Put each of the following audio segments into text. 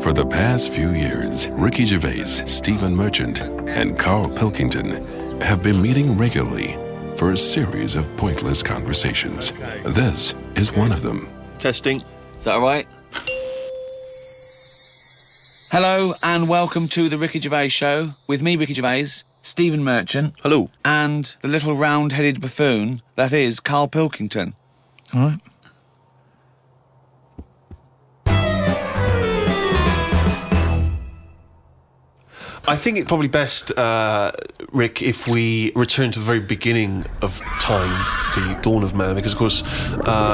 For the past few years, Ricky Gervais, Stephen Merchant, and Karl Pilkington have been meeting regularly for a series of pointless conversations. This is one of them. Testing. Is that all right? Hello and welcome to the Ricky Gervais Show with me, Ricky Gervais, Stephen Merchant. Hello. And the little round-headed buffoon that is Karl Pilkington. All right. I think it's probably best, Rick, if we return to the very beginning of time, the dawn of man, because, of course,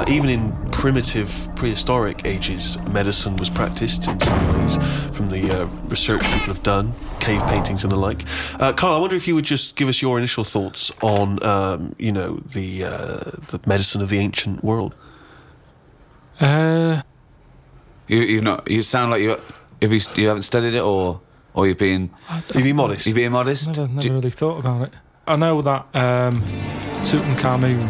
even in primitive, prehistoric ages, medicine was practiced in some ways from the research people have done, cave paintings and the like. Karl, I wonder if you would just give us your initial thoughts on, the medicine of the ancient world. You sound like you haven't studied it, or you're being... You're being modest. Never really thought about it. I know that Tutankhamun,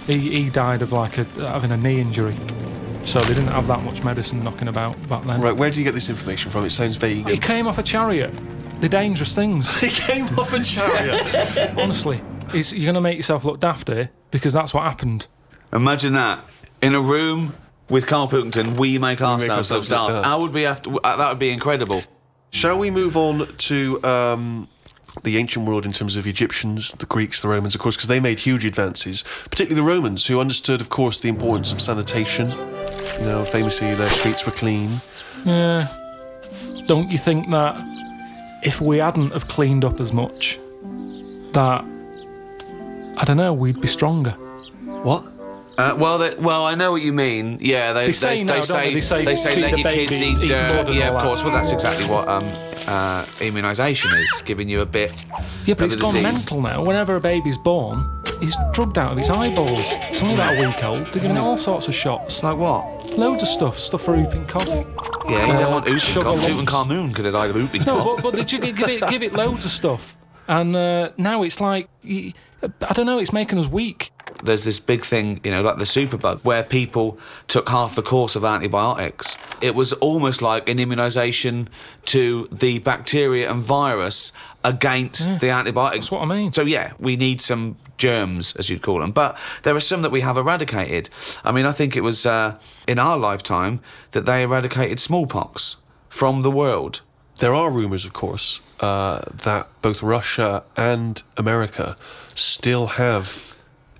he died of having a knee injury. So they didn't have that much medicine knocking about back then. Right, where do you get this information from? It sounds vague. He came off a chariot. They're dangerous things. He came off a chariot? Honestly. You're going to make yourself look daft here, because that's what happened. Imagine that. In a room with Karl Pilkington, we make ourselves look daft. That would be incredible. Shall we move on to the ancient world in terms of Egyptians, the Greeks, the Romans, of course, because they made huge advances, particularly the Romans, who understood, of course, the importance of sanitation. You know, famously, their streets were clean. Yeah. Don't you think that if we hadn't have cleaned up as much, that, I don't know, we'd be stronger? What? Well, I know what you mean. Yeah, they say let your kids eat dirt. Yeah, of course. Well, that's exactly what immunisation is, giving you a bit. Yeah, but of it's the gone disease. mental now. Whenever a baby's born, he's drugged out of his eyeballs. It's only about a week old. They're giving it all sorts of shots. Like what? Loads of stuff for whooping cough. Yeah, you don't want whooping cough. Tutankhamun could have died of whooping cough. No, but did you give it loads of stuff, and now it's like I don't know. It's making us weak. There's this big thing, like the superbug, where people took half the course of antibiotics. It was almost like an immunisation to the bacteria and virus against the antibiotics. That's what I mean. So, yeah, we need some germs, as you'd call them. But there are some that we have eradicated. I mean, I think it was in our lifetime that they eradicated smallpox from the world. There are rumours, of course, that both Russia and America still have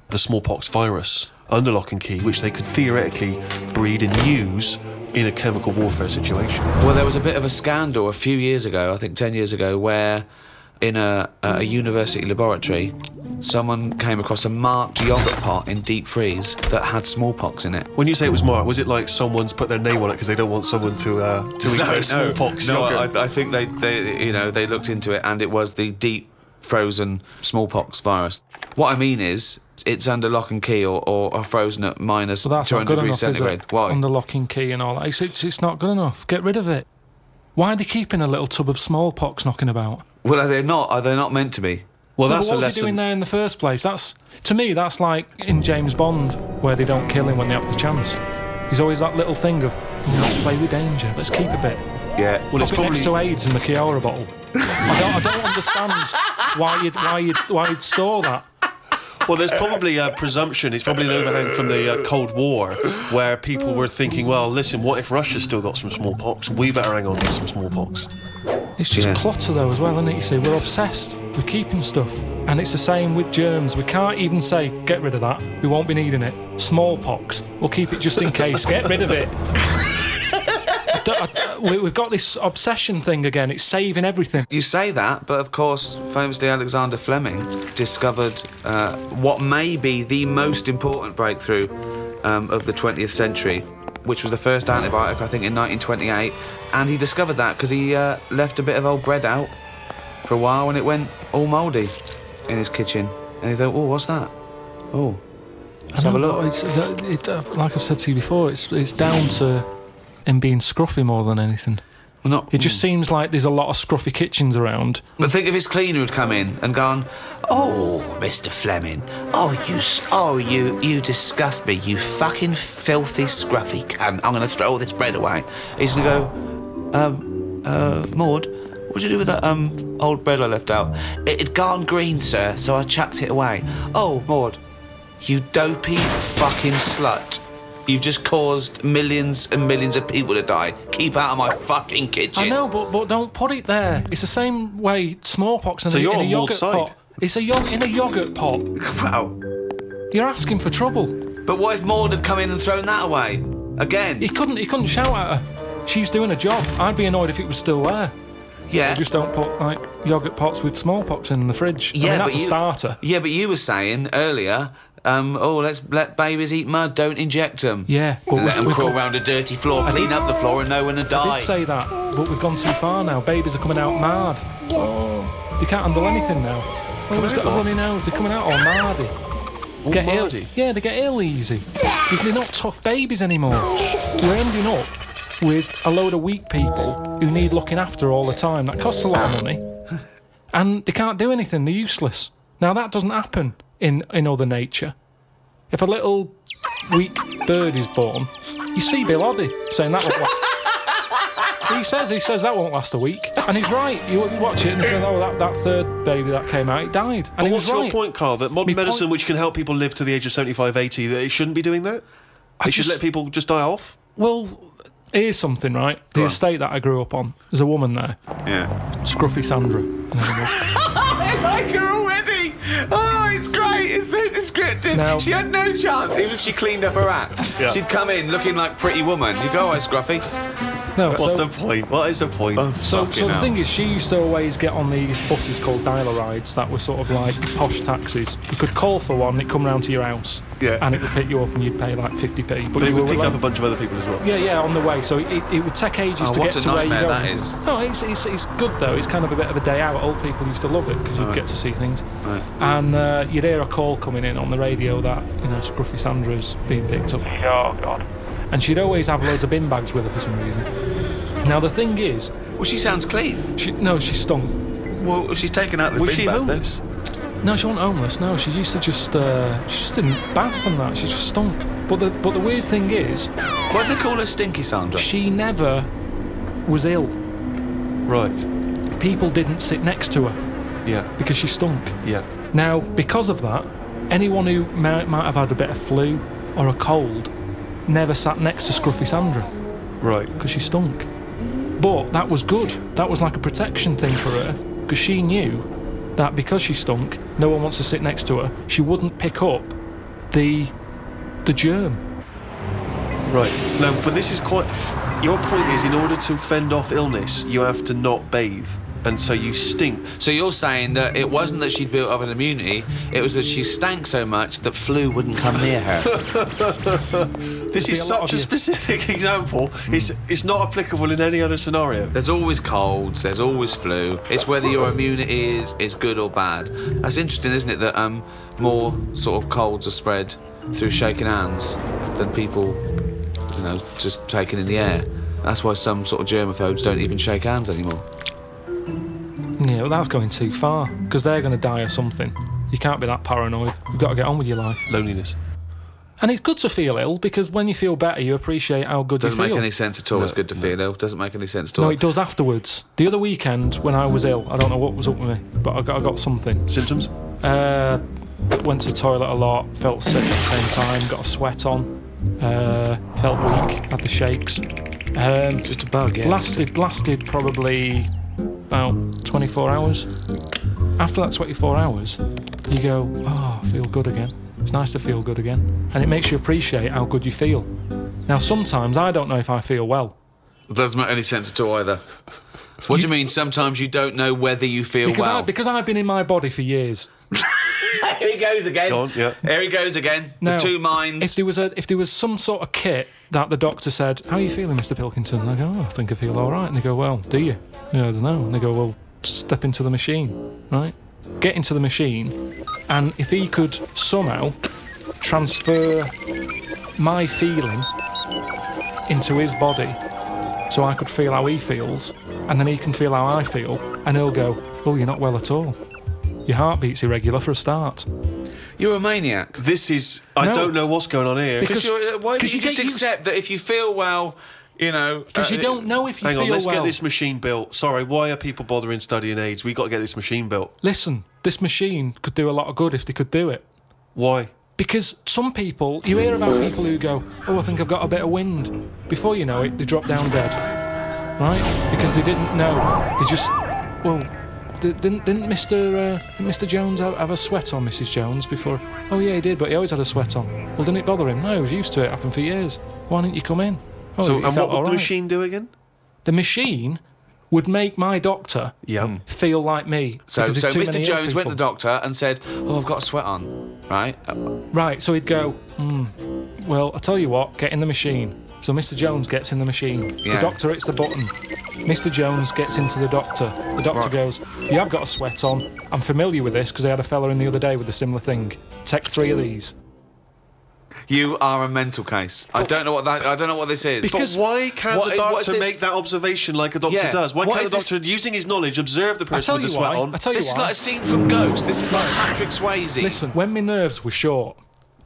the smallpox virus under lock and key, which they could theoretically breed and use in a chemical warfare situation. Well, there was a bit of a scandal a few years ago, I think 10 years ago, where in a university laboratory, someone came across a marked yogurt pot in deep freeze that had smallpox in it. When you say it was marked, was it like someone's put their name on it because they don't want someone to eat smallpox yogurt? No, I think they looked into it, and it was the deep frozen smallpox virus. What I mean is, it's under lock and key or frozen at minus 200 degrees centigrade. Why? Under lock and key and all that. It's not good enough. Get rid of it. Why are they keeping a little tub of smallpox knocking about? Well, are they not meant to be? Well, that's what a lesson. Was he doing there in the first place? To me, that's like in James Bond, where they don't kill him when they have the chance. He's always that little thing of, let's play with danger, let's keep a bit. Yeah, well, it's probably next to AIDS in the Kiora bottle. I don't understand why you'd store that. Well, there's probably a presumption, it's probably an overhang from the Cold War, where people were thinking, well, listen, what if Russia's still got some smallpox? We better hang on to some smallpox. It's just clutter, though, as well, isn't it? You see, we're obsessed. We're keeping stuff. And it's the same with germs. We can't even say, get rid of that. We won't be needing it. Smallpox. We'll keep it just in case. Get rid of it. We've got this obsession thing again. It's saving everything. You say that, but of course, famously Alexander Fleming discovered what may be the most important breakthrough of the 20th century, which was the first antibiotic, I think, in 1928. And he discovered that because he left a bit of old bread out for a while and it went all mouldy in his kitchen. And he thought, oh, what's that? Oh, let's have a look. Like I've said to you before, it's down to him being scruffy more than anything. Well, not. It just seems like there's a lot of scruffy kitchens around. But think if his cleaner had come in and gone, "Oh, Mr. Fleming, you disgust me, you fucking filthy scruffy cunt. I'm going to throw all this bread away." He's going to go, "Maud, what'd you do with that old bread I left out?" "It'd gone green, sir, so I chucked it away." "Oh, Maud, you dopey fucking slut. You've just caused millions and millions of people to die. Keep out of my fucking kitchen." I know, but don't put it there. It's the same way smallpox in a yogurt pot. It's in a yogurt pot. Wow. You're asking for trouble. But what if Maud had come in and thrown that away? Again? He couldn't shout at her. She's doing a job. I'd be annoyed if it was still there. Yeah. You just don't put, like, yogurt pots with smallpox in the fridge. Yeah, that's a starter. Yeah, but you were saying earlier, let's let babies eat mud, don't inject them. Yeah. But let them crawl around a dirty floor, clean up the floor and know when to die. I did say that, but we've gone too far now. Babies are coming out mad. Oh. They can't handle anything now. Oh, he's got a runny nose. They're coming out all mardy. Get ill. Yeah, they get ill easy. Because they're not tough babies anymore. We're ending up with a load of weak people who need looking after all the time. That costs a lot of money. And they can't do anything. They're useless. Now, that doesn't happen in other nature. If a little weak bird is born, you see Bill Oddie saying that won't last. He says that won't last a week. And he's right. You watch it and he says, that third baby that came out, it died. And but what's your point, Karl? That modern medicine, which can help people live to the age of 75, 80, that it shouldn't be doing that? It should let people just die off? Well, here's something, right? The estate that I grew up on, there's a woman there. Yeah. Scruffy Sandra. I like her already. Oh, it's great. It's so descriptive. Now, she had no chance, even if she cleaned up her act. Yeah. She'd come in looking like Pretty Woman. You go, "All right, Scruffy." No, What's the point? What is the point? So the thing is, she used to always get on these buses called dialer rides that were sort of like posh taxis. You could call for one, it'd come round to your house, and it would pick you up and you'd pay like 50p. But it would pick up a bunch of other people as well. Yeah, on the way. So it would take ages to get to where you go. That is. No, it's good though. It's kind of a bit of a day out. Old people used to love it because you'd get to see things. Right. And you'd hear a call coming in on the radio that, Scruffy Sandra's being picked up. Oh, God. And she'd always have loads of bin bags with her for some reason. Now, the thing is... Well, she sounds clean. She stunk. Well, she's taken out the bin bag, homeless? No, she wasn't homeless. No, she used to she just didn't bath and that. She just stunk. But the weird thing is... Why do they call her Stinky Sandra? She never was ill. Right. People didn't sit next to her. Yeah. Because she stunk. Yeah. Now, because of that, anyone who might have had a bit of flu or a cold never sat next to Scruffy Sandra. Right. Because she stunk. But that was good. That was like a protection thing for her, because she knew that because she stunk, no one wants to sit next to her, she wouldn't pick up the germ. Right. Now, but this is quite... Your point is, in order to fend off illness, you have to not bathe, and so you stink. So you're saying that it wasn't that she'd built up an immunity, it was that she stank so much that flu wouldn't come near her. This is such a specific example. It's not applicable in any other scenario. There's always colds, there's always flu. It's whether your immunity is good or bad. That's interesting, isn't it, that more sort of colds are spread through shaking hands than people, just taking in the air. That's why some sort of germaphobes don't even shake hands anymore. Yeah, well, that's going too far, because they're going to die or something. You can't be that paranoid. You've got to get on with your life. Loneliness. And it's good to feel ill, because when you feel better, you appreciate how good you feel. Doesn't make any sense at all. It's good to feel ill. Doesn't make any sense at all. No, it does afterwards. The other weekend, when I was ill, I don't know what was up with me, but I got something. Symptoms? Went to the toilet a lot, felt sick at the same time, got a sweat on, felt weak, had the shakes. Just a bug, yeah. Lasted probably about 24 hours. After that 24 hours, you go, I feel good again. It's nice to feel good again. And it makes you appreciate how good you feel. Now, sometimes I don't know if I feel well. It doesn't make any sense at all either. What do you mean, sometimes you don't know whether you feel well? Because I've been in my body for years. Here he goes again. Go on, yeah. Here he goes again. Now, the two minds. If there was some sort of kit that the doctor said, "How are you feeling, Mr. Pilkington?" And I go, "I think I feel all right." And they go, "Well, do you?" Yeah, I don't know. And they go, "Well, step into the machine, right? Get into the machine, and if he could somehow transfer my feeling into his body, so I could feel how he feels, and then he can feel how I feel, and he'll go, oh, you're not well at all. Your heartbeat's irregular for a start. You're a maniac. This is... I No. don't know what's going on here. Because- Why don't you you just get used- accept that if you feel well, you know... Because you don't know if you Hang feel on, let's well. get this machine built. Sorry, why are people bothering studying AIDS? We got to get this machine built. Listen, this machine could do a lot of good if they could do it. Why? Because some people, you hear about people who go, oh, I think I've got a bit of wind. Before you know it, they drop down dead. Right? Because they didn't know. They just, well, didn't Mr. Jones have a sweat on, Mrs. Jones, before? Oh, yeah, he did, but he always had a sweat on. Well, didn't it bother him? No, he was used to it. Happened for years. Why didn't you come in? Oh, So, he and felt what would all the right. machine do again? The machine would make my doctor Yeah. feel like me. So because there's too Mr. many Jones ill went to the people. doctor and said, oh, I've got a sweat on, right? Right, so he'd go, well, I'll tell you what, get in the machine. So Mr. Jones gets in the machine. Yeah. The doctor hits the button. Mr. Jones gets into the doctor. The doctor Right. goes, you have got a sweat on. I'm familiar with this because I had a fella in the other day with a similar thing. Take 3 of these. You are a mental case. I don't know what this is. Because- But why can't What- the what is doctor this- make that observation like a doctor Yeah. does? Why What can't is the this- doctor, using his knowledge, observe the I person tell with the you sweat why. on? I tell you This is why. like a scene from Ghost. This is like Patrick Swayze. Listen, when my nerves were short,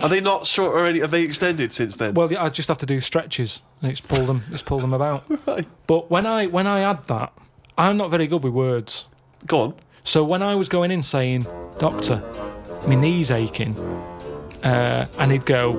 Are they not short or any? Have they extended since then? well, yeah, I just have to do stretches and it's pull them about. Right. But when I had that, I'm not very good with words. Go on. So when I was going in saying, Doctor, my knee's aching, and he'd go,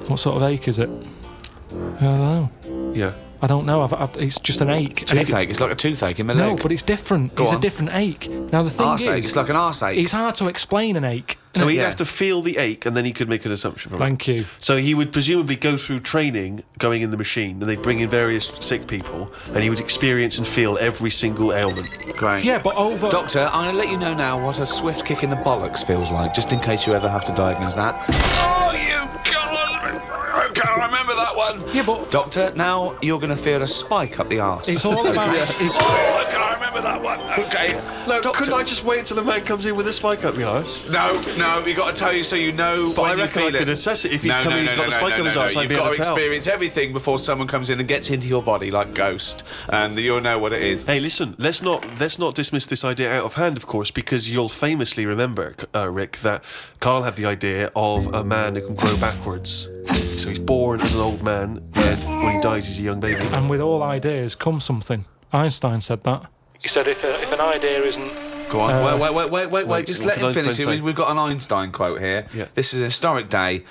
what sort of ache is it? I don't know. Yeah. I don't know. It's just an ache. And if it- Toothache. It's like a toothache in my no, leg. but it's different. Go It's on. a different ache. Now the thing Arseache. is, It's like an arseache. it's hard to explain an ache. So he'd Yeah. have to feel the ache, and then he could make an assumption from it. Thank you. So he would presumably go through training, going in the machine, and they'd bring in various sick people, and he would experience and feel every single ailment. Great. Yeah, but over. Doctor, I'm going to let you know now what a swift kick in the bollocks feels like, just in case you ever have to diagnose that. Oh, you God! I can't remember that one. Yeah, but Doctor, now you're going to feel a spike up the arse. it's all about. It's, Oh, I can't remember that one. Okay. No, Doctor. couldn't I just wait until the man comes in with a spike up the arse? No, we got to tell you so you know But when I you reckon I feel could it. assess it if he's coming, he's got the spike up his arse. I'd You've be able got to to tell. experience everything before someone comes in and gets into your body like Ghost, and you'll know what it is. Hey, listen, let's not dismiss this idea out of hand, of course, because you'll famously remember, Rick, that Karl had the idea of a man who can grow backwards. So he's born as an old man, and when he dies, he's a young baby. and with all ideas comes something. Einstein said that. He said if an idea isn't. Go on. wait, Wait. Just what let did him Einstein finish. say? We've got an Einstein quote here. Yeah. This is a historic day.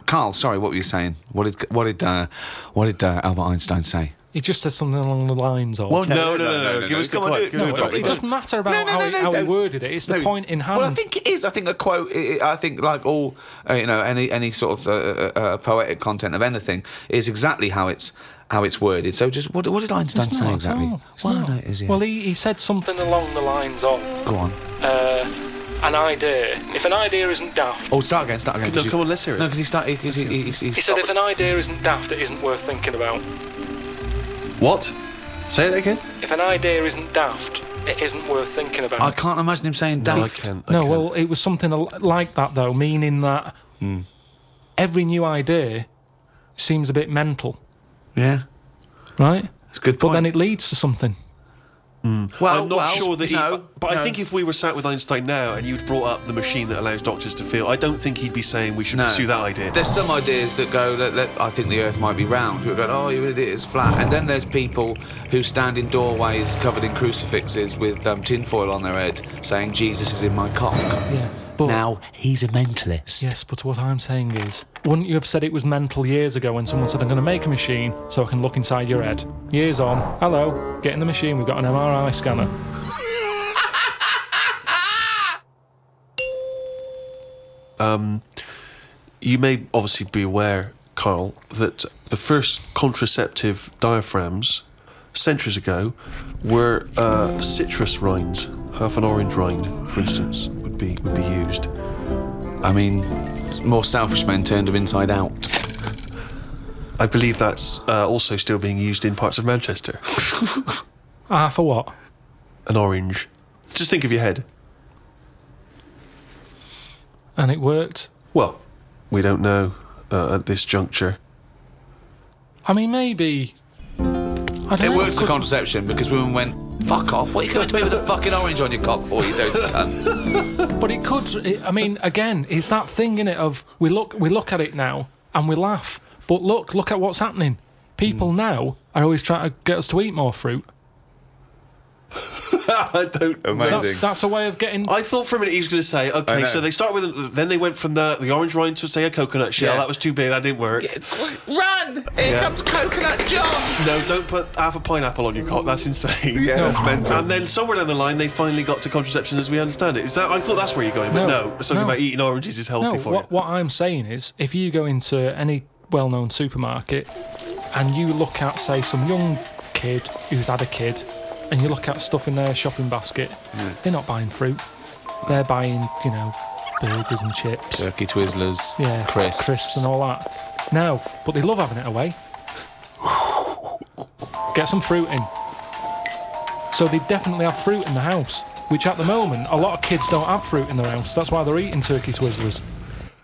Karl, sorry, what were you saying? What did Albert Einstein say? He just said something along the lines of. Well, no. Give us the Come on, quote. do it. Give us the No, quote. it doesn't matter about how he worded it. It's the point in hand. Well, I think it is. I think a quote. I think like all, any sort of poetic content of anything is exactly how it's worded. So just what did Einstein It's say not, exactly? it's not. No, it is. Yeah. Well, he said something along the lines of Go on. an idea. If an idea isn't daft, Oh, start again. No, come on, let's hear it. No, because he started. Because he he said if an idea isn't daft, it isn't worth thinking about. What? Say it again. If an idea isn't daft, it isn't worth thinking about. I can't imagine him saying No, I daft. can't. No, well, it was something like that though, meaning that every new idea seems a bit mental, Yeah, right? it's a good But point. then it leads to something. well, I'm not sure that no, but no. I think if we were sat with Einstein now and you'd brought up the machine that allows doctors to feel, I don't think he'd be saying we should No. pursue that idea. There's some ideas that go that I think the Earth might be round. People go, oh, it is flat. And then there's people who stand in doorways covered in crucifixes with tinfoil on their head, saying Jesus is in my cock. Yeah. But Now he's a mentalist. yes, but what I'm saying is, wouldn't you have said it was mental years ago when someone said, I'm going to make a machine so I can look inside your head? Years on, hello, get in the machine, we've got an MRI scanner. You may obviously be aware, Karl, that the first contraceptive diaphragms centuries ago were citrus rinds. Half an orange rind, for instance, would be used. I mean, more selfish men turned them inside out. I believe that's also still being used in parts of Manchester. For what? An orange. Just think of your head. And it worked. Well, we don't know at this juncture. I mean, maybe I don't It know, works for contraception because women went, fuck off, what are you coming to me with a fucking orange on your cock for, you don't cunt? But it could. I mean, again, it's that thing, innit, of we look at it now and we laugh. But look at what's happening. People now are always trying to get us to eat more fruit. I don't. Amazing. That's a way of getting. I thought for a minute he was going to say, okay, so they start with, then they went from the orange rind to, say, a coconut shell. Yeah. That was too big, that didn't work. Run! Here comes Coconut John! No, don't put half a pineapple on your cock. That's insane. Yeah, that's mental. And then somewhere down the line, they finally got to contraception as we understand it. Is that? I thought that's where you're going, but no. Something about eating oranges is healthy for you. What I'm saying is, if you go into any well-known supermarket and you look at, say, some young kid who's had a kid, and you look at stuff in their shopping basket, they're not buying fruit. They're buying, burgers and chips. Turkey Twizzlers, crisps and all that. No, but they love having it away. Get some fruit in. So they definitely have fruit in the house, which at the moment, a lot of kids don't have fruit in their house. That's why they're eating Turkey Twizzlers.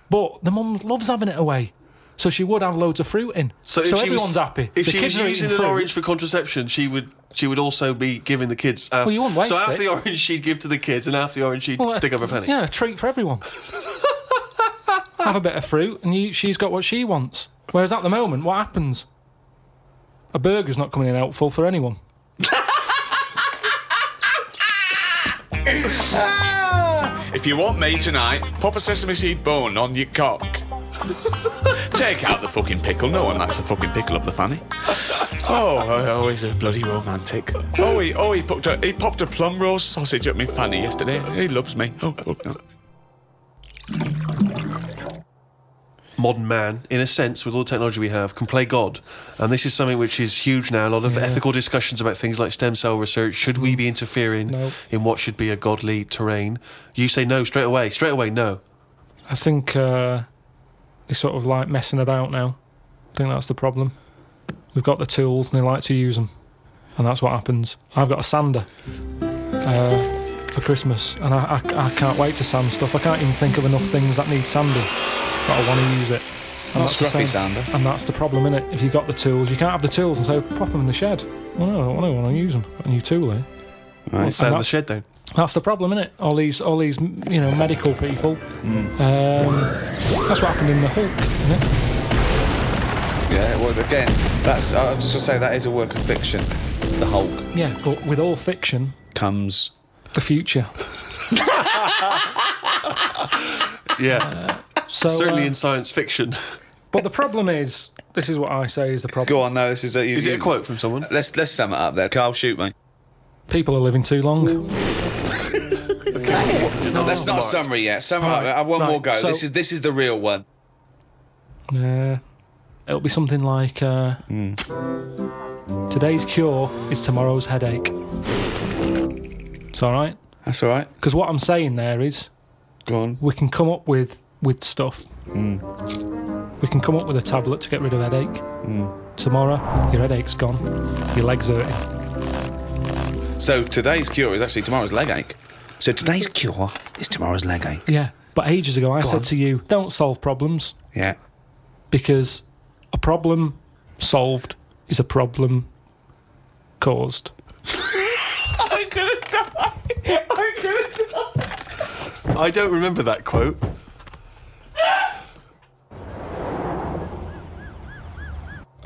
But the mum loves having it away. So she would have loads of fruit in. So everyone's happy. If the she kids was are using eating an fruit. orange for contraception, she would also be giving the kids half. Well, you wouldn't waste so half it. the orange she'd give to the kids, and half the orange she'd stick up her fanny. Yeah, a treat for everyone. Have a bit of fruit, and she's got what she wants. Whereas at the moment, what happens? A burger's not coming in helpful for anyone. If you want me tonight, pop a sesame seed bone on your cock. Take out the fucking pickle. No one likes the fucking pickle up the fanny. Oh, he's a bloody romantic. He popped a plum roast sausage up my fanny yesterday. He loves me. Oh, fuck no. Modern man, in a sense, with all the technology we have, can play God. And this is something which is huge now. A lot of ethical discussions about things like stem cell research. Should we be interfering in what should be a godly terrain? You say no straight away. Straight away, no. I think they're sort of like messing about now. I think that's the problem. We've got the tools and they like to use them. And that's what happens. I've got a sander for Christmas. And I can't wait to sand stuff. I can't even think of enough things that need sanding. But I want to use it. And Not scruffy sander. And that's the problem, innit? If you've got the tools, you can't have the tools and say, pop them in the shed. Well, no, I don't want to use them. A new tool here. Right, sand the shed down. That's the problem, innit? All these, medical people. That's what happened in the Hulk, innit? Yeah, well, again, I was just going to say, that is a work of fiction. The Hulk. Yeah, but with all fiction comes the future. Yeah. So, certainly in science fiction. But the problem is, this is what I say is the problem. Go on, no, this is Is it a quote from someone? Let's sum it up there. Carl, shoot me. People are living too long. That's not a summary yet. Sum it up. I have one more go. So, this is the real one. It'll be something like today's cure is tomorrow's headache. It's all right. That's all right. Because what I'm saying there is, go on. We can come up with stuff. We can come up with a tablet to get rid of headache. Tomorrow, your headache's gone. Your legs hurting. So today's cure is actually tomorrow's leg ache. So today's cure is tomorrow's leg ache. Yeah, but ages ago I said to you, don't solve problems. Yeah. Because a problem solved is a problem caused. I'm gonna die. I don't remember that quote.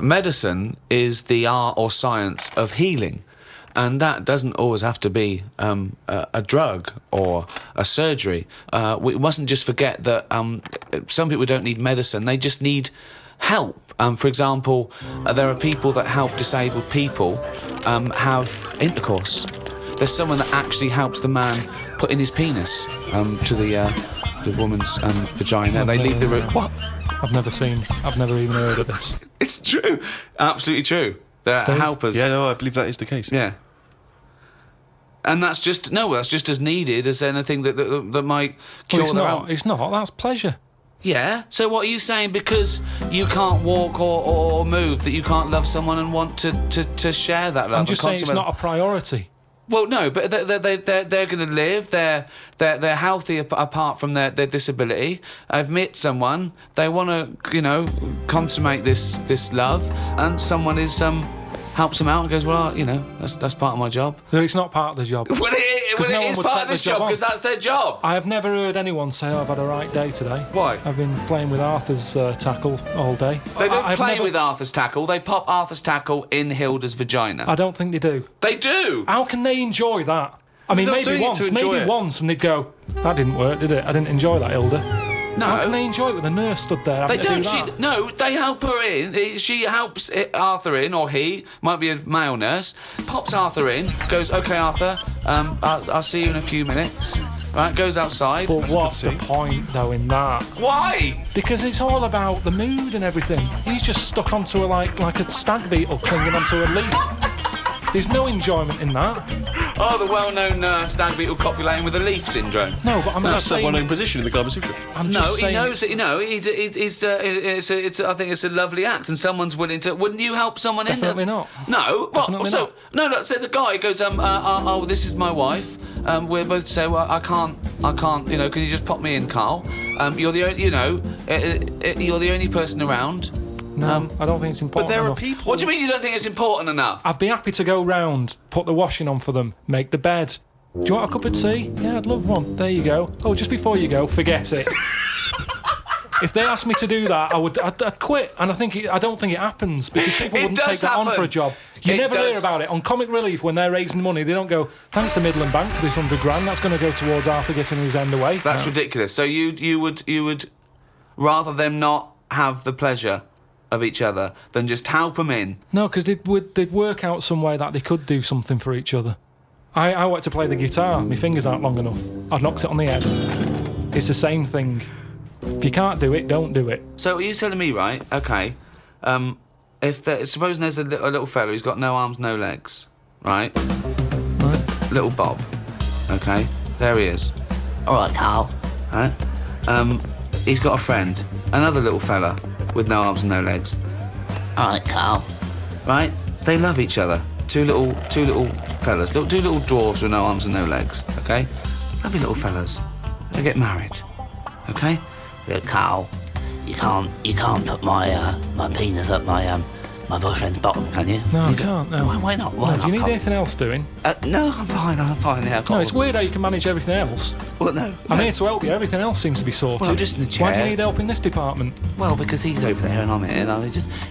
Medicine is the art or science of healing. And that doesn't always have to be a drug or a surgery. We mustn't just forget that some people don't need medicine, they just need help. For example, there are people that help disabled people have intercourse. There's someone that actually helps the man put in his penis to the woman's vagina. They leave the room. What? I've never even heard of this. It's true. Absolutely true. They're helpers. Yeah, no, I believe that is the case. Yeah. And that's just as needed as anything that might cure It's not. That's pleasure. Yeah. So what are you saying? Because you can't walk or move, that you can't love someone and want to share that love? I'm just saying it's not a priority. Well, no, but they're going to live. They're healthy apart from their disability. I've met someone. They want to consummate this love, and someone is helps him out and goes, well, you know, that's part of my job. No, it's not part of the job. Well, it is part of this job because that's their job. I have never heard anyone say, I've had a right day today. Why? I've been playing with Arthur's tackle all day. They don't play with Arthur's tackle. They pop Arthur's tackle in Hilda's vagina. I don't think they do. They do. How can they enjoy that? I mean, maybe once, and they'd go, that didn't work, did it? I didn't enjoy that, Hilda. No. How can they enjoy it with a nurse stood there? They don't. They help her in. She helps Arthur in, or he might be a male nurse. Pops Arthur in. Goes, okay, Arthur. I'll see you in a few minutes. Right. Goes outside. But what's the point, though, in that? Why? Because it's all about the mood and everything. He's just stuck onto like a stag beetle clinging onto a leaf. There's no enjoyment in that. Oh, the well-known stag beetle copulating with a leaf syndrome. No, but That's the well-known position in the Kama Sutra. He knows it. You know, I think it's a lovely act, and someone's willing to. Wouldn't you help someone Definitely in? not. No. Definitely not. No. Look, says a guy goes, this is my wife. We're both say, well, I can't. You know, can you just pop me in, Karl? You're the only. You know, you're the only person around. No, I don't think it's important. But there enough. are people. What do you mean you don't think it's important enough? I'd be happy to go round, put the washing on for them, make the bed. Do you want a cup of tea? Yeah, I'd love one. There you go. Oh, just before you go, forget it. If they asked me to do that, I'd quit. And I don't think it happens because people wouldn't take that on for a job. You never hear about it on Comic Relief when they're raising money. They don't go, thanks to Midland Bank for this $100,000. That's going to go towards Arthur getting his end away. That's ridiculous. So you would rather them not have the pleasure of each other than just help them in. No, because they'd work out some way that they could do something for each other. I want to play the guitar. My fingers aren't long enough. I've knocked it on the head. It's the same thing. If you can't do it, don't do it. So are you telling me, right? Okay. Supposing there's a little fella who's got no arms, no legs, right? Right. Little Bob. Okay. There he is. All right, Karl. Right? He's got a friend, another little fella with no arms and no legs. All right, Karl. Right? They love each other. Two little fellas. Two little dwarves with no arms and no legs. Okay? Lovely little fellas. They get married. Okay? Yeah, Karl, you can't put my penis up my boyfriend's bottom, can you? No, I can't. No. Why not? Why not? Do you need anything else doing? No, I'm fine. Yeah, no, it's weird how you can manage everything else. Well, no. I'm here to help you. Everything else seems to be sorted. Well, just in the chair. Why do you need help in this department? Well, because he's over there and I'm here. And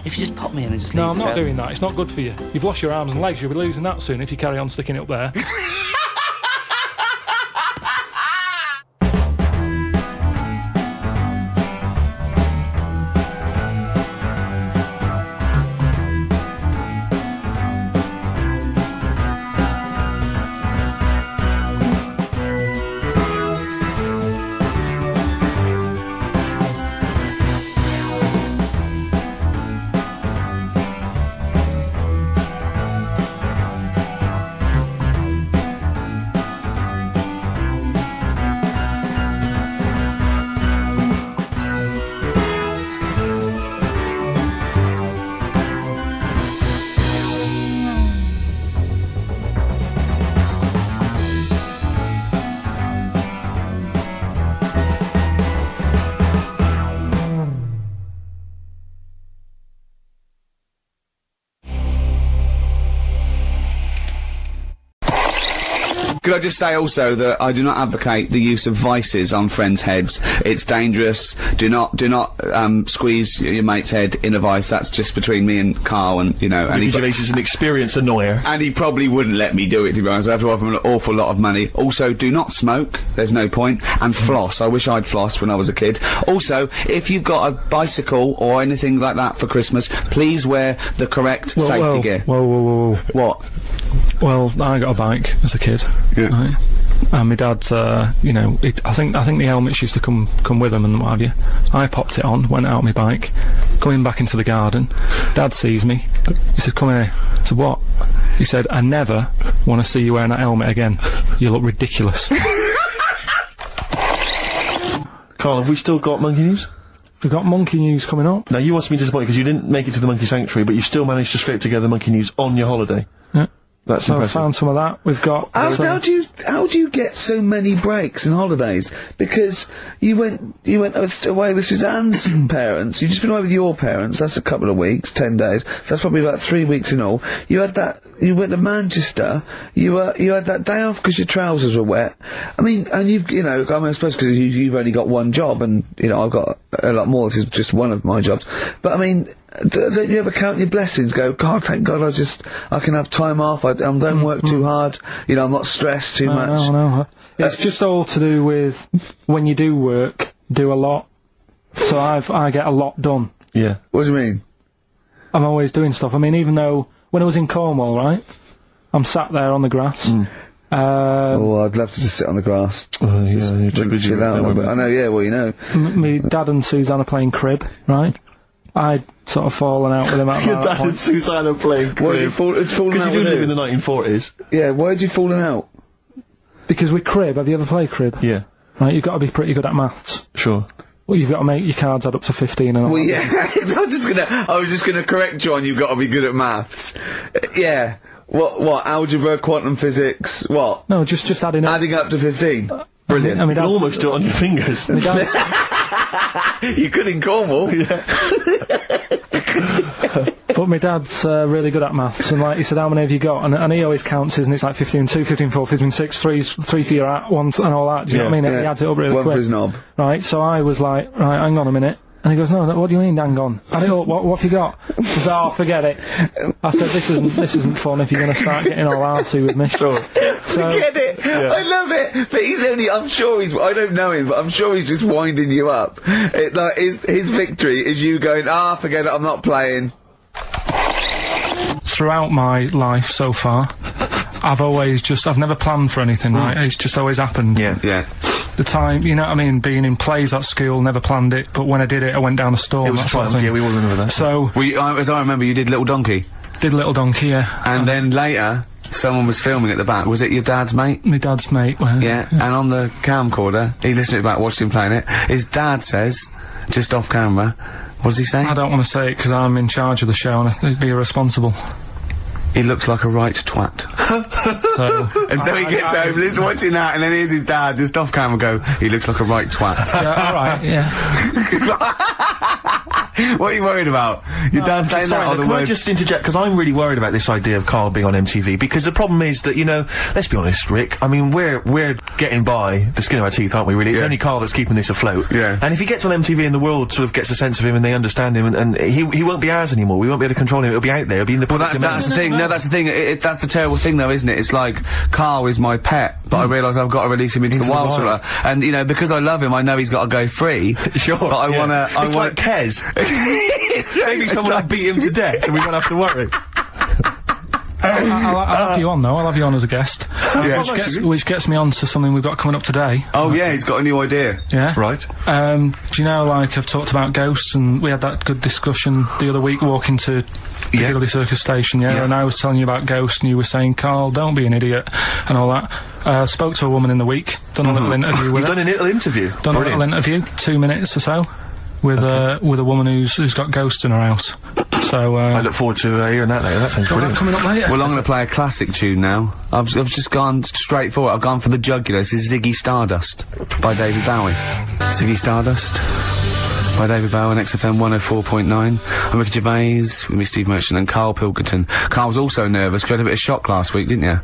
if you just pop me in and just leave No, I'm not there. doing that. It's not good for you. You've lost your arms and legs. You'll be losing that soon if you carry on sticking it up there. Could I just say also that I do not advocate the use of vices on friends' heads. It's dangerous. Do not squeeze your mate's head in a vice. That's just between me and Karl, and you know. And Gervais is an experienced annoyer. And he probably wouldn't let me do it, to be honest. I have to offer him an awful lot of money. Also, do not smoke. There's no point. And floss. I wish I'd flossed when I was a kid. Also, if you've got a bicycle or anything like that for Christmas, please wear the correct safety gear. Whoa. What? Well, I got a bike as a kid. Yeah. Right? And my dad, you know, I think the helmets used to come with them and what have you. I popped it on, went out on my bike, coming back into the garden. Dad sees me. He said, "Come here." I said, "What?" He said, "I never want to see you wearing that helmet again. You look ridiculous." Karl, have we still got monkey news? We've got monkey news coming up. Now, you must be disappointed because you didn't make it to the monkey sanctuary, but you still managed to scrape together monkey news on your holiday. Yeah. That's So I impressive. found some of that. We've got. How do you get so many breaks and holidays? Because you went away with Suzanne's parents. You've just been away with your parents. That's a couple of weeks, 10 days. So that's probably about 3 weeks in all. You had that. You went to Manchester. You had that day off because your trousers were wet. I mean, and I suppose because you've only got one job, and I've got a lot more. This is just one of my jobs. But I mean, don't you ever count your blessings? Go, God, thank God, I can have time off. I don't work too hard. I'm not stressed too much. No. It's just all to do with when you do work, do a lot. So I get a lot done. Yeah. What do you mean? I'm always doing stuff. I mean, even though when I was in Cornwall, right, I'm sat there on the grass. I'd love to just sit on the grass. You're too busy. Chill out a little bit. I know, yeah, well, My dad and Suzanne are playing crib, right? I'd sort of fallen out with him at Your that dad point. and Suzanne are playing Why did you crib. fallen Because out you with do live who? in the 1940s. Yeah, why had you fallen out? Because with crib, have you ever played crib? Yeah, Right, you've got to be pretty good at maths. sure. Well, you've got to make your cards add up to 15 and all. Well, that. yeah, I was just gonna correct you on you've got to be good at maths. Yeah. What, algebra, quantum physics, what? No, just adding up. Adding up to 15. Brilliant. I mean, You can almost do it on your fingers. my dad's, You could in Cornwall. but my dad's really good at maths, and like he said, how many have you got? And he always counts his, and it's like 15 2, 15 4, 15 6, 3 for your at, 1 and all that. Do you know what I mean? Yeah. He adds it up really One quick. for his knob. Right, so I was like, right, hang on a minute. And he goes, no, what do you mean, hang on? I go, what have you got? He says, oh, forget it. I said, this isn't fun if you're going to start getting all arty with me. Sure. So, Get it? I love it. But I don't know him, but I'm sure he's just winding you up. His victory is you going, forget it, I'm not playing. throughout my life so far, I've never planned for anything, right? It's just always happened. Yeah. The time, you know what I mean, being in plays at school, never planned it, but when I did it, I went down a storm. It was a that sort of trial, thing. yeah, we all remember that. So, As I remember, you did Little Donkey. did Little Donkey, yeah. And then later, someone was filming at the back. Was it your dad's mate? My dad's mate. Well, Yeah. And on the camcorder, he listened to it back, watched him playing it. His dad says, just off camera, what does he say? I don't want to say it because I'm in charge of the show and I think it'd be irresponsible. He looks like a right twat. So, And so he gets home, listening, watching that, and then here's his dad just off camera go, he looks like a right twat. yeah, alright, yeah. What are you worried about? Your dad saying that on the Can I word? just interject, because I'm really worried about this idea of Karl being on MTV, because the problem is that, let's be honest, Rick, I mean, we're getting by the skin of our teeth, aren't we, really? It's Yeah. only Karl that's keeping this afloat. Yeah. And if he gets on MTV and the world sort of gets a sense of him and they understand him, and he won't be ours anymore, we won't be able to control him, it'll be out there, it'll be in the Well, public that's the domain. thing. No, that's the thing. That's the terrible thing, though, isn't it? It's like Karl is my pet, but I realise I've got to release him into the wild. Sort of. And because I love him, I know he's got to go free. Sure. But I wanna. It's like Kez. Maybe someone will beat him to death and we won't have to worry. I'll have you on though, I'll have you on as a guest. Yeah. Which gets me on to something we've got coming up today. Oh yeah, he's got a new idea. Yeah. Right. Do you know, like, I've talked about ghosts, and we had that good discussion the other week walking to Piccadilly Circus Station, and I was telling you about ghosts, and you were saying, Karl, don't be an idiot, and all that. Spoke to a woman in the week, done a little interview with You've her. done a little interview. Done a little interview, 2 minutes or so, with a woman who's got ghosts in her house. So, I look forward to hearing that later. That sounds brilliant. coming up later. Well, I'm going to play a classic tune now. I've just gone straight for it. I've gone for the jugular. This is Ziggy Stardust by David Bowie. Ziggy Stardust by David Bowie on XFM 104.9. I'm Ricky Gervais, with me, Steve Merchant, and Karl Pilkington. Karl was also nervous. You had a bit of shock last week, didn't you?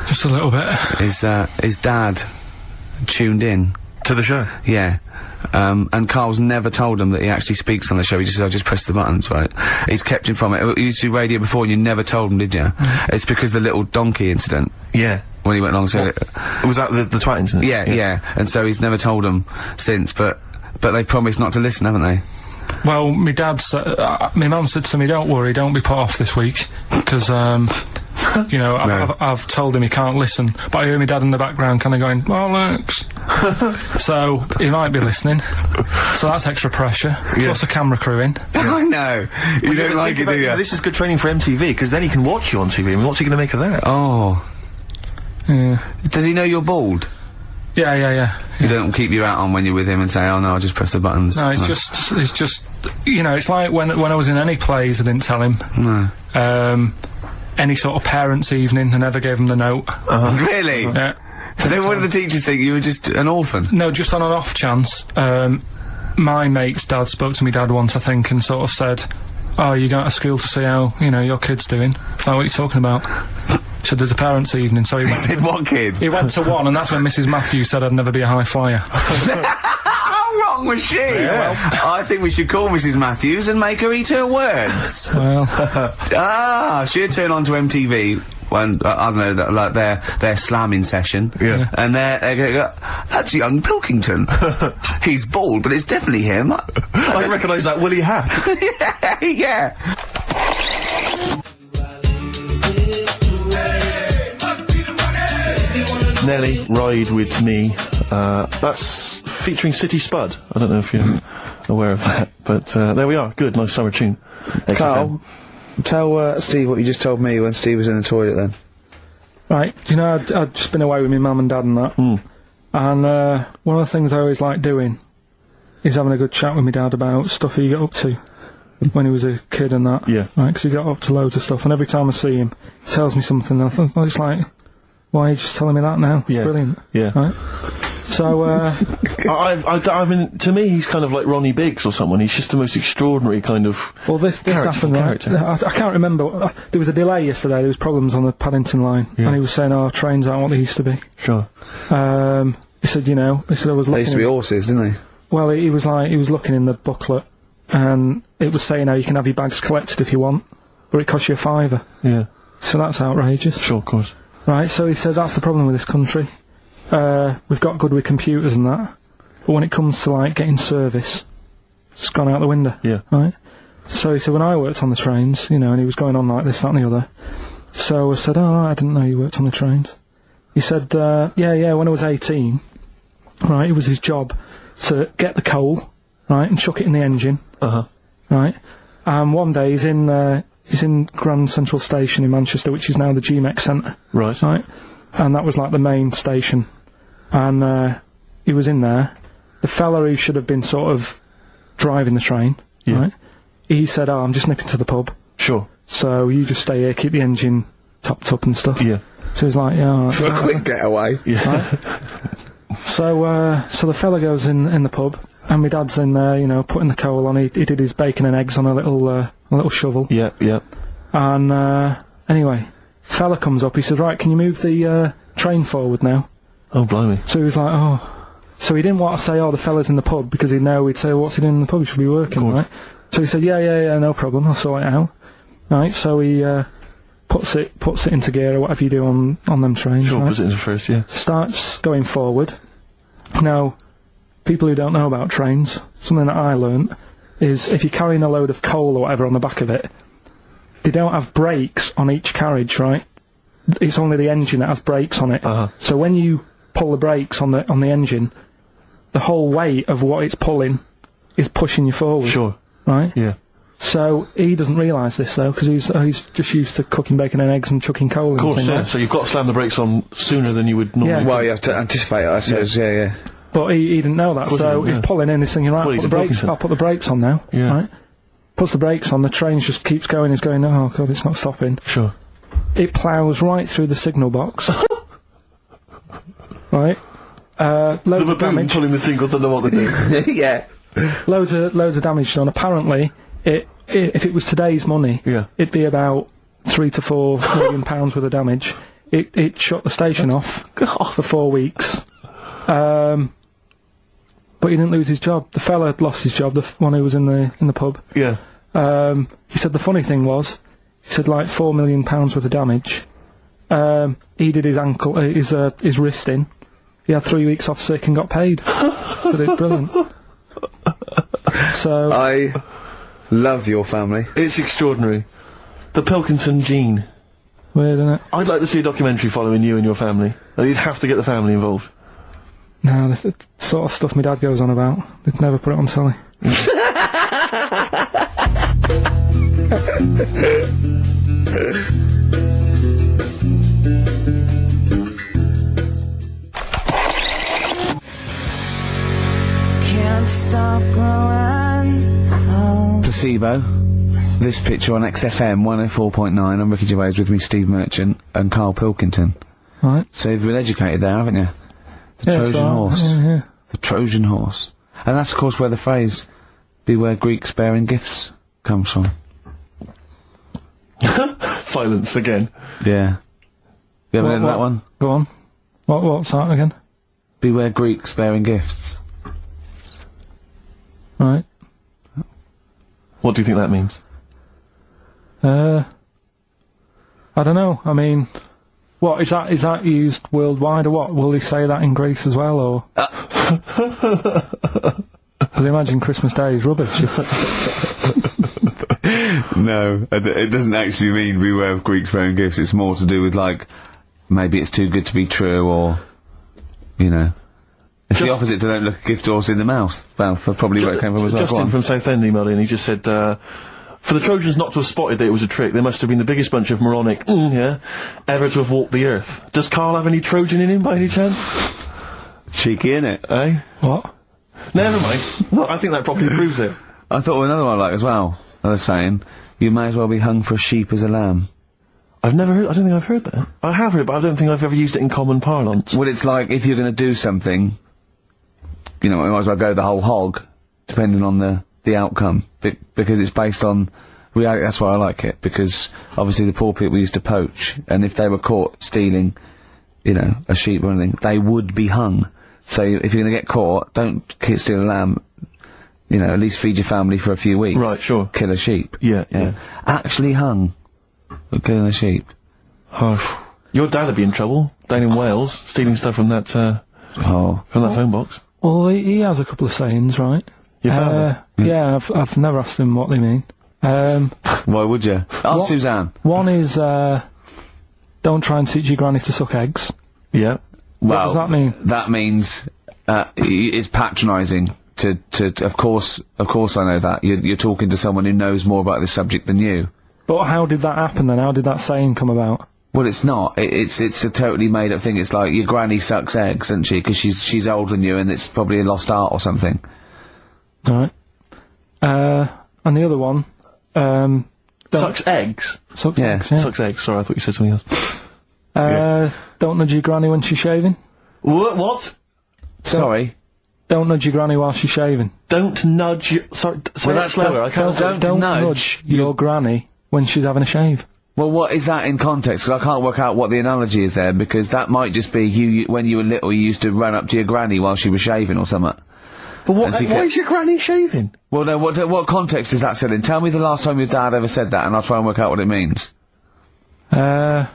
Just a little bit. His dad tuned in. To the show. Yeah. And Karl's never told him that he actually speaks on the show. He just said, I just press the buttons, right? He's kept him from it. You used to do radio before and you never told him, did you? It's because the little donkey incident. Yeah. When he went along, so... Was that the twat incident? Yeah. And so he's never told him since, but they promised not to listen, haven't they? Well, my mum said to me, don't worry, don't be put off this week, because, I've told him he can't listen, but I hear my dad in the background kind of going, bollocks. So, he might be listening. So that's extra pressure. Plus a camera crew in. I know. You don't like it, do you? This is good training for MTV, because then he can watch you on TV. I mean, what's he going to make of that? Oh. Yeah. Does he know you're bald? Yeah. You don't keep your hat on when you're with him and say, oh no, I'll just press the buttons. No, it's just, it's like when I was in any plays, I didn't tell him. No. any sort of parents' evening. I never gave them the note. Really? Yeah. So what did the teachers think? You were just an orphan? No, just on an off chance. My mate's dad spoke to me dad once, I think, and sort of said, "Oh, you going to school to see how, you know, your kid's doing?" Is that what you're talking about? So there's a parents' evening, so he went Said what kid? he went to one, and that's when Mrs. Matthews said I'd never be a high flyer. How wrong was she? Well, I think we should call Mrs. Matthews and make her eat her words. Well, She'd turn on to MTV when, I don't know, like their slamming session. Yeah. And they go, "That's young Pilkington. He's bald, but it's definitely him." I recognise that woolly hat. yeah. Nelly, Ride With Me. That's featuring City Spud. I don't know if you're aware of that, but there we are. Good, nice summer tune. XFM. Carl, tell Steve what you just told me when Steve was in the toilet then. right, do you know, I'd just been away with my mum and dad and that. And one of the things I always like doing is having a good chat with my dad about stuff he got up to when he was a kid and that. Yeah. Right, because he got up to loads of stuff, and every time I see him, he tells me something, and I think, it's like, why are you just telling me that now? It's brilliant. Yeah. Right? So, I mean, to me, he's kind of like Ronnie Biggs or someone. He's just the most extraordinary kind of. well, this happened, right? character. I can't remember. There was a delay yesterday. There was problems on the Paddington line, Yeah. and he was saying, "Oh, trains aren't what they used to be." Sure. He said, I was They looking. used to be horses, didn't they? Well, he was looking in the booklet, and it was saying how you can have your bags collected if you want, but it costs you £5. Yeah. So that's outrageous. Sure, of course. Right, so he said that's the problem with this country. We've got good with computers and that, but when it comes to, like, getting service, it's gone out the window. Yeah. Right? So he said, when I worked on the trains, and he was going on like this, that and the other. So I said, "Oh, I didn't know you worked on the trains." He said, yeah, when I was 18, right, it was his job to get the coal, right, and chuck it in the engine, right, and one day he's in Grand Central Station in Manchester, which is now the GMX Centre. Right. Right? And that was like the main station. And he was in there. The fella who should have been sort of driving the train, Yeah. right? He said, "Oh, I'm just nipping to the pub. Sure. So you just stay here, keep the engine topped up and stuff." Yeah. So he's like, "Yeah, all right." For a quick getaway. Yeah. So the fella goes in the pub, and my dad's in there, putting the coal on. He did his bacon and eggs on a little shovel. Yeah. Yeah. And anyway, fella comes up. He says, "Right, can you move the train forward now?" Oh, blimey. So he was like, "Oh." So he didn't want to say, "Oh, the fella's in the pub," because he'd know we'd say, "What's he doing in the pub? He should be working, Of course. right?" So he said, "Yeah, no problem. I'll sort it out." Right. So he puts it into gear or whatever you do on them trains. Sure, right? puts it into first, yeah. Starts going forward. Now, people who don't know about trains, something that I learnt is if you're carrying a load of coal or whatever on the back of it, they don't have brakes on each carriage, right? It's only the engine that has brakes on it. So when you pull the brakes on the engine, the whole weight of what it's pulling is pushing you forward. Sure. Right? Yeah. So he doesn't realise this though, because he's just used to cooking bacon and eggs and chucking coal in. Of course, thing, yeah. right? So you've got to slam the brakes on sooner than you would normally. Yeah. Well, you have to anticipate it, I suppose. Yeah. But he didn't know that, course so he didn't, he's pulling in, he's thinking, right, Well, he's put the a brakes, Pilkington. I'll put the brakes on now, Yeah. right? Puts the brakes on, the train just keeps going, he's going, "Oh god, it's not stopping." Sure. It ploughs right through the signal box. Right? Loads The of baboon damage. pulling the single to know what to do. Yeah. Loads of damage done. Apparently, if it was today's money, Yeah. it'd be about £3 to £4 million worth of damage. It shut the station off for 4 weeks. But he didn't lose his job. The fella had lost his job, the one who was in the pub. Yeah. He said the funny thing was, he said like £4 million worth of damage. He did his ankle, his wrist in. He had 3 weeks off sick and got paid. So it's brilliant. So I love your family. It's extraordinary. The Pilkington gene. weird, isn't it? I'd like to see a documentary following you and your family. You'd have to get the family involved. No, the sort of stuff my dad goes on about. They'd never put it on telly. Can't stop growing. Oh. Placebo. this picture on XFM 104.9. I'm Ricky Gervais, with me Steve Merchant and Karl Pilkington. Right. So you've been educated there, haven't you? The Trojan horse. Yeah. The Trojan horse. And that's, of course, where the phrase, beware Greeks bearing gifts, comes from. Silence again. Yeah. You ever heard of that one? Go on. What's that again? Beware Greeks bearing gifts. Right. What do you think that means? I don't know. I mean, what is that? Is that used worldwide or what? Will they say that in Greece as well, or? Because imagine Christmas Day is rubbish. No, it doesn't actually mean beware of Greeks bearing gifts. It's more to do with, like, maybe it's too good to be true, or, you know. It's the opposite to don't look a gift horse in the mouth. Well, that's probably where it came from as well. Justin from Southend emailed in, he just said, for the Trojans not to have spotted that it was a trick, they must have been the biggest bunch of moronic, ever to have walked the earth. Does Karl have any Trojan in him by any chance? Cheeky, innit? Eh? What? Never mind. I think that probably proves it. I thought of another one I like as well. I was saying, you may as well be hung for a sheep as a lamb. I've never heard, I don't think I've heard that. I have heard it, but I don't think I've ever used it in common parlance. Well, it's like, if you're going to do something, you know, you might as well go the whole hog, depending on the outcome, because it's based on reality. That's why I like it, because obviously the poor people used to poach, and if they were caught stealing, you know, a sheep or anything, they would be hung. So if you're going to get caught, don't steal a lamb, you know, at least feed your family for a few weeks. Right, sure. Kill a sheep. Yeah. Actually hung for killing a sheep. Oh. Your dad would be in trouble, down in Wales, stealing stuff from that, from that phone box. Well, he has a couple of sayings, right? Your father? Yeah, I've never asked him what they mean. Why would you? Ask Suzanne. One is, don't try and teach your granny to suck eggs. Yeah. What does that mean? That means, it's patronising to, of course I know that. You're talking to someone who knows more about this subject than you. But how did that happen then? How did that saying come about? Well, it's not. It's a totally made up thing. It's like, your granny sucks eggs, doesn't she? Because she's older than you, and it's probably a lost art or something. Alright. And the other one, Sucks eggs? Sucks eggs, yeah. Sucks eggs, sorry, I thought you said something else. Don't nudge your granny when she's shaving. What? Sorry? Don't nudge your granny while she's shaving. Don't nudge your... Sorry, say that slower, I can't... Don't nudge your granny when she's having a shave. Well, what is that in context? Because I can't work out what the analogy is there, because that might just be you when you were little, you used to run up to your granny while she was shaving or something. But why is your granny shaving? Well, no, what context is that said in? Tell me the last time your dad ever said that, and I'll try and work out what it means. Can't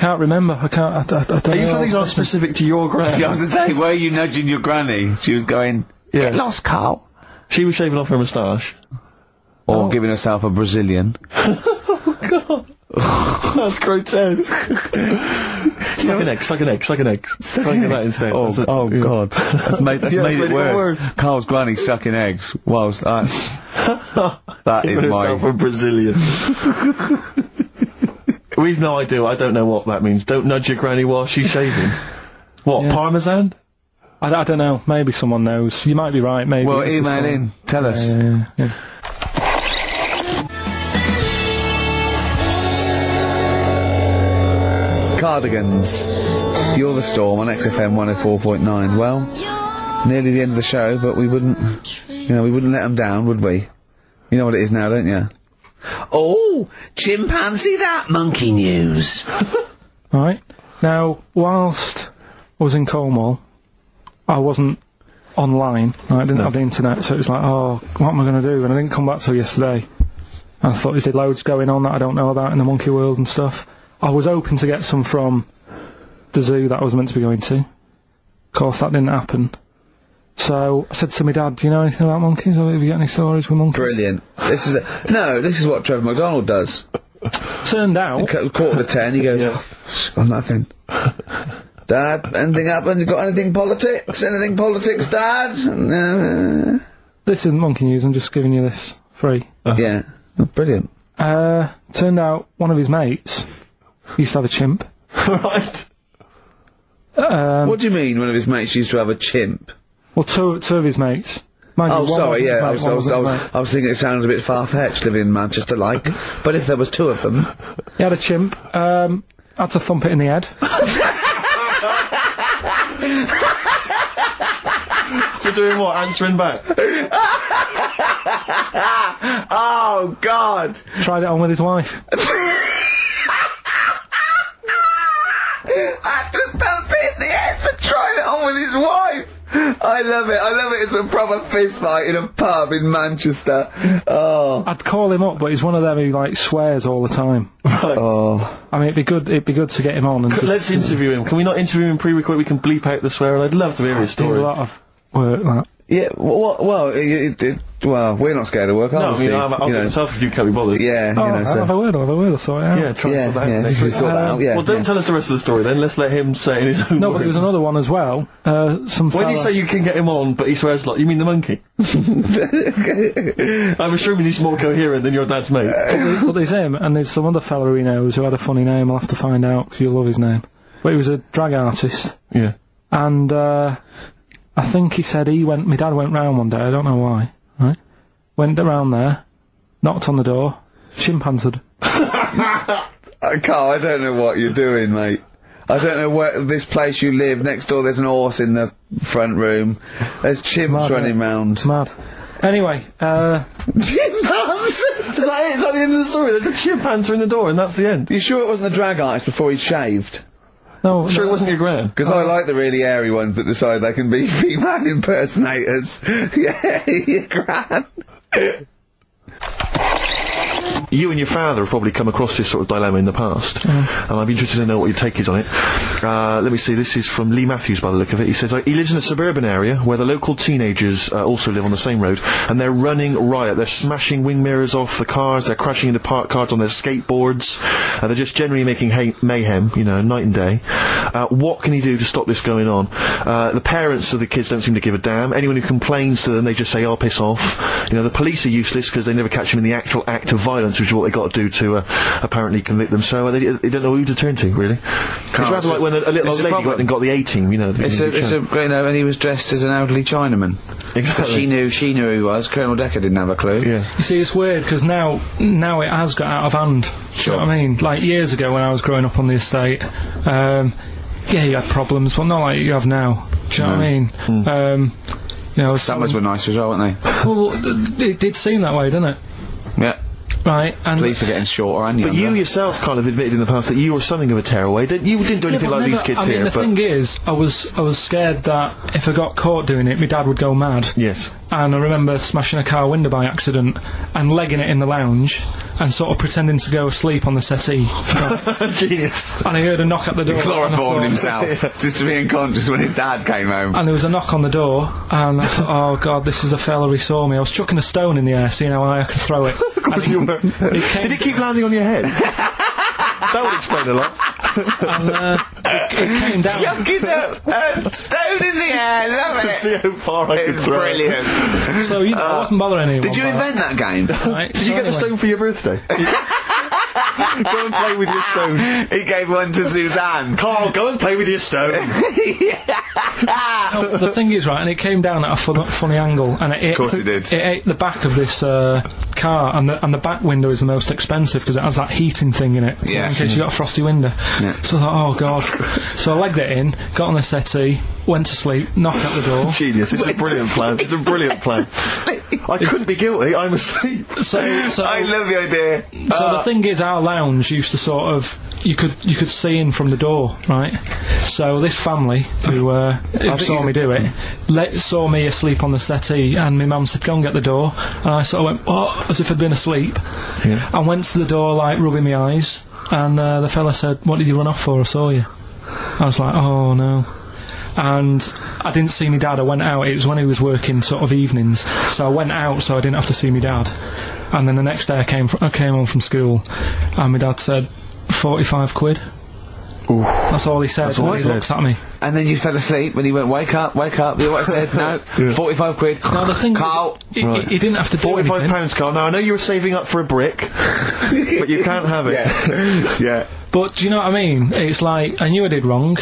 remember. I don't know. Are you sure these aren't specific to your granny? Yeah, I was to say, were you nudging your granny? She was going, get lost, Karl. She was shaving off her moustache. Or giving herself a Brazilian. Oh, God. That's grotesque. Suck an egg. Sucking that instead. Oh, God. That's made it worse. Karl's granny sucking eggs. Whilst that's... that is my... a Brazilian. We've no idea. I don't know what that means. Don't nudge your granny while she's shaving. What, Yeah. Parmesan? I don't know. Maybe someone knows. You might be right, maybe. Well, email in. Tell us. Yeah. Cardigans. You're the Storm on XFM 104.9. Well, nearly the end of the show, but we wouldn't let them down, would we? You know what it is now, don't you? Oh, chimpanzee that monkey news. Right. Now, whilst I was in Cornwall, I wasn't online. Right? I didn't have the internet, so it was like, oh, what am I going to do? And I didn't come back till yesterday. And I thought there's loads going on that I don't know about in the monkey world and stuff. I was hoping to get some from the zoo that I was meant to be going to. Of course, that didn't happen. So I said to my dad, do you know anything about monkeys? Or have you got any stories with monkeys? Brilliant. This is what Trevor McDonald does. Turned out... 9:45, he goes, oh, got nothing. Dad, anything happen? You got anything politics? Anything politics, Dad? This isn't monkey news, I'm just giving you this free. Yeah. Oh, brilliant. Turned out one of his mates used to have a chimp. Right. What do you mean one of his mates used to have a chimp? Well, two of his mates Mind you, Oh, one sorry, wasn't yeah, his mate, one wasn't his mate. I was thinking it sounds a bit far-fetched living in Manchester, like. But if there was two of them... He had a chimp, had to thump it in the head. For doing what? Answering back? Oh, God! Tried it on with his wife. Had to thump it in the head for trying it on with his wife! I love it. It's a proper fist fight in a pub in Manchester. Oh. I'd call him up, but he's one of them who, like, swears all the time. Oh. I mean, it'd be good to get him on and Let's interview him. Can we not interview him pre-record? We can bleep out the swear. I'd love to hear his do story. a lot of work, that. Yeah, well, we're not scared of work, are No, we, I mean, Steve? I'll get myself if you can't be bothered. Yeah, Oh, I'll have a word, I'll sort it out. Yeah, try and sort that out. yeah, next you week. sort that out, yeah. Well, don't tell us the rest of the story then. Let's let him say it in his own No, words. but there was another one as well. Some When you fella- say you can get him on, but he swears a lot, you mean the monkey? I'm assuming he's more coherent than your dad's mate. But there's him, and there's some other fella he knows who had a funny name. I'll have to find out, 'cause you'll love his name. But he was a drag artist. Yeah. And, I think he said my dad went round one day, I don't know why, right? Went around there, knocked on the door, chimp answered. Carl, I don't know what you're doing, mate. I don't know where this place you live. Next door, there's an horse in the front room. There's chimps Mad, running mate. round. Mad. Anyway, Chimpanzees! Is that it? Is that the end of the story? There's a chimpanzee in the door and that's the end. You sure it wasn't a drag artist before he'd shaved? no, Sure it wasn't your gran? Because I like the really airy ones that decide they can be female impersonators. Yeah, your gran. You and your father have probably come across this sort of dilemma in the past, and I'd be interested to know what your take is on it. Let me see, this is from Lee Matthews by the look of it. He says, he lives in a suburban area where the local teenagers also live on the same road, and they're running riot. They're smashing wing mirrors off the cars, they're crashing into parked cars on their skateboards, they're just generally making mayhem, night and day. What can he do to stop this going on? The parents of the kids don't seem to give a damn. Anyone who complains to them, they just say, "Oh, piss off." The police are useless because they never catch them in the actual act of violence, which is what they got to do to apparently convict them. So they don't know who to turn to, really. It's rather like when a little old lady went and got the A-team, It's a and he was dressed as an elderly Chinaman. Exactly. She knew who he was. Colonel Decker didn't have a clue. Yeah. You see, it's weird, because now it has got out of hand. Do you know what I mean? Like, years ago when I was growing up on the estate, yeah, you had problems, but not like you have now. Do you know what I mean? Summers were nicer as well, weren't they? Well, it did seem that way, didn't it? Yeah. Right, and... Police are getting shorter and But you yourself kind of admitted in the past that you were something of a tearaway. You didn't do anything but like never- these kids I mean, here, the thing is, I was scared that if I got caught doing it, my dad would go mad. Yes. And I remember smashing a car window by accident and legging it in the lounge and sort of pretending to go asleep on the settee. Right. Genius. And I heard a knock at the door. and I chloroformed thought- himself just to be unconscious when his dad came home. And there was a knock on the door, and I thought, oh god, this is a fella who saw me. I was chucking a stone in the air, seeing how high I could throw it. Of course you were. Did it keep landing on your head? That would explain a lot. And it came down. Chucking a stone in the air, love it. See how far I could It's throw. brilliant. So, I wasn't bothering anyone. Did you by invent that game? that, right? Did you get the stone for your birthday? Go and play with your stone. He gave one to Suzanne. Carl, go and play with your stone. The thing is, right, and it came down at a funny angle, and it, Of course it did. It ate the back of this car, and the back window is the most expensive because it has that heating thing in it. Yeah. In case you got a frosty window. Yeah. So I thought, oh god. So I legged it in, got on the settee, went to sleep, knocked at the door. Genius. It's a brilliant plan. It's a brilliant plan. I couldn't be guilty. I'm asleep. So I love the idea. So the thing is, our lounge used to sort of you could see in from the door, right? So this family who saw me do it saw me asleep on the settee, and my mum said, "Go and get the door," and I sort of went, "What?" as if I'd been asleep, and went to the door like rubbing my eyes, and the fella said, "What did you run off for? I saw you." I was like, "Oh no." And I didn't see my dad. I went out. It was when he was working sort of evenings, so I went out so I didn't have to see my dad. And then the next day I came home from school, and my dad said, 45 quid. Ooh. That's all he said. all When he he said. looked at me. And then you fell asleep when he went, wake up. You know what I said? No, 45 quid. Now the thing, Carl. he didn't have to do anything. £45, Carl. Now I know you were saving up for a brick, but you can't have it. Yeah. But do you know what I mean? It's like, I knew I did wrong.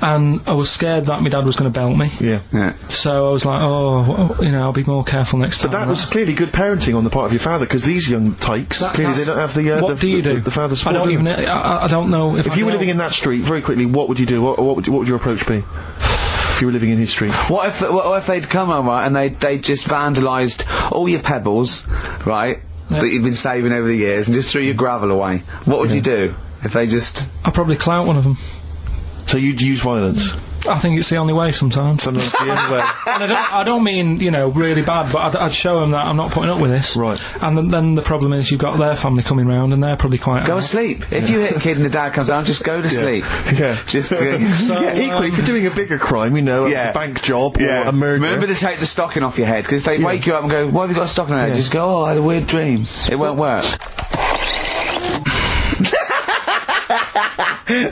and I was scared that my dad was going to belt me. Yeah. So I was like, I'll be more careful next time. But that was clearly good parenting on the part of your father, because these young tykes, clearly they don't have the what do you do? The father's I don't even. I don't know if you were living in that street. Very quickly, what would you do? What would your approach be? If you were living in his street. What if they'd come on, right, and they just vandalised all your pebbles, right, that you've been saving over the years, and just threw your gravel away? What would you do if they just? I'd probably clout one of them. So you'd use violence? I think it's the only way sometimes. Sometimes the only way. And I don't mean, really bad, but I'd show them that I'm not putting up with this. Right. And then the problem is you've got their family coming round, and they're probably quite... Go to sleep. If you hit a kid and the dad comes down, just go to sleep. Yeah. Just... equally, if you're doing a bigger crime, a bank job or a murder... Remember to take the stocking off your head, because if they wake you up and go, why have you got a stocking on your head? Just go, I had a weird dream. It won't work.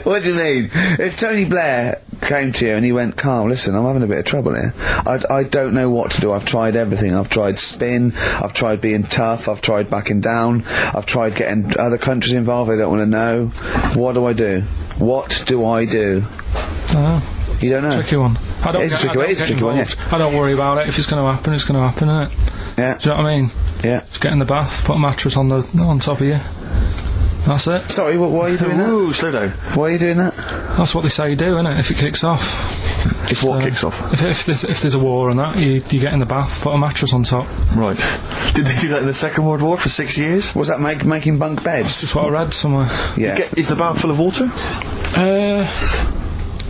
What do you mean? If Tony Blair came to you and he went, Karl, listen, I'm having a bit of trouble here. I don't know what to do. I've tried everything. I've tried spin. I've tried being tough. I've tried backing down. I've tried getting other countries involved. They don't want to know. What do I do? What do I do? You don't know? Tricky one. It's a tricky one, yeah. I don't worry about it. If it's going to happen, it's going to happen, isn't it? Yeah. Do you know what I mean? Yeah. Just get in the bath, put a mattress on top of you. That's it. Sorry, why are you doing that? Ooh, slow down. Why are you doing that? That's what they say you do, isn't it? If it kicks off. If what kicks off? If there's a war and that, you get in the bath, put a mattress on top. Right. Did they do that in the Second World War for 6 years? Was that making bunk beds? That's what I read somewhere. Yeah. Is the bath full of water?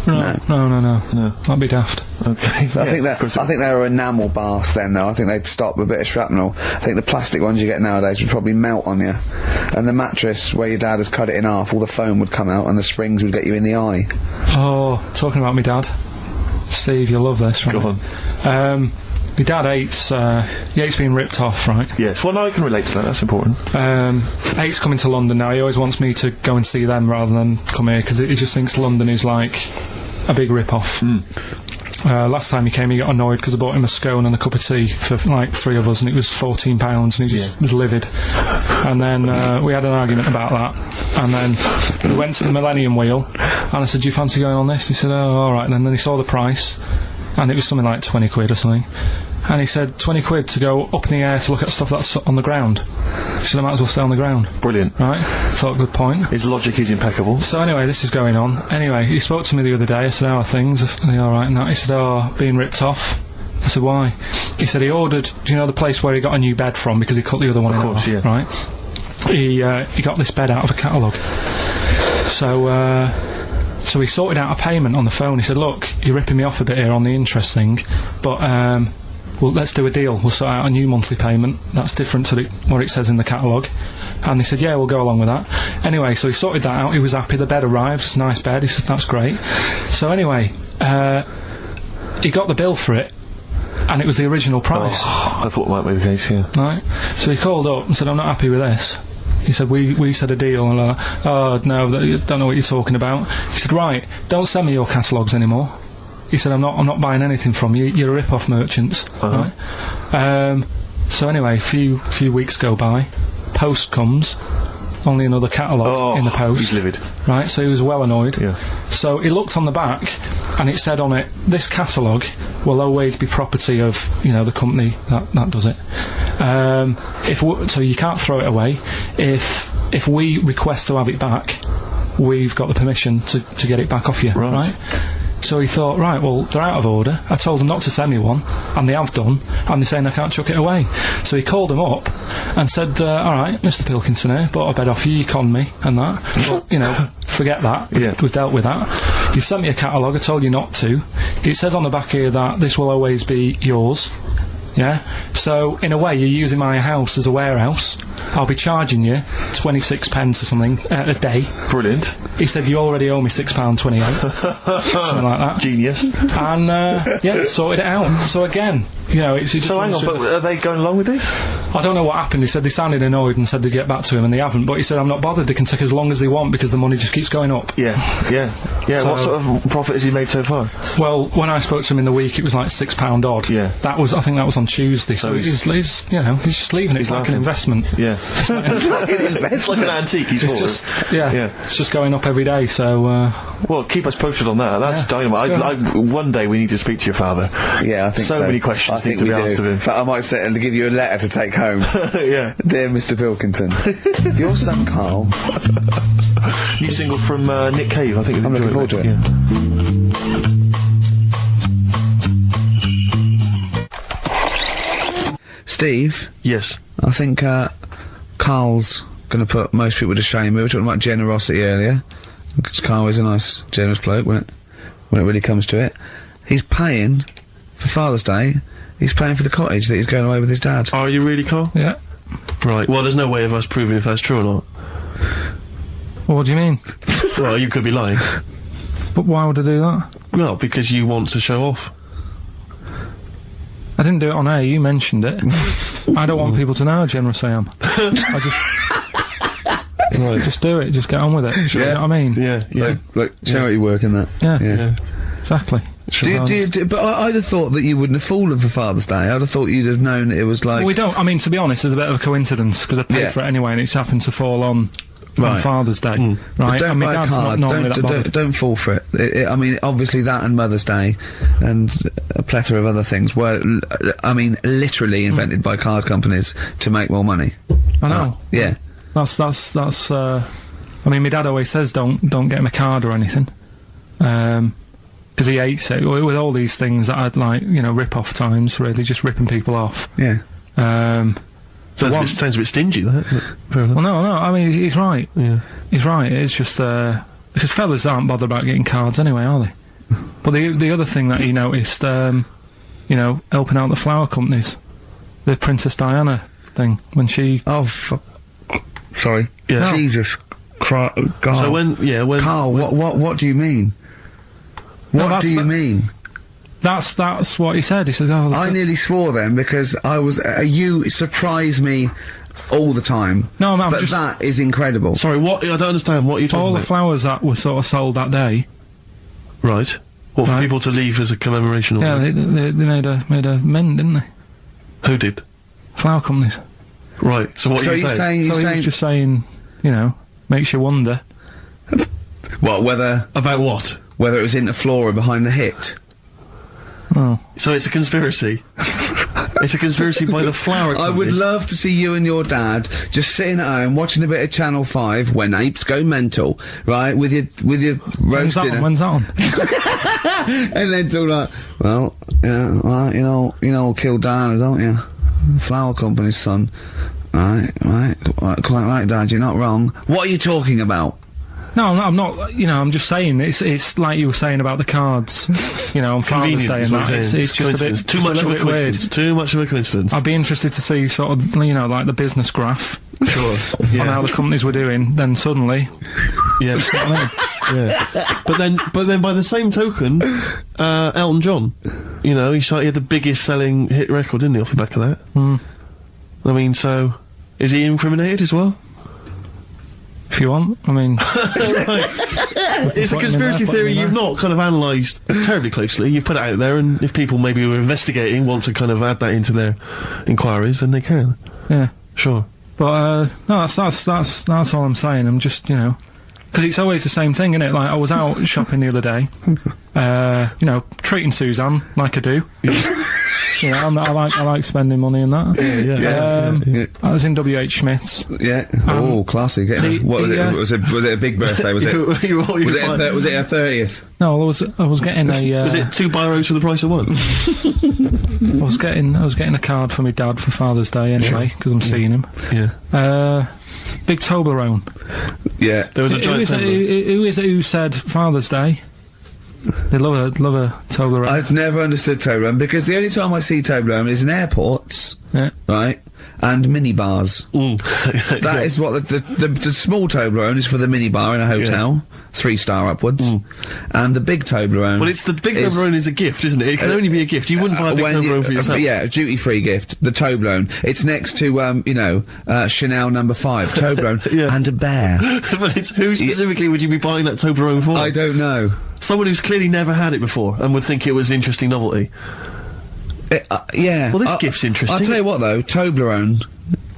No. That'd be daft. Okay. I think they were enamel baths then, though. I think they'd stop a bit of shrapnel. I think the plastic ones you get nowadays would probably melt on you. And the mattress, where your dad has cut it in half, all the foam would come out and the springs would get you in the eye. Oh, talking about my dad. Steve, you'll love this, right? Go on. My dad hates being ripped off, right? Yes, well, I can relate to that, that's important. Hates coming to London now. He always wants me to go and see them rather than come here, because he just thinks London is like a big rip-off. Last time he came, he got annoyed because I bought him a scone and a cup of tea for like 3 of us, and it was £14, and he just was livid. And then we had an argument about that, and then we went to the Millennium Wheel, and I said, do you fancy going on this? He said, oh, alright. And then he saw the price, and it was something like 20 quid or something. And he said, 20 quid to go up in the air to look at stuff that's on the ground. He said, I might as well stay on the ground. Brilliant. Right? Thought, good point. His logic is impeccable. So anyway, this is going on. Anyway, he spoke to me the other day. I said, how are things? Are they alright? And that? He said, being ripped off. I said, why? He said he ordered, do you know the place where he got a new bed from because he cut the other one in half, yeah. right? He got this bed out of a catalogue. So he sorted out a payment on the phone. He said, look, you're ripping me off a bit here on the interest thing, but well, let's do a deal. We'll sort out a new monthly payment that's different to what it says in the catalogue. And he said, yeah, we'll go along with that. Anyway, so he sorted that out. He was happy. The bed arrived. It's a nice bed. He said, that's great. So anyway, he got the bill for it, and it was the original price. Oh, I thought that might be the case, yeah. Right. So he called up and said, I'm not happy with this. He said, we said a deal. And oh, no, don't know what you're talking about. He said, right, don't send me your catalogues anymore. He said, I'm not buying anything from you. You're a rip-off merchant. Right? So anyway, a few weeks go by. Post comes. Only another catalogue in the post. He's livid. Right, so he was well annoyed. Yeah. So he looked on the back, and it said on it, this catalogue will always be property of, the company that does it. So you can't throw it away. If we request to have it back, we've got the permission to get it back off you. Right? So he thought, right, well, they're out of order. I told them not to send me one, and they have done, and they're saying I can't chuck it away. So he called them up and said, all right, Mr. Pilkington here, bought a bed off you, you conned me, and that. But, forget that. We've dealt with that. You sent me a catalogue, I told you not to. It says on the back here that this will always be yours. Yeah? So, in a way, you're using my house as a warehouse. I'll be charging you 26 pence or something a day. Brilliant. He said, you already owe me £6.28. Something like that. Genius. And, sorted it out. So again, it's... So hang on, but are they going along with this? I don't know what happened. He said they sounded annoyed and said they'd get back to him, and they haven't. But he said, I'm not bothered. They can take as long as they want because the money just keeps going up. Yeah. So, what sort of profit has he made so far? Well, when I spoke to him in the week, it was like £6 odd. Yeah. I think that was on Tuesday, so he's just leaving it. It's like an investment. Yeah. It's like an antique. He's just it's just going up every day. So well, keep us posted on that. That's dynamite. One day we need to speak to your father. Yeah, I think so. So many questions need to be asked of him. In fact, I might sit and give you a letter to take home. Yeah. Dear Mr. Pilkington, your son Karl. New single from Nick Cave. I think I'm looking forward to it. Yeah. Steve. Yes. I think Karl's going to put most people to shame. We were talking about generosity earlier, because Karl is a nice, generous bloke when it really comes to it. He's paying for Father's Day. He's paying for the cottage that he's going away with his dad. Are you really, Karl? yeah. Right. Well, there's no way of us proving if that's true or not. Well, what do you mean? Well, you could be lying. But why would I do that? Well, because you want to show off. I didn't do it on air. You mentioned it. I don't want people to know how generous I am. I just do it. Just get on with it. You know what I mean? Yeah. Look, charity work in that. Yeah. Exactly. But I'd have thought that you wouldn't have fallen for Father's Day. I'd have thought you'd have known it was like... Well, we don't. I mean, to be honest, there's a bit of a coincidence, because I paid for it anyway, and it's happened to fall on Father's Day. Right? But don't and my buy a dad's card. not normally that bothered. Don't fall for it. I mean, obviously that and Mother's Day and a plethora of other things were, I mean, literally invented by card companies to make more money. I know. Yeah. That's I mean, my dad always says don't get him a card or anything. Because he hates it, with all these things that I'd like, rip-off times, really, just ripping people off. Yeah. Sounds a bit stingy, that. Well, no, I mean, he's right. Yeah. He's right, it's just, because fellas aren't bothered about getting cards anyway, are they? But the other thing that he noticed, helping out the flower companies, the Princess Diana thing, when she... Oh, sorry. Yeah. No. Jesus Christ. God. So when... Karl, what do you mean? What do you mean? That's what he said. He said, "Oh, I nearly swore then, because I was. You surprise me all the time. No, but that is incredible. Sorry, what? I don't understand. What are you talking about? All the flowers that were sort of sold that day. Right. What, for people to leave as a commemoration? Or yeah, they made a mint, didn't they? Who did? Flower companies. Right. So what are you saying? He was just saying, makes you wonder. What, whether... About what? Whether it was in the floor or behind the hit. Oh. So it's a conspiracy. It's a conspiracy by the flower companies. I would love to see you and your dad just sitting at home watching a bit of Channel 5 when apes go mental, right? With your roast dinner. When's that on? And then talk like, well, yeah, you know, kill Diana, don't you? Flower company's son. Right, quite right, Dad, you're not wrong. What are you talking about? No, I'm not, I'm just saying, it's like you were saying about the cards, on Father's Day and that. It's just a bit, too much of a coincidence. Too much of a coincidence. I'd be interested to see sort of, like the business graph. Sure. On how the companies were doing, then suddenly... Yeah. Yeah. But then by the same token, Elton John, he had the biggest selling hit record, didn't he, off the back of that? I mean, so, is he incriminated as well? If you want, I mean... It's a conspiracy theory you've not kind of analysed terribly closely. You've put it out there, and if people maybe who are investigating want to kind of add that into their inquiries, then they can. Yeah. Sure. But, no, that's all I'm saying. I'm just, because it's always the same thing, isn't it? Like, I was out shopping the other day, treating Suzanne like I do. I like spending money and that. Yeah. I was in WH Smith's. Yeah. Classy. Was it a big birthday? Was it? Was it a 30th? No, I was getting a. Was it 2 biros for the price of 1? I was getting a card for my dad for Father's Day anyway, because I'm seeing him. Yeah. Big Toblerone. Yeah. There was a giant. Who is it who said Father's Day? They love a Toblerone. I've never understood Toblerone, because the only time I see Toblerone is in airports, right, and minibars. That is what the small Toblerone is for the minibar in a hotel, 3-star upwards, and the big Toblerone. Well, the big Toblerone is a gift, isn't it? It can only be a gift. You wouldn't buy a big Toblerone for yourself. Yeah, a duty-free gift. The Toblerone. It's next to Chanel No. 5 Toblerone and a bear. But who specifically would you be buying that Toblerone for? I don't know. Someone who's clearly never had it before and would think it was interesting novelty. Yeah. Well, this gift's interesting. I'll tell you what, though, Toblerone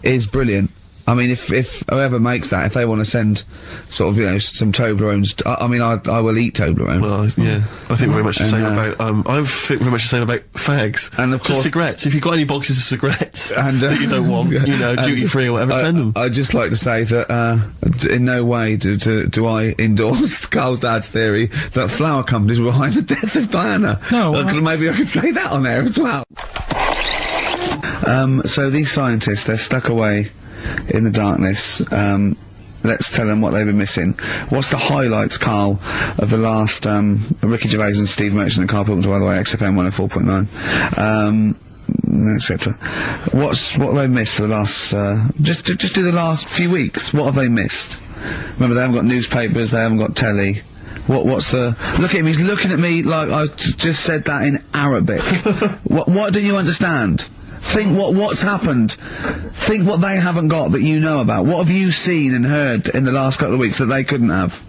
is brilliant. I mean, if whoever makes that, if they want to send sort of, you know, some Toblerones, I mean, I will eat Toblerone. Well, yeah, I think very much the same about, I think very much the same about fags. And of course... cigarettes. If you've got any boxes of cigarettes and, that you don't want, you know, duty-free or whatever, send them. I'd just like to say that, in no way do I endorse Karl's dad's theory that flower companies were behind the death of Diana. No. Maybe I could say that on air as well. So these scientists, they're stuck away in the darkness. Let's tell them what they've been missing. What's the highlights, Karl, of the last Ricky Gervais and Steve Merchant and Karl Pilkington, by the way, XFM 104.9, etc. What have they missed for the last just do the last few weeks? What have they missed? Remember, they haven't got newspapers, they haven't got telly. What's the... Look at him, he's looking at me like I just said that in Arabic. What do you understand? Think what's happened. Think what they haven't got that you know about. What have you seen and heard in the last couple of weeks that they couldn't have?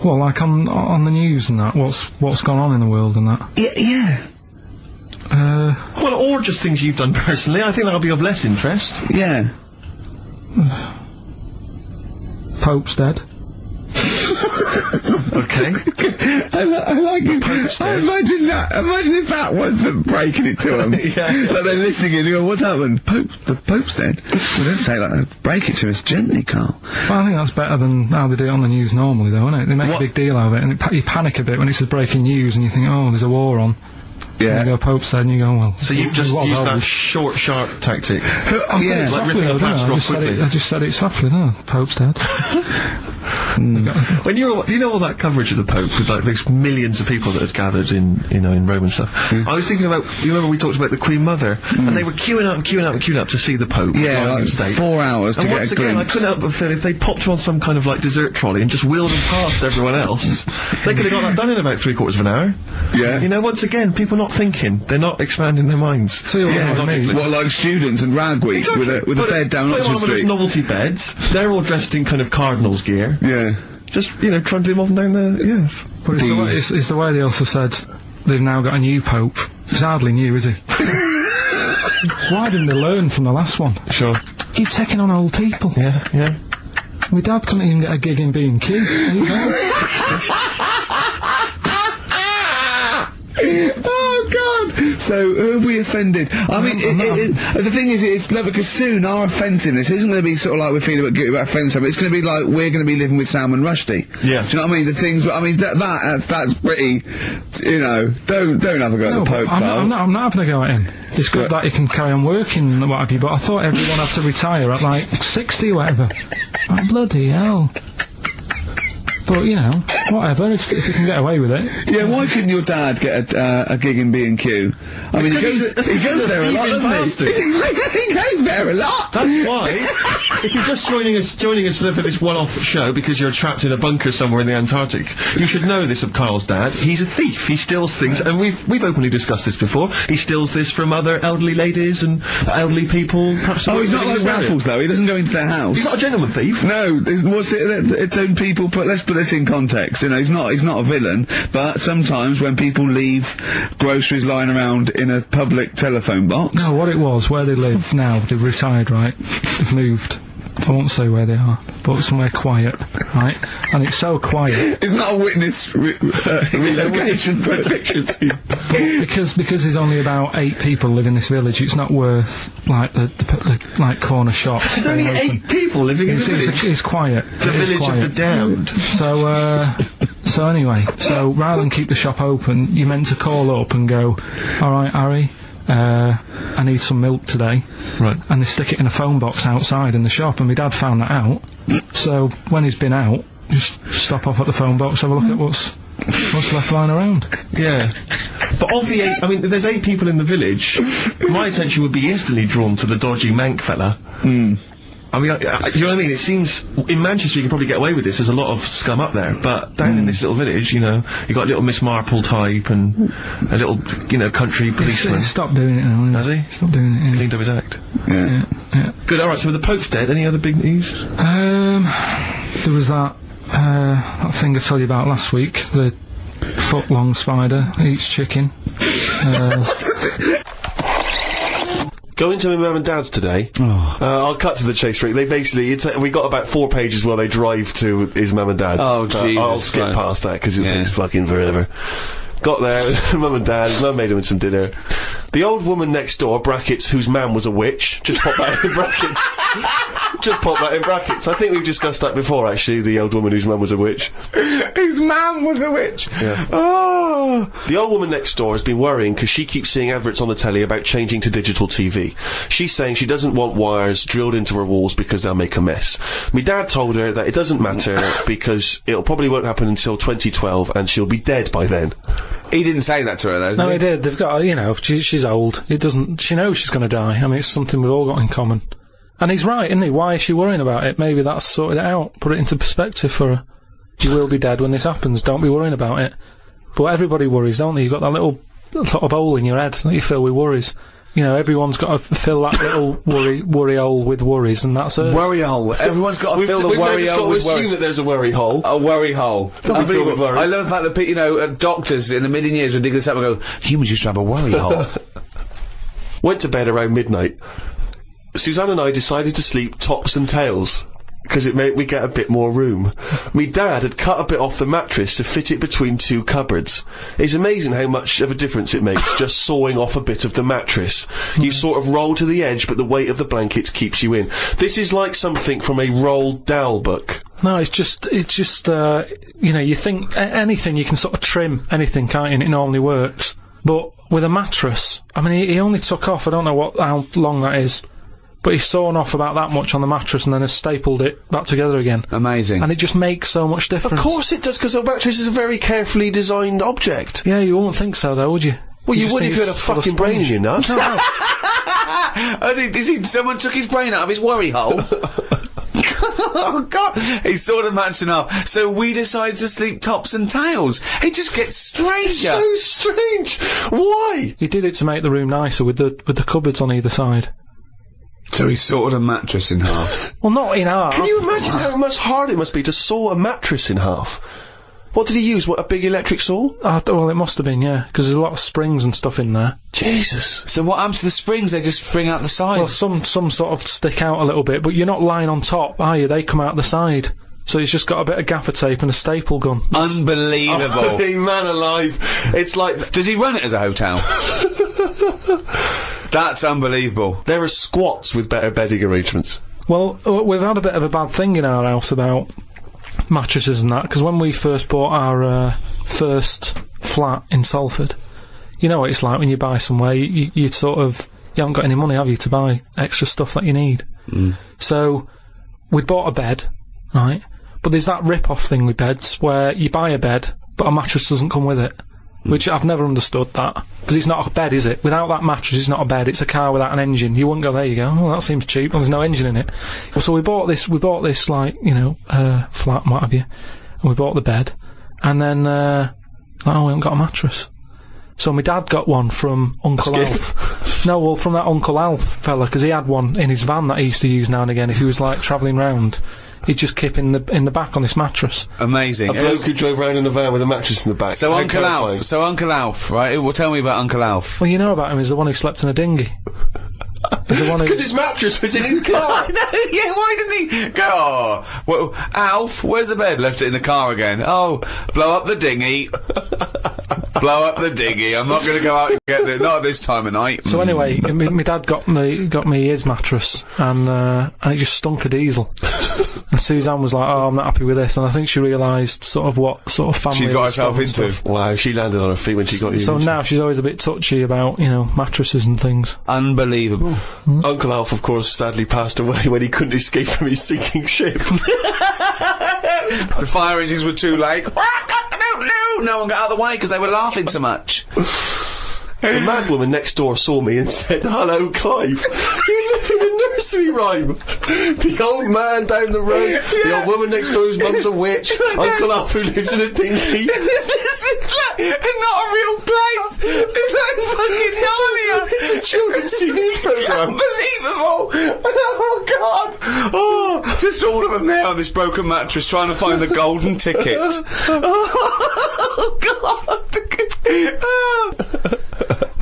Well, like on the news and that, what's gone on in the world and that. Yeah. Well, or just things you've done personally. I think that'll be of less interest. Yeah. Pope's dead. Okay. I like it. Imagine that. Imagine if that was them breaking it to them. Yeah. Like they're listening and you go, what's happened? The Pope's dead. Well, don't say it like that. Break it to us gently, Karl. Well, I think that's better than how they do it on the news normally, though, isn't it? They make a big deal out of it, and you panic a bit when it says breaking news, and you think, oh, there's a war on. Yeah. And you go, Pope's dead, and you go, well... So you've just used that short, sharp tactic. Yeah. Like ripping a plaster off quickly. I just said it softly, no, Pope's dead. When you know all that coverage of the Pope with like those millions of people that had gathered in Rome and stuff, I was thinking about, you remember we talked about the Queen Mother, and they were queuing up to see the Pope. Yeah, like 4 hours to get a glimpse. And once again, I couldn't help but feel if they popped her on some kind of like dessert trolley and just wheeled them past everyone else, they could have got that done in about 3/4 of an hour. Yeah. You know, once again, people not thinking, they're not expanding their minds. So what, like students and Rag Week with a bed down Oxford Street? Those novelty beds, they're all dressed in kind of Cardinals gear. Yeah. Just, you know, trundling them off and down the... Yes. But it's the way they also said they've now got a new Pope. He's hardly new, is he? Why didn't they learn from the last one? Sure. You're taking on old people. Yeah. My dad couldn't even get a gig in B&Q. There you go. Oh God! So who have we offended? I mean, the thing is, it's because soon our offensiveness isn't going to be sort of like we're feeling a bit guilty about offending someone. It's going to be like we're going to be living with Salman Rushdie. Yeah. Do you know what I mean? The things. I mean, that's pretty. You know, don't have a go at the Pope. I'm not having a go at him. It's good that he can carry on working and what have you. But I thought everyone had to retire at like 60 or whatever. Oh, bloody hell. But, you know, whatever, if you can get away with it. Yeah, why couldn't your dad get a gig in B&Q? I mean, he goes there a lot, doesn't he? He goes there a lot! That's why, if you're just joining us for this one-off show because you're trapped in a bunker somewhere in the Antarctic, you should know this of Karl's dad. He's a thief. He steals things, and we've openly discussed this before. He steals this from other elderly ladies and elderly people. Perhaps he's not like Raffles, though. He doesn't go into their house. He's not a gentleman thief. No, what's it, its own people let's put this in context, you know, he's not a villain, but sometimes when people leave groceries lying around in a public telephone box... No, what it was, where they live now, they've retired, right? They've moved. I won't say where they are, but somewhere quiet, right? And it's so quiet. It's not a witness relocation protection scheme. Because there's only about 8 people live in this village, it's not worth, like, the like, corner shop. There's only 8 people living in the village? It's quiet. The village of the damned. So anyway, rather than keep the shop open, you're meant to call up and go, alright, Harry, I need some milk today. Right. And they stick it in a phone box outside in the shop, and my dad found that out. So when he's been out, just stop off at the phone box, have a look at what's left lying around. Yeah. But of the 8, I mean, there's 8 people in the village. My attention would be instantly drawn to the dodgy Manc fella. I mean, you know what I mean? It seems, in Manchester you can probably get away with this, there's a lot of scum up there, but down in this little village, you know, you got a little Miss Marple type and a little, you know, country policeman. He's stopped doing it now, has he? Stopped doing it, yeah. Cleaned up his act. Yeah. Good, alright, so with the Pope's dead, any other big news? There was that thing I told you about last week, the foot-long spider eats chicken. Go into my mum and dad's today. I'll cut to the chase, Rick. They basically, we got about 4 pages while they drive to his mum and dad's. Oh, Jesus I'll skip Christ. past that because it takes fucking forever. Got there, mum and dad, his mum made him some dinner. The old woman next door, brackets, whose man was a witch, just pop that in brackets. Just pop that in brackets. I think we've discussed that before, actually, the old woman whose man was a witch. Whose man was a witch. Yeah. Oh. The old woman next door has been worrying because she keeps seeing adverts on the telly about changing to digital TV. She's saying she doesn't want wires drilled into her walls because they'll make a mess. Me dad told her that it doesn't matter because it'll probably won't happen until 2012 and she'll be dead by then. He didn't say that to her, though, did No, he? he did. They've got, you know, she's old. It doesn't. She knows she's going to die. I mean, it's something we've all got in common. And he's right, isn't he? Why is she worrying about it? Maybe that's sorted it out. Put it into perspective for her. You will be dead when this happens. Don't be worrying about it. But everybody worries, don't they? You've got that little sort of hole in your head that you fill with worries. You know, everyone's got to fill that little worry hole with worries, and that's it. Worry hole. Everyone's got to fill the worry hole with We've got to worry. assume that there's a worry hole. A worry hole. Don't be filled with worries. I love the fact that, you know, doctors in a million years would dig this up and go, humans used to have a worry hole. Went to bed around midnight. Suzanne and I decided to sleep tops and tails, because it made me get a bit more room. Me dad had cut a bit off the mattress to fit it between 2 cupboards. It's amazing how much of a difference it makes just sawing off a bit of the mattress. You sort of roll to the edge, but the weight of the blankets keeps you in. This is like something from a Roald Dahl book. No, it's just, you know, you think anything, you can sort of trim anything, can't you? And it normally works. But with a mattress, I mean, he only took off, I don't know how long that is, but he's sawn off about that much on the mattress and then has stapled it back together again. Amazing. And it just makes so much difference. Of course it does, because a mattress is a very carefully designed object. Yeah, you wouldn't think so, though, would you? Well, you just would think if you had a it's full of fucking brain in sponge. your nut. Someone took his brain out of his worry hole? Oh, God. He sawed a mattress in half. So we decided to sleep tops and tails. It just gets stranger. So strange. Why? He did it to make the room nicer with the cupboards on either side. So he sawed a mattress in half. Well, not in half. Can you imagine how much harder it must be to saw a mattress in half? What did he use? What, a big electric saw? Well, it must have been, yeah, because there's a lot of springs and stuff in there. Jesus. So what happens to the springs? They just spring out the Well, sides. some sort of stick out a little bit, but you're not lying on top, are you? They come out the side. So he's just got a bit of gaffer tape and a staple gun. Unbelievable. Hey, man alive. It's like... Does he run it as a hotel? That's unbelievable. There are squats with better bedding arrangements. Well, we've had a bit of a bad thing in our house about mattresses and that, because when we first bought our first flat in Salford, you know what it's like when you buy somewhere, you sort of, you haven't got any money, have you, to buy extra stuff that you need. So we'd bought a bed, right, but there's that rip-off thing with beds where you buy a bed but a mattress doesn't come with it, which I've never understood that, because it's not a bed, is it? Without that mattress it's not a bed, it's a car without an engine. You wouldn't go, there you go, oh, that seems cheap, well, there's no engine in it. So we bought this like, you know, flat and what have you, and we bought the bed, and then we haven't got a mattress. So my dad got one from Uncle Alf. No, well, from that Uncle Alf fella, because he had one in his van that he used to use now and again if he was, like, travelling round. He'd just keep in the back on this mattress. Amazing. A bloke who drove around in a van with a mattress in the back. So How Uncle terrifying. Alf, right? Well, tell me about Uncle Alf. Well, you know about him, he's the one who slept in a dinghy. He's the one who... Because his mattress was in his car. Yeah, why didn't he go, oh, well, Alf, where's the bed? Left it in the car again. Oh, blow up the dinghy. Blow up the dinghy. I'm not going to go out and get it. Not at this time of night. So anyway, my dad got me his mattress, and it just stunk of diesel. And Suzanne was like, "Oh, I'm not happy with this," and I think she realised sort of what sort of family She got herself and into. stuff. Wow, she landed on her feet when she got you. So now she's always a bit touchy about, you know, mattresses and things. Unbelievable. Uncle Alf, of course, sadly passed away when he couldn't escape from his sinking ship. The fire engines were too late. No one got out of the way because they were laughing so much. The mad woman next door saw me and said, "Hello, Clive. You live in a nursery rhyme. The old man down the road, the old woman next door whose mum's a witch, Uncle Alf who lives in a dinghy." This is not a real place. It's like fucking Narnia. It's a children's TV programme. Unbelievable. Oh, God. Oh, just all of them there on this broken mattress trying to find the golden ticket. Oh, God.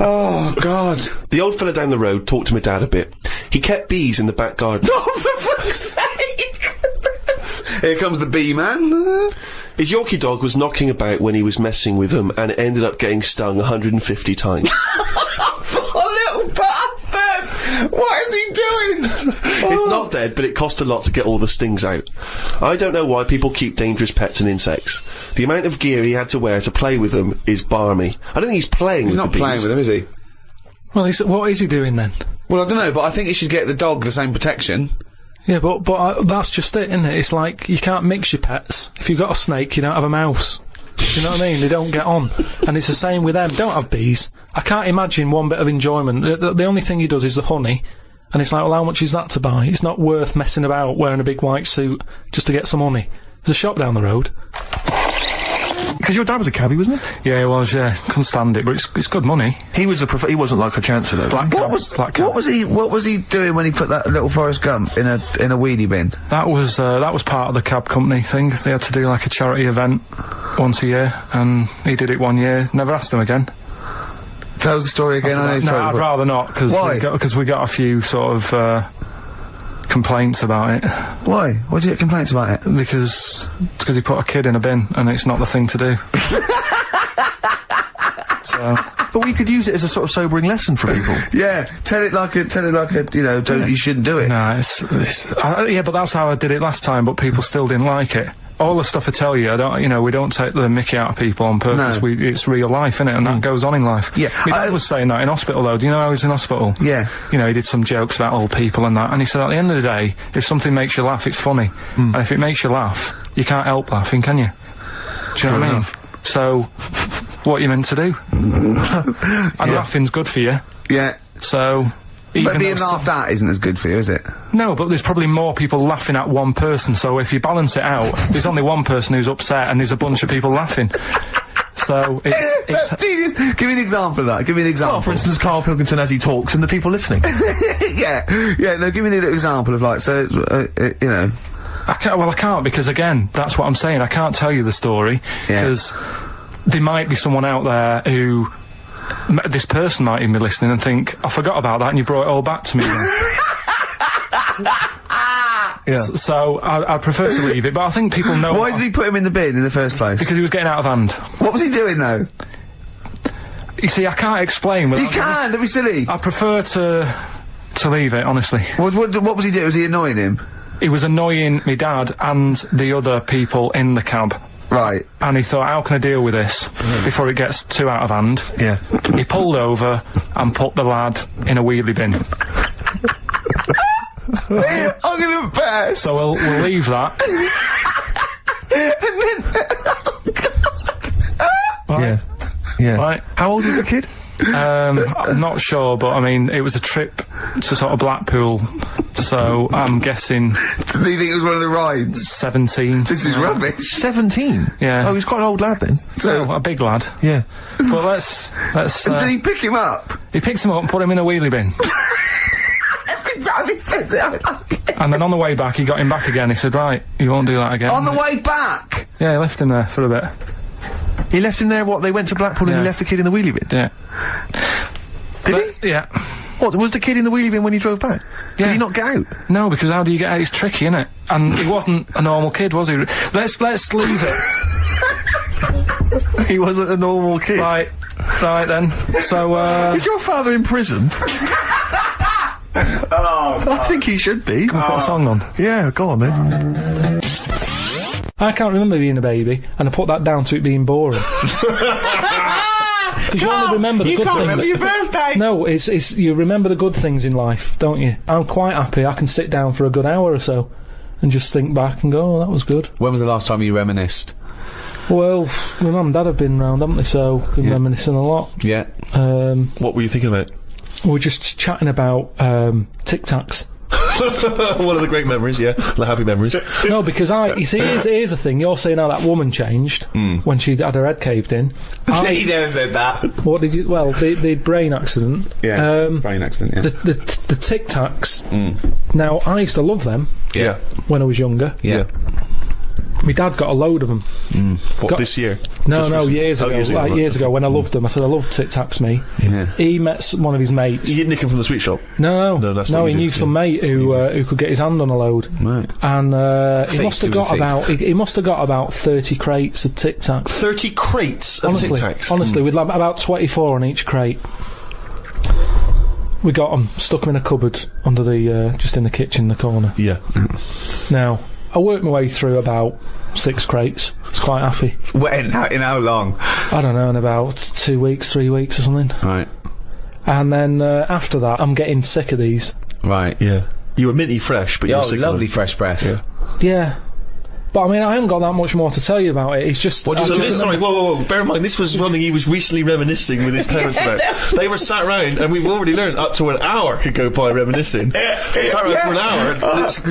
Oh, God. The old fella down the road talked to my dad a bit. He kept bees in the back garden. Oh, for fuck's sake! Here comes the bee man. His Yorkie dog was knocking about when he was messing with them, and it ended up getting stung 150 times. Oh, little bastard! What is he doing? It's not dead, but it cost a lot to get all the stings out. I don't know why people keep dangerous pets and insects. The amount of gear he had to wear to play with them is barmy. I don't think he's playing with the bees. He's not playing with them, is he? Well, what is he doing then? Well, I don't know, but I think he should get the dog the same protection. Yeah, but that's just it, isn't it? It's like, you can't mix your pets. If you've got a snake, you don't have a mouse. Do you know what I mean? They don't get on. And it's the same with them. Don't have bees. I can't imagine one bit of enjoyment. The only thing he does is the honey. And it's like, well, how much is that to buy? It's not worth messing about wearing a big white suit just to get some honey. There's a shop down the road. Because your dad was a cabbie, wasn't he? Yeah, he was, yeah. Couldn't stand it, but it's good money. He was he wasn't like a chancer, though. What was he doing when he put that little Forrest Gump in a wheelie bin? That was part of the cab company thing. They had to do like a charity event once a year, and he did it one year. Never asked him again. Tell us the story again. No, I'd rather not, because we got a few sort of complaints about it. Why? Why did you get complaints about it? Because he put a kid in a bin, and it's not the thing to do. So. But we could use it as a sort of sobering lesson for people. Yeah, tell it like a, you know, you shouldn't do it. No, yeah, but that's how I did it last time, but people still didn't like it. All the stuff I tell you, we don't take the mickey out of people on purpose. No. It's real life, innit? And that goes on in life. Yeah. My dad was saying that in hospital, though. Do you know how he was in hospital? Yeah. You know, he did some jokes about old people and that, and he said at the end of the day, if something makes you laugh, it's funny. And if it makes you laugh, you can't help laughing, can you? Do you know what I mean? So, what are you meant to do? And laughing's good for you. Yeah. So... But being laughed at isn't as good for you, is it? No, but there's probably more people laughing at one person, so if you balance it out, there's only one person who's upset and there's a bunch of people laughing. So, it's... Genius! Give me an example of that, give me an example. Well, for instance, Karl Pilkington as he talks and the people listening. No, give me an example of, like, so, you know... I can't, because again, that's what I'm saying, I can't tell you the story, because there might be someone out there who... This person might even be listening and think, I forgot about that and you brought it all back to me. So I'd prefer to leave it, but I think people know... Why did he put him in the bin in the first place? Because he was getting out of hand. What was he doing, though? You see, I can't explain... You can't, don't be silly! I prefer to leave it, honestly. What was he doing? Was he annoying him? He was annoying my dad and the other people in the cab. Right. And he thought, how can I deal with this before it gets too out of hand? Yeah. He pulled over and put the lad in a wheelie bin. I'm gonna burst! So we'll leave that. Right. Yeah. Right. How old was the kid? I'm not sure, but I mean, it was a trip to sort of Blackpool, so I'm guessing... Do you think it was one of the rides? 17. This is rubbish. 17? Yeah. Oh, he's quite an old lad then. So, a big lad. Yeah. But let's Did he pick him up? He picks him up and put him in a wheelie bin. Every time he says it, I like it. And then on the way back, he got him back again. He said, right, you won't do that again. On the way back? Yeah, he left him there for a bit. He left him there, what, they went to Blackpool and he left the kid in the wheelie bin? Yeah. Did he? Yeah. What, was the kid in the wheelie bin when he drove back? Did he not get out? No, because how do you get out? It's tricky, innit? And he wasn't a normal kid, was he? Let's leave it. He wasn't a normal kid. Right then. So, Is your father imprisoned? I think he should be. Can we put a song on? Yeah, go on then. I can't remember being a baby, and I put that down to it being boring. Because you only remember the good things. Remember your birthday! No, it's you remember the good things in life, don't you? I'm quite happy I can sit down for a good hour or so and just think back and go, oh, that was good. When was the last time you reminisced? Well, my mum and dad have been round, haven't they, so been reminiscing a lot. Yeah. What were you thinking about? We're just chatting about Tic Tacs. One of the great memories, yeah. The happy memories. No, because you see, here's the thing. You're saying how that woman changed when she had her head caved in. He never said that. What did you... Well, the brain accident. Yeah, brain accident, yeah. The Tic Tacs. Now, I used to love them. Yeah. When I was younger. Yeah. My dad got a load of them. What, this year? No, Just no, recently? years ago. Right. Years ago when I loved them. I said I loved Tic Tacs, me. Yeah. He met one of his mates. You didn't nick him from the sweet shop? No, that's what he you knew do, some mate who could get his hand on a load. Right. And he Thief, must have he was a got thief. about he must have got about 30 crates of Tic Tacs. 30 crates of Tic Tacs? Honestly, with like about 24 on each crate. We got them, stuck them in a cupboard under the just in the kitchen in the corner. Yeah. Now, I worked my way through about 6 crates. I was quite happy. In how long? I don't know, in about 2 weeks, 3 weeks or something. Right. And then after that, I'm getting sick of these. Right. Yeah. You were minty fresh, but you were sick of lovely them. fresh breath. Yeah. Yeah. But I mean, I haven't got that much more to tell you about it. It's just. So this, sorry, whoa. Bear in mind, this was something he was recently reminiscing with his parents about. They were sat round, and we've already learned up to an hour could go by reminiscing. Sat around for an hour,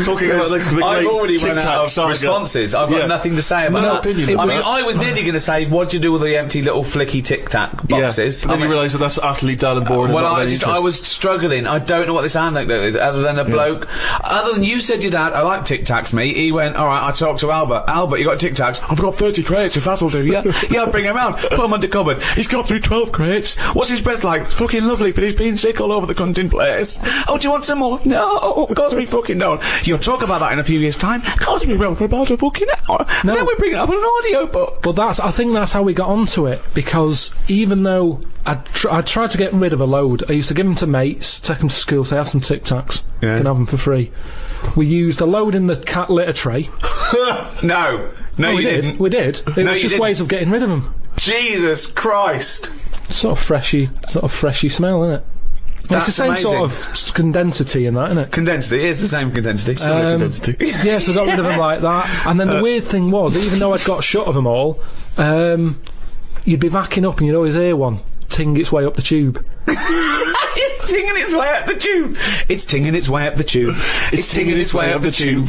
talking about the great I've already Tic run Tac out of saga. responses. I've got nothing to say about No that. opinion I on mean, that. I was nearly going to say, what do you do with the empty little flicky Tic Tac boxes? Yeah. And then you realise that that's utterly dull and boring. Well, and not I was struggling. I don't know what this anecdote is, other than a bloke. Other than you said your dad, I like Tic Tacs, mate. He went, all right, I talked to Albert. Albert, you got Tic Tacs? I've got 30 crates, if that'll do, yeah? Yeah, I'll bring him round. Put him under cupboard. He's got through 12 crates. What's his breath like? Fucking lovely, but he's been sick all over the cunting place. Oh, do you want some more? No, of course we fucking don't. You'll talk about that in a few years' time. Of course we will, for about a fucking hour. No. Then we bring it up in an audio book. But I think that's how we got onto it, because even though I tried to get rid of a load, I used to give them to mates, take them to school, say, have some Tic Tacs. You can have them for free. We used a load in the cat litter tray. No, we you did. didn't. We did. It No, was you just didn't. ways of getting rid of them. Jesus Christ. Sort of freshy smell, isn't it? It's the That's same amazing. sort of condensity in that, isn't it? Condensity, it is the same condensity. Yeah, so I got rid of them like that. And then the weird thing was, even though I'd got shut of them all, you'd be backing up and you'd always hear one ting its way up the tube. It's tinging its way up the tube. It's tinging its way up the tube. It's tinging its way up the tube.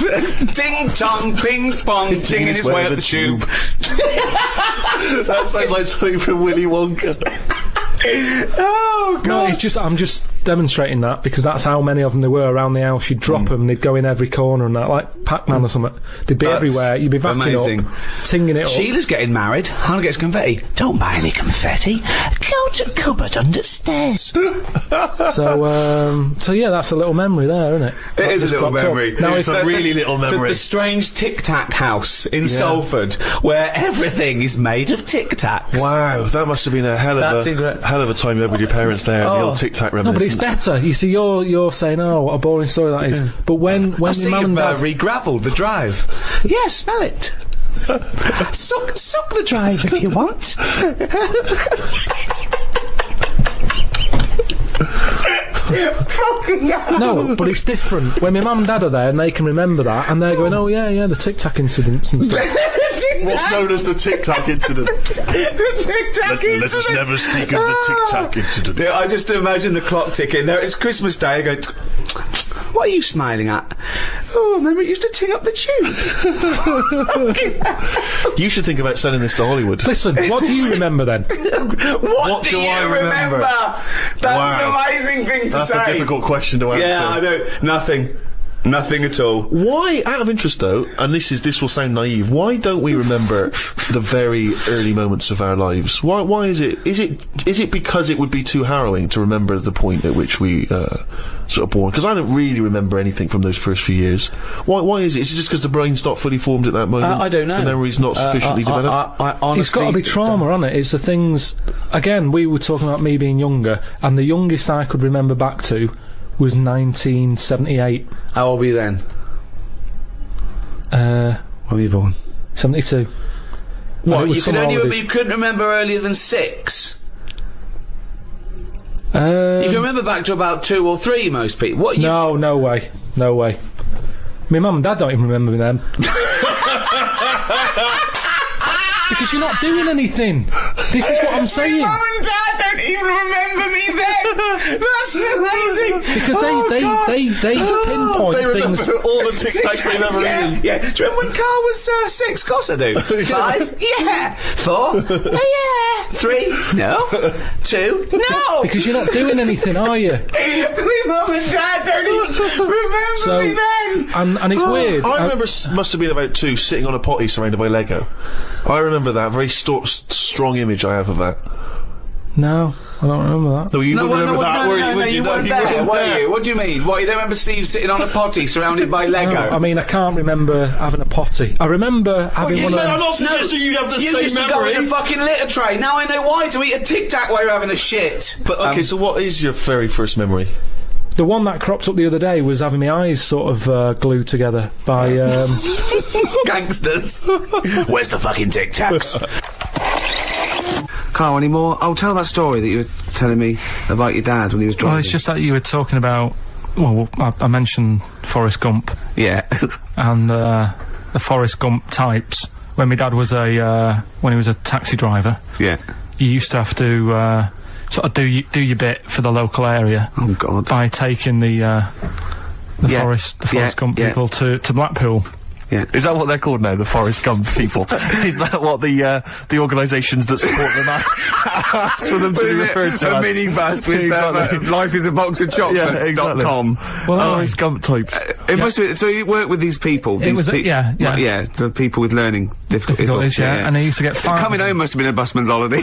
Ting tong, ping pong. It's tinging its way up the tube. That sounds like something from Willy Wonka. Oh God! No, it's just I'm just demonstrating that because that's how many of them there were around the house. You'd drop them, they'd go in every corner and that, like Pac-Man or something. They'd be That's everywhere. You'd be backing amazing. up, tinging it up. Sheila's getting married. Hannah gets confetti. Don't buy any confetti. Go to cupboard under stairs. So yeah, that's a little memory there, isn't it? It is a little memory. Now It's a really little memory. The strange Tic Tac house in Salford, where everything is made of Tic Tacs. Wow, that must have been a hell of a time you had with your parents there. The old Tic Tac No, but it's reminiscence. better. You see, you're saying, oh, what a boring story that is. But when I your see mum and you've dad, re-gravelled the drive. Yeah, smell it. Suck the drive if you want. no, but it's different. When my mum and dad are there and they can remember that, and they're going, oh yeah, the Tic Tac incidents and stuff. What's known as the Tic Tac incident? The Tic Tac incident. Let us never speak of the Tic Tac incident. Yeah, I just imagine the clock ticking. There, it's Christmas Day. I go, what are you smiling at? Oh, remember it used to ting up the tube. You should think about selling this to Hollywood. Listen, what do you remember then? What do I you remember? That's Wow. an amazing thing to That's say. a difficult question to answer. Yeah, I don't. Nothing at all. Why, out of interest though, and this will sound naive, why don't we remember the very early moments of our lives? Why is it? Is it because it would be too harrowing to remember the point at which we sort of born? Because I don't really remember anything from those first few years. Why is it? Is it just because the brain's not fully formed at that moment? I don't know. The memory's not sufficiently developed? I honestly, It's got to be trauma, hasn't it? It's the things. Again, we were talking about me being younger, and the youngest I could remember back to was 1978. How old were you then? When were you born? 72. What? was You summer holidays. you couldn't remember earlier than 6. You can remember back to about 2 or 3. Most people. What? No way. My mum and dad don't even remember me then. Because you're not doing anything. This is what I'm saying. Mum and Dad don't even remember me then. That's amazing. Because they pinpoint They remember things. all the Tic Tacs they've ever eaten. Yeah. Do you remember when Karl was 6? Of course I do. 5? Yeah. 4? Yeah. 3? No. 2? No. Because you're not doing anything, are you? My mum and dad don't even remember me then. And it's weird. I remember must have been about 2 sitting on a potty surrounded by Lego. I remember that very strong image I have of that. No, I don't remember that. No, you don't remember that, were you? Would you weren't there, were you? What do you mean? What, you don't remember Steve sitting on a potty surrounded by Lego? No, I mean, I can't remember having a potty. I remember having one of them. I'm not suggesting you have the You same used to memory. go in a fucking litter tray. Now I know why, to eat a Tic Tac while you're having a shit. But, okay, so what is your very first memory? The one that cropped up the other day was having my eyes sort of glued together by gangsters. Where's the fucking Tic Tacs? Carl, any more? Oh, tell that story that you were telling me about your dad when he was driving. Well, it's just that you were talking about. Well, I mentioned Forrest Gump. Yeah. And the Forrest Gump types. When my dad was when he was a taxi driver. Yeah. You used to have to sort of do your bit for the local area. Oh God. By taking the Forrest Gump people to Blackpool. Yeah. Is that what they're called now, the Forrest Gump people? Is that what the organisations that support them ask for them to be referred to a minibus with Life is a Box of Chocolates.com. Well, Forrest Gump types. It must have been, so you worked with these people? The people with learning difficulties. And they used to get five. Coming home must have been a busman's holiday.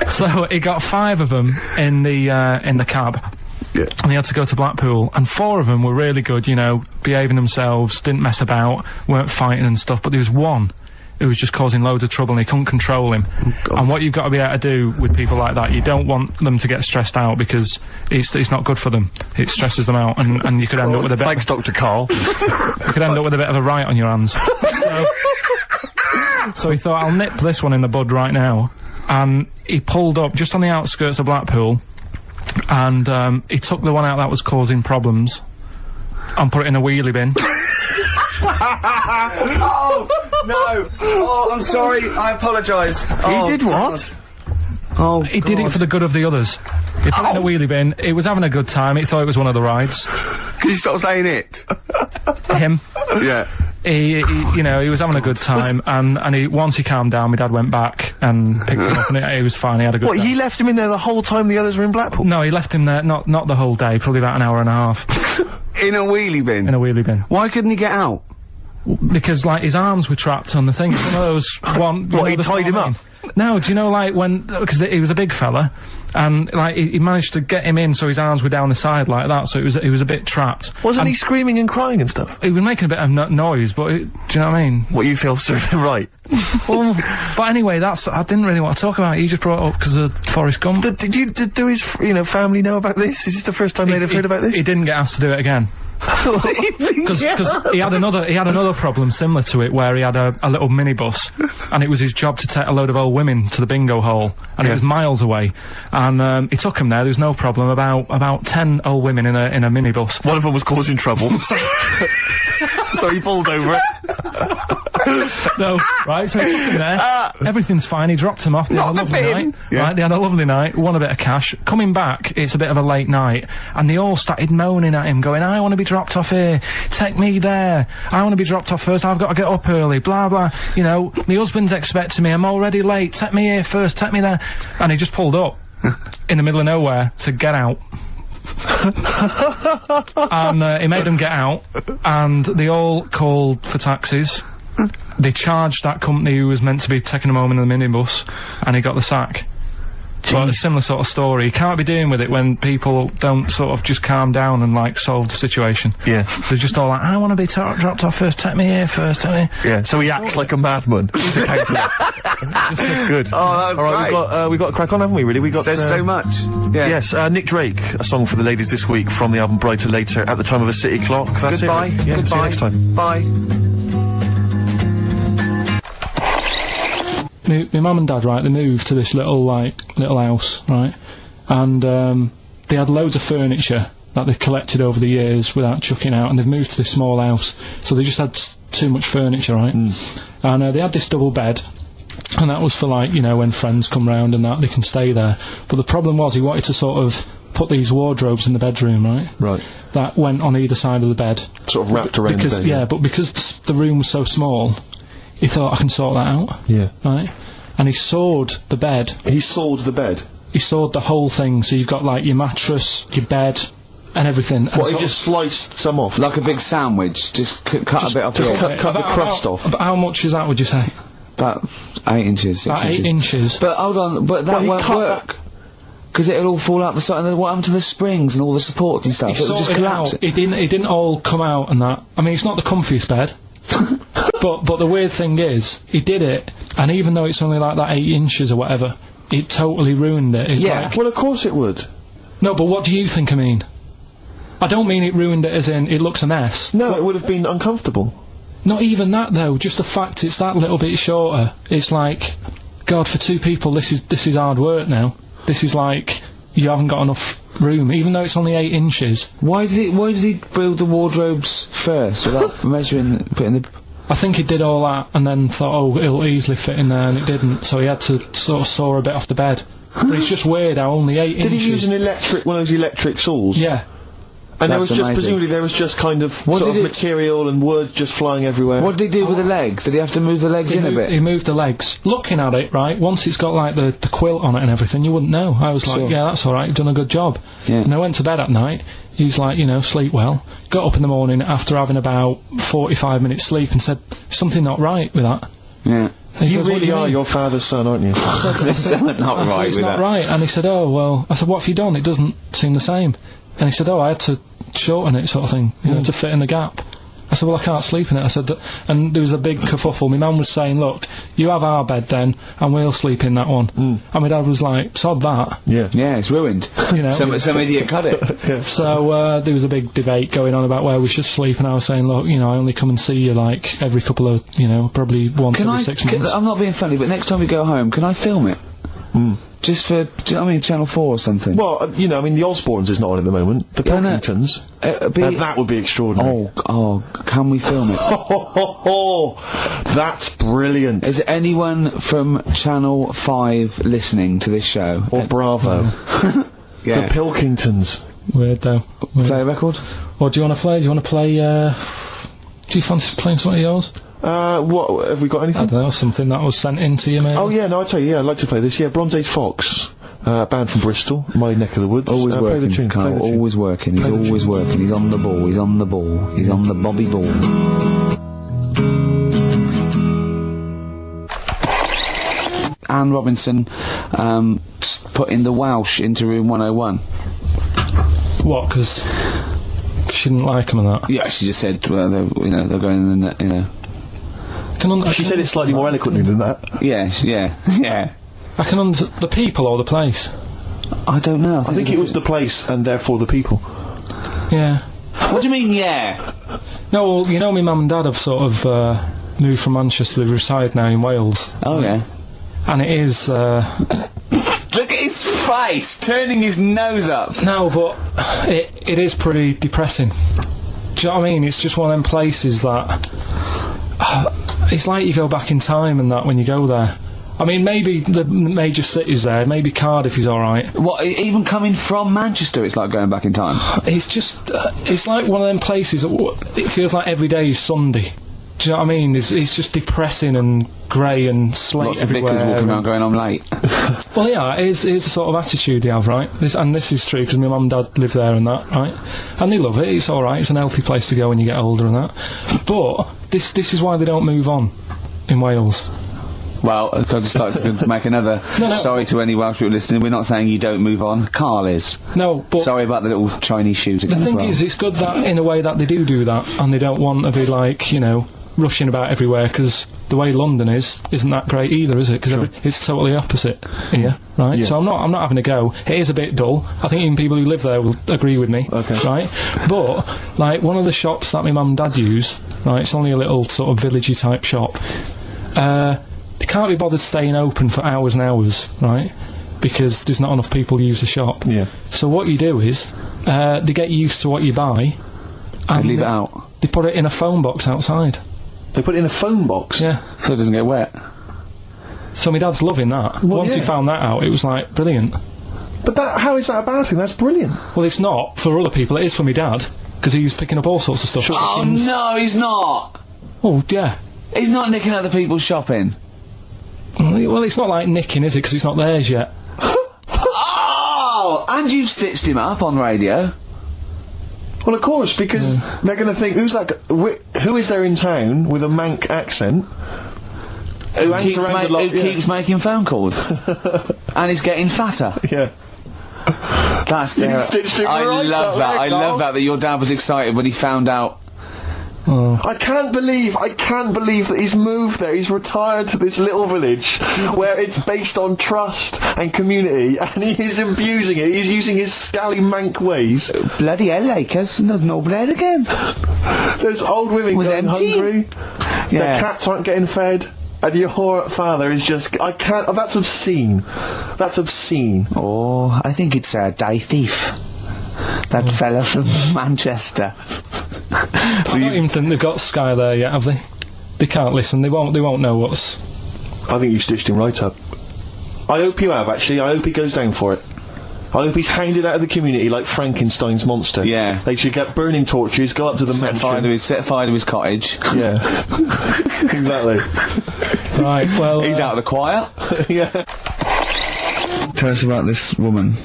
So he got 5 of them in the cab. Yeah. And they had to go to Blackpool, and 4 of them were really good, you know, behaving themselves, didn't mess about, weren't fighting and stuff, but there was one who was just causing loads of trouble and they couldn't control him. Oh, and what you've got to be able to do with people like that, you don't want them to get stressed out because it's not good for them. It stresses them out, and you could end up with a bit. Thanks, Dr. Karl. You could end up with a bit of a riot on your hands. So he thought, I'll nip this one in the bud right now. And he pulled up just on the outskirts of Blackpool, and he took the one out that was causing problems and put it in a wheelie bin. Oh, no. Oh, I'm sorry. I apologise. He did what? Oh, he did it for the good of the others. He put it in a wheelie bin. He was having a good time. He thought it was one of the rides. Can you stop saying it? Him. Yeah. He you know, he was having a good time, and once he calmed down, my dad went back and picked him up, and he was fine. He had a good time. What, he left him in there the whole time the others were in Blackpool? No, he left him there, not the whole day, probably about an hour and a half. In a wheelie bin? In a wheelie bin. Why couldn't he get out? Because, like, his arms were trapped on the thing. One of those one... What, he tied him up? No, do you know, like, because he was a big fella, and, like, he managed to get him in so his arms were down the side like that, so he was a bit trapped. Wasn't he screaming and crying and stuff? He was making a bit of noise, but, do you know what I mean? What, you feel served him right? Well, but anyway, I didn't really want to talk about it. He just brought it up because of Forrest Gump. Did his, family know about this? Is this the first time they'd have heard about this? He didn't get asked to do it again. Because he had another problem similar to it where he had a little minibus, and it was his job to take a load of old women to the bingo hole, and it was miles away, and he took them there. There was no problem. About 10 old women in a minibus. One of them was causing trouble, so he pulled over it. No, right, so he took him there, everything's fine, he dropped him off, they had a lovely night, right, they had a lovely night, won a bit of cash, coming back, it's a bit of a late night, and they all started moaning at him, going, I want to be dropped off here, take me there, I want to be dropped off first, I've got to get up early, blah blah, you know, my husband's expecting me, I'm already late, take me here first, take me there, and he just pulled up, in the middle of nowhere, to get out. And he made them get out, and they all called for taxis. They charged that company who was meant to be taking him home in the minibus, and he got the sack. But a similar sort of story. You can't be dealing with it when people don't sort of just calm down and, like, solve the situation. Yeah. They're just all like, I want to be dropped off first, take me here first, take me. Yeah, so he acts like a madman. Good. Oh, that was great. We've got a crack on, haven't we, really? We got... Says so much. Yeah. Yes, Nick Drake, a song for the ladies this week from the album Brighter Later, At the Time of a City Clock. That's Goodbye. it. Yeah, Goodbye. see you next time. Bye. My mum and dad, right, they moved to this little house, right, and they had loads of furniture that they've collected over the years without chucking out, and they've moved to this small house, so they just had too much furniture, right, and they had this double bed, and that was for, like, you know, when friends come round and that, they can stay there, but the problem was he wanted to sort of put these wardrobes in the bedroom, right, that went on either side of the bed. Sort of wrapped around the bed. Yeah, but because the room was so small, he thought, I can sort that out. Yeah. Right? And he sawed the bed. He sawed the bed. He sawed the whole thing, so you've got, like, your mattress, your bed, and everything. And What, he just sliced some off? Like a big sandwich, just cut a bit off the edge. Cut the crust off. But how much is that, would you say? About 8 inches, 6 About inches. 8 inches. But hold on, but that Well, he won't cut work. Because it'll all fall out the side, and then what happened to the springs and all the supports and stuff? He It'll just sorted it collapse. out. It didn't all come out and that. I mean, it's not the comfiest bed. but the weird thing is, he did it, and even though it's only like that 8 inches or whatever, it totally ruined it. It's Yeah. like, Well, of course it would. no, but what do you think I mean? I don't mean it ruined it as in it looks a mess. No, it would have been uncomfortable. Not even that though, just the fact it's that little bit shorter. It's like, God, for 2 people this is hard work now. This is like, you haven't got enough room, even though it's only 8 inches. Why did he build the wardrobes first without measuring, putting the... I think he did all that and then thought, oh, it'll easily fit in there, and it didn't, so he had to sort of saw a bit off the bed. But it's just weird how only 8 inches... Did he use one of those electric saws? Yeah. And That's amazing. presumably there was just kind of sort of material and wood just flying everywhere. What did he do with the legs? Did he have to move the legs in a bit? He moved the legs. Looking at it, right, once it's got like the quilt on it and everything, you wouldn't know. I was like, yeah, that's alright, you've done a good job. Yeah. And I went to bed at night, he's like, sleep well. Got up in the morning after having about 45 minutes sleep and said, something not right with that. Yeah. And he You goes, "What do really are mean?" your father's son, aren't you? It's not I said, right it's with not that. right. And he said, oh, well, I said, what have you done? It doesn't seem the same. And he said, oh, I had to shorten it, sort of thing, to fit in the gap. I said, well, I can't sleep in it. I said, and there was a big kerfuffle. My mum was saying, look, you have our bed then, and we'll sleep in that one. And my dad was like, sod that. Yeah. Yeah, it's ruined. Some idiot cut it. So there was a big debate going on about where we should sleep, and I was saying, look, I only come and see you like every couple of, probably once every 6 months. I'm not being funny, but next time we go home, can I film it? Just for, Channel 4 or something. Well, the Osbournes is not on at the moment. The Pilkingtons. That would be extraordinary. Oh, can we film it? That's brilliant. Is anyone from Channel 5 listening to this show? Or Bravo. Yeah. The Pilkingtons. Weird though. Weird. Play a record? Or do you want to play? Do you fancy playing something of yours? What, have we got I anything? don't know, something that was sent in to you, maybe? Oh yeah, no, I'll tell you, I'd like to play this. Yeah, Bronze Age Fox, band from Bristol, my neck of the woods. Always play the working, tune, Karl, play the tune. always working. He's always working. He's on the ball. He's on the ball. He's on the Bobby ball. Anne Robinson putting the Welsh into room 101. What, because she didn't like him and that? Yeah, she just said, well, they're going in the, She said it slightly more eloquently than that. yeah. I can the people or the place? I don't know. I think it was the place and therefore the people. Yeah. What do you mean, yeah? No, well, my mum and dad have sort of moved from Manchester. They reside now in Wales. Oh, yeah. And it is, Look at his face, turning his nose up. no, but it is pretty depressing. Do you know what I mean? It's just one of them places that... it's like you go back in time and that when you go there. I mean, maybe the major cities there, maybe Cardiff is alright. What, even coming from Manchester, it's like going back in time? It's just... it's like one of them places that it feels like every day is Sunday. Do you know what I mean? It's just depressing and grey and slate Lots of everywhere. bickers walking around going, I'm late. Well, yeah, it is the sort of attitude they have, right? This is true, because my mum and dad live there and that, right? And they love it, it's alright, it's an healthy place to go when you get older and that. But, this is why they don't move on in Wales. Well, I'd just like to make another... No. Sorry to any Welsh people listening, we're not saying you don't move on. Karl is. No, but... Sorry about the little Chinese shoes again The as thing well. is, it's good that, in a way, that they do that, and they don't want to be, like, rushing about everywhere, because the way London isn't that great either, is it? Because it's totally opposite here, right? Yeah. So I'm not having a go. It is a bit dull. I think even people who live there will agree with me, Okay. right? But like one of the shops that my mum and dad use, right? It's only a little sort of villagey type shop. They can't be bothered staying open for hours and hours, right? Because there's not enough people use the shop. Yeah. So what you do is they get used to what you buy, and leave it out. They put it in a phone box outside. They put it in a phone box? Yeah. So it doesn't get wet. So my dad's loving that. Well, Once he yeah. found that out, it was like, brilliant. But how is that a bad thing? That's brilliant. Well, it's not for other people, it is for my dad, because he's picking up all sorts of stuff. Oh, no, he's not! Oh, yeah. He's not nicking other people's shopping. Well, it's not like nicking, is it? Because it's not theirs yet. Oh! And you've stitched him up on radio. Well, of course, because they're going to think, who's that? Who is there in town with a Manc accent? Who hangs around a lot? Who keeps making phone calls? And he's getting fatter. Yeah. That's You stitched it I right love up that. there, I Karl. love that your dad was excited when he found out. I can't believe that he's moved there. He's retired to this little village where it's based on trust and community, and he is abusing it. He's using his scally Manc ways. Bloody hell, Lakers, there's no bread again. There's old women Was going empty. hungry. Yeah. Their cats aren't getting fed. And your father is just... I can't... Oh, that's obscene. That's obscene. Oh, I think it's Die Thief. That fella from Manchester. I don't even think they've got Sky there yet, have they? They can't listen. They won't know what's... I think you stitched him right up. I hope you have, actually. I hope he goes down for it. I hope he's hounded out of the community like Frankenstein's monster. Yeah. They should get burning torches, go up to the Set fire to his cottage. Yeah. Exactly. Right, well... He's out of the choir. Yeah. Tell us about this woman.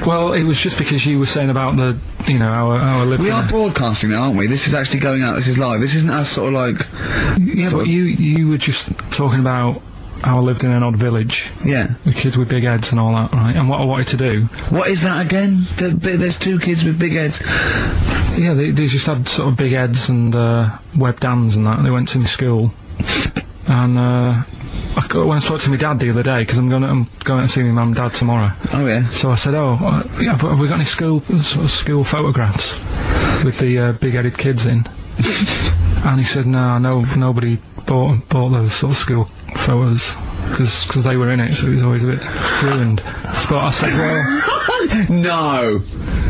Well, it was just because you were saying about the, our living... We are broadcasting now, aren't we? This is actually going out. This is live. This isn't as sort of like... Yeah, but you were just talking about how I lived in an odd village. Yeah. With kids with big heads and all that, right? And what I wanted to do... What is that again? There's two kids with big heads. Yeah, they just had sort of big heads and webbed hands and that, and they went to my school. And when I spoke to my dad the other day, because I'm going to see my mum and dad tomorrow. Oh yeah. So I said, have we got any school photographs with the big-headed kids in? And he said, no, nobody bought those sort of school photos because they were in it, so it was always a bit ruined. But I said, well,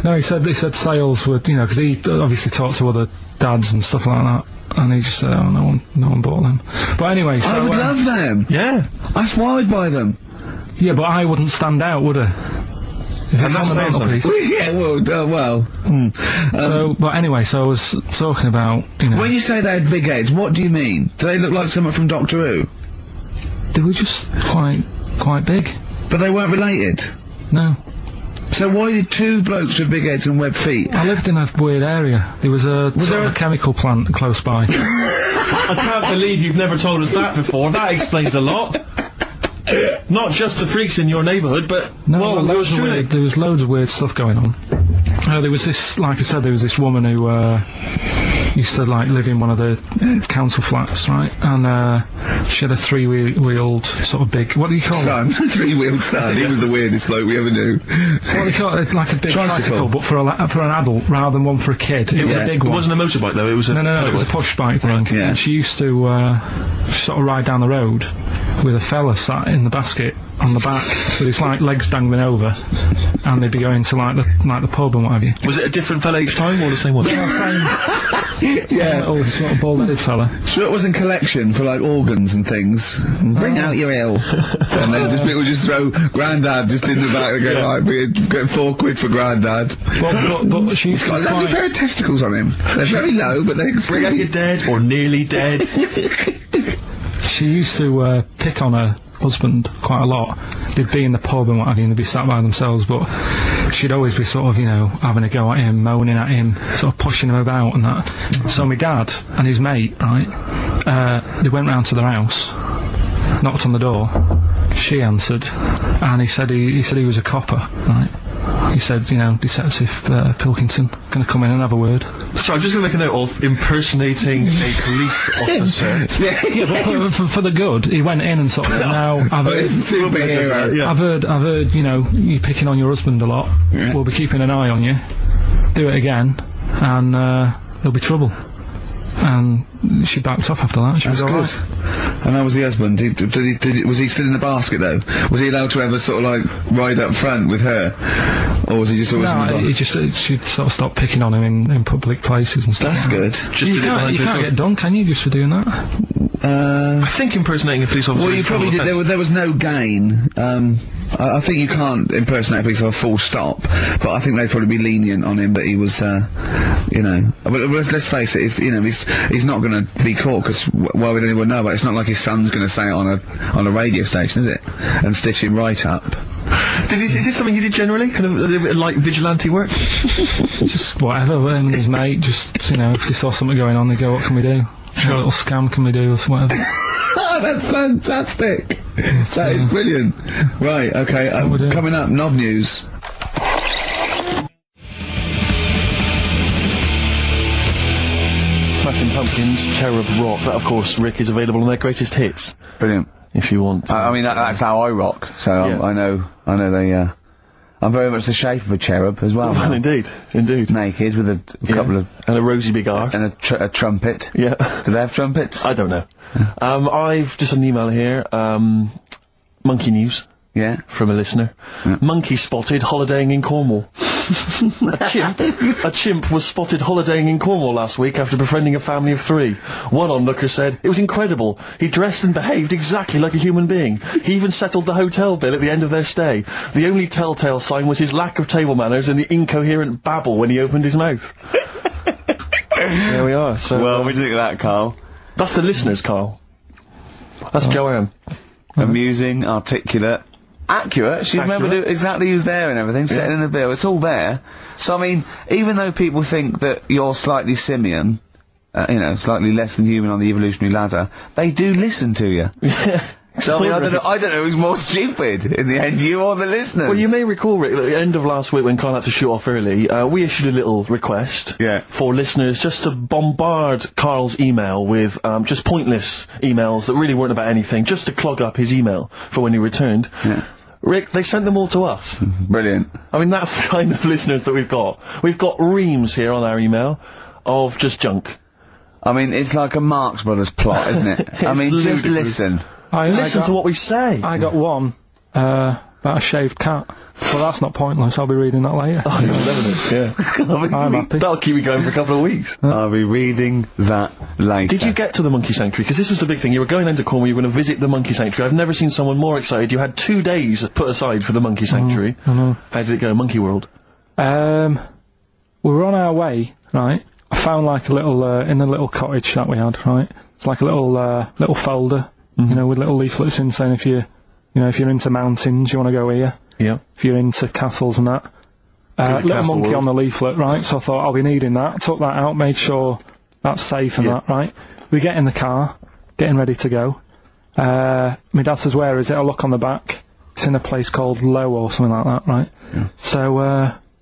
no, he said sales were, because he obviously talked to other dads and stuff like that. And he just said, oh, no one bought them. But anyway, so... I would love them. Yeah. That's why I'd buy them. Yeah, but I wouldn't stand out, would I? If it's on the mantelpiece. Yeah, well. But anyway, so I was talking about, When you say they had big heads, what do you mean? Do they look like someone from Doctor Who? They were just quite big. But they weren't related? No. So why did two blokes with big heads and webbed feet? I lived in a weird area. There was a chemical plant close by. I can't believe you've never told us that before. That explains a lot. Not just the freaks in your neighbourhood, but... No, there was loads of weird stuff going on. There was this, like I said, there was this woman who used to live in one of the council flats, right? And she had a three-wheeled sort of big... What do you call it? Three-wheeled son. He was the weirdest bloke we ever knew. What do you call it? Like a big tricycle, but for an adult rather than one for a kid. It was a big one. It wasn't a motorbike though. It was a no. It was a push bike thing. Yeah. And she used to sort of ride down the road with a fella sat in the basket on the back with his legs dangling over, and they'd be going to the pub and what have you. Was it a different fella each time or the same one? Yeah. Old sort of bald-headed fella. Sure, it was in collection for organs and things. Bring out your ale. And then people just throw Grandad just in the back and go, right, we're getting £4 for Grandad. But she's Got a lovely pair of testicles on him. They're very low, but they're Bring out your dead or nearly dead. She used to pick on her husband quite a lot. They'd be in the pub and what have you, and they'd be sat by themselves, but she'd always be sort of, having a go at him, moaning at him, sort of pushing him about and that. So my dad and his mate, right, they went round to their house, knocked on the door, she answered, and he said he was a copper, right. He said, Detective Pilkington, going to come in and have a word. So I'm just going to make a note of impersonating a police officer. For the good, he went in and sort of said, now, I've heard, you picking on your husband a lot. Yeah. We'll be keeping an eye on you. Do it again, and there'll be trouble. And she backed off after that. She was all right. And how was the husband? Was he still in the basket though? Was he allowed to ever sort of ride up front with her, or was he just always in the basket? She'd sort of stopped picking on him in public places and stuff. That's good. You can't get done, can you, just for doing that? I think impersonating a police officer. Well, you is a criminal probably did. offence. There was no gain. I think you can't impersonate a police officer full stop, but I think they'd probably be lenient on him that he was, you know. But let's face it, he's not going to be caught because why would anyone know about it? It's not like his son's going to say it on a radio station, is it? And stitch him right up. Is this something you did generally? Kind of a little bit like vigilante work? Just whatever, and his mate, just, you know, if they saw something going on, they go, what can we do? What little scam can we do, or whatever. That's fantastic. That is brilliant. Right, okay, coming up, Knob News. Smashing Pumpkins, Cherub Rock. That, of course, Rick, is available on their greatest hits. Brilliant. If you want. I mean, that's how I rock, so Yeah. I know they, I'm very much the shape of a cherub as well. Well, indeed. Naked with a couple of... And a rosy big arse. And a trumpet. Yeah. Do they have trumpets? I don't know. I've just an email here, monkey news. Yeah. From a listener. Yeah. Monkey spotted holidaying in Cornwall. A chimp was spotted holidaying in Cornwall last week after befriending a family of 3. One onlooker said, "It was incredible. He dressed and behaved exactly like a human being. He even settled the hotel bill at the end of their stay. The only telltale sign was his lack of table manners and the incoherent babble when he opened his mouth." There we are. So, Well, we think of that, Karl. that's the listeners, Karl. That's Joanne. Amusing, articulate, accurate. She remembered exactly who's there and everything, setting in the bill. It's all there. So, I mean, even though people think that you're slightly simian, you know, slightly less than human on the evolutionary ladder, they do listen to you. So, I mean, I don't know who's more stupid in the end, you or the listeners. Well, you may recall, Rick, at the end of last week when Karl had to shoot off early, we issued a little request for listeners just to bombard Karl's email with just pointless emails that really weren't about anything, just to clog up his email for when he returned. Yeah. Rick, they sent them all to us. Brilliant. I mean, that's the kind of listeners that we've got. We've got reams here on our email of just junk. I mean, it's like a Marx Brothers plot, isn't it? I mean, just listen. Listen to what we say. I got one, about a shaved cat. Well, that's not pointless, I'll be reading that later. Oh, you're loving it, yeah. I'm happy. That'll keep me going for a couple of weeks. I'll be reading that later. Did you get to the monkey sanctuary? Because this was the big thing. You were going into Cornwall, you were going to visit the monkey sanctuary. I've never seen someone more excited. You had 2 days put aside for the monkey sanctuary. I know. How did it go, Monkey World? We were on our way, right? I found like a little, in the little cottage that we had, right? It's like a little folder, you know, with little leaflets in saying if you're into mountains, you want to go here. Yeah. If you're into castles and that. Little monkey on the leaflet, right? So I thought, I'll be needing that. I took that out, made sure that's safe and that, right? We get in the car, getting ready to go. My dad says, "Where is it?" I look on the back. It's in a place called Low or something like that, right? Yeah. So,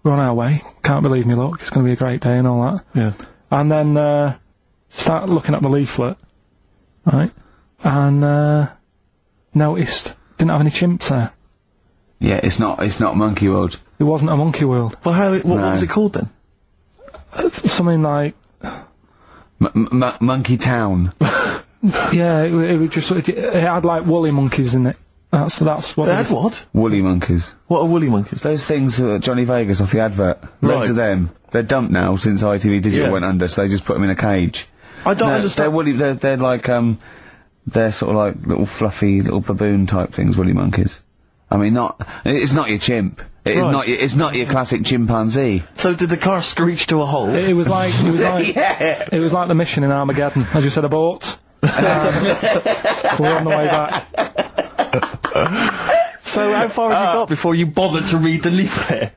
we're on our way. Can't believe me luck. It's going to be a great day and all that. Yeah. And then, start looking at the leaflet, right? And, noticed didn't have any chimps there. Yeah, it's not Monkey World. It wasn't a monkey world. Well, what was it called then? Something like... Monkey Town. Yeah, it was just... It had, like, woolly monkeys in it. That's what... It had what? Woolly monkeys. What are woolly monkeys? Those things Johnny Vegas off the advert. Loads of them. They're dumped now since ITV Digital went under, so they just put them in a cage. I don't understand. They're woolly... They're like, they're sort of like little fluffy, little baboon type things, woolly monkeys. I mean, it's not your chimp. It's not your classic chimpanzee. So did the car screech to a halt? It was like Yeah. It was like the mission in Armageddon. As you said, abort. We're on the way back. So how far have you got before you bothered to read the leaflet?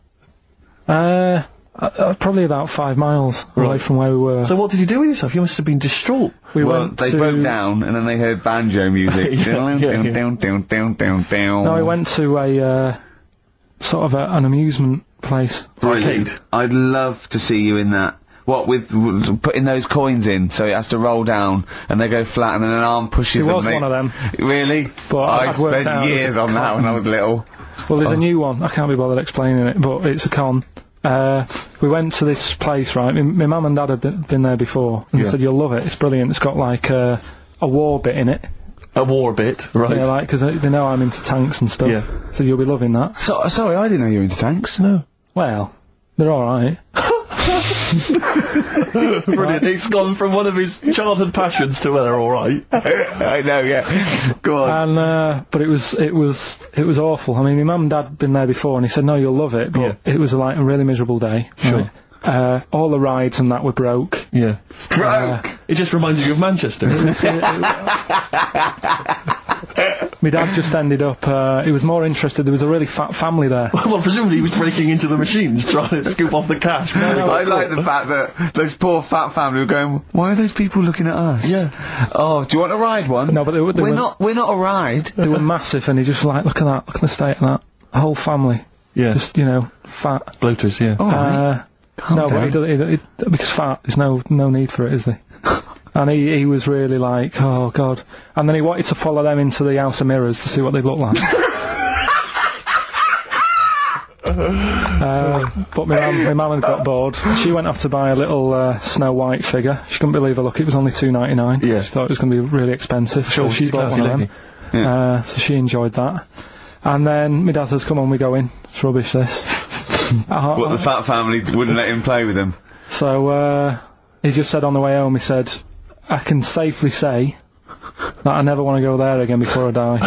Probably about 5 miles away from where we were. So what did you do with yourself? You must have been distraught. They broke down and then they heard banjo music. No, we went to a sort of an amusement place. Arcade. I'd love to see you in that. What, with putting those coins in, so it has to roll down, and they go flat, and then an arm pushes them. It was one of them. Really? But I spent years on that when I was little. Well, there's a new one. I can't be bothered explaining it, but it's a con. We went to this place, right? My mum and dad had been there before, and they said, "You'll love it. It's brilliant. It's got like a war bit in it." A war bit, right? Yeah, like, because they know I'm into tanks and stuff. Yeah. So you'll be loving that. Sorry, I didn't know you were into tanks. No. Well, they're alright. Brilliant. It's gone from one of his childhood passions to, well, they're alright. I know, yeah. Go on. And but it was awful. I mean, my mum and dad had been there before, and he said, "No, you'll love it." But it was like a really miserable day. Sure. Right? All the rides and that were broke. Yeah. Broke! It just reminds you of Manchester. My dad just ended up, he was more interested, there was a really fat family there. Well, presumably he was breaking into the machines, trying to scoop off the cash. I like the fact that those poor fat family were going, why are those people looking at us? Yeah. Oh, do you want to ride one? No, but we're not a ride. They were massive, and he just like, look at the state of that. The whole family. Yeah. Just, fat. Bloaters, yeah. No, but because fat, there's no need for it, is there? And he was really like, oh god. And then he wanted to follow them into the House of Mirrors to see what they look like. But my mum had got bored. She went off to buy a little Snow White figure. She couldn't believe her luck. It was only $2.99. Yeah. She thought it was going to be really expensive. Sure, so she bought one of them. Yeah. So she enjoyed that. And then my dad says, come on, we go in. It's rubbish, this. What, the fat family wouldn't let him play with them? So, he just said on the way home, he said, I can safely say that I never want to go there again before I die.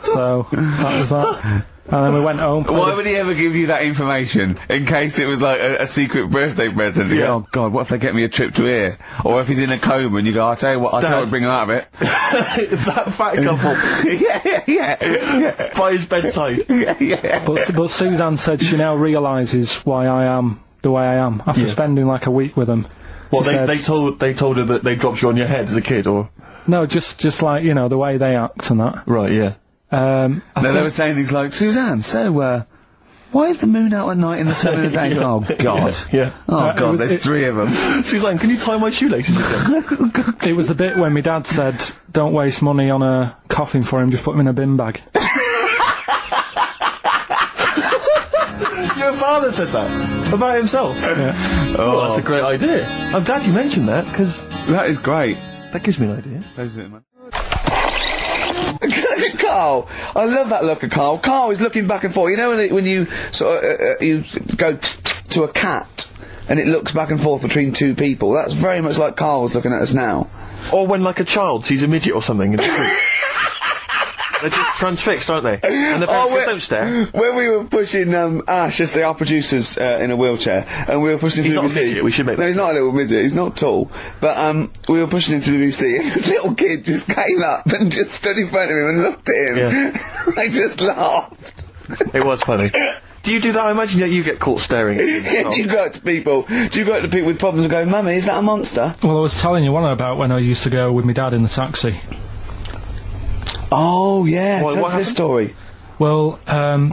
So, that was that. And then we went home. Why would he ever give you that information? In case it was like a secret birthday present? You go, oh god, what if they get me a trip to here? Or if he's in a coma and you go, I'll tell you what, I'll try to bring him out of it. That fat couple. yeah. By his bedside. Yeah. But Suzanne said she now realises why I am the way I am after spending like a week with them. Well, they told her that they dropped you on your head as a kid, or? No, just like, the way they act and that. Right, yeah. No, they were saying things like, Suzanne, so, why is the moon out at night and the sun in the day? Oh, God. Yeah. Oh, God, there's three of them. Suzanne, can you tie my shoelaces again? It was the bit when my dad said, don't waste money on a coffin for him, just put him in a bin bag. Your father said that? About himself? Yeah. Oh, that's a great idea. I'm glad you mentioned that, because That is great. that gives me an idea. So's it, man. Karl, I love that look of Karl. Karl is looking back and forth. When you sort of you go to a cat and it looks back and forth between two people. That's very much like Karl's looking at us now. Or when, like, a child sees a midget or something in the street. They're just transfixed, aren't they? And the parents go, don't stare. When we were pushing Ash, as our producer's in a wheelchair, and we were pushing him He's through not the a midget, we should make No, he's not a little midget. He's not tall. But we were pushing him through the VC, and this little kid just came up and just stood in front of him and looked at him. Yeah. I just laughed. It was funny. Do you do that? I imagine that you get caught staring at him. Yeah, do you go up to people with problems and go, Mummy, is that a monster? Well, I was telling you one about when I used to go with my dad in the taxi. Oh, yeah, What tell us happened? this story. Well,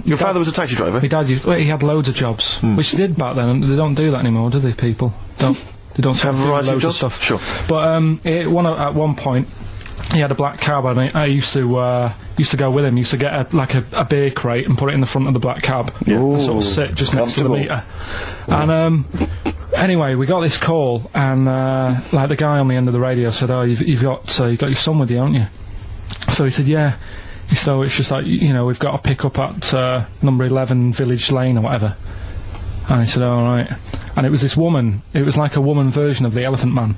Your father was a taxi driver? my dad he had loads of jobs, which he did back then, and they don't do that anymore, do they, people? They don't Have a do variety of loads jobs? stuff. Sure. But at one point, he had a black cab, and I used to go with him. Used to get a beer crate and put it in the front of the black cab, and sort of sit just next to the meter. And anyway, we got this call, and like the guy on the end of the radio said, "Oh, you've got your son with you, haven't you?" So he said, "Yeah." So it's just like, we've got to pick up at number 11 Village Lane or whatever. And he said, all right. And it was this woman. It was like a woman version of the Elephant Man.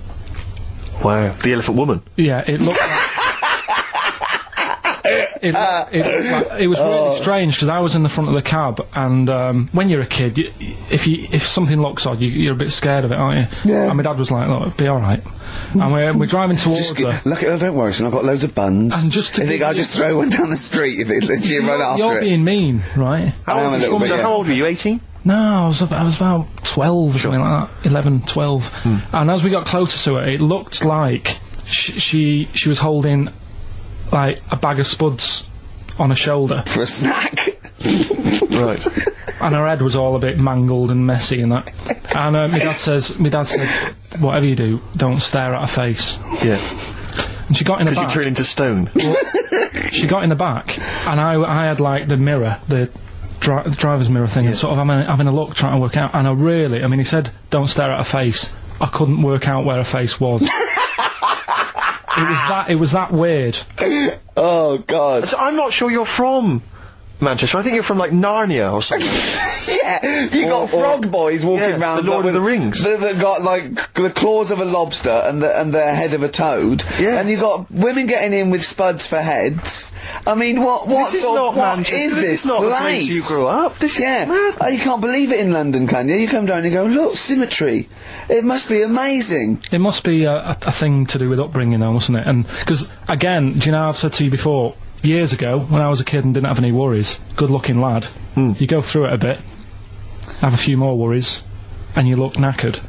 Wow. The Elephant Woman? Yeah, it looked like... It was really strange, because I was in the front of the cab, and when you're a kid, if something looks odd, you're a bit scared of it, aren't you? Yeah. And my dad was like, look, it'll be alright. And we're driving towards her. Look, don't worry, son, I've got loads of buns. And just to I think I'll just throw one down the street if you run after You're it. being mean, right? I am a little bit, yeah. How old were you, 18? No, I was about 12 or something like that, 11, 12. And as we got closer to it, it looked like she was holding like a bag of spuds on her shoulder For a snack. Right. and her head was all a bit mangled and messy and that. And my dad said, whatever you do, don't stare at her face. Yeah. And she got in the back. Because you turn into stone. She got in the back, and I had like the mirror, the driver's mirror thing, and sort of having a look, trying to work out. And he said, don't stare at her face. I couldn't work out where her face was. It was that weird. Oh, God. So I'm not sure you're from Manchester. I think you're from, like, Narnia or something. Yeah, you got frog boys walking around. The Lord of the Rings. That got like the claws of a lobster and the head of a toad. Yeah. And you got women getting in with spuds for heads. I mean, what This is not what Manchester. is This is not the place you grew up. This is mad. Oh, you can't believe it in London, can you? You come down and you go, look, symmetry. It must be amazing. It must be a thing to do with upbringing, though, mustn't it? And because again, do you know I've said to you before? Years ago, when I was a kid and didn't have any worries, good-looking lad, you go through it a bit, have a few more worries, and you look knackered.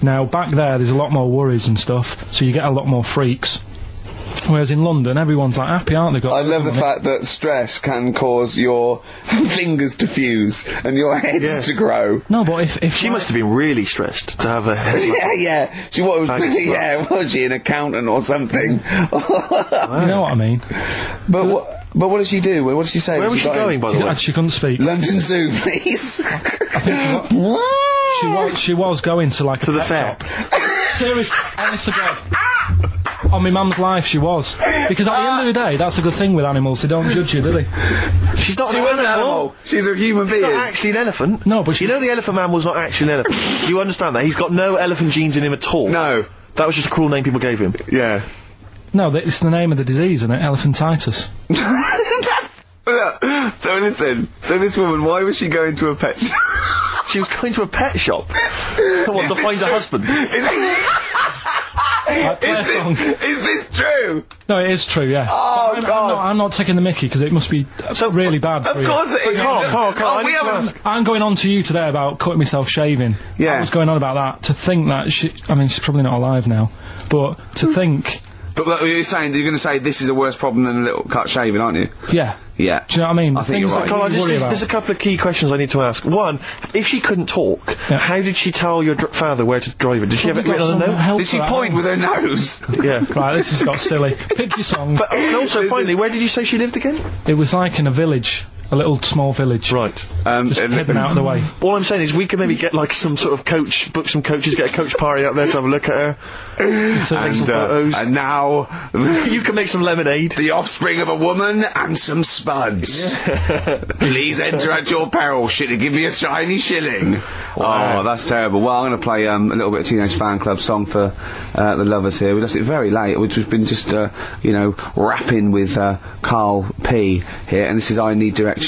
Now, back there's a lot more worries and stuff, so you get a lot more freaks. Whereas in London, everyone's like happy, aren't they? I love the fact that stress can cause your fingers to fuse and your heads to grow. No, but if She must have been really stressed to have a head. Yeah. She was, was she an accountant or something? you know what I mean? But what did she do? What did she say? Where was she going, by the way? She couldn't speak. London Zoo, please. I think she was going to like To the fair. Seriously, honest to God. On my mum's life, she was. Because at the end of the day, that's a good thing with animals. They don't judge you, do they? She's not She was an animal. She's a human being. Not actually an elephant. No, but you know the elephant man was not actually an elephant. You understand that? He's got no elephant genes in him at all. No. That was just a cruel name people gave him. Yeah. No, it's the name of the disease, isn't it? Elephantitis. So listen, so this woman, why was she going to a pet shop? She was going to a pet shop. What, to find a husband? Is this true? No, it is true, yeah. Oh, God. I'm not taking the mickey, because it must be really bad for Of you. course it is. Carl, I'm going on to you today about cutting myself shaving. Yeah. I was going on about that. To think that she's probably not alive now, but to think... But you're saying, you're going to say this is a worse problem than a little cut shaving, aren't you? Yeah. Yeah. Do you know what I mean? I think you're right. Carl, there's a couple of key questions I need to ask. One, if she couldn't talk, how did she tell your father where to drive it? Did she have it written on a note? Did she point with her nose? Yeah. Right, this has got silly. Pick your song. But also, finally, where did you say she lived again? It was like in a village. A little small village. Right. Just hidden out of the way. All I'm saying is we could maybe get like some sort of coach, book some coaches, get a coach party up there to have a look at her. Take some photos. And now... you can make some lemonade. The offspring of a woman and some spuds. Please enter at your peril. Shit'll give me a shiny shilling. Wow. Oh, that's terrible. Well, I'm going to play a little bit of Teenage Fan Club song for the lovers here. We left it very late, which has been just, rapping with Karl P here, and this is I Need Direction. I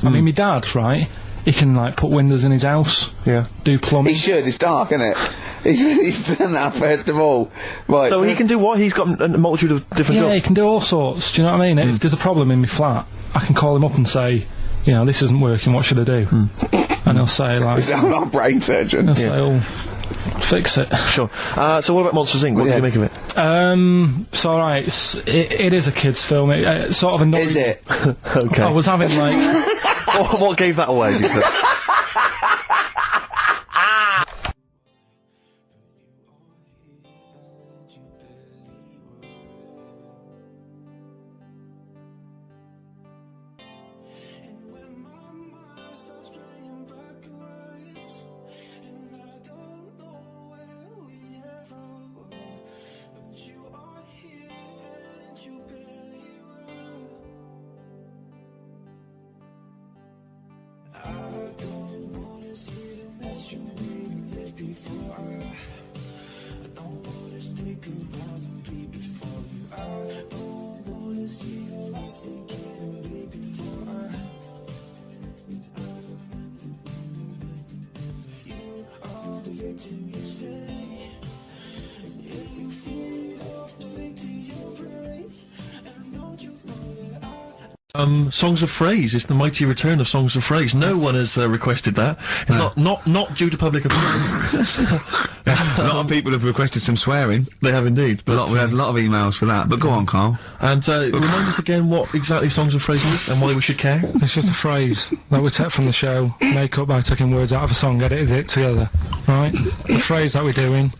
mean, my dad, right? He can, like, put windows in his house. Yeah. Do plumbing. He should. It's dark, isn't it? He's done that first of all. Right. So he can do what? He's got a multitude of different Yeah, jobs. he can do all sorts. Do you know what I mean? If there's a problem in my flat, I can call him up and say, this isn't working, what should I do? And he'll say, like... Is that our brain surgeon? He'll say, fix it. Sure. So what about Monsters Inc.? What do you make of it? It's alright. It is a kid's film. It sort of annoyed Is it? Okay. I was having, like... what gave that away, do you think? Songs of Phrase. It's the mighty return of Songs of Phrase. No one has requested that. It's not due to public appeal. A lot of people have requested some swearing. They have indeed. But we had a lot of emails for that. But go on, Karl. And remind us again what exactly Songs of Phrase is and why we should care. It's just a phrase that we take from the show, make up by taking words out of a song, edited it together, right? The phrase that we're doing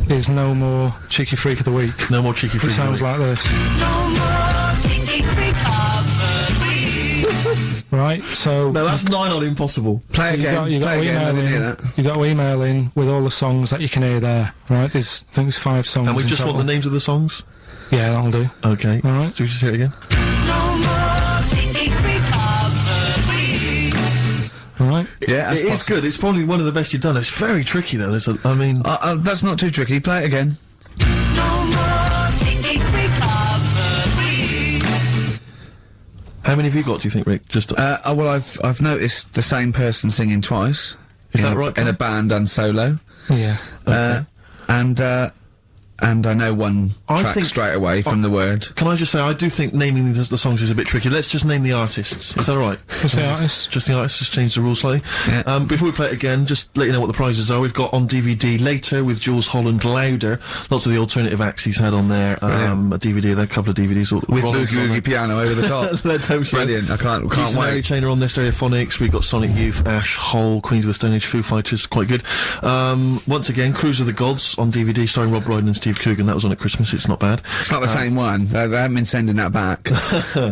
is no more cheeky freak of the week. No more cheeky freak of the week. It sounds like this. No more cheeky freak of the week. Right, so... No, that's nigh on impossible. Play again. You got to email in with all the songs that you can hear there, right? I think there's 5 songs. And we just want the names of the songs? Yeah, that'll do. Okay. All right. Do we just hear it again? No more taking recovery. All right. Yeah, that's It is good. It's probably one of the best you've done. It's very tricky though. I mean, that's not too tricky. Play it again. No more taking recovery. how many have you got? Do you think, Rick? Just Well, I've noticed the same person singing twice. Is that in right, In a Karl? band and solo. Yeah. And I know one I track think- straight away from the word. Can I just say, I do think naming the songs is a bit tricky. Let's just name the artists. Is that all right? What's the artist? Just the artists, just change the rules slightly. Yeah. Before we play it again, just let you know what the prizes are. We've got on DVD Later with Jules Holland, Louder. Lots of the alternative acts he's had on there. A DVD, there, a couple of DVDs. With Rollins Boogie on there. Woogie piano over the top. Let's hope so. Brilliant. I can't Jason Mary wait. Chain are on there, Stereophonics. We've got Sonic Youth, Ash, Hole, Queens of the Stone Age, Foo Fighters, quite good. Once again, Cruise of the Gods on DVD, starring Rob Brydon and Steve Coogan. That was on at Christmas. It's not bad. It's not the same one. They haven't been sending that back.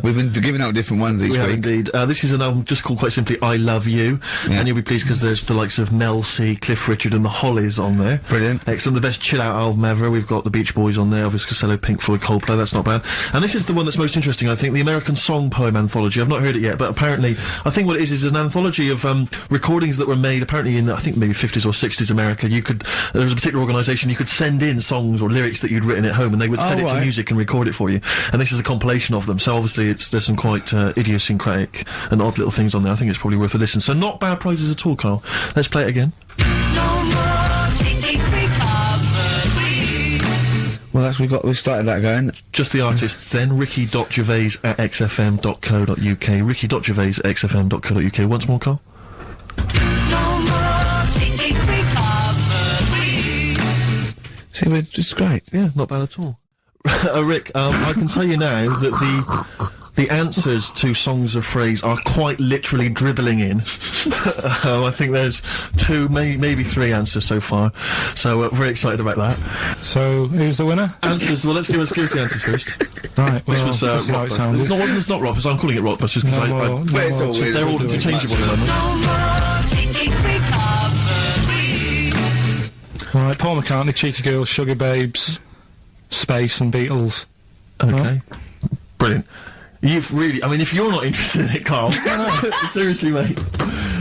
We've been giving out different ones each We have week. indeed. This is an album just called quite simply I Love You, Yeah. and you'll be pleased because there's the likes of Mel C, Cliff Richard and the Hollies on there. Brilliant. Excellent. The best chill out album ever. We've got the Beach Boys on there, Elvis Costello, Pink Floyd, Coldplay. That's not bad. And this is the one that's most interesting, I think, the American Song Poem Anthology. I've not heard it yet, but apparently, I think what it is an anthology of recordings that were made apparently in, I think, maybe 50s or 60s America. There was a particular organisation, you could send in songs or lyrics that you'd written at home, and they would send it to right. music and record it for you. And this is a compilation of them. So obviously, there's some quite idiosyncratic and odd little things on there. I think it's probably worth a listen. So not bad prizes at all, Karl. Let's play it again. No more taking recovery. Well, we started that going. Just the artists then. ricky.gervais@xfm.co.uk. ricky.gervais@xfm.co.uk. Once more, Karl. No more taking recovery. See, we're just great. Yeah, not bad at all. Rick, I can tell you now that the answers to songs of phrase are quite literally dribbling in. I think there's two, maybe three answers so far. So very excited about that. So, who's the winner? Answers. Well, let's give us the answers first. Right, This well, was this is how it Rockbusters. sounded. No, it's not Rockbusters. I'm calling it Rockbusters because But it's all weird. they're all interchangeable at the moment. No more taking recovery. Right, Paul McCartney, Cheeky Girls, Sugar Babes, Space and Beatles. Okay. Brilliant. You've really, I mean, if you're not interested in it, Karl, seriously, mate.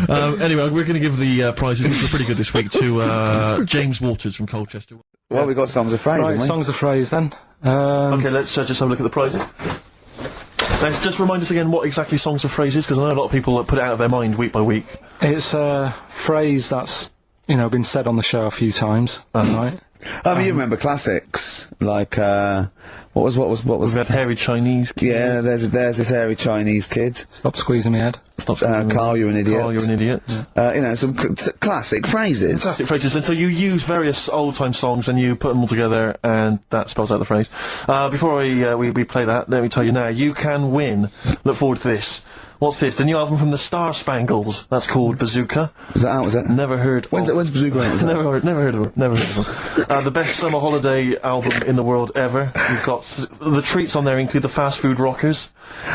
Anyway, we're going to give the prizes, which are pretty good this week, to James Waters from Colchester. Well, we got songs of phrase, Right, haven't we? songs of phrase then. Okay, let's just have a look at the prizes. Let's just remind us again what exactly songs of phrase is, because I know a lot of people put it out of their mind week by week. It's a phrase that's, been said on the show a few times, right? I mean, you remember classics like what was We've had hairy Chinese. yeah, there's this hairy Chinese kid. Stop squeezing my head. Carl, you're an idiot. Carl, you're an idiot. Some classic phrases. Classic phrases, and so you use various old-time songs and you put them all together, and that spells out the phrase. Before we play that, let me tell you now, you can win. Look forward to this. What's this? The new album from the Star Spangles. That's called Bazooka. Is that out? Was it? Never heard. When's Bazooka out? Never heard of them. The best summer holiday album in the world ever. You've got the treats on there include the Fast Food Rockers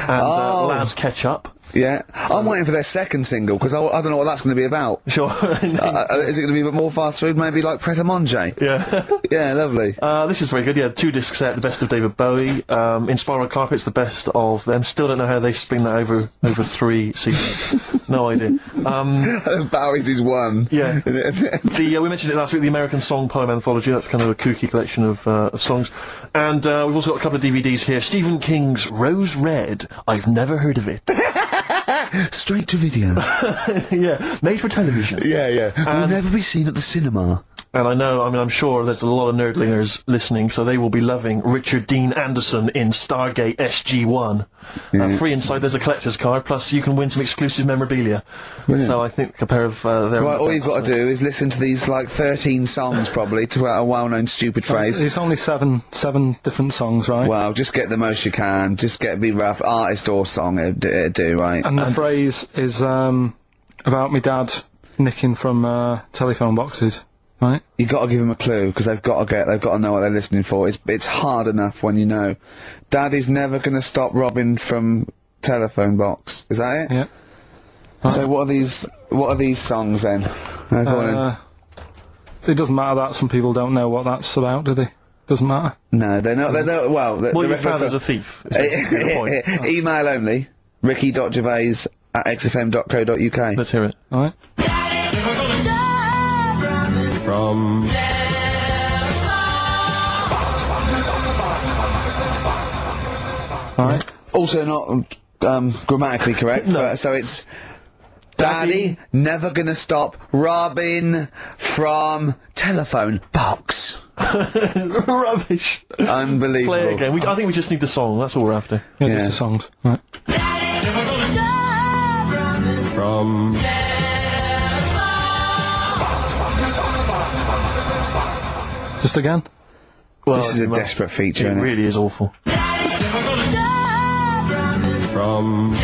and Laz Ketchup. Yeah, I'm waiting for their second single because I don't know what that's going to be about. Sure. Is it going to be a bit more fast food? Maybe like Pret a Manger? Yeah. Yeah, lovely. This is very good. Yeah, 2-disc set, the best of David Bowie. Inspiral Carpets, the best of them. Still don't know how they spin that over 3 seasons. No idea. Bowie's is one. Yeah. We mentioned it last week, the American Song Poem Anthology. That's kind of a kooky collection of songs. And we've also got a couple of DVDs here. Stephen King's Rose Red. I've never heard of it. Straight to video. Yeah, made for television. Yeah. Will never be seen at the cinema. And I'm sure there's a lot of nerdlingers listening, so they will be loving Richard Dean Anderson in Stargate SG-1. Free inside, there's a collector's card, plus you can win some exclusive memorabilia. Brilliant. So I think a pair of their... Right, all you've got to do is listen to these, 13 songs, probably, to a well-known stupid phrase. It's only seven different songs, right? Well, just get the most you can. Just be rough. Artist or song, it'd do, right? And the phrase is about me dad nicking from telephone boxes, right? You got to give them a clue because they've got to know what they're listening for. It's hard enough when you know. Daddy's never going to stop robbing from telephone box. Is that it? Yeah. So what are these songs then? Go on then. It doesn't matter that some people don't know what that's about, do they? Doesn't matter. No, they're not. They're not. Well, Well, your father's a thief. Is the point. Email only. ricky.gervais@xfm.co.uk. Let's hear it. All right. From... All right. Also not grammatically correct. No. So it's Daddy never gonna stop robbing from telephone box. Rubbish. Unbelievable. Play it again. I think we just need the song. That's all we're after. Yeah, Yeah. just the songs. Right. From... Just again. Well, This is a desperate feature, It isn't it? really is awful. From...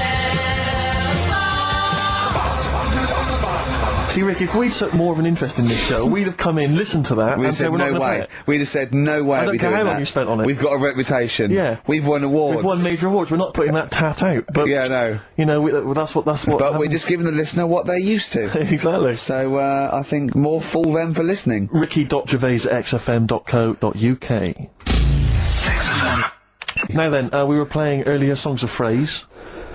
See, Rick, if we took more of an interest in this show, we'd have come in, listened to that, We'd and said said we're not no going to play way. it. We'd have said no way. I don't we're care doing how long that. you spent on it. We've got a reputation. Yeah. We've won awards. We've won major awards. We're not putting that tat out, but Yeah, no. you know, that's what. But we're happens. just giving the listener what they're used to. Exactly. So I think more fool them for listening. Ricky.gervais@xfm.co.uk. Now then, we were playing earlier songs of phrase.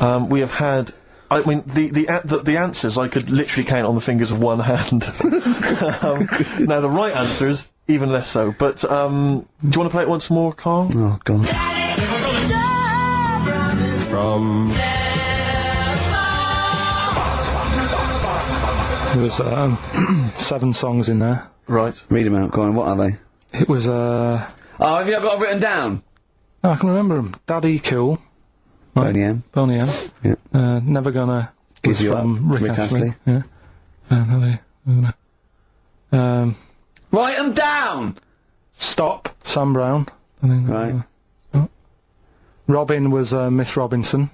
We have had. I mean, the answers I could literally count on the fingers of one hand. Now the right answers, even less so. But do you want to play it once more, Karl? Oh God. From There was 7 songs in there. right. Read them out. Go on. What are they? It was Oh, have you not got them written down? oh, I can remember them. Daddy Cool. Boney M. Boney M. Yeah. Never Gonna. Give was You from Up, Rick Rick Astley. Astley. Yeah. Write them down. Stop. Sam Brown. I think. Right. Robin was Miss Robinson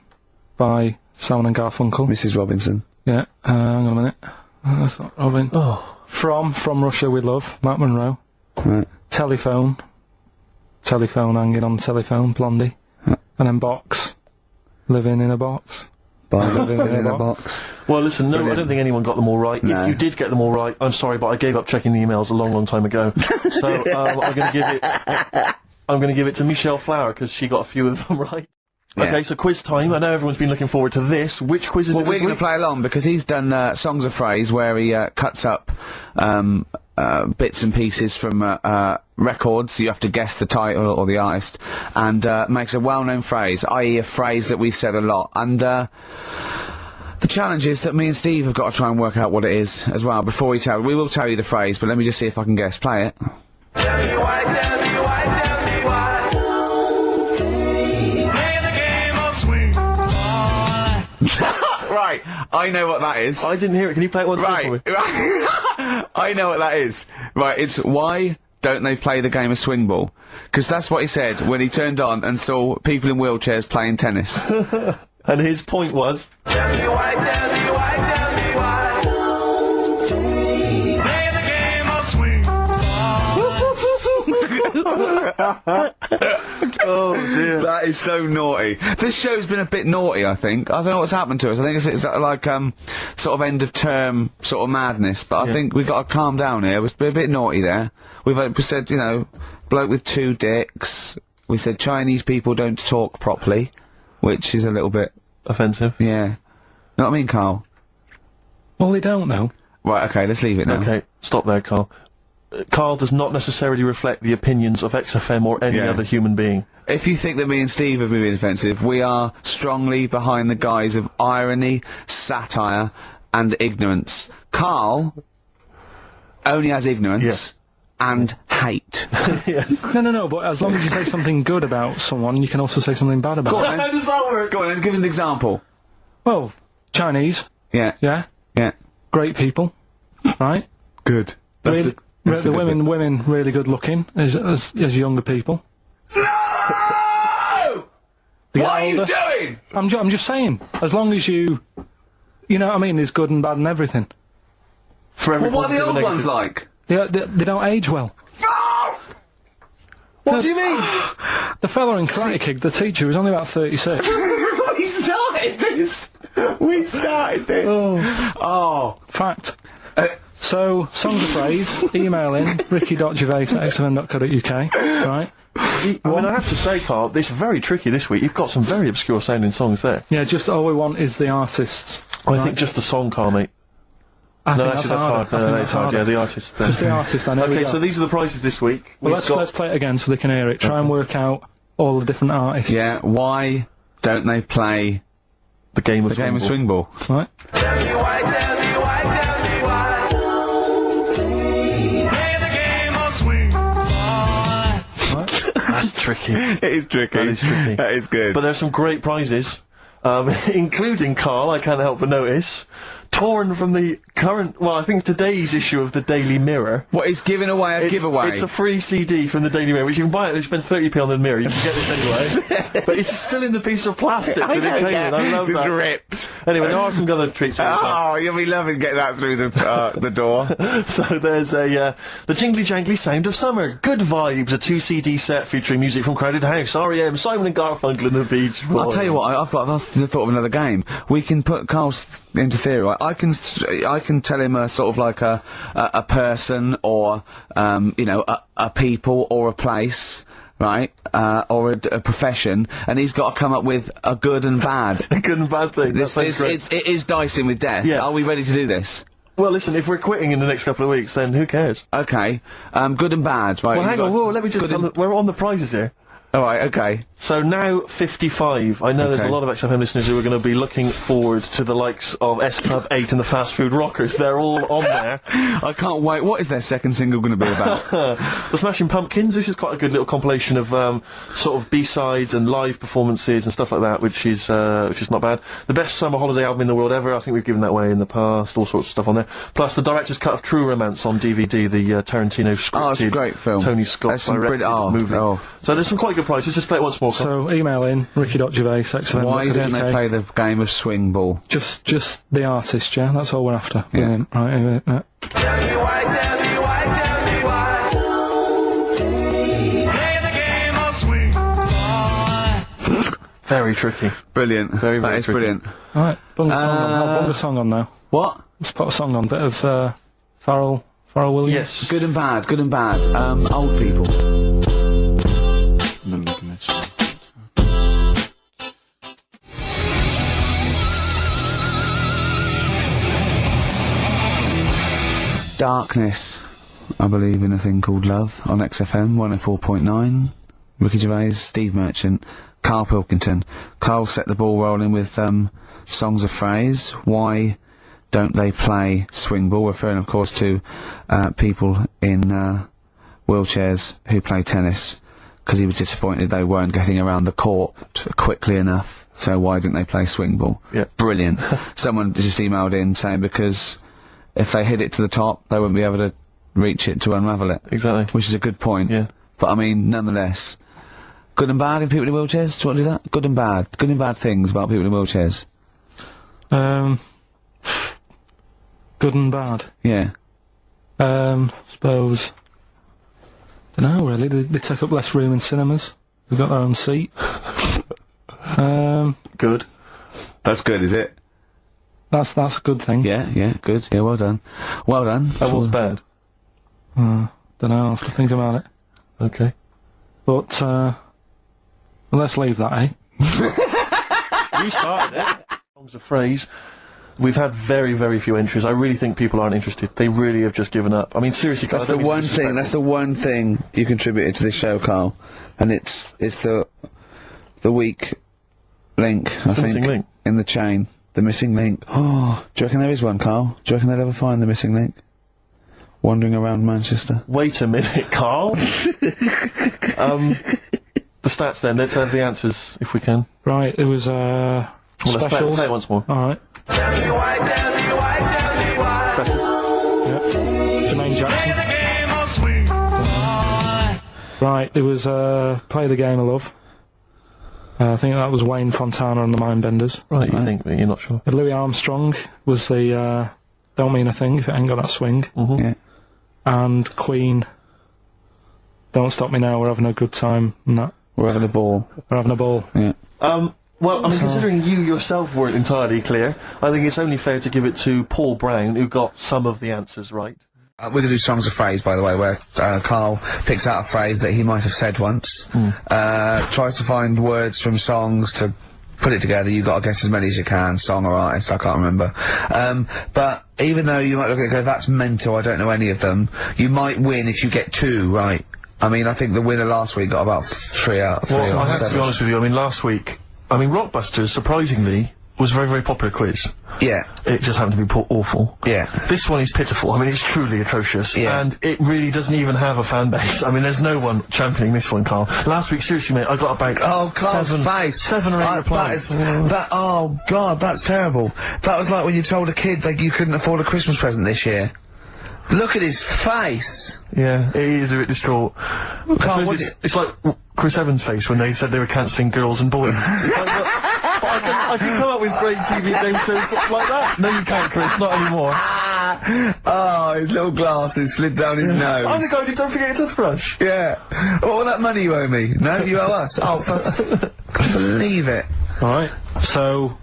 by Simon and Garfunkel. Mrs. Robinson. Yeah. Hang on a minute. That's not Robin. Oh, From Russia with Love. Matt Monro. Right. Telephone hanging on the telephone. Blondie. And then Box. Living in a box. By living in a box. well, listen. No, I Brilliant. don't think anyone got them all right. No. If you did get them all right, I'm sorry, but I gave up checking the emails a long, long time ago. So I'm going to give it. I'm going to give it to Michelle Flower because she got a few of them right. Yeah. Okay, so quiz time. I know everyone's been looking forward to this. Which quiz is Well, it we're this going to week? play along because he's done songs of phrase where he cuts up bits and pieces from records. You have to guess the title or the artist, and makes a well-known phrase, i.e. a phrase that we've said a lot. And the challenge is that me and Steve have got to try and work out what it is as well before we will tell you the phrase, but let me just see if I can guess. Play it. Tell me why, tell me why, tell me why. Play the game of swing. Right, I know what that is. I didn't hear it. Can you play it once more for me? Right. I know what that is. Right, it's why don't they play the game of swing ball? Because that's what he said when he turned on and saw people in wheelchairs playing tennis. And his point was. Tell me why, tell me why, tell me why. Play the game of swing. Oh dear. That is so naughty. This show's been a bit naughty, I think. I don't know what's happened to us. I think it's like, sort of end of term sort of madness, but I think we've got to calm down here. We've been a bit naughty there. We said, you know, bloke with 2 dicks. We said Chinese people don't talk properly, which is a little bit, Offensive. yeah. Know what I mean, Karl? Well, they don't know. Right, okay, let's leave it now. Okay, stop there, Karl. Karl does not necessarily reflect the opinions of XFM or any Yeah. other human being. If you think that me and Steve have been being offensive, we are strongly behind the guise of irony, satire, and ignorance. Karl only has ignorance and hate. Yes. No, but as long as you say something good about someone, you can also say something bad about them. How does that work? Go on, and give us an example. Well, Chinese, Yeah, yeah, yeah. great people, right? Good. Really, that's the good bit. women really good looking as younger people. No! They get What are you older. doing? I'm just saying, as long as you know what I mean, there's good and bad and everything. For every Well, what are the positive old and ones negative. like? They don't age well. What do you mean? The fella in Karate Kid, the teacher, was only about 36. We started this. We started this. Oh. Fact. So, songs of phrase, email in, ricky.gervais@xfm.co.uk, right? I mean, I have to say, Carl, it's very tricky this week. You've got some very obscure sounding songs there. Yeah, just all we want is the artists. I think just the song, Carl, mate. I No, think actually, that's harder. hard. I No, think that's hard. Yeah, the artist. Just the artist, I know. Okay, so these are the prizes this week. Well, We've let's play it again so they can hear it. Try and work out all the different artists. Yeah, why don't they play the game of the game of swing ball? Right? Tell me why, tell me why, tell me why. Play the game of swing. That's tricky. It is tricky. That is tricky. That is good. But there's some great prizes, including, Carl, I can't help but notice, torn from the current, well, I think today's issue of the Daily Mirror. What, he's giving away a giveaway? It's a free CD from the Daily Mirror, which you can buy it, you spend 30p on the Mirror, you can get this anyway. But it's still in the piece of plastic that it came in, I love just that. ripped. Anyway, there are some other treats in this one. Oh, you'll be loving getting that through the door. So there's the Jingly Jangly Sound of Summer, Good Vibes, a 2 CD set featuring music from Crowded House, R.E.M., Simon and Garfunkel and the Beach Boys. Well, I'll tell you what, I've thought of another game. We can put Carl's into theory, right? I can tell him a sort of like a person or, you know, a people or a place, right? Or a profession, and he's got to come up with a good and bad. A good and bad thing. That sounds great. It is dicing with death. Yeah. Are we ready to do this? Well, listen, if we're quitting in the next couple of weeks, then who cares? Okay. Good and bad, right? Well, hang You've on, got- whoa, let me just good and- we're on the prizes here. Alright, okay. So now 55. I know there's a Okay. lot of XFM listeners who are going to be looking forward to the likes of S Club 8 and the Fast Food Rockers. They're all on there. I can't wait. What is their second single going to be about? The Smashing Pumpkins. This is quite a good little compilation of sort of B-sides and live performances and stuff like that, which is not bad. The best summer holiday album in the world ever. I think we've given that away in the past. All sorts of stuff on there. Plus the director's cut of True Romance on DVD, the Tarantino scripted. Oh, it's a great film. Tony Scott That's some directed movie. oh. So there's some quite good prizes. Just play it once more. Carl. So, email in, ricky.gervais@xfm.co.uk. Why don't they play the game of swing ball? Just the artist, yeah? That's all we're after. Yeah. Right, Tell me why, tell me why, tell me why. Play the game of swing. Very tricky. Brilliant. Very, That very is tricky. brilliant. Right, bung the song on. I'll bung the song on now. What? Let's put a song on. Bit of, Farrell Williams. Yes. Good and bad. Good and bad. Old people. Darkness. I believe in a thing called love on XFM 104.9. Ricky Gervais, Steve Merchant, Karl Pilkington. Karl set the ball rolling with songs of phrase. Why don't they play swing ball? Referring, of course, to people in wheelchairs who play tennis, because he was disappointed they weren't getting around the court quickly enough. So why didn't they play swing ball? Yeah. Brilliant. Someone just emailed in saying because if they hit it to the top, they wouldn't be able to reach it to unravel it. Exactly. Which is a good point. Yeah. But I mean, nonetheless, good and bad in people in wheelchairs. Do you want to do that? Good and bad things about people in wheelchairs. Good and bad. Yeah. Suppose. Dunno, really. They take up less room in cinemas. They've got their own seat. Good. That's good, is it? That's a good thing. Yeah, good. Yeah, well done. Well done. That was bad. Dunno, I'll have to think about it. Okay. But, well, let's leave that, eh? You started it. Songs of phrase. We've had very, very few entries. I really think people aren't interested. They really have just given up. I mean, seriously, That's Carl, the one thing. That's the one thing you contributed to this show, Karl, and it's the weak link. I think missing link. in the chain. The missing link. Oh, do you reckon there is one, Karl? Do you reckon they'll ever find the missing link? Wandering around Manchester. Wait a minute, Carl. The stats then. Let's have the answers, if we can. Right, it was, Well, let's specials. play it once more. Alright. Tell me why, tell me why, tell me why. Yep. Jermaine Play Jackson. the game of swing. Right, it was, Play the Game of Love. I think that was Wayne Fontana and the Mindbenders. Right, you think, but you're not sure. Louis Armstrong was the, Don't Mean a Thing if it ain't got that swing. Yeah. And Queen, Don't Stop Me Now, We're Having a Good Time, and that. We're having a ball. We're having a ball. Yeah. Well, I mean, considering you yourself weren't entirely clear, I think it's only fair to give it to Paul Brown, who got some of the answers right. We're going to do songs of phrase, by the way, where Karl picks out a phrase that he might have said once, tries to find words from songs to put it together. You've got to guess as many as you can, song or artist, I can't remember. But even though you might look at it and go, that's mental, I don't know any of them, you might win if you get 2 right. I mean, I think the winner last week got about 3 out of 3 Well, or I have 7. to be honest with you, I mean, last week, Rockbusters, surprisingly, was a very, very popular quiz. Yeah. It just happened to be awful. Yeah. This one is pitiful. I mean, it's truly atrocious. Yeah. And it really doesn't even have a fan base. I mean, there's no one championing this one, Karl. Last week, seriously, mate, I got about Karl's face. 7 or 8 replies. Oh god, that's terrible. That was like when you told a kid that you couldn't afford a Christmas present this year. Look at his face. Yeah, it is a bit distraught. Karl, it's like Chris Evans' face when they said they were cancelling Girls and Boys. It's like, but I can come up with great TV game shows like that. No, you can't, Chris, not anymore. Oh, his little glasses slid down his nose. I'm the guy who don't forget your toothbrush. Yeah. All that money you owe me. No, you owe us. Oh, can't believe it. Alright, so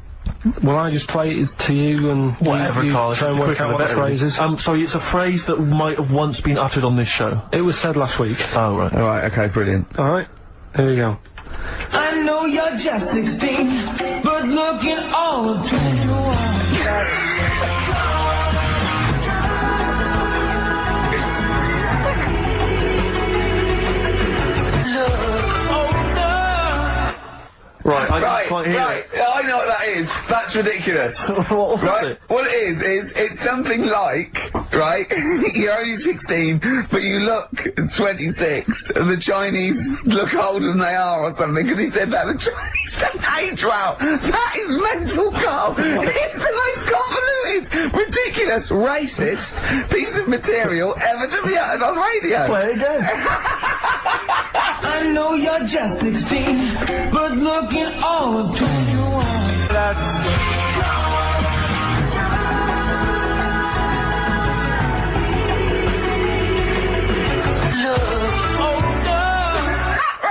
will I just play it to you and Whatever, you Karl. try and work out what the phrase is? Sorry, it's a phrase that might have once been uttered on this show. It was said last week. Oh, right. Alright, okay, brilliant. Alright, here we go. I know you're just 16, but looking all of 21. Right, I can't hear it. I know what that is. That's ridiculous. What was Right? it? What it is it's something like, right, you're only 16, but you look 26, and the Chinese look older than they are or something, because he said that, the Chinese don't age well. That is mental, Karl. It's the most convoluted, ridiculous, racist piece of material ever to be uttered on radio. Play it again. I know you're just 16, but looking all of 21. That's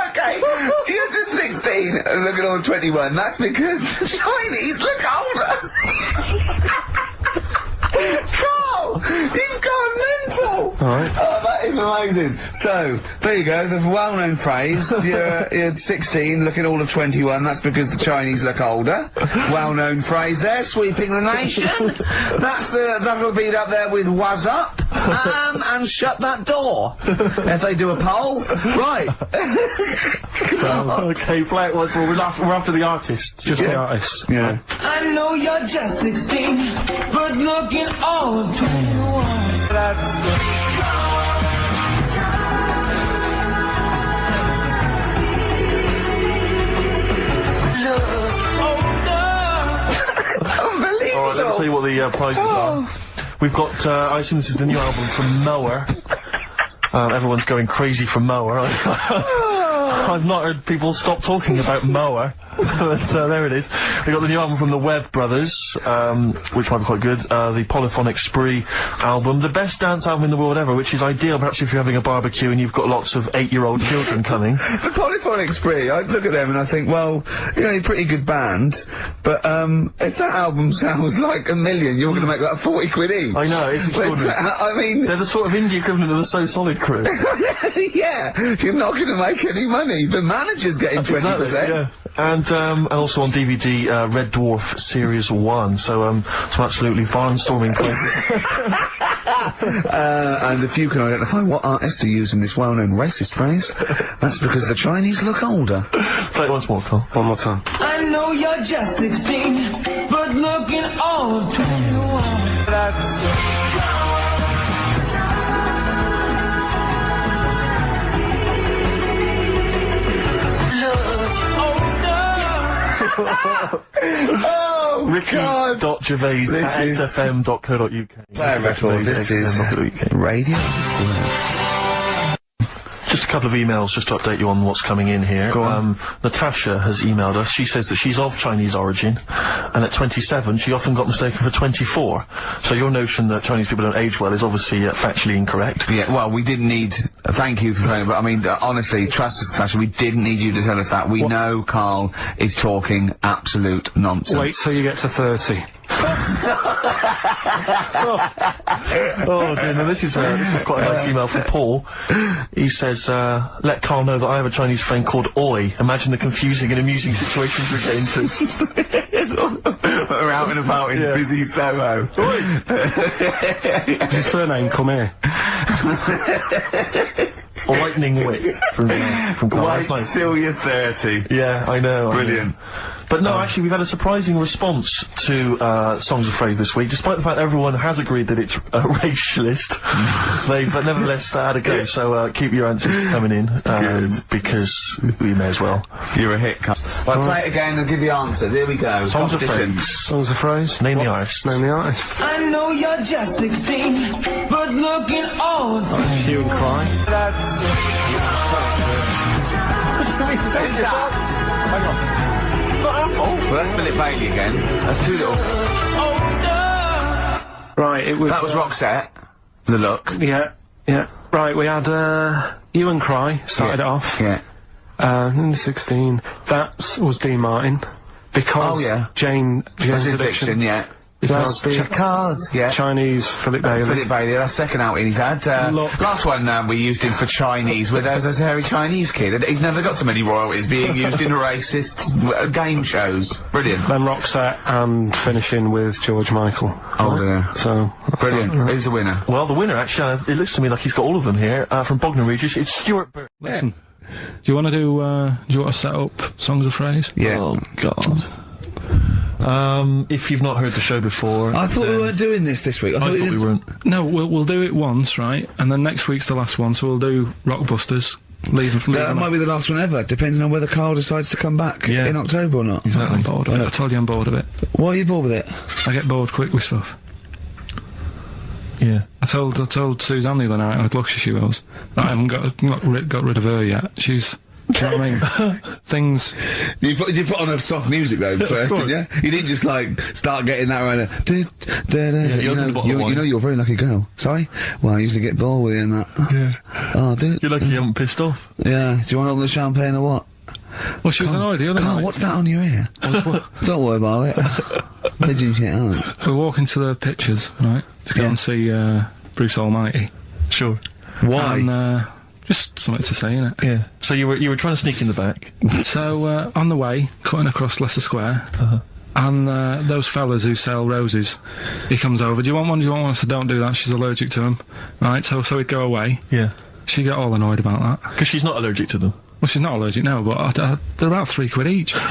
Okay, you're just 16 and looking all 21. That's because the Chinese look older. Carl, you've gone mental. Alright. Oh, that is amazing. So, there you go, the well-known phrase, you're 16, looking all of 21, that's because the Chinese look older. Well-known phrase there, sweeping the nation. That'll be up there with "was up," and "shut that door." If they do a poll. Right. Okay, play it once more. We're after the artists. Just the artists. Yeah. I know you're just 16, but looking all of 21. That's Unbelievable. Alright, let me tell you what the prizes are. We've got, I assume this is the new album from Mower. Everyone's going crazy for Mower. I've not heard people stop talking about Mower. But there it is. We got the new album from the Webb Brothers, which might be quite good. The Polyphonic Spree album, the best dance album in the world ever, which is ideal perhaps if you're having a barbecue and you've got lots of 8-year-old children coming. The Polyphonic Spree, I look at them and I think, well, you know, you're a pretty good band, but if that album sounds like $1 million, you're going to make that 40 quid each. I know, it's extraordinary. I mean... They're the sort of indie equivalent of the So Solid crew. Yeah, you're not going to make any money. The manager's getting 20%. Exactly, yeah. And also on DVD, Red Dwarf Series 1, so some absolutely barnstorming places. And if you can identify what artist to use in this well-known racist phrase, that's because the Chinese look older. Play it once more, Phil. One more time. I know you're just 16, but looking all of 21. That's Oh, God! Ricky.Gervais at XFM.co.uk. Play a record. This is Radio. Just Just a couple of emails just to update you on what's coming in here. Go on. Natasha has emailed us. She says that she's of Chinese origin, and at 27 she often got mistaken for 24. So your notion that Chinese people don't age well is obviously factually incorrect. Yeah, well, we didn't need... thank you for saying, but I mean, honestly, trust us, Natasha, we didn't need you to tell us that. We know Karl is talking absolute nonsense. Wait till you get to 30. Oh dear, no, this is quite a nice email from Paul. He says, let Karl know that I have a Chinese friend called Oi. Imagine the confusing and amusing situations we get into. We're out and about in busy Soho. Is his surname come here? Lightning wit from Karl. Wait till you're 30. Yeah, I know. Brilliant. But no, actually, we've had a surprising response to Songs of Phrase this week, despite the fact everyone has agreed that it's racialist. They've nevertheless had a go, so keep your answers coming in, because we may as well. You're a hit, Karl. Right, play it again and give the answers. Here we go. Songs of Phrase. Songs of Phrase. Name the artist. Name the artist. I know you're just 16, but looking old. Hue and Cry. That's Hang on. Well, that's Philip Bailey again. That's too little. Right, it was... That was Roxette. The Look. Yeah. Right, we had, Hue and Cry started it off. Yeah. 16. That was Dean Martin. Because Jane's Addiction. Yeah. That's Cars. Yeah. Chinese Philip Bailey. Philip Bailey, that's second outing he's had. Last one we used him for Chinese, with as a hairy Chinese kid. He's never got so many royalties being used in racist game shows. Brilliant. Then Roxette and finishing with George Michael. Oh dear. So brilliant. Who's the winner? Well, the winner, actually, it looks to me like he's got all of them here, from Bognor Regis. It's Stuart Burke. Listen, do you want to set up Songs of Phrase? Yeah. Oh, God. If you've not heard the show before... I thought we weren't doing this week. I thought we weren't. No, we'll do it once, right? And then next week's the last one, so we'll do Rockbusters. That might be the last one ever, depending on whether Karl decides to come back in October or not. Exactly. I'm bored of it. I told you I'm bored of it. Why are you bored with it? I get bored quick with stuff. Yeah. I told Suzanne the other night how lucky she was. I haven't got rid of her yet. She's... Do you know what I mean? Things... You put on a soft music, though, first, didn't you? You didn't just, like, start getting that around you know you're a very lucky girl. Sorry? Well, I usually get bored with you and that. Yeah. Oh, dude. You're lucky you haven't pissed off. Yeah. Do you want all the champagne or what? Well, she was annoyed the other night. What's that on your ear? Don't worry about it. Pigeon shit, aren't they? We're walking to the pictures, right, to go and see Bruce Almighty. Sure. Why? And, just something to say, innit? Yeah. So you were trying to sneak in the back. So, on the way, cutting across Leicester Square, and those fellas who sell roses, he comes over, do you want one? I said, don't do that, she's allergic to them. Right, so he'd go away. Yeah. She got all annoyed about that. Because she's not allergic to them. Well, she's not allergic now, but they're about £3 each. But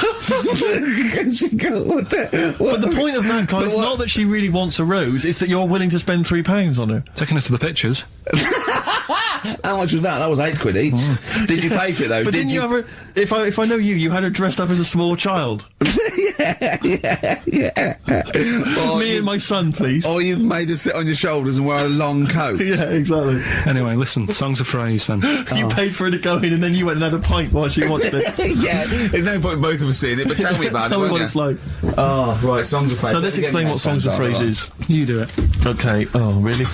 the point of that, Karl, is not that she really wants a rose, it's that you're willing to spend £3 on her. Taking us to the pictures. How much was that? That was £8 each. Did you pay for it though? But didn't you ever? If I know you had her dressed up as a small child. yeah. Me and my son, please. Or you made her sit on your shoulders and wear a long coat. Yeah, exactly. Anyway, listen, Songs of Phrase then. You paid for her to go in and then you went and had a pint while she watched it. Yeah, there's no point in both of us seeing it, but tell me about it. Tell me what it's like. Oh, right, Songs of Phrase. So let's explain what Songs of Phrase is. You do it. Okay. Oh, really?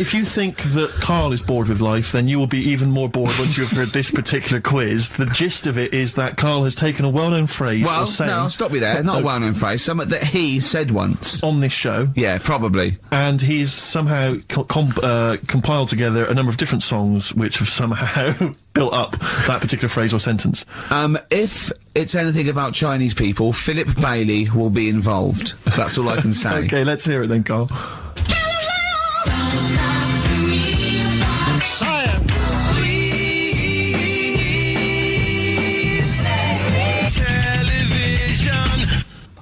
If you think that Karl is bored with life, then you will be even more bored once you've heard this particular quiz. The gist of it is that Karl has taken a well-known phrase or saying... no, stop me there. Not a well-known phrase. Something that he said once. On this show. Yeah, probably. And he's somehow compiled together a number of different songs which have somehow built up that particular phrase or sentence. If it's anything about Chinese people, Philip Bailey will be involved. That's all I can say. Okay, let's hear it then, Karl.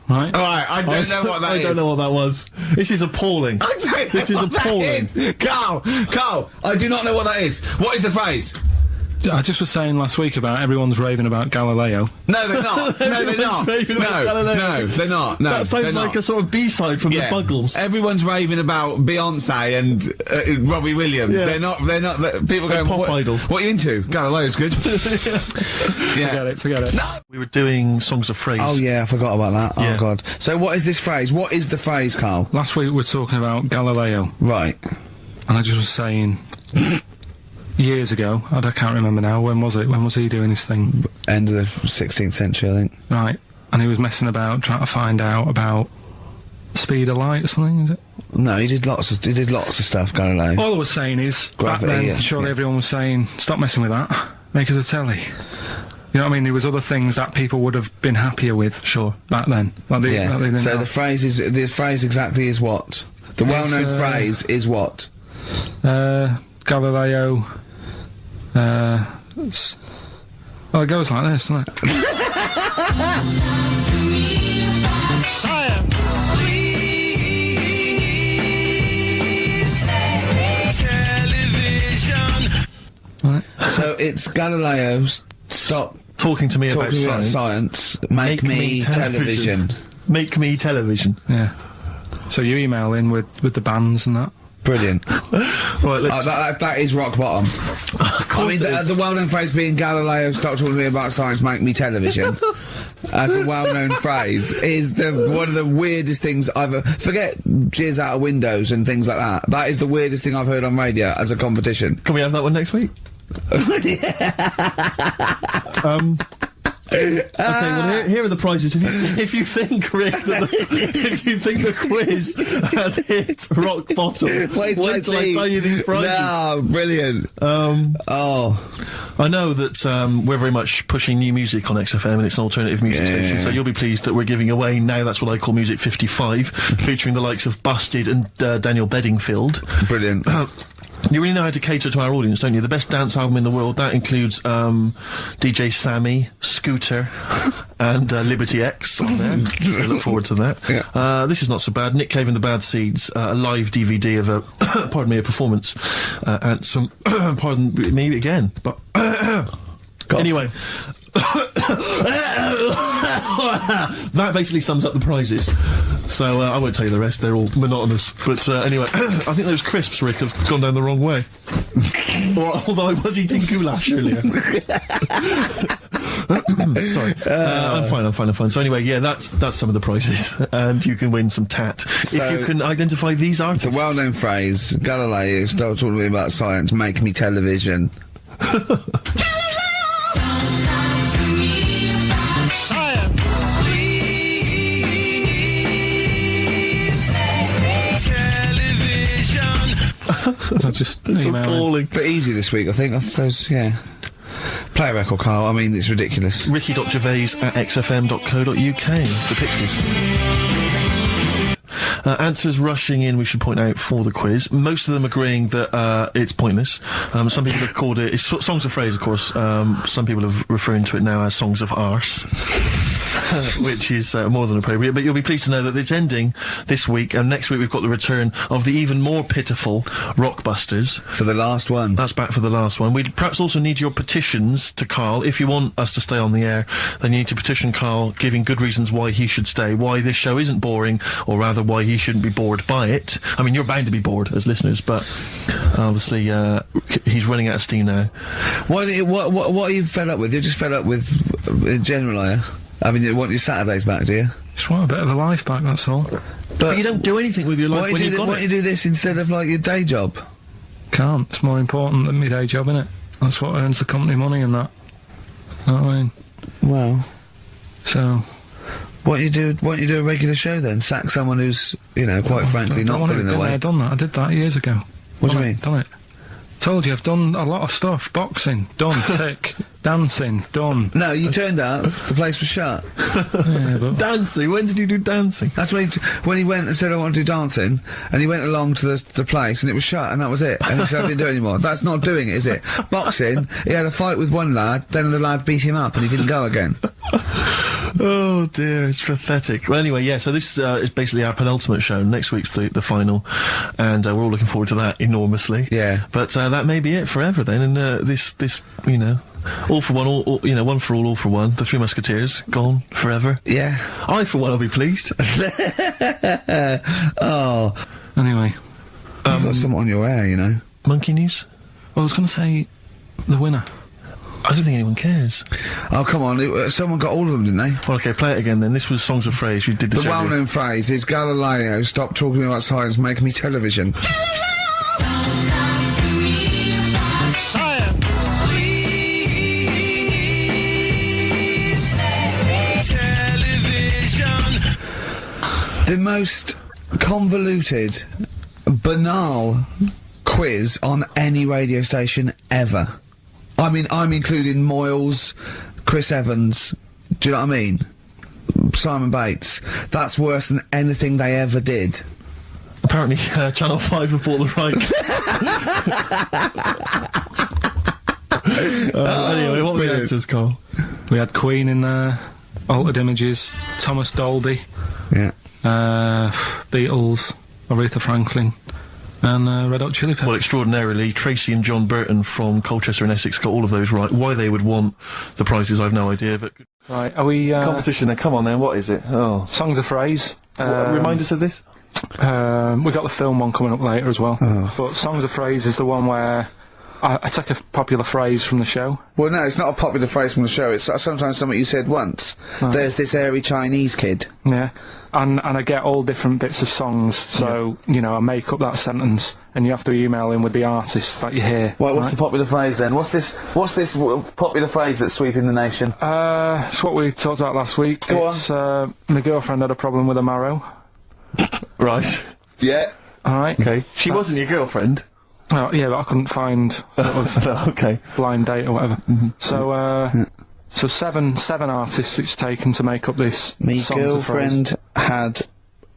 Right. Alright, I don't know what that is. I don't know what that was. This is appalling. I don't know This is what appalling. that is. Karl, I do not know what that is. What is the phrase? I just was saying last week about everyone's raving about Galileo. No, they're not. No, they're not. raving about Galileo. No, they're not. No, That sounds they're like not. a sort of B-side from the Buggles. Everyone's raving about Beyonce and Robbie Williams. Yeah. They're not. People going, pop what, idol. What are you into? Galileo's good. Forget it. We were doing songs of phrase. Oh yeah, I forgot about that. Yeah. Oh god. So what is this phrase? What is the phrase, Karl? Last week we were talking about Galileo, Right. and I just was saying years ago. I can't remember now. When was it? When was he doing his thing? End of the 16th century, I think. Right. And he was messing about trying to find out about speed of light or something. Is it? No, he did lots of stuff, Galileo. All I was saying is, Gravity, back then, yeah, surely yeah. everyone was saying, stop messing with that, make us a telly. You know what I mean? There was other things that people would have been happier with. Sure. Back then. Like they didn't So have. the phrase exactly is what? The well-known phrase is what? Galileo. Well, it goes like this, doesn't it? Right. So it's Galileo's stop Talking to me about talking about science. science. Make me television. Make me television. Yeah. So you email in with the bands and that. Brilliant. Right, let's... That is rock bottom. I mean, the well-known phrase being Galileo, stop talking to me about science, make me television. As a well-known phrase is one of the weirdest things I've forget jizz out of windows and things like that. That is the weirdest thing I've heard on radio as a competition. Can we have that one next week? Okay, well here are the prizes. If you think, Rick, if you think the quiz has hit rock bottom, wait till I tell you these prizes. No, brilliant. I know that we're very much pushing new music on XFM, and it's an alternative music station, so you'll be pleased that we're giving away now, that's what I call Music 55, featuring the likes of Busted and Daniel Bedingfield. Brilliant. You really know how to cater to our audience, don't you? The best dance album in the world, that includes DJ Sammy, Scooter, and Liberty X on there. So look forward to that. Yeah. This is not so bad. Nick Cave and the Bad Seeds, a live DVD of a, pardon me, a performance at some, pardon me again, but anyway. That basically sums up the prizes. So I won't tell you the rest, they're all monotonous. But anyway, I think those crisps, Rick, have gone down the wrong way. Although I was eating goulash earlier. Sorry. I'm fine. So anyway, yeah, that's some of the prizes. And you can win some tat. So if you can identify these artists. The well-known phrase, Galileo, stop talking to me about science, make me television. I just email appalling. Bit easy this week, I think. Those, yeah. Play a record, Karl. I mean, it's ridiculous. Ricky.gervais@xfm.co.uk. The pictures. Answers rushing in, we should point out, for the quiz. Most of them agreeing that it's pointless. Some people have called it... It's songs of phrase, of course. Some people are referring to it now as songs of arse. Which is more than appropriate. But you'll be pleased to know that it's ending this week, and next week we've got the return of the even more pitiful Rockbusters. For the last one. That's back for the last one. We'd perhaps also need your petitions to Karl. If you want us to stay on the air, then you need to petition Karl, giving good reasons why he should stay, why this show isn't boring, or rather why he shouldn't be bored by it. I mean, you're bound to be bored as listeners, but obviously he's running out of steam now. What are you fed up with? You're just fed up with in general, are you? I mean, you want your Saturdays back, do you? Just want a bit of a life back, that's all. But you don't do anything with your life when you've got Why it. don't you do this instead of, like, your day job? Can't. It's more important than my day job, innit? That's what earns the company money and that. You know what I mean? Well... So... Why don't you do a regular show then? Sack someone who's, you know, quite frankly, not putting their weight. I've done that. I did that years ago. What do you mean? Done it. Told you, I've done a lot of stuff. Boxing, done. Tick. Dancing, done. No, you turned up, the place was shut. Yeah, but... Dancing? When did you do dancing? That's when he went and said, I want to do dancing, and he went along to the place, and it was shut, and that was it. And he said, I didn't do it anymore. That's not doing it, is it? Boxing, he had a fight with one lad, then the lad beat him up, and he didn't go again. Oh dear, it's pathetic. Well, anyway, yeah. So this is basically our penultimate show. Next week's the final, and we're all looking forward to that enormously. Yeah. But that may be it forever then. And this you know, all for one, all you know, one for all for one. The Three Musketeers gone forever. Yeah. I for one will be pleased. Oh, Anyway, you've got something on your hair, you know. Monkey news. I was going to say the winner. I don't think anyone cares. Oh, come on, someone got all of them, didn't they? Well, okay, play it again then. This was Songs of Phrase. You did this The earlier. well-known phrase is Galileo, stop talking about science, make me television. The most convoluted, banal quiz on any radio station ever. I mean, I'm including Moyles, Chris Evans, do you know what I mean? Simon Bates. That's worse than anything they ever did. Apparently, Channel 5 have bought the rights. Anyway, what were the answers, Carl? We had Queen in there, Altered Images, Thomas Dolby, Yeah. Beatles, Aretha Franklin, and Red Hot Chili Peppers. Well, extraordinarily, Tracy and John Burton from Colchester and Essex got all of those right. Why they would want the prizes, I've no idea, but... Right, are we... Competition then, come on then, what is it? Oh. Songs of Phrase. Remind us of this? We got the film one coming up later as well. But Songs of Phrase is the one where I take a popular phrase from the show. Well, no, it's not a popular phrase from the show. It's sometimes something you said once. There's this airy Chinese kid. Yeah. And I get all different bits of songs, so, you know, I make up that sentence, and you have to email in with the artist that you hear. Well, what's the popular phrase then? What's this popular phrase that's sweeping the nation? It's what we talked about last week. Go on. My girlfriend had a problem with a marrow. Right. Yeah. Alright. Okay. She wasn't your girlfriend? Oh, yeah, but I couldn't find sort of Okay. blind date or whatever. So seven artists it's taken to make up this. Me Songs of Phrase. girlfriend had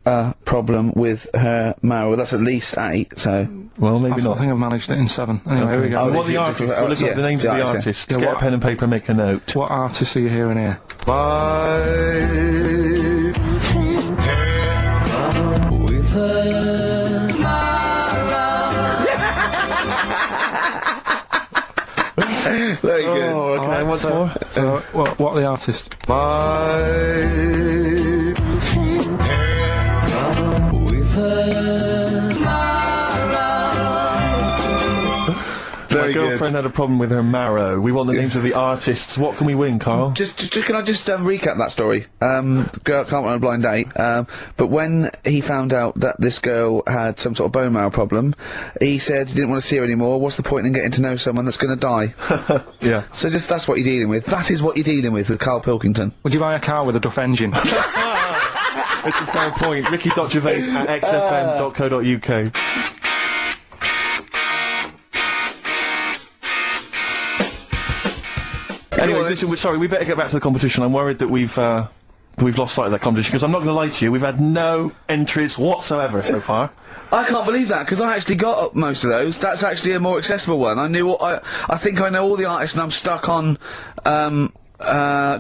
a problem with her marrow. That's at least 8, so... Well, maybe I not. think I've managed it in 7. Anyway, here we go. Oh, What are the artists? Well, listen, yeah, the names the of the artist. artists. Yeah, Get what- a pen and paper, make a note. What artists are you hearing here? Very good. Oh, okay, once more. So, what are the artists? Very My girlfriend had a problem with her marrow. We want the names of the artists. What can we win, Carl? Just can I just recap that story? The girl can't run a blind date, but when he found out that this girl had some sort of bone marrow problem, he said he didn't want to see her anymore. What's the point in getting to know someone that's going to die? Yeah. So just that's what you're dealing with. That is what you're dealing with Karl Pilkington. Would you buy a car with a Duff engine? It's a fair point. Ricky.Gervais at xfm.co.uk. Anyway, listen, sorry, we better get back to the competition. I'm worried that we've lost sight of that competition, because I'm not going to lie to you, we've had no entries whatsoever so far. I can't believe that, because I actually got up most of those. That's actually a more accessible one. I think I know all the artists, and I'm stuck on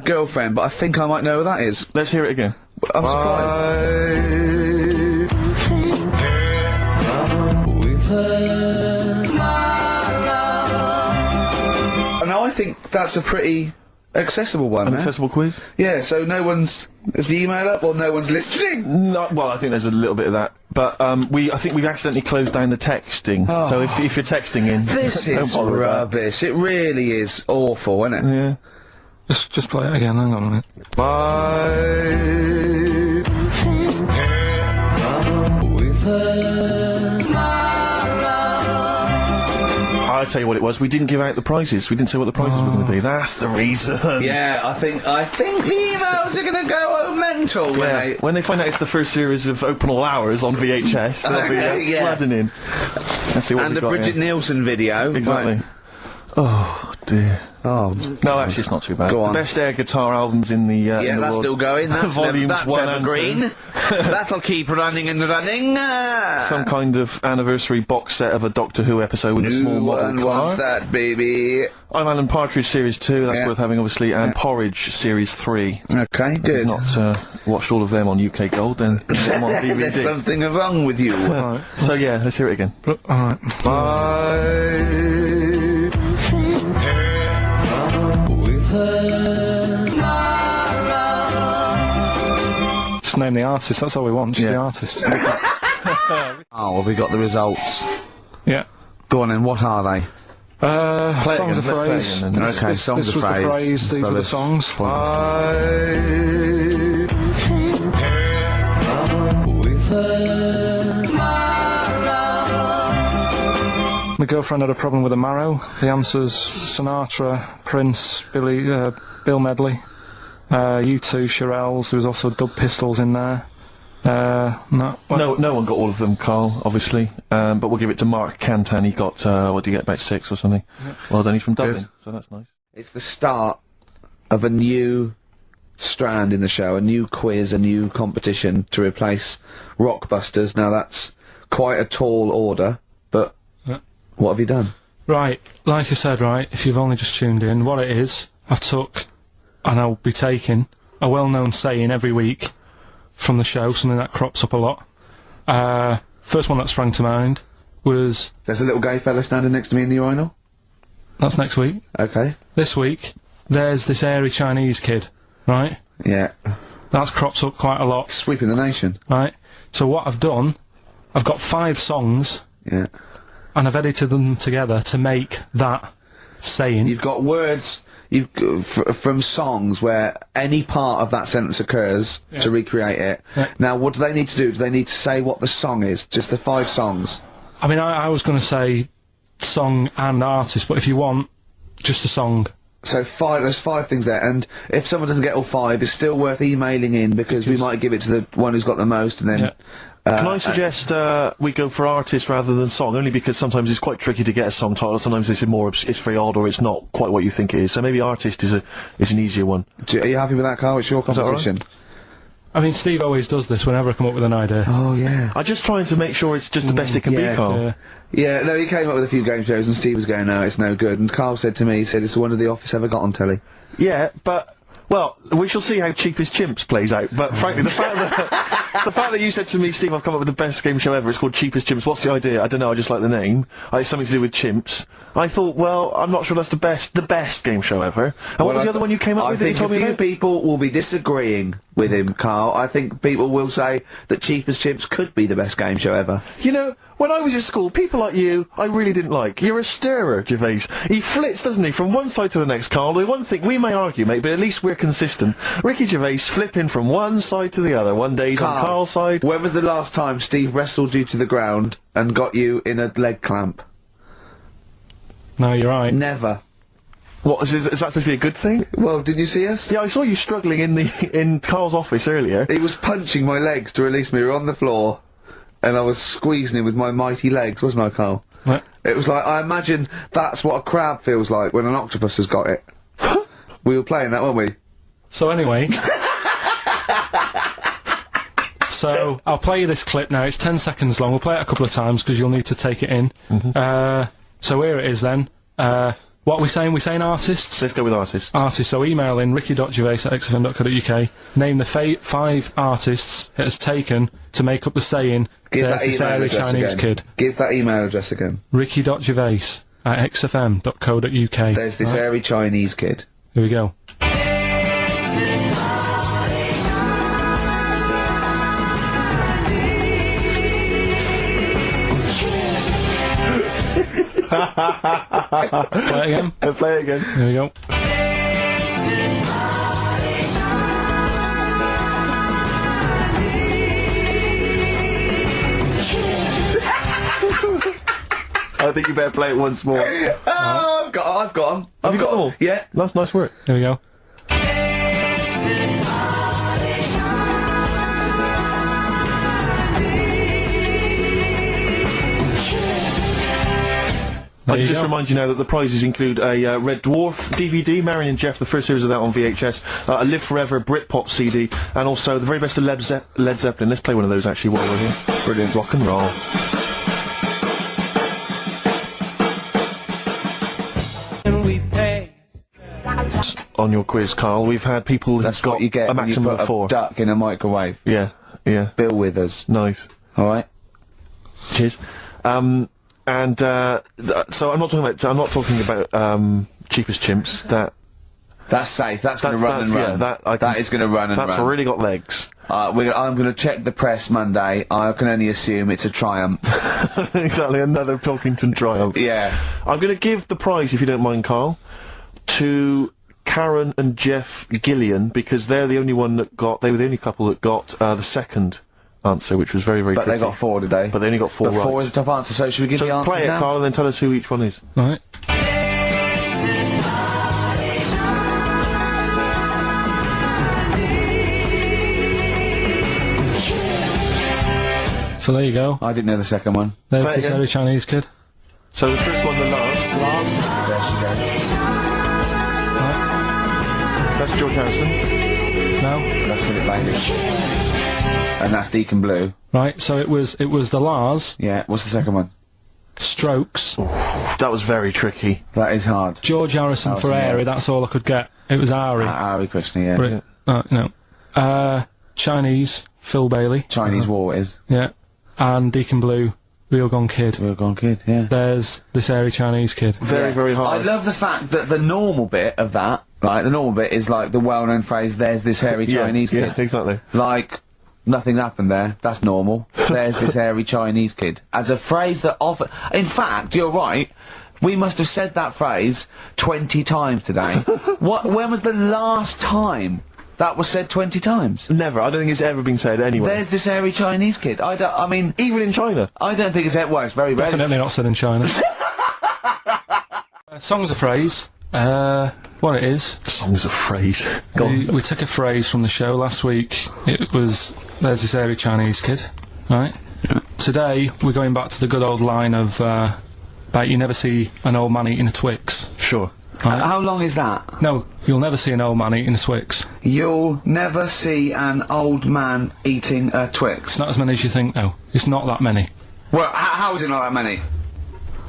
Girlfriend, but I think I might know who that is. Let's hear it again. I'm surprised. Now I think that's a pretty accessible one. An eh? accessible quiz? Yeah, so no one's... Is the email up or no one's listening? No, well, I think there's a little bit of that. But, I think we've accidentally closed down the texting. So if you're texting in... This don't is bother with that. rubbish. It really is awful, isn't it? Yeah. just play it again, hang on a minute. I'll tell you what it was, we didn't give out the prizes. We didn't say what the prizes were going to be. That's the reason. Yeah, I think the emails are going to go mental when Yeah. they... When they find out it's the first series of Open All Hours on VHS, they'll be Yeah. flooding in. Let's see what And we've the got Bridget here. Nielsen video. Exactly. Right. Oh dear. Oh, No, actually, it's not too bad. Go on. The best air guitar albums in the yeah, in the that's world. still going. That's, Volumes that's 1 and evergreen. That'll keep running and running. Some kind of anniversary box set of a Doctor Who episode with a small model and car. what's that, baby? I'm Alan Partridge Series 2, that's Yeah. worth having, obviously, and Porridge Series 3. Okay, If good. you've not watched all of them on UK Gold, then get them on There's DVD. something wrong with you. Right. So yeah, let's hear it again. Alright. Just name the artist, that's all we want, just Yeah. the artist. Oh, have we got the results? Yeah. Go on then, what are they? Play it songs again, of let's play phrase. again then. Okay, songs This of was phrase. the phrase, these were the Fellas. songs. My girlfriend had a problem with a marrow. The answer's Sinatra, Prince, Bill Medley, U2, Shirelles. There was also Dub Pistols in there. No one got all of them, Carl, obviously. But we'll give it to Mark Cantan. He got, what did he get, about 6 or something? Well done, he's from Dublin, so that's nice. It's the start of a new strand in the show, a new quiz, a new competition to replace Rockbusters. Now that's quite a tall order, but Yeah. what have you done? Right, like I said, right, if you've only just tuned in, what it is, I've took, and I'll be taking, a well-known saying every week from the show, something that crops up a lot. First one that sprang to mind was, There's a little gay fella standing next to me in the urinal. that's next week. Okay. This week, there's this airy Chinese kid, right? Yeah. That's cropped up quite a lot, Sweeping the nation. right? So what I've done, I've got 5 songs, Yeah. and I've edited them together to make that saying. You've got words from songs where any part of that sentence occurs to recreate it. Yeah. Now, what do they need to do? Do they need to say what the song is? Just the 5 songs? I mean, I was going to say song and artist, but if you want, just a song. So there's 5 things there, and if someone doesn't get all 5, it's still worth emailing in because we might give it to the one who's got the most, and then. Yeah. Can I suggest we go for artist rather than song? Only because sometimes it's quite tricky to get a song title. Sometimes it's it's very odd, or it's not quite what you think it is. So maybe artist is an easier one. Are you happy with that, Karl? It's your that all right? competition. I mean, Steve always does this whenever I come up with an idea. Oh yeah. I'm just trying to make sure it's just the best it can yeah, be, Carl. Yeah. Yeah, no, he came up with a few game shows, and Steve was going, no, it's no good. And Karl said to me, he said, it's the one of the Office ever got on telly. Yeah, but well, we shall see how Cheapest Chimps plays out. But frankly, the fact that you said to me, Steve, I've come up with the best game show ever. It's called Cheapest Chimps. What's the idea? I don't know. I just like the name. It's something to do with chimps. I thought, well, I'm not sure that's the best game show ever. And what was the other one you came up with that you told me I think a about? few people will be disagreeing with him, Karl. I think people will say that Cheapest Chimps could be the best game show ever. You know, when I was at school, people like you, I really didn't like. You're a stirrer, Gervais. He flits, doesn't he, from one side to the next, Carl. The one thing, we may argue, mate, but at least we're consistent. Ricky Gervais flipping from one side to the other. One day he's on Karl's side. When was the last time Steve wrestled you to the ground and got you in a leg clamp? No, you're right. Never. What, is that supposed to be a good thing? Well, did you see us? Yeah, I saw you struggling in Carl's office earlier. He was punching my legs to release me. We were on the floor, and I was squeezing him with my mighty legs, wasn't I, Karl? What? It was like, I imagine that's what a crab feels like when an octopus has got it. We were playing that, weren't we? So anyway... So, I'll play you this clip now. It's 10 seconds long. We'll play it a couple of times because you'll need to take it in. So here it is then. What are we saying? We're saying artists? Let's go with artists. Artists. So email in ricky.gervais@xfm.co.uk. Name the 5 artists it has taken to make up the saying, Give there's that this email airy address Chinese again. kid. Give that email address again. ricky.gervais@xfm.co.uk. There's this airy Chinese kid. Here we go. Play it again. Play it again. Here we go. I think you better play it once more. Oh, I've got them. Have you got them all? Yeah. That's nice work. Here we go. I can just remind you now that the prizes include a Red Dwarf DVD, Marion and Jeff, the first series of that on VHS, a Live Forever Britpop CD, and also the very best of Led Zeppelin. Let's play one of those actually while we're here. Brilliant. Rock and roll. On your quiz, Karl, we've had people who've got you get a maximum when you put of 4. a duck in a microwave. Yeah. Bill Withers. Nice. All right. Cheers. So I'm not talking about Cheapest Chimps. That's safe. That's going to run and run. Yeah, that is going to run and run. That's really got legs. I'm going to check the press Monday. I can only assume it's a triumph. Exactly, another Pilkington triumph. Yeah. I'm going to give the prize, if you don't mind, Karl, to Karen and Jeff Gillian, because they're the only they were the only couple that got the second answer, which was very, very tricky. But they got 4 today. But they only got 4 right. 4 is the top answer, so should we give the answers play it, now? Karl, and then tell us who each one is. Right. So there you go. I didn't know the second one. There's Play it this again. very Chinese kid. So the first one, the Lars. There she goes. That's George Harrison. No. That's Philip Bailey. And that's Deacon Blue. Right, so it was the Lars, Yeah, what's the second one? Strokes, That was very tricky. That is hard. George Harrison for yeah. Airy, that's all I could get. It was Ari. Ari Krishna, yeah. No. Chinese, Phil Bailey. Chinese War is. Yeah. And Deacon Blue, Real Gone Kid. Real Gone Kid, yeah. There's this Airy Chinese kid. Very, very hard. I love the fact that the normal bit of that, like, the normal bit is like the well-known phrase, there's this hairy Chinese kid. Yeah, exactly. Like, nothing happened there. That's normal. There's this hairy Chinese kid. As a phrase that often... In fact, you're right. We must have said that phrase 20 times today. When was the last time that was said 20 times? Never. I don't think it's ever been said anyway. There's this hairy Chinese kid. I mean... Even in China. I don't think it's... Well, it's very rare. Definitely not said in China. Song's a phrase. What it is. Song's a phrase. Go on. We took a phrase from the show last week. It was, there's this hairy Chinese kid, right? Yeah. Today, we're going back to the good old line of, about you never see an old man eating a Twix. Sure. Right? How long is that? No, you'll never see an old man eating a Twix. You'll never see an old man eating a Twix. It's not as many as you think, though. It's not that many. Well, how is it not that many?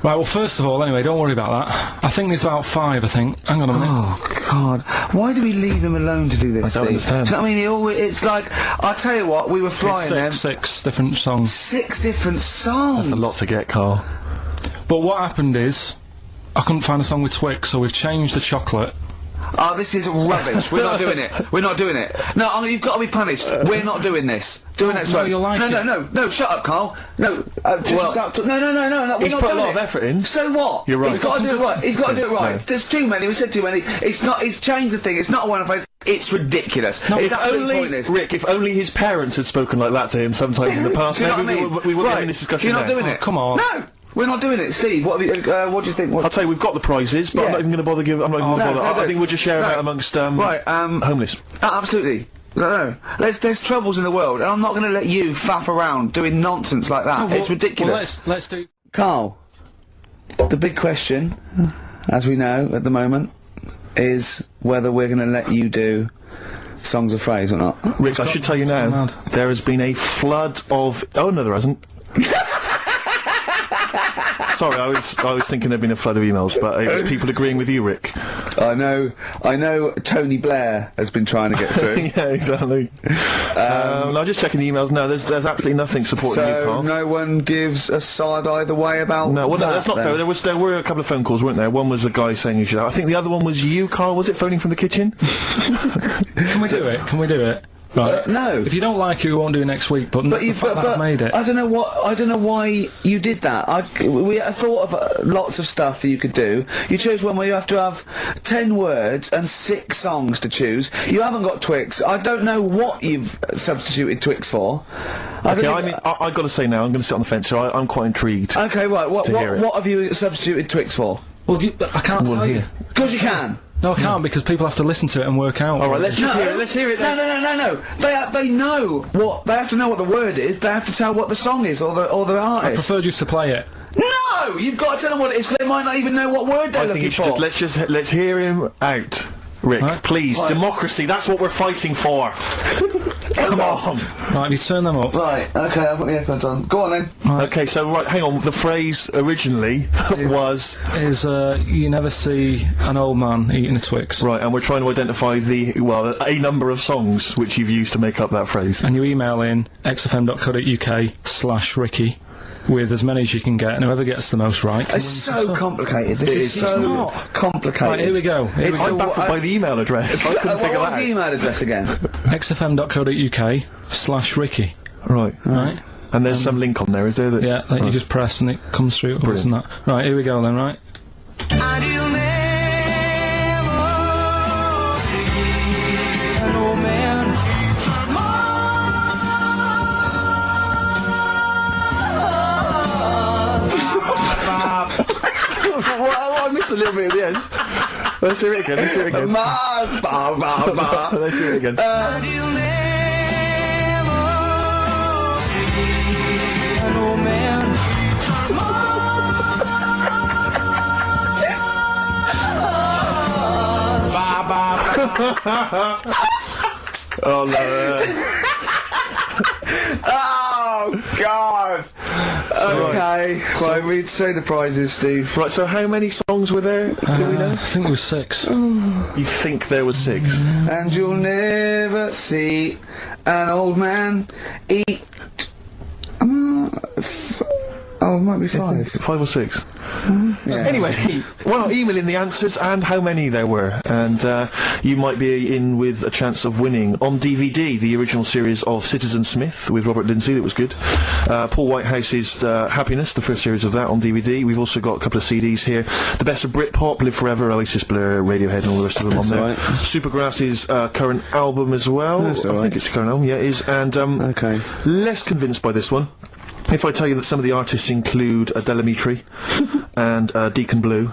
Right, well, first of all, anyway, don't worry about that. I think there's about 5, I think. Hang on a minute. Oh, God. Why do we leave him alone to do this, I don't understand. Do you know what I mean? It's like, I'll tell you what, we were flying them. Six different songs. 6 different songs. That's a lot to get, Karl. But what happened is, I couldn't find a song with Twix, so we've changed the chocolate. Oh, this is rubbish. We're not doing it. We're not doing it. No, you've got to be punished. We're not doing this. Do it next week. you'll like it. No, shut up, Karl. No, no, He's we're not put a doing lot it. of effort in. So what? You're right. He's got to do it right. He's got to do it right. No. There's too many. We said too many. It's not. He's changed the thing. It's not a one phrase. It's ridiculous. No, it's If absolutely only, pointless. Rick, if only his parents had spoken like that to him sometimes in the past, Do you know maybe what I mean? we wouldn't Right. have this discussion You're not now. doing it. Come on. No, we're not doing it. Steve, what do you think? I'll tell you, we've got the prizes, but I'm Yeah. not even going to bother giving. I'm not even going to no, bother. no, I think we'll just share them no. out amongst Right, homeless. Absolutely. No. There's troubles in the world, and I'm not going to let you faff around doing nonsense like that. It's ridiculous. Well, let's do... Carl, the big question, as we know at the moment, is whether we're going to let you do songs of phrase or not. Rick, I should tell you now, mad. there has been a flood of... Oh, no, there hasn't. Sorry, I was thinking there'd been a flood of emails, but it was people agreeing with you, Rick. I know Tony Blair has been trying to get through. Yeah, exactly. I'm just checking the emails now. There's absolutely nothing supporting you, So Karl. no one gives a side either way about No, well, no, that's not then. fair. There were a couple of phone calls, weren't there? One was a guy saying you should. I think the other one was you, Karl. Was it phoning from the kitchen? Can we do it? Can we do it? Right. No. If you don't like it, we won't do it next week, but the fact that I've made it... I don't know why you did that. I thought of lots of stuff that you could do. You chose one where you have to have 10 words and 6 songs to choose. You haven't got Twix. I don't know what you've substituted Twix for. Okay, I mean, I've got to say now, I'm going to sit on the fence, so I'm quite intrigued. Okay, right. What hear it. have you substituted Twix for? Well, I can't tell you. Because you can. No, I can't, because people have to listen to it and work out. All right, let's just hear it. Let's hear it then. No. They know what. They have to know what the word is. They have to tell what the song is or the I artist. prefer just to play it. No! You've got to tell them what it is, 'cause they might not even know what word they're I think looking you should for. let's hear him out. Rick, Right. please, democracy, that's what we're fighting for. Come on. Right, have you turned them up? Right, okay, I've got the headphones on. Go on then. Okay, so, right, hang on, the phrase originally was... Is, you never see an old man eating a Twix. Right, and we're trying to identify a number of songs which you've used to make up that phrase. And you email in xfm.co.uk/Ricky with as many as you can get, and whoever gets the most right. It's so complicated. This is so not. complicated. Right, here we go. I'm baffled by the email address. I couldn't What figure was that the out. email address again? xfm.co.uk/Ricky. Right. Right? And there's some link on there, is there? Yeah, that you just press and it comes through. Or isn't that? Right, here we go then, right? And you'll never see an old man I missed a little bit at the end. Let's hear it again, Mars, ba, ba, ba. Let's hear it again. and you'll never see an old man Oh, no. Oh, God! Okay, right, we'd say the prizes, Steve. Right, so how many songs were there? Do we know? I think it was 6. You think there was 6? And you'll never see an old man eat. Oh, it might be 5. 5 or 6. Yeah. Anyway, well, email in the answers and how many there were, and you might be in with a chance of winning on DVD the original series of Citizen Smith with Robert Lindsay. That was good. Paul Whitehouse's Happiness, the first series of that on DVD. We've also got a couple of CDs here. The Best of Britpop, Live Forever, Oasis, Blur, Radiohead, and all the rest of them on there. Right. Supergrass's current album as well. That's all I right. think it's a current album. Yeah, it is. And Okay. less convinced by this one. If I tell you that some of the artists include Delamitri and Deacon Blue,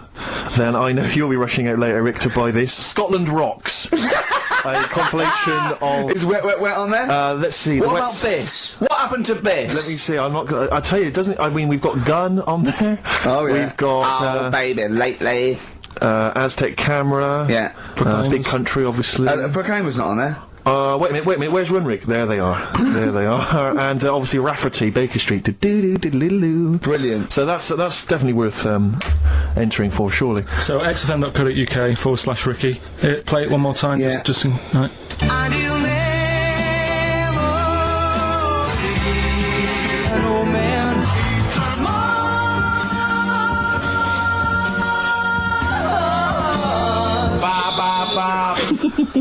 then I know you'll be rushing out later, Rick, to buy this. Scotland Rocks. A compilation of... Is Wet Wet Wet on there? let's see. What the about Wets- Biss? What happened to Biss? Let me see, I'm not gonna... I tell you, it doesn't... I mean, we've got Gun on there. Oh, yeah. We've got... Oh, baby, lately. Aztec Camera. Yeah. Big Country, obviously. Proclaimer's not on there. Wait a minute, where's Runrig? There they are. There they are. And obviously Rafferty, Baker Street. Do-do-do-do-do-do. Brilliant. So that's definitely worth entering for, surely. So xfm.co.uk/Ricky. Play it one more time. Yeah. Just in, right. and you'll never see an old man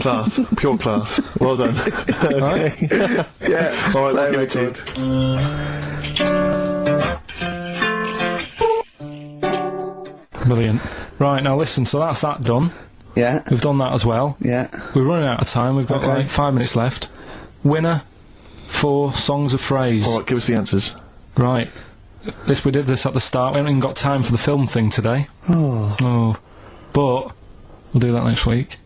Class. Pure class. Well done. Okay. Yeah. All right, Very we'll give it to you. Brilliant. Right, now listen, so that's that done. Yeah. We've done that as well. Yeah. We're running out of time. We've got Okay. like 5 minutes left. Winner for Songs of Phrase. All right, give us the answers. Right. We did this at the start. We haven't even got time for the film thing today. Oh. But we'll do that next week.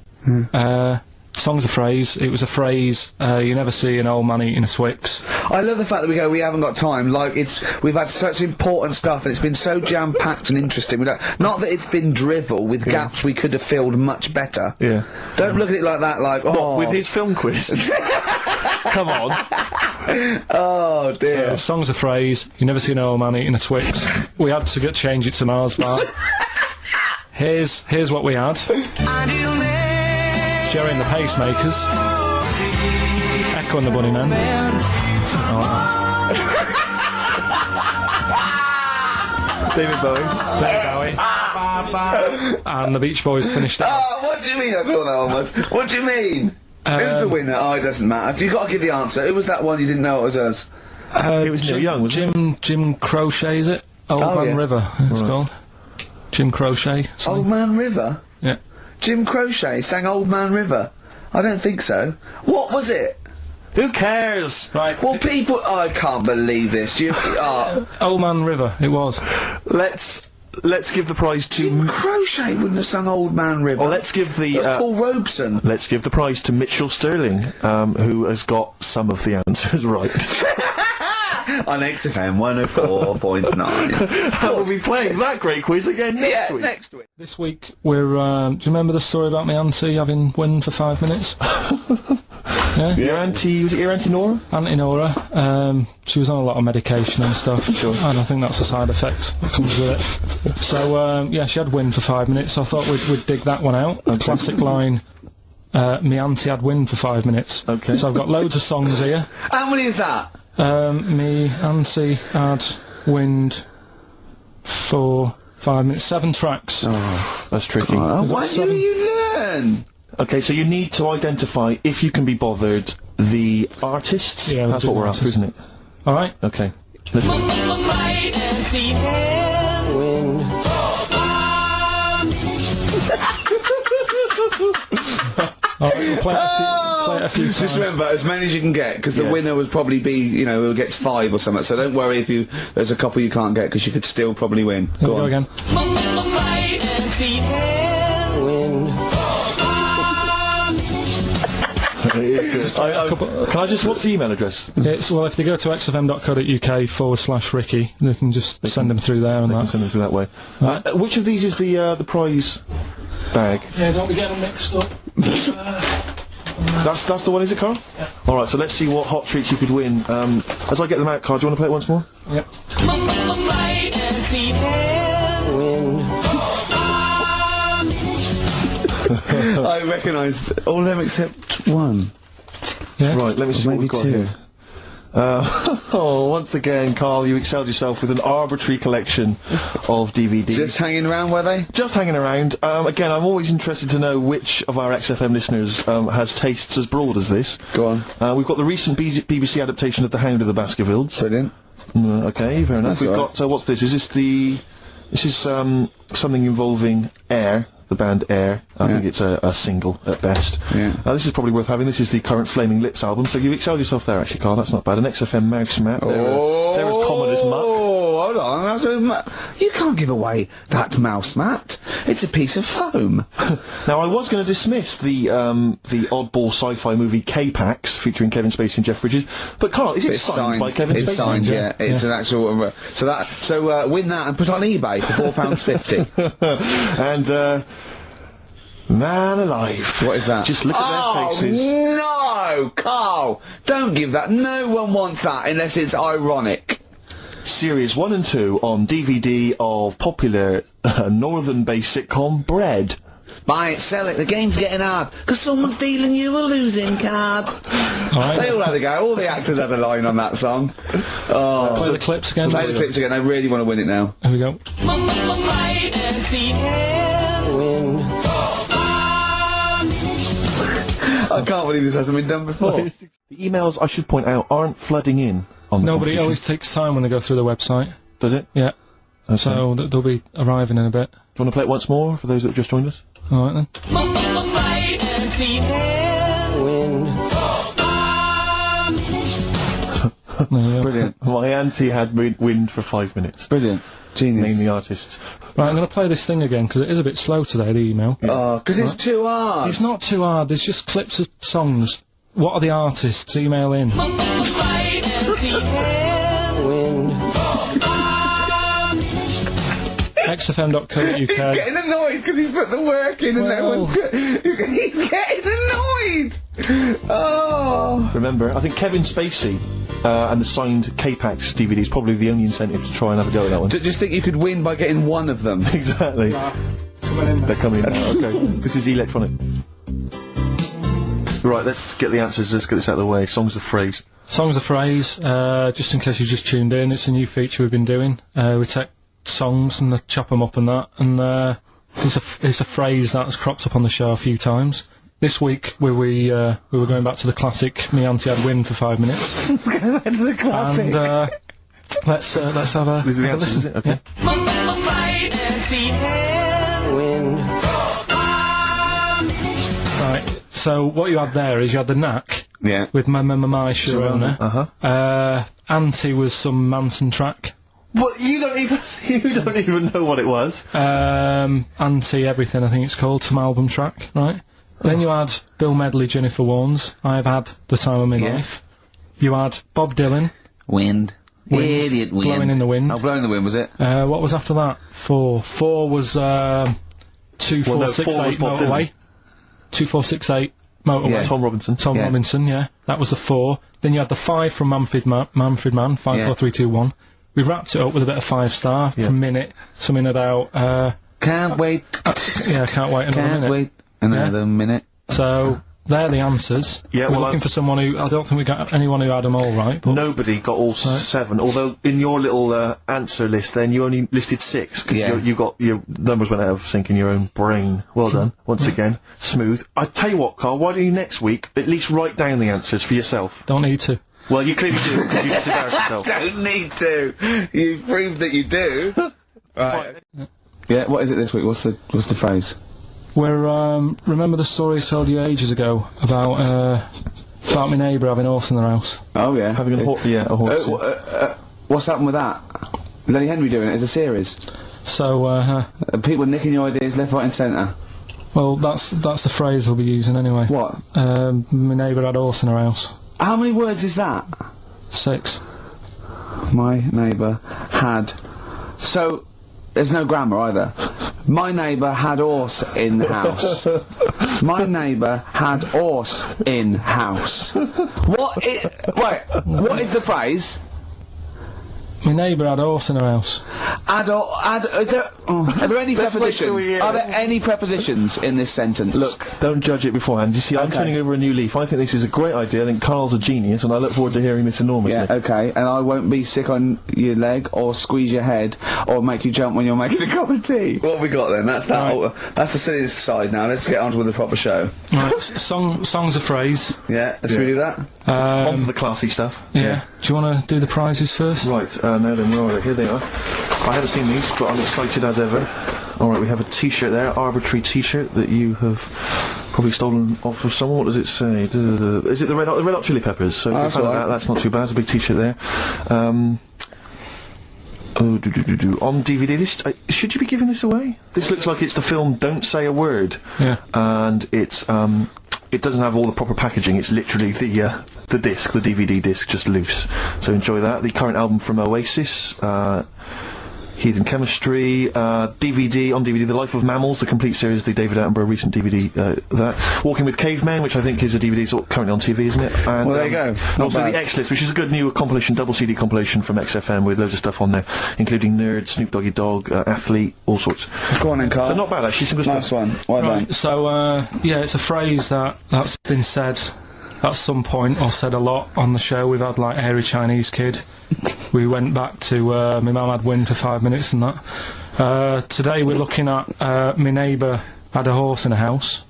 Songs of Phrase. It was a phrase, you never see an old man eating a Twix. I love the fact that we haven't got time. Like, we've had such important stuff, and it's been so jam-packed and interesting. Not that it's been drivel with gaps we could have filled much better. Yeah. Don't look at it like that, like, oh. What, with his film quiz? Come on. Oh, dear. So, Songs of Phrase. You never see an old man eating a Twix. We had to change it to Mars Bar. Here's what we had. and you'll never Jerry and the Pacemakers. Echo and the Bunnymen. David Bowie. David Bowie. And the Beach Boys finished it. Oh, what do you mean I thought that one was? What do you mean? Who's the winner? Oh, it doesn't matter. You've got to give the answer. Who was that one you didn't know it was us? It was Neil Young, wasn't it? Jim Crochet, is it? Old Oh, Man yeah. River, it's called. Jim Crochet. Old Man River? Yeah. Jim Crochet sang Old Man River? I don't think so. What was it? Who cares? Right. Well, people... I can't believe this. Old Man River, it was. Let's give the prize to... Jim Crochet wouldn't have sung Old Man River. Well, let's give the... That's Paul Robeson. Let's give the prize to Mitchell Sterling, who has got some of the answers right. On XFM 104.9. And we'll be playing that great quiz again next week. Next week. This week we're. Do you remember the story about my auntie having wind for 5 minutes? Yeah. Your auntie, was it your auntie Nora? Auntie Nora. She was on a lot of medication and stuff, and I think that's a side effect that comes with it. So yeah, she had wind for 5 minutes. So I thought we'd dig that one out. A classic line. Me auntie had wind for 5 minutes. Okay. So I've got loads of songs here. How many is that? Me auntie had wind for 5 minutes. 7 tracks. Oh, that's tricky. Oh, why do you learn? Okay, so you need to identify, if you can be bothered, the artists. Yeah, that's what we're after, isn't it? All right. Okay. Listen. All right, we'll play it a few times. Just remember, as many as you can get, because the winner would probably be, you know, who gets 5 or something. So don't worry if there's a couple you can't get, because you could still probably win. Here we go again. Can I just, what's the email address? It's, well, if they go to xfm.co.uk/Ricky, they can just send them through there and that. Send them through that way. Which of these is the prize bag? Yeah, don't we get them mixed up? That's the one, is it, Karl? Yeah. Alright, so let's see what hot treats you could win. As I get them out, Karl, do you want to play it once more? Yep. I recognise all of them except one. Yeah. Right, let me see what we've got here. Once again, Karl, you excelled yourself with an arbitrary collection of DVDs. Just hanging around, were they? Just hanging around. Again, I'm always interested to know which of our XFM listeners has tastes as broad as this. Go on. We've got the recent BBC adaptation of The Hound of the Baskervilles. Brilliant. Okay, fair enough. That's We've all got, what's this? Is this this is something involving Air, the band Air. I think it's a single at best. Yeah. This is probably worth having. This is the current Flaming Lips album, so you excelled yourself there, actually, Karl. That's not bad. An XFM mouse map. They're as common as muck. Oh, hold on. You can't give away that mouse mat. It's a piece of foam. Now, I was going to dismiss the oddball sci-fi movie K-Pax, featuring Kevin Spacey and Jeff Bridges, but Karl, is it signed by Kevin Spacey? It's signed, yeah. It's an actual... So win that and put it on eBay for £4.50. And, man alive. What is that? Just look at their faces. No, Karl! Don't give that. No one wants that unless it's ironic. Series 1 and 2 on DVD of popular northern-based sitcom Bread. Buy it, sell it. The game's getting hard because someone's dealing you a losing card. They all had a go. All the actors had a line on that song. Oh, Play the clips again. Play the clips again. I really want to win it now. Here we go. I can't believe this hasn't been done before. The emails, I should point out, aren't flooding in on the No, but it competition. always takes time when they go through the website. Does it? Yeah. Okay. So they'll be arriving in a bit. Do you want to play it once more for those that have just joined us? All right then. There you go. Brilliant. My auntie had wind for 5 minutes. Brilliant. Genius. Name the artists. Right, I'm going to play this thing again because it is a bit slow today, the email. Oh, because it's too hard. It's not too hard, there's just clips of songs. What are the artists? Email in. XFM.co.uk. He's getting annoyed because he put the work in and no one's... He's getting annoyed! Oh... Remember, I think Kevin Spacey and the signed K-Pax DVD is probably the only incentive to try and have a go at that one. Just think you could win by getting one of them. Exactly. They're coming in now, okay. This is electronic. Right, let's get the answers, let's get this out of the way. Songs of phrase. Songs of phrase, just in case you just tuned in, it's a new feature we've been doing. We take songs and chop them up and that, and it's a phrase that's cropped up on the show a few times. This week we were going back to the classic "Me Auntie Had Wind" for 5 minutes. Going back to the classic. And let's have a, These are the have a answers, listen. is it? Okay. Right. So what you had there is you had the knack. Yeah. With my Sharona. Uh-huh. Auntie was some Manson track. What? You don't even know what it was. Auntie Everything, I think it's called, some album track, right? Then you had Bill Medley, Jennifer Warnes. I've had The Time of My Life. You had Bob Dylan. Wind. Idiot wind. Blowing in the wind. Oh, blowing in the wind, was it? What was after that? 4. 4 was 2468 motorway. 2468 motorway. Yeah. Tom Robinson. Tom Robinson, yeah. That was the 4. Then you had the 5 from Manfred Man, 5, 4, 3, 2, 1. We wrapped it up with a bit of 5-star for minute, something about, Can't wait. yeah, can't wait another minute. Can't wait another minute. So, they're the answers. Yeah, We're well, looking for someone who, I don't think we got anyone who had them all right, but... Nobody got all 7, although in your little answer list then you only listed 6, because you got your numbers went out of sync in your own brain. Well done, once again. Smooth. I tell you what, Carl, why don't you next week at least write down the answers for yourself? Don't need to. Well, you clearly do, because you get to embarrass yourself. Don't need to. You've proved that you do. Right. Yeah, what is it this week? What's the phrase? We're, remember the story I told you ages ago about my neighbour having a horse in their house? Oh, yeah. Having a horse. What's happened with that? Lenny Henry doing it as a series? So, People nicking your ideas left, right and centre. well, that's the phrase we'll be using anyway. What? My neighbour had a horse in her house. How many words is that? 6. My neighbour had... So, there's no grammar either. My neighbour had horse in house. My neighbour had horse in house. What is the phrase? My neighbour had a horse in her house. Are there any prepositions? Are there any prepositions in this sentence? Look, don't judge it beforehand. You see, I'm turning over a new leaf. I think this is a great idea. I think Carl's a genius, and I look forward to hearing this enormously. Yeah, okay, and I won't be sick on your leg, or squeeze your head, or make you jump when you're making a cup of tea. What have we got then? That's that. Right. That's the silliest side now. Let's get on with the proper show. Right, song's a phrase. Yeah, let's redo that. On to the classy stuff. Yeah. Do you want to do the prizes first? Right, now then, where are they? Here they are. I haven't seen these, but I'm excited as ever. Alright, we have a t-shirt there, arbitrary t-shirt that you have probably stolen off of someone. What does it say? Is it the Red Hot Chili Peppers? So that's all right. that's not too bad. It's a big t-shirt there. On DVD, this should you be giving this away? This looks like it's the film Don't Say a Word. Yeah. And it's it doesn't have all the proper packaging. It's literally the disc, the DVD disc, just loose. So enjoy that. The current album from Oasis, Heathen Chemistry, DVD, on DVD, The Life of Mammals, the complete series, the David Attenborough recent DVD, that. Walking with Cavemen, which I think is a DVD, it's currently on TV, isn't it? And, Well, there you go. And Not also bad. the X-List, which is a good new compilation, double CD compilation from XFM with loads of stuff on there, including Nerd, Snoop Doggy Dogg, Athlete, all sorts. Go on then, Carl. So not bad, actually, some good Nice stuff. one. Well done. Right, so, yeah, it's a phrase that's been said at some point, or said a lot on the show. We've had, like, Hairy Chinese Kid. We went back to, my mum had wind for 5 minutes and that. Today we're looking at, my neighbour had a horse in a house.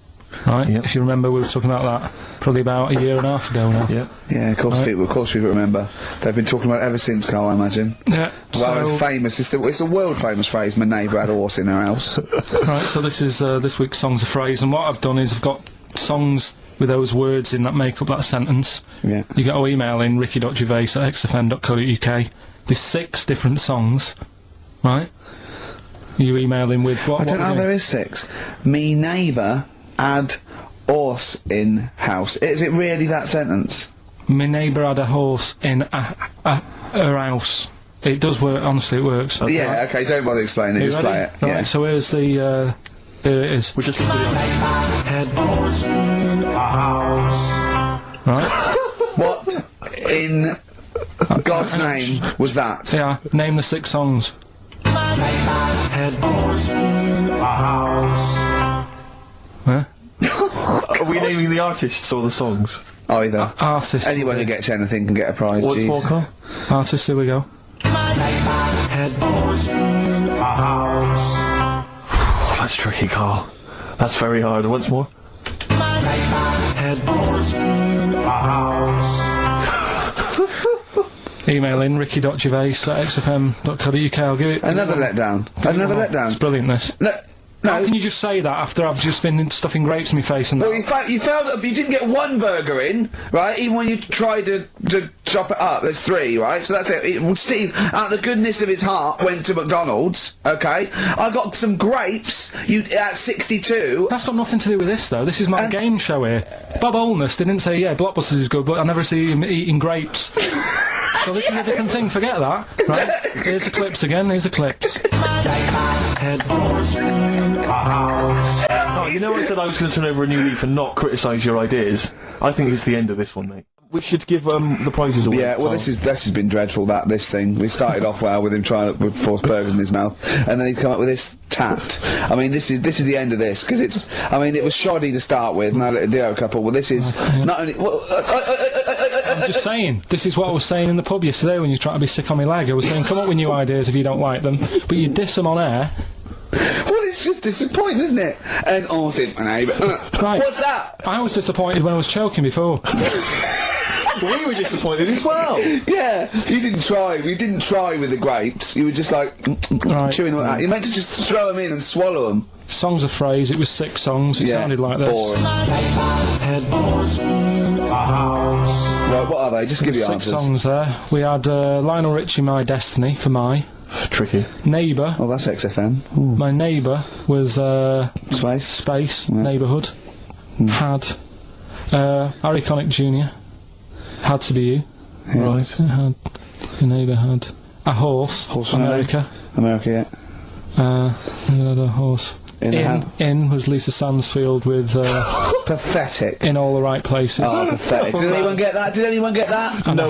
Right? Yep. If you remember, we were talking about that probably about a year and a half ago now. Yeah. Yeah, of course, Right. people remember. They've been talking about it ever since, Carl, I imagine. Yeah. Well, so, it's famous. It's a world famous phrase. My neighbour had a horse in her house. right, so this is, this week's Song's a Phrase, and what I've done is I've got songs with those words in that make up that sentence. Yeah. You get to email in ricky.gervais@xfm.co.uk. There's 6 different songs, right? You email in with what? I don't know. There is 6. Me neighbour had horse in house. Is it really that sentence? My neighbour had a horse in her house. It does work. Honestly, it works. Yeah. Okay. Don't bother explaining. Are you Just ready? play it. Right, Yeah. so here's the. Here it is. We're just Right. What in God's name was that? Yeah. Name the 6 songs. Huh? Are we naming the artists or the songs? Either. Artists. Anyone who gets anything can get a prize. What's jeez. more, Carl? Artists. Here we go. Oh, that's tricky, Carl. That's very hard. Once more. Email in ricky.gervais@xfm.co.uk. I'll give it. Another letdown. Another letdown. It's brilliant. This. No. How can you just say that after I've just been stuffing grapes in my face and Well, that? you failed. You didn't get 1 burger in, right? Even when you tried to chop it up, there's 3, right? So that's it. Steve, out of the goodness of his heart, went to McDonald's. Okay, I got some grapes. At 62. That's got nothing to do with this, though. This is my game show here. Bob Holness didn't say, yeah, Blockbusters is good, but I never see him eating grapes. So this is a different thing, forget that. Right, here's the clips again, here's the clips. Oh, you know I said I was going to turn over a new leaf and not criticise your ideas? I think it's the end of this one, mate. We should give the prizes away. Yeah, well, this has been dreadful. This thing. We started off well with him trying to force burgers in his mouth, and then he'd come up with this tat. I mean, this is the end of this because it's. I mean, it was shoddy to start with, and I let a duo couple. Well, this is not only. I'm just saying, this is what I was saying in the pub yesterday when you try to be sick on my leg. I was saying, come up with new ideas if you don't like them, but you diss them on air. Well, it's just disappointing, isn't it? And awesome, right. What's that? I was disappointed when I was choking before. We were disappointed as well. Yeah, you didn't try. You didn't try with the grapes. You were just like chewing like that. You meant to just throw them in and swallow them. Songs of phrase. It was 6 songs. It sounded like this. Boring. Right, what are they? Just give you 6 answers. songs there. We had Lionel Richie, My Destiny, for my. Tricky. Neighbour. Oh, that's XFM. Ooh. My Neighbour was Space. yeah. Neighbourhood. Had Harry Connick Jr. Had to be you. Yeah. Right. Had your neighbour had a horse. America. Yeah. Had a horse. In was Lisa Stansfield with pathetic. In All the Right Places. Oh, pathetic. Did anyone get that? And No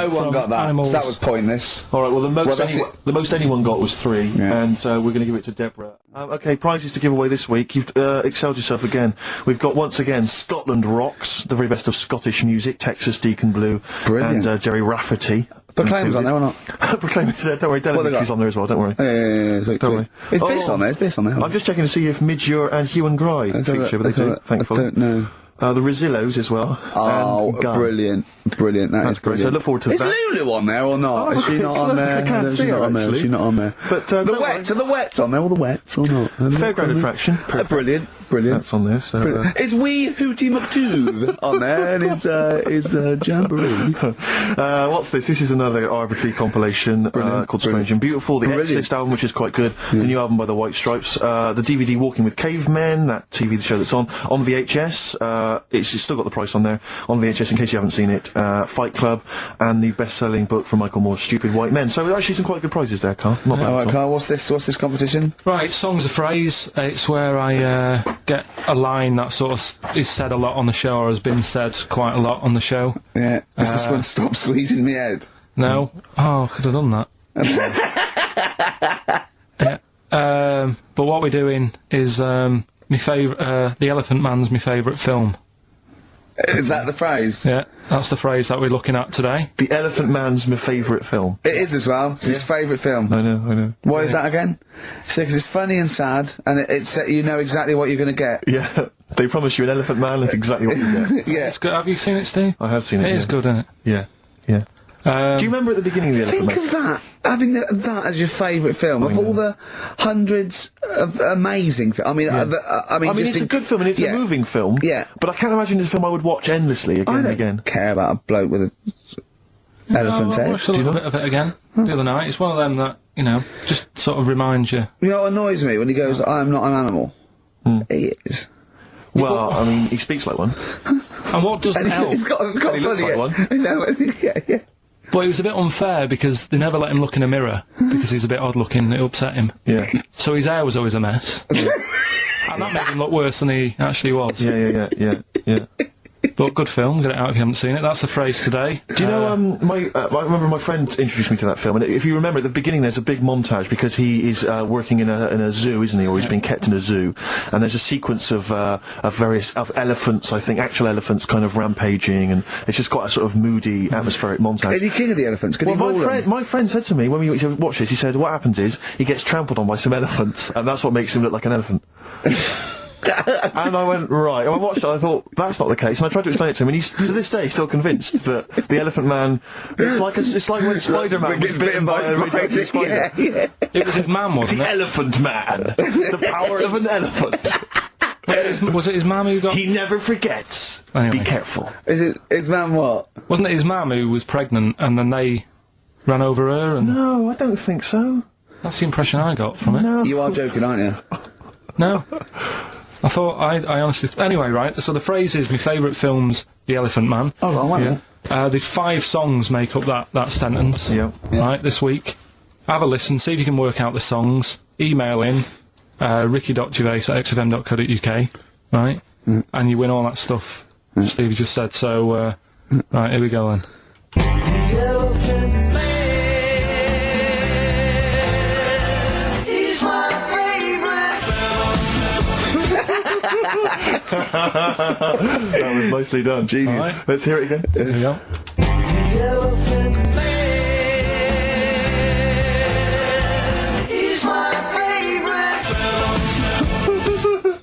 one got that. Animals. So that was pointless. All right. Well, the most anyone got was 3, and we're going to give it to Deborah. Okay, prizes to give away this week. You've excelled yourself again. We've got once again Scotland Rocks, the very best of Scottish music. Texas Deacon Blue, brilliant. And Jerry Rafferty. Proclaim's on there or not? Proclaim's there. Don't worry, Delicacy's on there as well. Don't worry. Yeah, don't worry. It's Biss on there. It's Biss on there. I'm just checking to see if Midge and Hugh and Gry feature, but they do. Thankfully. I don't know. The Rosillos as well. Oh, brilliant. That's great. So I look forward to that. Is Lulu on there or not? Is she not on there? I can't see her, actually. Is she not on there? But are the Wets on there? All the Wets or not? Fairground attraction. Brilliant. That's on there. So, is Wee Hootie McTooth on there? And is Jamboree? What's this? This is another arbitrary compilation called Strange and Beautiful. The X-List album, which is quite good. The new album by the White Stripes. The DVD Walking with Cavemen, that TV show that's on VHS. It's still got the price on there. On VHS, in case you haven't seen it. Fight Club, and the best-selling book from Michael Moore's Stupid White Men. So actually some quite good prizes there, Carl. Not bad. All right, Carl, what's this competition? Right, Songs of Phrase. It's where I get a line that sort of is said a lot on the show, or has been said quite a lot on the show. Yeah, is this one Stop Squeezing Me Head? No. Oh, I could have done that. Yeah. But what we're doing is my favourite. The Elephant Man's my favourite film. Is that the phrase? Yeah, that's the phrase that we're looking at today. The Elephant Man's my favourite film. It is as well. It's his favourite film. I know. What is that again? Because it's funny and sad, and it's you know exactly what you're going to get. Yeah, they promise you an Elephant Man. That's exactly what you get. Yeah, it's good. Have you seen it, Steve? I have seen it. It is good, isn't it? Yeah. Do you remember at the beginning of the Elephant Man? Think of that, having that as your favourite film of all the hundreds of amazing films. I mean, I mean, it's a good film and it's a moving film. Yeah, but I can't imagine it's a film I would watch endlessly again and again. I don't care about a bloke with a elephant's head. I watched a little bit of it again the other night. It's one of them that just sort of reminds you. You know what annoys me when he goes, "I am not an animal." He is. Well, I mean, he speaks like one. And what doesn't help? He's got he looks like one. Yeah. But it was a bit unfair because they never let him look in a mirror because he's a bit odd looking. It upset him. Yeah. So his hair was always a mess. And that made him look worse than he actually was. Yeah. But good film. Get it out if you haven't seen it. That's the phrase today. Do you know, I remember my friend introduced me to that film, and if you remember at the beginning there's a big montage because he is working in a zoo, isn't he, or he's being kept in a zoo, and there's a sequence of various elephants, I think, actual elephants kind of rampaging, and it's just quite a sort of moody, atmospheric montage. Is he king of the elephants? My friend said to me, when we watched this, he said, what happens is, he gets trampled on by some elephants, and that's what makes him look like an elephant. And I went, right, and I watched it, I thought, that's not the case, and I tried to explain it to him, and he's, to this day, still convinced that the Elephant Man, it's like when Spider-Man gets bitten by a radioactive spider. Yeah. It was his man, wasn't The it? Elephant Man. The power of an elephant. Was it his mum who got... He never forgets. Anyway. Be careful. Is it his man what? Wasn't it his mum who was pregnant and then they ran over her and... No, I don't think so. That's the impression I got from it. No. You are joking, aren't you? No. I honestly... Anyway, right, so the phrase is, my favourite film's The Elephant Man. Oh, well, There's 5 songs make up that sentence. Yeah. Right, this week. Have a listen, see if you can work out the songs. Email in, ricky.gervais@xfm.co.uk, right? And you win all that stuff Stevie just said. So, right, here we go then. That was nicely done. Genius. Right. Let's hear it again. Here we go.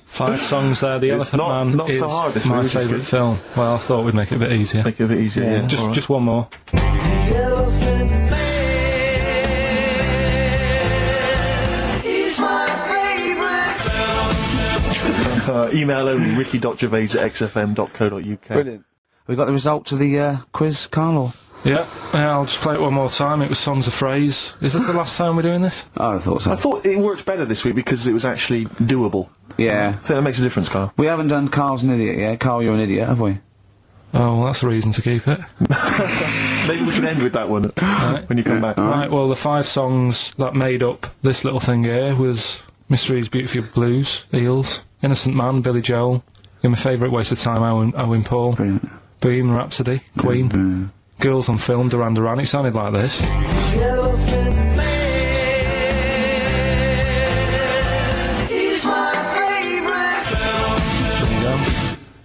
5 songs there. The Elephant Man not is so hard this my week, which is favourite good. film. Well, I thought we'd make it a bit easier. Make it a bit easier. Yeah. Just one more. Email only, ricky.gervais@xfm.co.uk. Brilliant. We got the result of the quiz, Karl? Or? Yeah, I'll just play it one more time. It was Songs of Phrase. Is this the last time we're doing this? Oh, I thought so. I thought it worked better this week because it was actually doable. Yeah. I think that makes a difference, Carl. We haven't done Carl's an idiot yet. Carl, you're an idiot, have we? Oh, well, that's a reason to keep it. Maybe we can end with that one when you come back. Right, well, the 5 songs that made up this little thing here was Mystery's Beautiful Blues, Eels, Innocent Man, Billy Joel, You're My Favourite Waste of Time, Owen Paul, Brilliant. Bohemian Rhapsody, Queen, Girls on Film, Duran Duran. It sounded like this.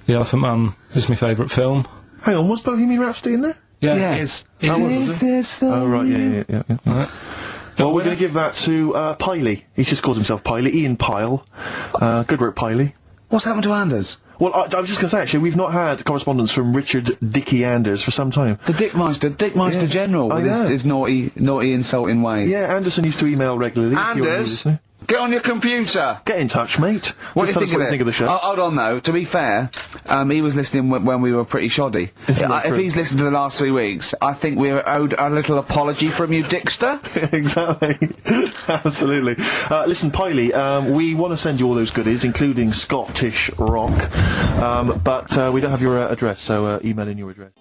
The Elephant Man is my favourite film. Hang on, was Bohemian Rhapsody in there? Yeah, it is. It is. Oh, right, yeah. Right. Well, we're going to give that to Piley. He just calls himself Piley. Ian Pyle. Good work, Piley. What's happened to Anders? Well, I was just going to say, actually, we've not had correspondence from Richard Dickie Anders for some time. The Dickmeister General, I with know. his naughty, insulting ways. Yeah, Anderson used to email regularly. Anders, get on your computer. Get in touch, mate. What do Just you tell us think of the show. Oh, hold on, though. To be fair, he was listening when we were pretty shoddy. If he's listened to the last 3 weeks, I think we're owed a little apology from you, Dickster. Exactly. Absolutely. Listen, Piley, we want to send you all those goodies, including Scottish rock, but we don't have your address, so email in your address.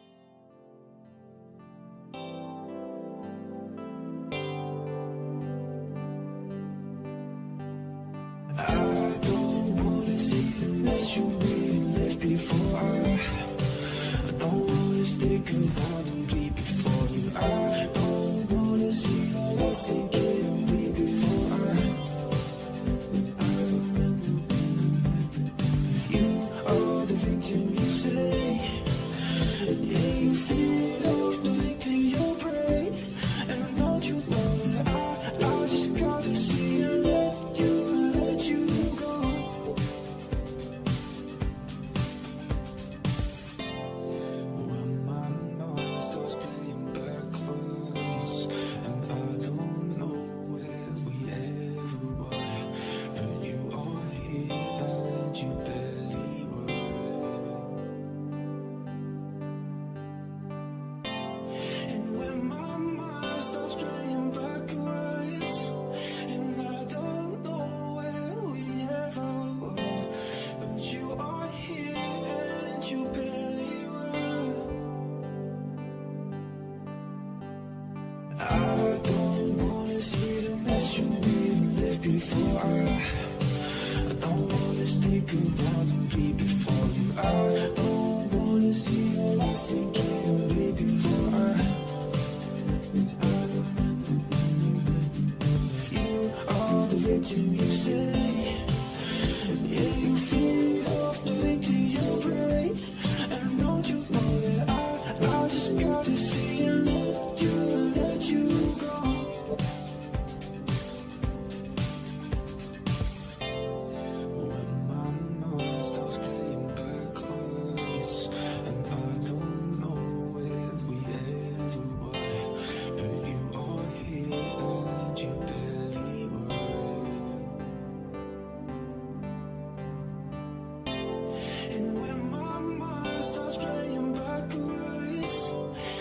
And when my mind starts playing backwards,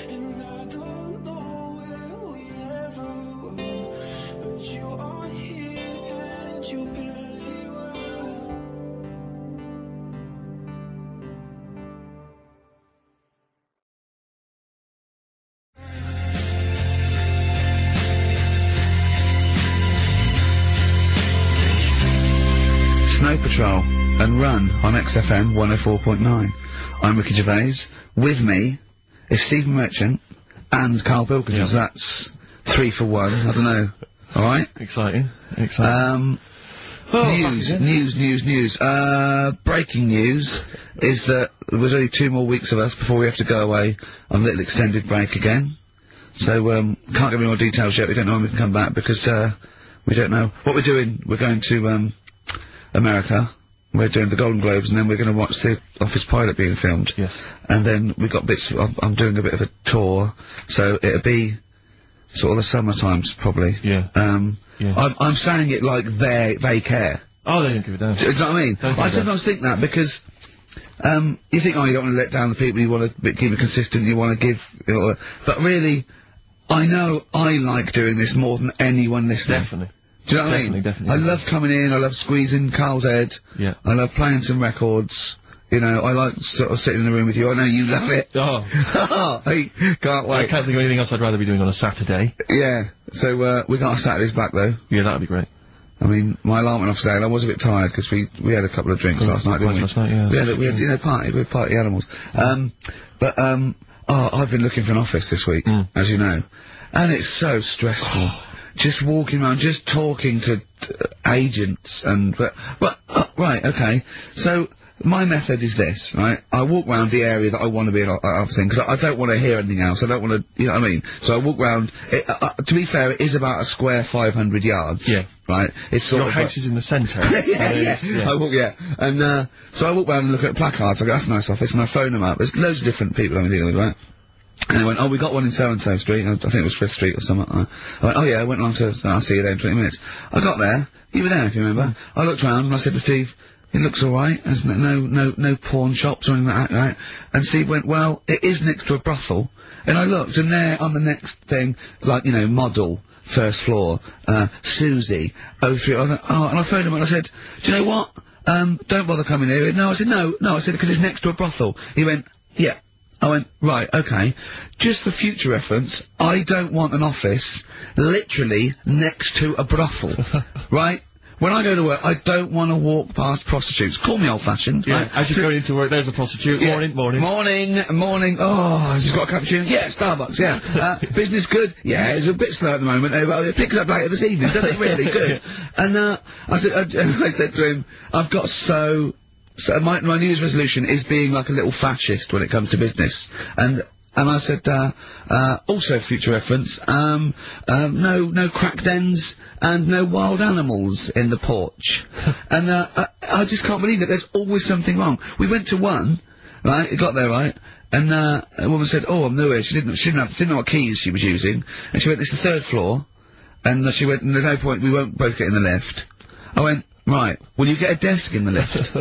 and I Patrol and run on XFM 104.9. I'm Ricky Gervais. With me is Stephen Merchant and Karl Pilkington. Yeah. So that's 3 for 1. I don't know. All right. Exciting. News. Breaking news is that there's only 2 more weeks of us before we have to go away on a little extended break again. So, can't give any more details yet. We don't know when we can come back because, we don't know what we're doing. We're going to, America. We're doing the Golden Globes and then we're going to watch the Office pilot being filmed. Yes. And then we've got bits, I'm doing a bit of a tour. So it'll be sort of the summer times probably. Yeah. Yeah. I'm saying it like they care. Oh, they don't give a damn. Do you know what I mean? I sometimes think that because, you think, oh, you don't want to let down the people, you want to keep it consistent, you want to give, but really, I know I like doing this more than anyone listening. Definitely. Do you know what I mean? Definitely. I love coming in, I love squeezing Karl's head. Yeah. I love playing some records. You know, I like sort of sitting in the room with you. I know you love it. Oh. I can't wait. I can't think of anything else I'd rather be doing on a Saturday. Yeah. So, we got our Saturdays back though. Yeah, that'd be great. I mean, my alarm went off today and I was a bit tired because we had a couple of drinks last night, didn't we? Last night, yeah. We had, you know, we're party animals. I've been looking for an office this week, as you know, and it's so stressful. Just walking around, just talking to agents and, right, okay. So, my method is this, right? I walk round the area that I want to be an office in, because I don't want to hear anything else. I don't want to, you know what I mean? So I walk round, to be fair, it is about a square 500 yards. Yeah. Right? It's sort Your of house is in the centre. yeah. I walk, and, so I walk round and look at placards, I go, that's a nice office, and I phone them up. There's loads of different people I'm dealing with, right? And they went, oh, we got one in so-and-so street, I think it was 5th Street or something. I went, oh yeah, I went along to, I'll see you there in 20 minutes. I got there, you were there if you remember. I looked round and I said to Steve, it looks alright, there's no pawn shops or anything like that, right? And Steve went, well, it is next to a brothel. And I looked, and there on the next thing, like, you know, model, 1st floor, Susie, 03, and I phoned him and I said, do you know what? Don't bother coming here. No, I said, no, I said, because it's next to a brothel. He went, yeah. I went, right, okay. Just for future reference, I don't want an office literally next to a brothel, right? When I go to work, I don't want to walk past prostitutes. Call me old-fashioned, Yeah, right? as you're going into work, there's a prostitute. Yeah. Morning. Morning. Oh, she's got a cappuccino. Yeah, Starbucks, yeah. Business good? Yeah, it's a bit slow at the moment. But it picks up later this evening, does it really? Good. And, I said to him, I've got so my New Year's resolution is being like a little fascist when it comes to business. And I said, also future reference, no crack dens and no wild animals in the porch. And, I just can't believe it. There's always something wrong. We went to one, right? It got there, right? And, a woman said, oh, I'm new here. She didn't know what keys she was using. And she went, it's the 3rd floor. And she went, there's no point, we won't both get in the lift. I went, right, will you get a desk in the lift?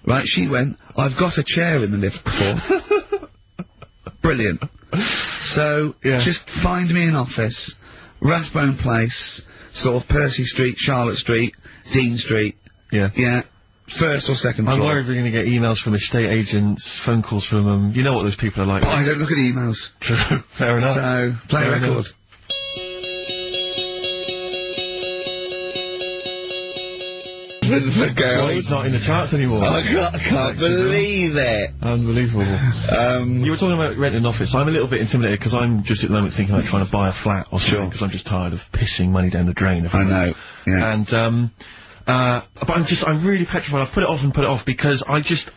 Right, she went, I've got a chair in the lift before. Brilliant. So, just find me an office, Rathbone Place, sort of Percy Street, Charlotte Street, Dean Street. Yeah. Yeah. 1st or 2nd floor. I'm worried we're going to get emails from estate agents, phone calls from them. You know what those people are like. But I don't look at the emails. True. Fair enough. So, play a record. Enough. For girls. It's not in the charts anymore. I can't believe it. Unbelievable. You were talking about renting an office. I'm a little bit intimidated because I'm just at the moment thinking about trying to buy a flat or something because I'm just tired of pissing money down the drain. I know. Yeah. And but I'm really petrified. I've put it off because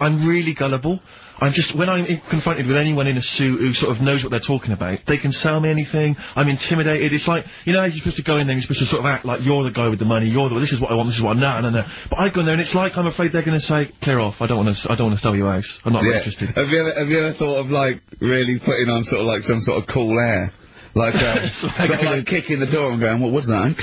I'm really gullible. When I'm confronted with anyone in a suit who sort of knows what they're talking about, they can sell me anything. I'm intimidated. It's like, you know, you're supposed to go in there and you're supposed to sort of act like you're the guy with the money, this is what I want, this is what no. But I go in there and it's like, I'm afraid they're gonna say, clear off, I don't wanna sell your house. I'm not interested. Have you ever thought of, like, really putting on sort of like some sort of cool air? Like, sort of like kicking the door and going, what was that?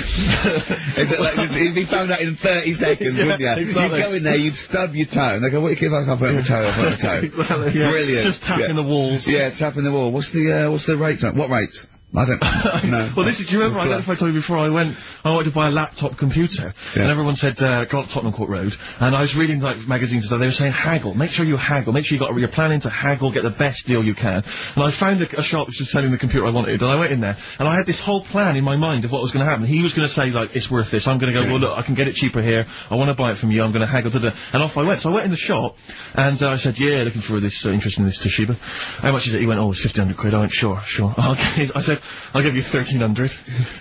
Is it like, you'd be found out in 30 seconds, wouldn't you? Exactly. You'd go in there, you'd stub your toe, and they go, what do you give like I've got a toe, I've got a toe. Exactly. Yeah. Brilliant. Just tapping the walls. Yeah, tapping the wall. What's the rate? What rate? I don't know. Well, do you remember, I don't know if I told you before, I wanted to buy a laptop computer, and everyone said, go up Tottenham Court Road, and I was reading, like, magazines and stuff, they were saying haggle, make sure you haggle, make sure you're planning to haggle, get the best deal you can, and I found a shop which was selling the computer I wanted, and I went in there, and I had this whole plan in my mind of what was going to happen. He was going to say, like, it's worth this, I'm going to go, well, look, I can get it cheaper here, I want to buy it from you, I'm going to haggle, and off I went. So I went in the shop, and I said, yeah, looking for this, interested in this Toshiba. How much is it? He went, oh, it's 1,500 quid. I went, sure. Okay. I said, I'll give you 1,300.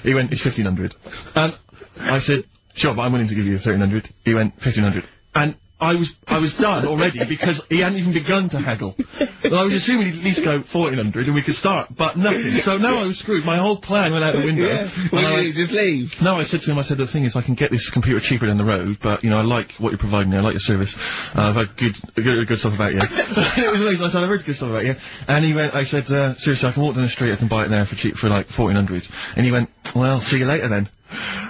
He went, it's 1,500. And I said, sure, but I'm willing to give you 1,300. He went, 1,500. And I was done already because he hadn't even begun to haggle. And I was assuming he'd at least go 1,400 and we could start, but nothing. So now I was screwed. My whole plan went out the window. Yeah. Well, you just leave. No, I said to him, the thing is, I can get this computer cheaper down the road, but, I like what you're providing me, I like your service. I've had good stuff about you. It was amazing. I said, I've heard good stuff about you. And he went, I said, seriously, I can walk down the street, I can buy it there for cheap, for like 1,400. And he went, well, see you later then.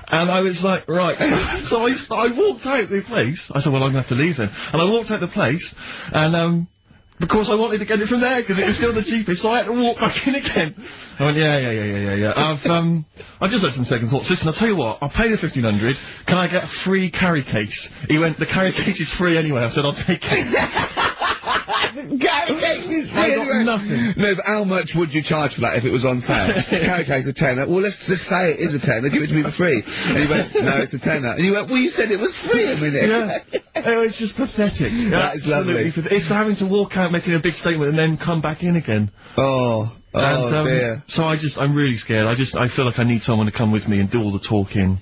And I was like, right. So I walked out the place. I said, well, I'm gonna have to leave then. And I walked out the place, and, because I wanted to get it from there, because it was still the cheapest, so I had to walk back in again. I went, yeah. I've just had some second thoughts. Listen, I'll tell you what, I'll pay the 1,500, can I get a free carry case? He went, the carry case is free anyway. I said, I'll take it. Carry case is free I got anyway. nothing. No, but how much would you charge for that if it was on sale? Carry case a tenner. Well, let's just say it is a tenner. Give it to me for free. And he went, no, it's a tenner. And you went, well, you said it was free a minute. Yeah. Oh, it's just pathetic. That is lovely. It's having to walk out making a big statement and then come back in again. Oh dear. So I'm really scared. I feel like I need someone to come with me and do all the talking.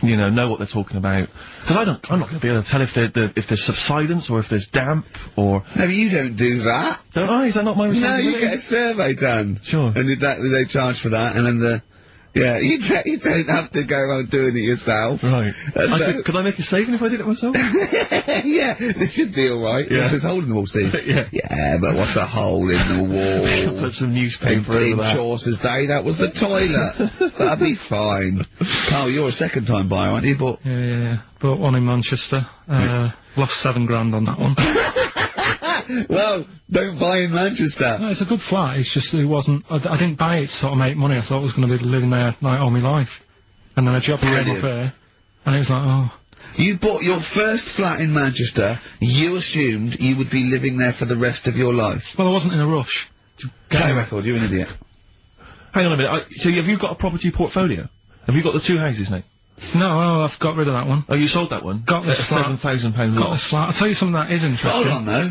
Know what they're talking about. Because I'm not going to be able to tell if there's subsidence or if there's damp or... No, but you don't do that. Don't I? Is that not my responsibility? No, you get a survey done. Sure. And they charge for that, and then yeah, you don't have to go around doing it yourself. Right. Could I make a statement if I did it myself? Yeah, this should be alright. Yeah. There's a hole in the wall, Steve. Yeah, but what's a hole in the wall? Put some newspaper in over that. Chaucer's day, that was the toilet. That'd be fine. Karl, you're a second-time buyer, aren't you? But Yeah. Bought one in Manchester. Lost $7,000 on that one. well, don't buy in Manchester. No, it's a good flat. It's just it wasn't. I didn't buy it to sort of make money. I thought I was going to be living there like all my life, and then a job came up here, and it was like, oh. You bought your first flat in Manchester. You assumed you would be living there for the rest of your life. Well, I wasn't in a rush. Play record. You're an idiot. Hang on a minute. So have you got a property portfolio? Have you got the two houses now? No, I've got rid of that one. Oh, you sold that one? Got this flat. £7,000 Got loss. this flat. I'll tell you something that is interesting. Hold on, though.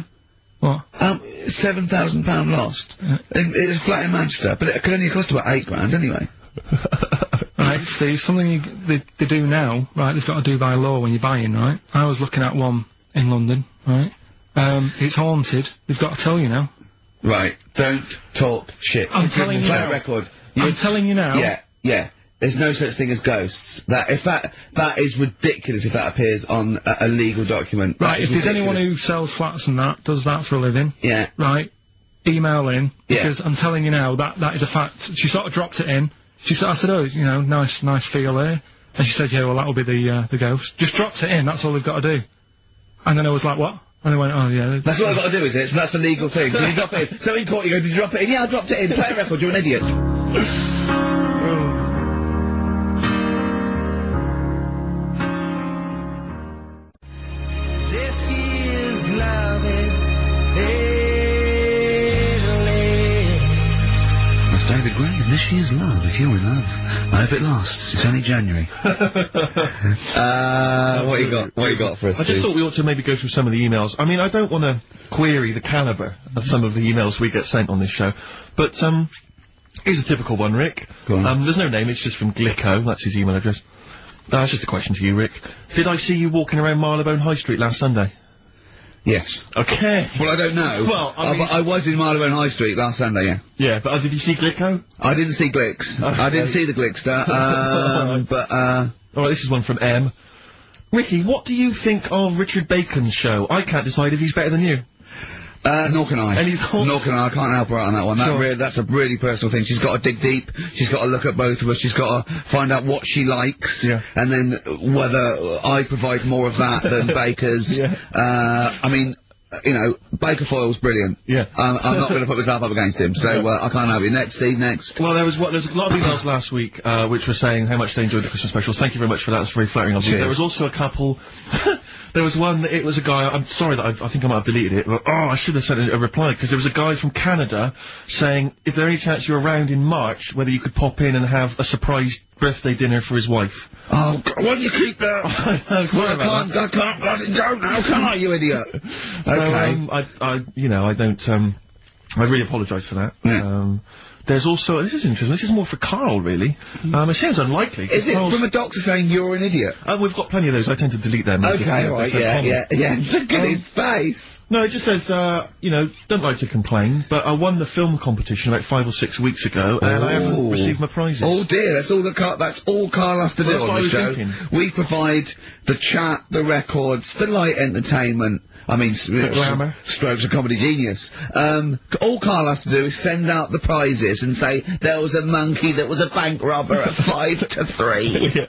What? £7,000 lost. It's a flat in Manchester, but it could only cost about £8,000 anyway. Right, Steve, something they do now, right, they've got to do by law when you're buying, right? I was looking at one in London, right? It's haunted. They've got to tell you now. Right, don't talk shit. I'm telling you now. Record. I'm telling you now. Yeah. There's no such thing as ghosts. That is ridiculous if that appears on a legal document. Right, if there's anyone who sells flats and that, does that for a living. Yeah. Right, email in, because I'm telling you now, that is a fact. She sort of dropped it in. I said, oh, nice feel there. And she said, yeah, well, that'll be the ghost. Just dropped it in, that's all they've got to do. And then I was like, what? And they went, oh, yeah. That's what I've got to do, is it? So that's the legal thing. Did you drop it in? So in court you go, did you drop it in? Yeah, I dropped it in. Play a record, you're an idiot. This is love in Italy. That's David Gray, and this is love, if you're in love. I hope it lasts. It's only January. What you got for us, I just thought we ought to maybe go through some of the emails. I mean, I don't want to query the calibre of some of the emails we get sent on this show, but, here's a typical one, Rick. Go on. There's no name, it's just from Glicko, that's his email address. That's just a question to you, Rick. Did I see you walking around Marylebone High Street last Sunday? Yes. Okay. Well, I don't know. Well, I was in Marylebone High Street last Sunday, yeah. Yeah, but did you see Glicko? I didn't see Glicks. Okay. I didn't see the Glickster, Alright, this is one from M. Ricky, what do you think of Richard Bacon's show? I can't decide if he's better than you. Nor can I. Any thoughts? Nor can I can't help her out on that one. Sure. That's a really personal thing. She's got to dig deep. She's got to look at both of us. She's got to find out what she likes. Yeah. And then whether I provide more of that than Baker's. Yeah. I mean, you know, Baker Foyle's brilliant. Yeah. I'm not going to put myself up against him, so I can't have it. Next, Steve, next. Well, there's a lot of emails last week, which were saying how much they enjoyed the Christmas specials. Thank you very much for that. That's very flattering of you. There was also a couple. There was one, it was a guy, I'm sorry that I think I might have deleted it, but I should have sent a reply, because there was a guy from Canada saying, is there any chance you're around in March, whether you could pop in and have a surprise birthday dinner for his wife? Oh, God, why do you keep that? I can't bloody go now, can I, you idiot? Okay. I really apologise for that. Yeah. There's also, this is interesting, this is more for Karl, really. It seems unlikely. Is it from a doctor saying you're an idiot? We've got plenty of those, I tend to delete them. Okay, alright, yeah. Look at his face! No, it just says, don't like to complain, but I won the film competition about 5 or 6 weeks ago, and I haven't received my prizes. Oh dear, that's all Karl has to do on the show. We provide the chat, the records, the light entertainment. I mean, glamour. Strokes of comedy genius. All Karl has to do is send out the prizes and say, there was a monkey that was a bank robber at 5 to 3. Yeah.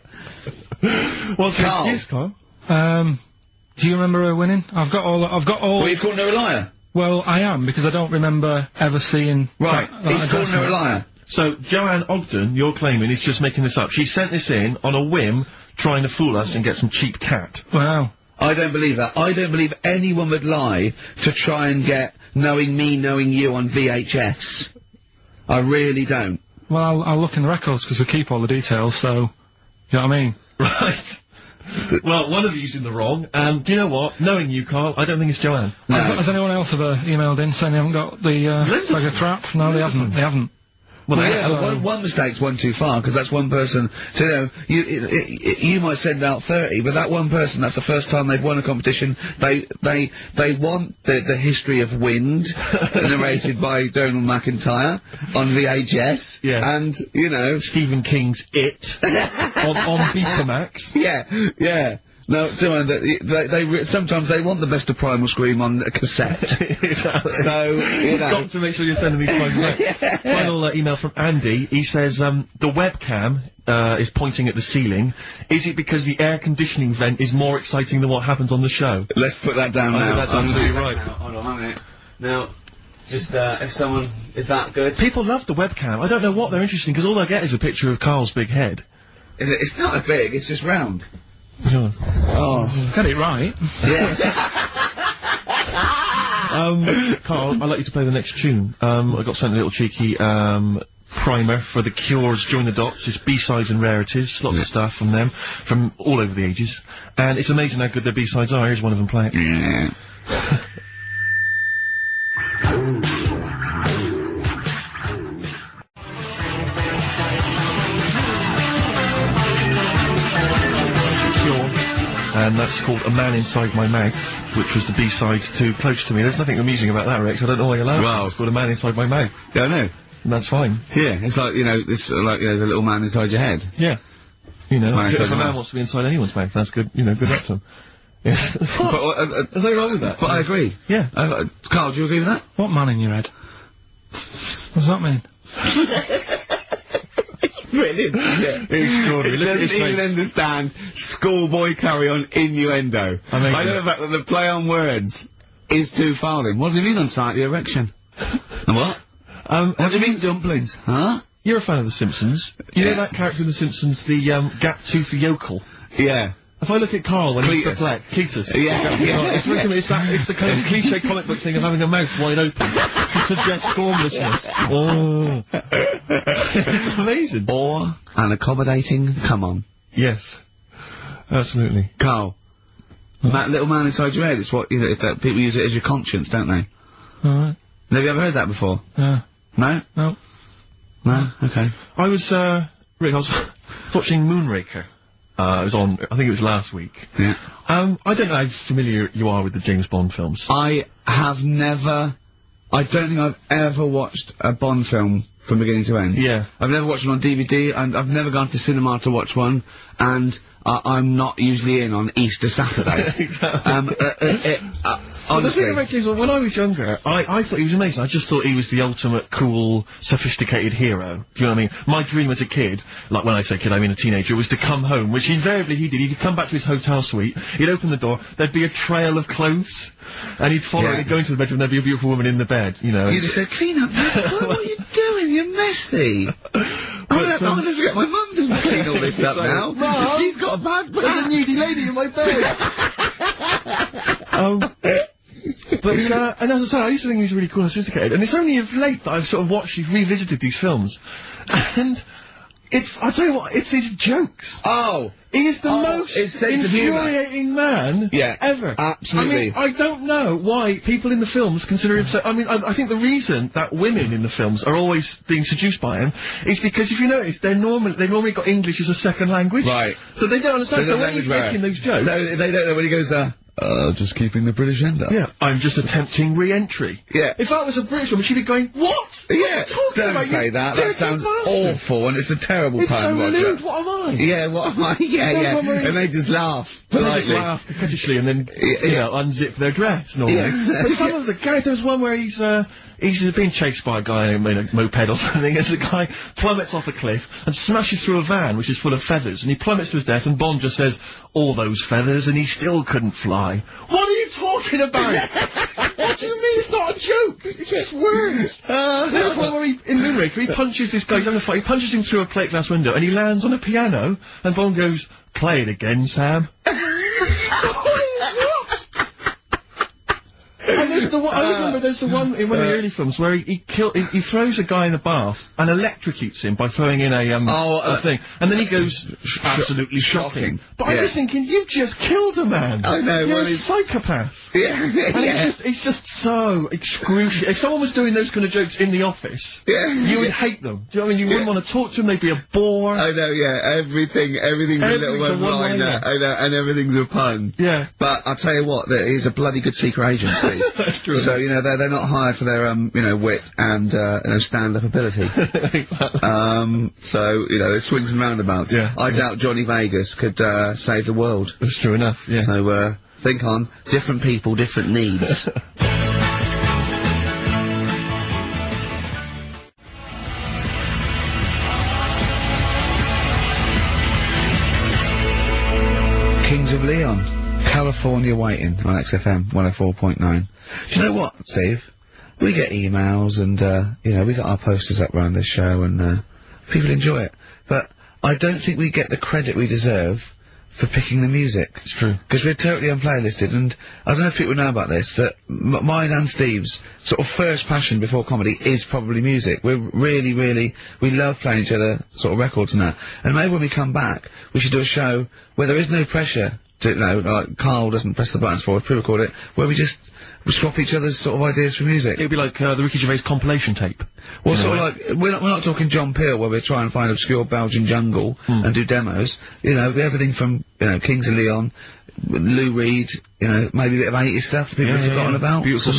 What's your excuse, Karl? Do you remember her winning? I've got all. Well, you're calling her a liar? Well, I am, because I don't remember ever seeing... Right, he's calling her a liar. So, Joanne Ogden, you're claiming, is just making this up. She sent this in on a whim, trying to fool us and get some cheap tat. Wow. I don't believe that. I don't believe anyone would lie to try and get Knowing Me, Knowing You on VHS. I really don't. Well, I'll look in the records, because we keep all the details, so... You know what I mean? Right. Well, one of you's in the wrong, and do you know what? Knowing you, Karl, I don't think it's Joanne. No. Has anyone else ever emailed in saying they haven't got the, like a trap? No, they haven't. They haven't. Well, one mistake's one too far, because that's one person. So, you might send out 30, but that one person, that's the first time they've won a competition. They want the history of wind, narrated by Donald McIntyre on VHS. Yeah. And, Stephen King's It on Betamax. Yeah. No, sometimes they want the best of Primal Scream on a cassette. Exactly. So, Got to make sure you're sending these prizes out. Final email from Andy. He says, the webcam, is pointing at the ceiling. Is it because the air conditioning vent is more exciting than what happens on the show? Let's put that down now. That's absolutely right. Hold on a minute. Now, just, if someone... Is that good? People love the webcam. I don't know what they're interested in, because all I get is a picture of Karl's big head. It's not a big, it's just round. Sure. Oh. Got it right. Yeah. Karl, I'd like you to play the next tune. I got sent a little cheeky, primer for the Cure's Join the Dots. It's B-sides and rarities, lots of stuff from them, from all over the ages. And it's amazing how good their B-sides are. Here's one of them playing. Yeah. And that's called A Man Inside My Mouth, which was the B-side to Close to Me. There's nothing amusing about that, Rick. I don't know why you're laughing. Wow. It's called A Man Inside My Mouth. Yeah, I know. And that's fine. Yeah, it's like, the little man inside your head. Yeah. If a inside man wants to be inside anyone's mouth, that's good, good luck to him. Yeah. There's nothing wrong with that. But I agree. Yeah. Karl, do you agree with that? What man in your head? What does that mean? Brilliant. Yeah. Extraordinary. He doesn't even understand schoolboy carry-on innuendo. I know the fact that the play on words is too fouling. What does he mean unsightly erection? What? What do you mean dumplings? Huh? You're a fan of The Simpsons. You know that character in The Simpsons, the gap-toothed yokel? Yeah. If I look at Karl when he's Cletus. Cletus. Yeah. It's the kind of cliche comic book thing of having a mouth wide open to suggest formlessness. Oh. It's amazing. Or an accommodating come on. Yes. Absolutely. Karl. That little man inside your head, it's what, people use it as your conscience, don't they? Alright. Have you ever heard that before? Yeah. No? No. No? Okay. I was, Rick, I was watching Moonraker. It was on, I think it was last week. Yeah. I don't know how familiar you are with the James Bond films. I don't think I've ever watched a Bond film from beginning to end. Yeah. I've never watched one on DVD, and I've never gone to cinema to watch one, and I'm not usually in on Easter Saturday. Exactly. Honestly. The thing about James Bond, when I was younger, I thought he was amazing. I just thought he was the ultimate cool, sophisticated hero. Do you know what I mean? My dream as a kid, like when I say kid, I mean a teenager, was to come home, which invariably he did. He'd come back to his hotel suite, he'd open the door, there'd be a trail of clothes. And he'd follow her, he'd go into the bedroom, there'd be a beautiful woman in the bed, you know. You just said, clean up, man. What are you doing? You're messy. I'm going to get my mum to clean all this up now. Mum, she's got a bad back. There's a needy lady in my bed. And as I say, I used to think he was really cool and sophisticated, and it's only of late that I've sort of revisited these films, and I tell you what, it's his jokes. Oh! He is the most infuriating man ever. Absolutely. I mean, I don't know why people in the films consider him so... I mean, I think the reason that women in the films are always being seduced by him is because, if you notice, they've normally got English as a second language. Right. So they don't understand. So when he's making those jokes... So they don't know when he goes, just keeping the British end up. Yeah, I'm just attempting re-entry. Yeah. If that was a British woman, she'd be going, what? Yeah, what are you talking don't about? say that. That sounds awful, and it's a terrible it's pun, so Roger. lewd, what am I? Yeah, what am I? Yeah. And they just laugh politely. They just laugh coquettishly and then, you know, unzip their dress and all that. But some of the guys, there was one where he's being chased by a guy in a moped or something, and the guy plummets off a cliff and smashes through a van which is full of feathers, and he plummets to his death, and Bond just says, all those feathers, and he still couldn't fly. What are you talking about? What do you mean it's not a joke? It's just words. There's one where in Moonraker, he punches this guy, he's having a fight, he punches him through a plate glass window, and he lands on a piano, and Bond goes, play it again, Sam. And there's the one, I remember there's the one in one of the early films where he throws a guy in the bath and electrocutes him by throwing in a thing, and then he goes absolutely shocking. But I'm just thinking, you've just killed a man. I know. You're a psychopath. Yeah. And it's just so excruciating. If someone was doing those kind of jokes in the office, you would hate them. Do you know what I mean? You wouldn't want to talk to them. They'd be a bore. I know. Yeah. Everything's a little one-liner. I know, and everything's a pun. Yeah. But I'll tell you what, he's a bloody good secret agency. That's true. So, you know, they're not hired for their, wit and, stand-up ability. Exactly. So, you know, it swings and roundabouts. Yeah. I doubt Johnny Vegas could, save the world. That's true enough, yeah. So, think on. Different people, different needs. Kings of Leon. California Waiting on XFM 104.9. Do you know what, Steve? We get emails and, we got our posters up around this show and, people enjoy it. But I don't think we get the credit we deserve for picking the music. It's true. Because we're totally unplaylisted, and I don't know if people know about this, that mine and Steve's sort of first passion before comedy is probably music. We're really, we love playing each other sort of records and that. And maybe when we come back, we should do a show where there is no pressure to, like Karl doesn't press the buttons for us, pre-record it, where we swap each other's sort of ideas for music. It'd be like the Ricky Gervais compilation tape. Well, sort of like, we're not talking John Peel, where we try and find obscure Belgian jungle and do demos. You know, everything from, Kings of Leon, Lou Reed, maybe a bit of 80s stuff that people have forgotten about. Beautiful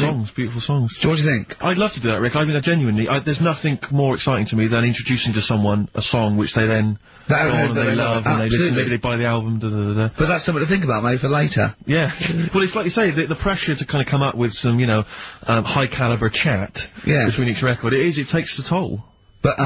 songs. So what do you think? I'd love to do that, Rick. I mean, genuinely, there's nothing more exciting to me than introducing to someone a song which they then go on and they love, and they listen, maybe they buy the album, da-da-da-da. But that's something to think about, maybe, for later. Yeah. Well, it's like you say, the pressure to kind of come up with some, high caliber chat between each record, it takes the toll. But,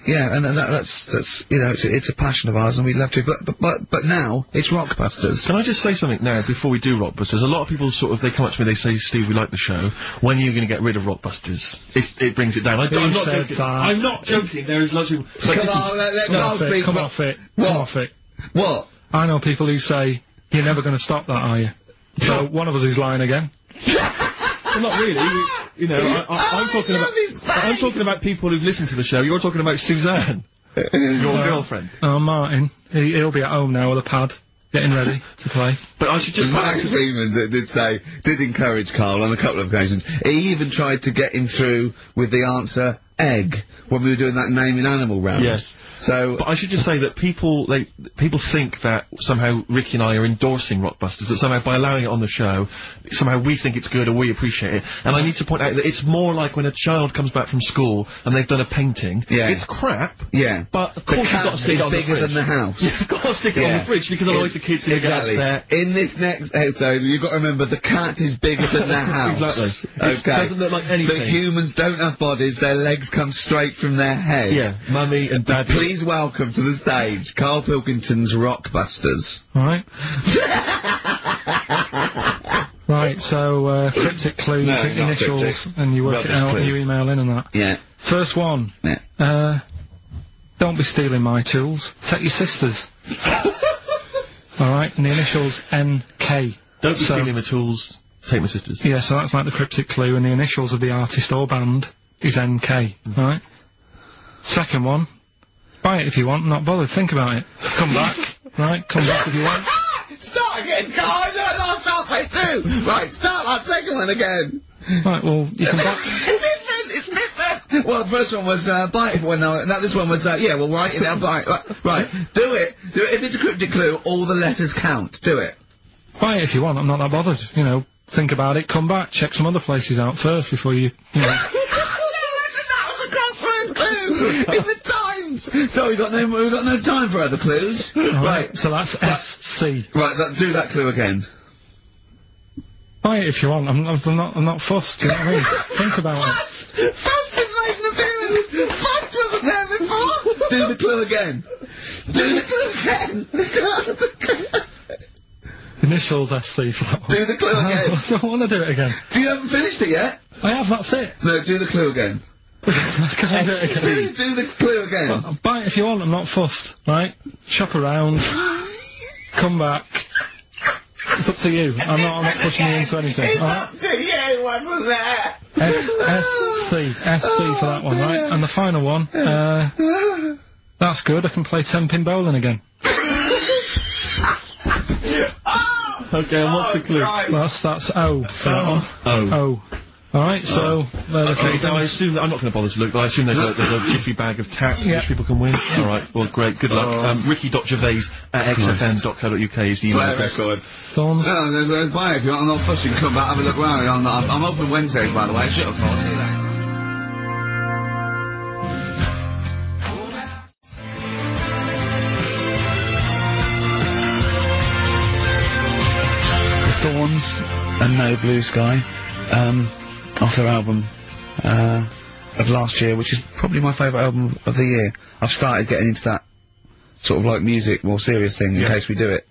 yeah, and that's, it's a passion of ours and we'd love to, but now, it's Rockbusters. Can I just say something now, before we do Rockbusters? A lot of people they come up to me, they say, Steve, we like the show, when are you gonna get rid of Rockbusters? It brings it down. I'm not joking. I'm not joking, there is lots of people. Come off it. Come off it. What? I know people who say, you're never gonna stop that, are you? So, one of us is lying again. Well, not really. I'm talking about people who've listened to the show. You're talking about Suzanne, your girlfriend. Oh, Martin. He'll be at home now with a pad, getting ready to play. But I should just... Max Freeman did encourage Karl on a couple of occasions. He even tried to get him through with the answer egg when we were doing that naming animal round. Yes. So, but I should just say that people think that somehow Ricky and I are endorsing Rockbusters, that somehow by allowing it on the show, somehow we think it's good or we appreciate it. And I need to point out that it's more like when a child comes back from school and they've done a painting. Yeah. It's crap. Yeah. But of course you've got to stick it on the fridge. Bigger than the house. You've got to stick it on the fridge because otherwise the kid's going to get upset. In this next episode, you've got to remember the cat is bigger than the house. Exactly. It doesn't look like anything. The humans don't have bodies, their legs come straight from their head. Yeah. Mummy and Daddy. Please welcome to the stage, Karl Pilkington's Rockbusters. Alright. Right, so cryptic clues, No, not initials, cryptic. and you work Rubbish it out clue. and you email in and that. Yeah. First one. Yeah. Don't be stealing my tools. Take your sister's. Alright, and the initials NK. Don't be stealing my tools. Take my sister's. Yeah, so that's like the cryptic clue, and the initials of the artist or band is NK, right? Second one. Buy it if you want, not bothered, think about it. Come back, right? Come back if you want. Start again, Carl! No, last halfway through! Right, start that second one again! Right, well, you can buy... It's different! Well, the first one was, buy it, well, no, this one was, yeah, well, write it down, buy it. Right, do it. If it's a cryptic clue, all the letters count. Do it. Buy it if you want, I'm not that bothered, you know. Think about it, come back, check some other places out first before you know... That was a crossword clue! In the Times! So we've got no time for other clues. Right. So that's SC. Right, do that clue again. Buy it if you want, I'm not fussed, do you know what I mean? Think about it. Fast has made an appearance! Fast wasn't there before! Do the clue again. Do the clue again! Initials SC for that one. Do the clue again. I don't want to do it again. You haven't finished it yet? I have, that's it. No, do the clue again. I can't do it again. Do the clue again. Buy it if you want, I'm not fussed, right? Shop around. Come back. It's up to you. I'm not pushing you into anything. It's right? up to you, wasn't there? SC for that one, right? And the final one, that's good, I can play 10-pin bowling again. Okay, and what's the clue? Right. That's O for that one. Oh. Alright, so, there the Okay, three now I things. assume that I'm not going to bother to look, but I assume there's a jiffy bag of tacks which people can win. Alright, well, great, good luck. Ricky.gervais at xfm.co.uk is the email Play a address. record. Thorns. No, buy it if you want. I'm not fussing. Come back, have a look round. I'm open Wednesdays, by the way. Shut up, I'll see you later. Thorns and No Blue Sky, off their album of last year, which is probably my favourite album of the year. I've started getting into that sort of like music, more serious thing in case we do it.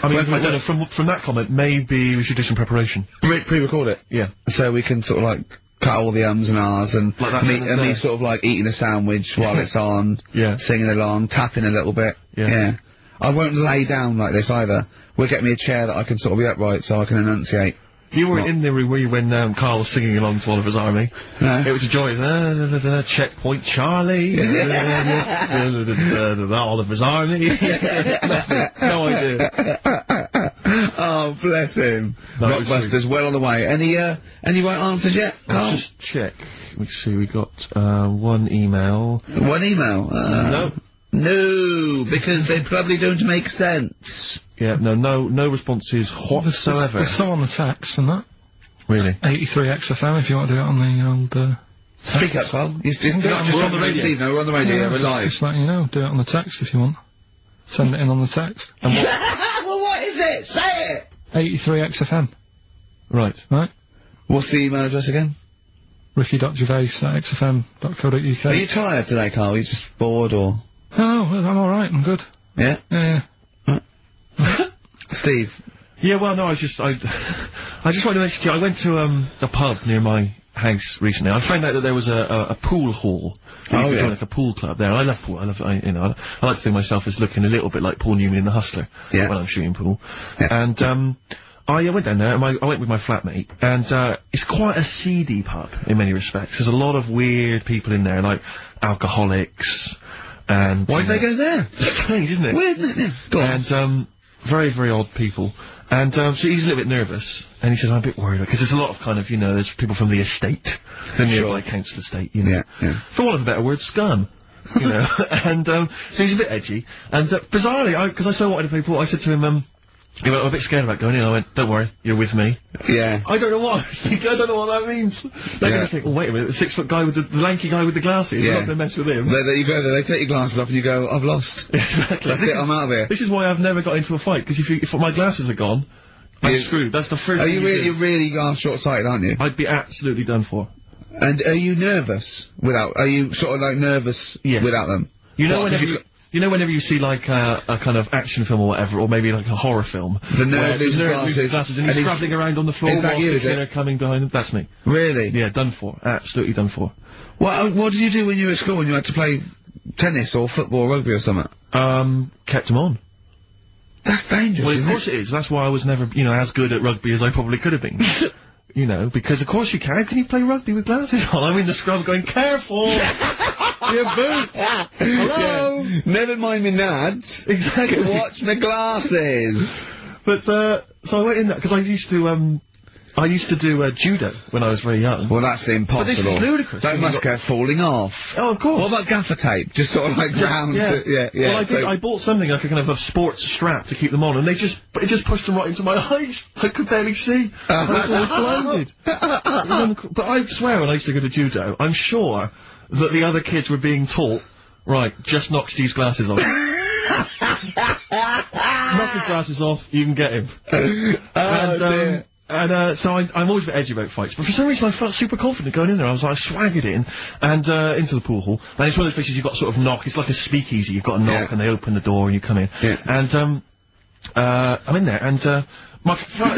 I mean, I don't know, from that comment, maybe we should do some preparation. Pre-record it. Yeah. So we can sort of like cut all the ums and ahs and Like that sentence me there. sort of like eating a sandwich while it's on, Yeah. singing along, tapping a little bit. Yeah. I won't lay down like this either. We'll get me a chair that I can sort of be upright so I can enunciate. You weren't in the room, were you, when Karl was singing along to Oliver's Army? No. It was a joy. Checkpoint Charlie. Oliver's Army. No idea. Oh, bless him. No, it was Rockbusters, well on the way. Any right answers yet, Carl? Let's just check. Let's see, we got one email. One email? No. No, because they probably don't make sense. Yeah, no responses whatsoever. There's still on the text and that. Really? 83 XFM if you want to do it on the old, Speak up, Carl. Not just We're on the radio. Steve, no, we're on the radio, we're live. Just letting you know, do it on the text if you want. Send it in on the text. Well, what is it? Say it! 83 XFM, Right. right? What's the email address again? ricky.gervais@xfm.co.uk. Are you tired today, Carl? Are you just bored, or...? No, I'm alright, I'm good. Yeah? Yeah. Steve? Yeah, well, no, I just wanted to mention to you, I went to a pub near my house recently. I found out that there was a pool hall. Oh, yeah. Like a pool club there. And I love pool. I like to think of myself as looking a little bit like Paul Newman in The Hustler Yeah. when I'm shooting pool. Yeah. And I went down there and I went with my flatmate, and it's quite a seedy pub in many respects. There's a lot of weird people in there, like alcoholics, and... Why did they go there? Strange, isn't it? Weird, isn't it? Yeah. Go on. And, very, very odd people. And, so he's a little bit nervous, and he says, I'm a bit worried, because there's a lot of kind of, there's people from the estate, the nearby council estate, Yeah, yeah. For want of a better word, scum. And, so he's a bit edgy. And, bizarrely, because I so wanted people, I said to him, he went, I'm a bit scared about going in. I went, don't worry, you're with me. Yeah. I don't know why. I don't know what that means. They're going to think, oh, wait a minute, the 6-foot guy with the lanky guy with the glasses, Yeah. I'm not going to mess with him. You go there, they take your glasses off and you go, I've lost. Exactly. That's it, I'm out of here. This is why I've never got into a fight, because if my glasses are gone, I'm screwed. That's the first Are thing you do. really, really are short-sighted, aren't you? I'd be absolutely done for. And are you nervous are you sort of like nervous Yes. without them? You know, What, 'cause whenever You know, whenever you see like a kind of action film or whatever, or maybe like a horror film, The nerd where loses nerd loses glasses, and he's travelling around on the floor is that whilst you, the is it? killer coming behind him. That's me. Really? Yeah, done for. Absolutely done for. What did you do when you were at school, when you had to play tennis or football or rugby or something? Kept him on. That's dangerous, Well, of isn't course it is. That's why I was never, you know, as good at rugby as I probably could have been. You know, because of course you can. How can you play rugby with glasses on? I'm in the scrub going, careful! Your boots! Hello! Yeah. Never mind me nads. Exactly. Watch my glasses. But, so I went in there, because I used to do judo when I was very young. Well, that's impossible. But this is ludicrous. That You must got- go falling off. Oh, of course. What about gaffer tape? Just sort of like round. Yeah. Well, I so- did. I bought something like a kind of a sports strap to keep them on, and it just pushed them right into my eyes. I could barely see. I was always blinded. But I swear, when I used to go to judo, I'm sure that the other kids were being taught, right, just knock Steve's glasses off. Knock his glasses off, you can get him. dear. So I'm always a bit edgy about fights, but for some reason I felt super confident going in there. I was like, I swaggered in, and, into the pool hall, and it's one of those places you've got to sort of knock, it's like a speakeasy, you've got to knock, and they open the door and you come in. Yeah. And, I'm in there, and, my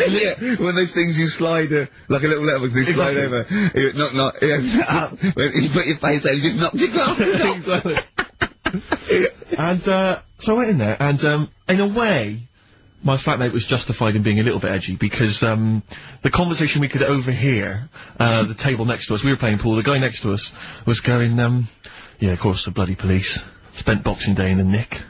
Yeah, one of those things you slide, like a little letterbox, they slide over. You knock, you open it up, you put your face down, you just knocked your glasses off. Exactly. And, so I went in there, and, in a way, my flatmate was justified in being a little bit edgy, because, the conversation we could overhear, the table next to us, we were playing pool, the guy next to us was going, yeah, of course, the bloody police. Spent Boxing Day in the Nick.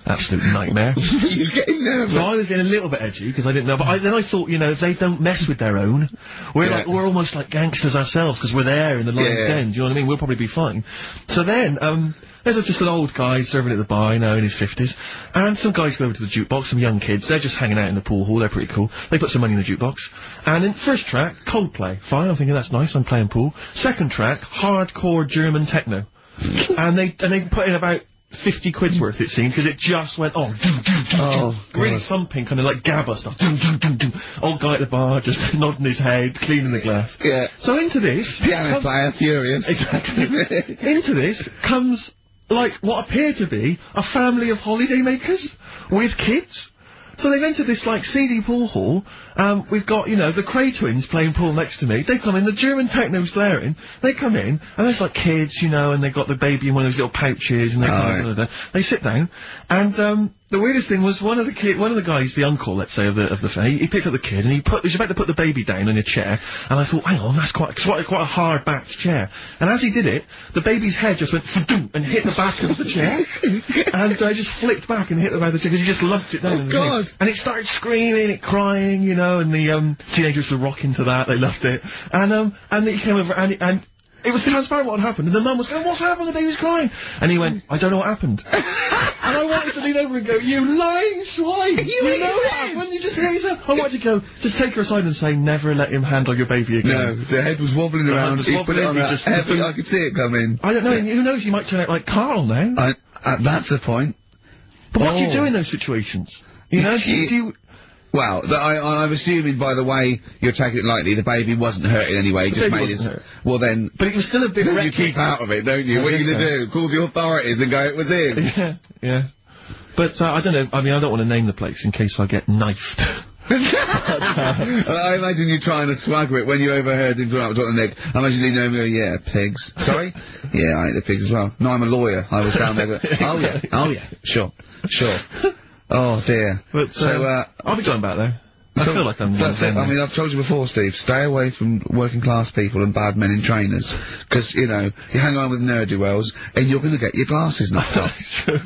Absolute nightmare. You're getting nervous. So I was getting a little bit edgy, because I didn't know, but then I thought, you know, they don't mess with their own. We're almost like gangsters ourselves, because we're there in the lion's den, do you know what I mean? We'll probably be fine. So then, there's just an old guy serving at the bar, you know, in his 50s, and some guys go over to the jukebox, some young kids, they're just hanging out in the pool hall, they're pretty cool. They put some money in the jukebox, and in first track, Coldplay. Fine, I'm thinking that's nice, I'm playing pool. Second track, hardcore German techno. and they put in about 50 quid's worth, it seemed, because it just went on. Really thumping, kind of like GABA stuff. Old guy at the bar, just nodding his head, cleaning the glass. Yeah. So into this... Piano player, furious. Exactly. Into this comes, like, what appear to be a family of holidaymakers with kids. So they've entered this, like, seedy pool hall. We've got, you know, the Cray twins playing pool next to me. They come in, the German techno's blaring. They come in, and there's, like, kids, you know, and they've got the baby in one of those little pouches, and they sit down, and, the weirdest thing was one of the guys, the uncle, let's say, of the family, he picked up the kid, and he was about to put the baby down in a chair, and I thought, hang on, that's quite a hard-backed chair. And as he did it, the baby's head just went thudum, and hit the back of the chair, and just flipped back and hit the back of the chair, because he just lumped it down. And it started screaming, it crying, you know, and the, teenagers were rocking to that, they loved it. And then he came over, and it was transparent what had happened, and the mum was going, what's happened? The baby's crying. And he went, I don't know what happened. And I wanted to lean over and go, you lying swine! You know what happened? You just hear yourself. I wanted to go, just take her aside and say, never let him handle your baby again. No, the head was wobbling around. He put it on that heavy, I could see it coming. I don't know, who knows, he might turn out like Karl now. That's a point. But what do you do in those situations? You know, do you... Well, I'm assuming by the way you're taking it lightly, the baby wasn't hurting anyway. The just baby made wasn't his. hurt. Well then, but it was still a bit. You keep out of it, don't you? What are you gonna do? Call the authorities and go, it was in. Yeah. But I don't know. I mean, I don't want to name the place in case I get knifed. I imagine you trying to swagger it when you overheard him talking about the Nick. I imagine you know him going, yeah, pigs. Sorry? Yeah, I ate the pigs as well. No, I'm a lawyer. I was down there going, oh yeah, sure. Oh dear. But, so, I'll be going back there. I feel like I'm... That's it. I mean, I've told you before, Steve, stay away from working class people and bad men in trainers. Because, you know, you hang around with ne'er-do-wells and you're going to get your glasses knocked off. That's true.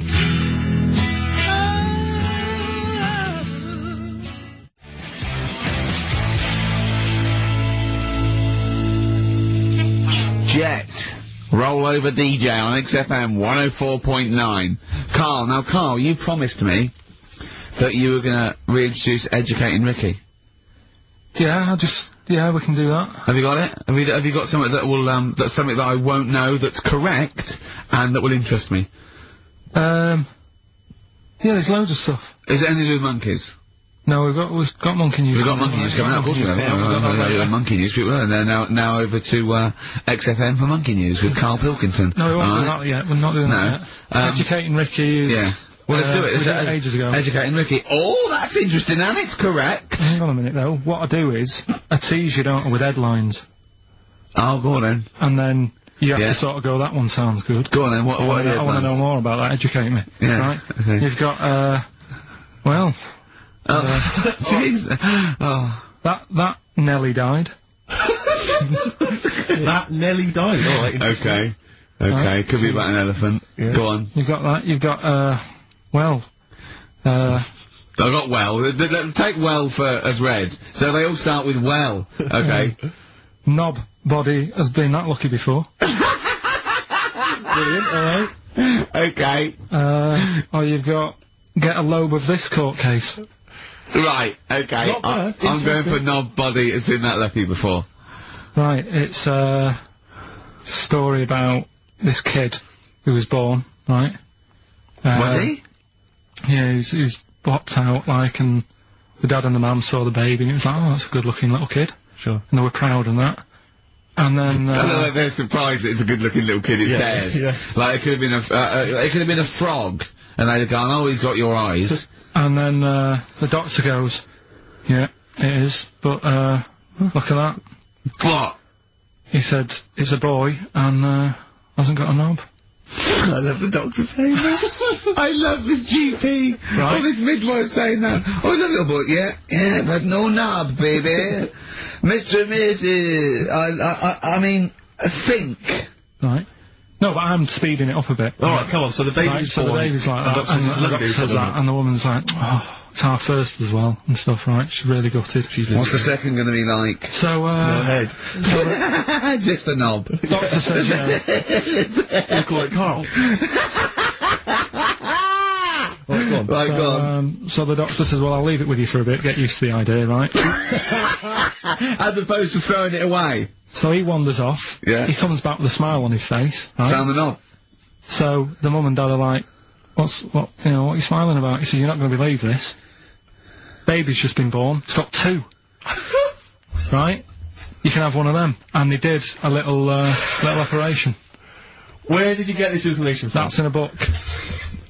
Jet. Roll over DJ on XFM 104.9. Karl, you promised me that you were going to reintroduce Educating Ricky. Yeah, we can do that. Have you got it? Have you got something that will, that's something that I won't know that's correct and that will interest me? Yeah, there's loads of stuff. Is it anything to do with monkeys? No, we've got monkey news. We've got monkey news coming out, of course we have. Yeah, monkey news people, and they're now over to XFM for monkey news with Karl Pilkington. No, we won't do that yet. We're not doing that yet. Educating Ricky is... Yeah. Well, let's do it. We did it ages ago. Educating Ricky. Oh, that's interesting, and it's correct. Hang on a minute, though. What I do is, I tease you, don't I, with headlines. Oh, go on then. And then you have to sort of go, that one sounds good. Go on then, what are the I want to know more about that. Educate me. Yeah. Right? Okay. You've got, well... Jeez. Oh. That Nelly died. That Nelly died. All right. Okay. Okay. Could be about an elephant. Yeah. Go on. You've got that. You've got, well... I got well. Take well as read. So they all start with well. Okay. Knob body has been that lucky before. Brilliant. Alright. Okay. Or you've got get a lobe of this court case. Right. Okay. Not bad. I'm going for knob body has been that lucky before. Right. It's a story about this kid who was born. Right. Was he? Yeah, he was popped out, like, and the dad and the mum saw the baby, and it was like, oh, that's a good-looking little kid. Sure. And they were proud and that. And then, like they're surprised that it's a good-looking little kid. It's theirs. Yeah. Like it could have been a frog, and they'd have gone, oh, he's got your eyes. And then the doctor goes, yeah, it is, but look at that. What? He said it's a boy and hasn't got a knob. I love the doctor saying that. I love this GP. Right. Oh, this midwife saying that. Oh, I love little boy. Yeah, but no knob, baby. Mr. and Mrs. I mean, think. Right. No, but I'm speeding it up a bit. All right, come on. So the baby's Right, so the born, baby's like that, doctor says and the doctor says that, and the woman's like, oh, it's our first as well, and stuff, right? She's really gutted. What's the second going to be like? So, Go ahead. Just a knob. doctor says, you know, You call it Karl. Right, go on. Right, go on. so the doctor says, well, I'll leave it with you for a bit, get used to the idea, right? As opposed to throwing it away. So he wanders off. Yeah. He comes back with a smile on his face, right? Found the knob. So the mum and dad are like, what are you smiling about? He says, you're not going to believe this. Baby's just been born. It's got 2. Right? You can have one of them. And they did a little operation. Where did you get this information from? That's in a book.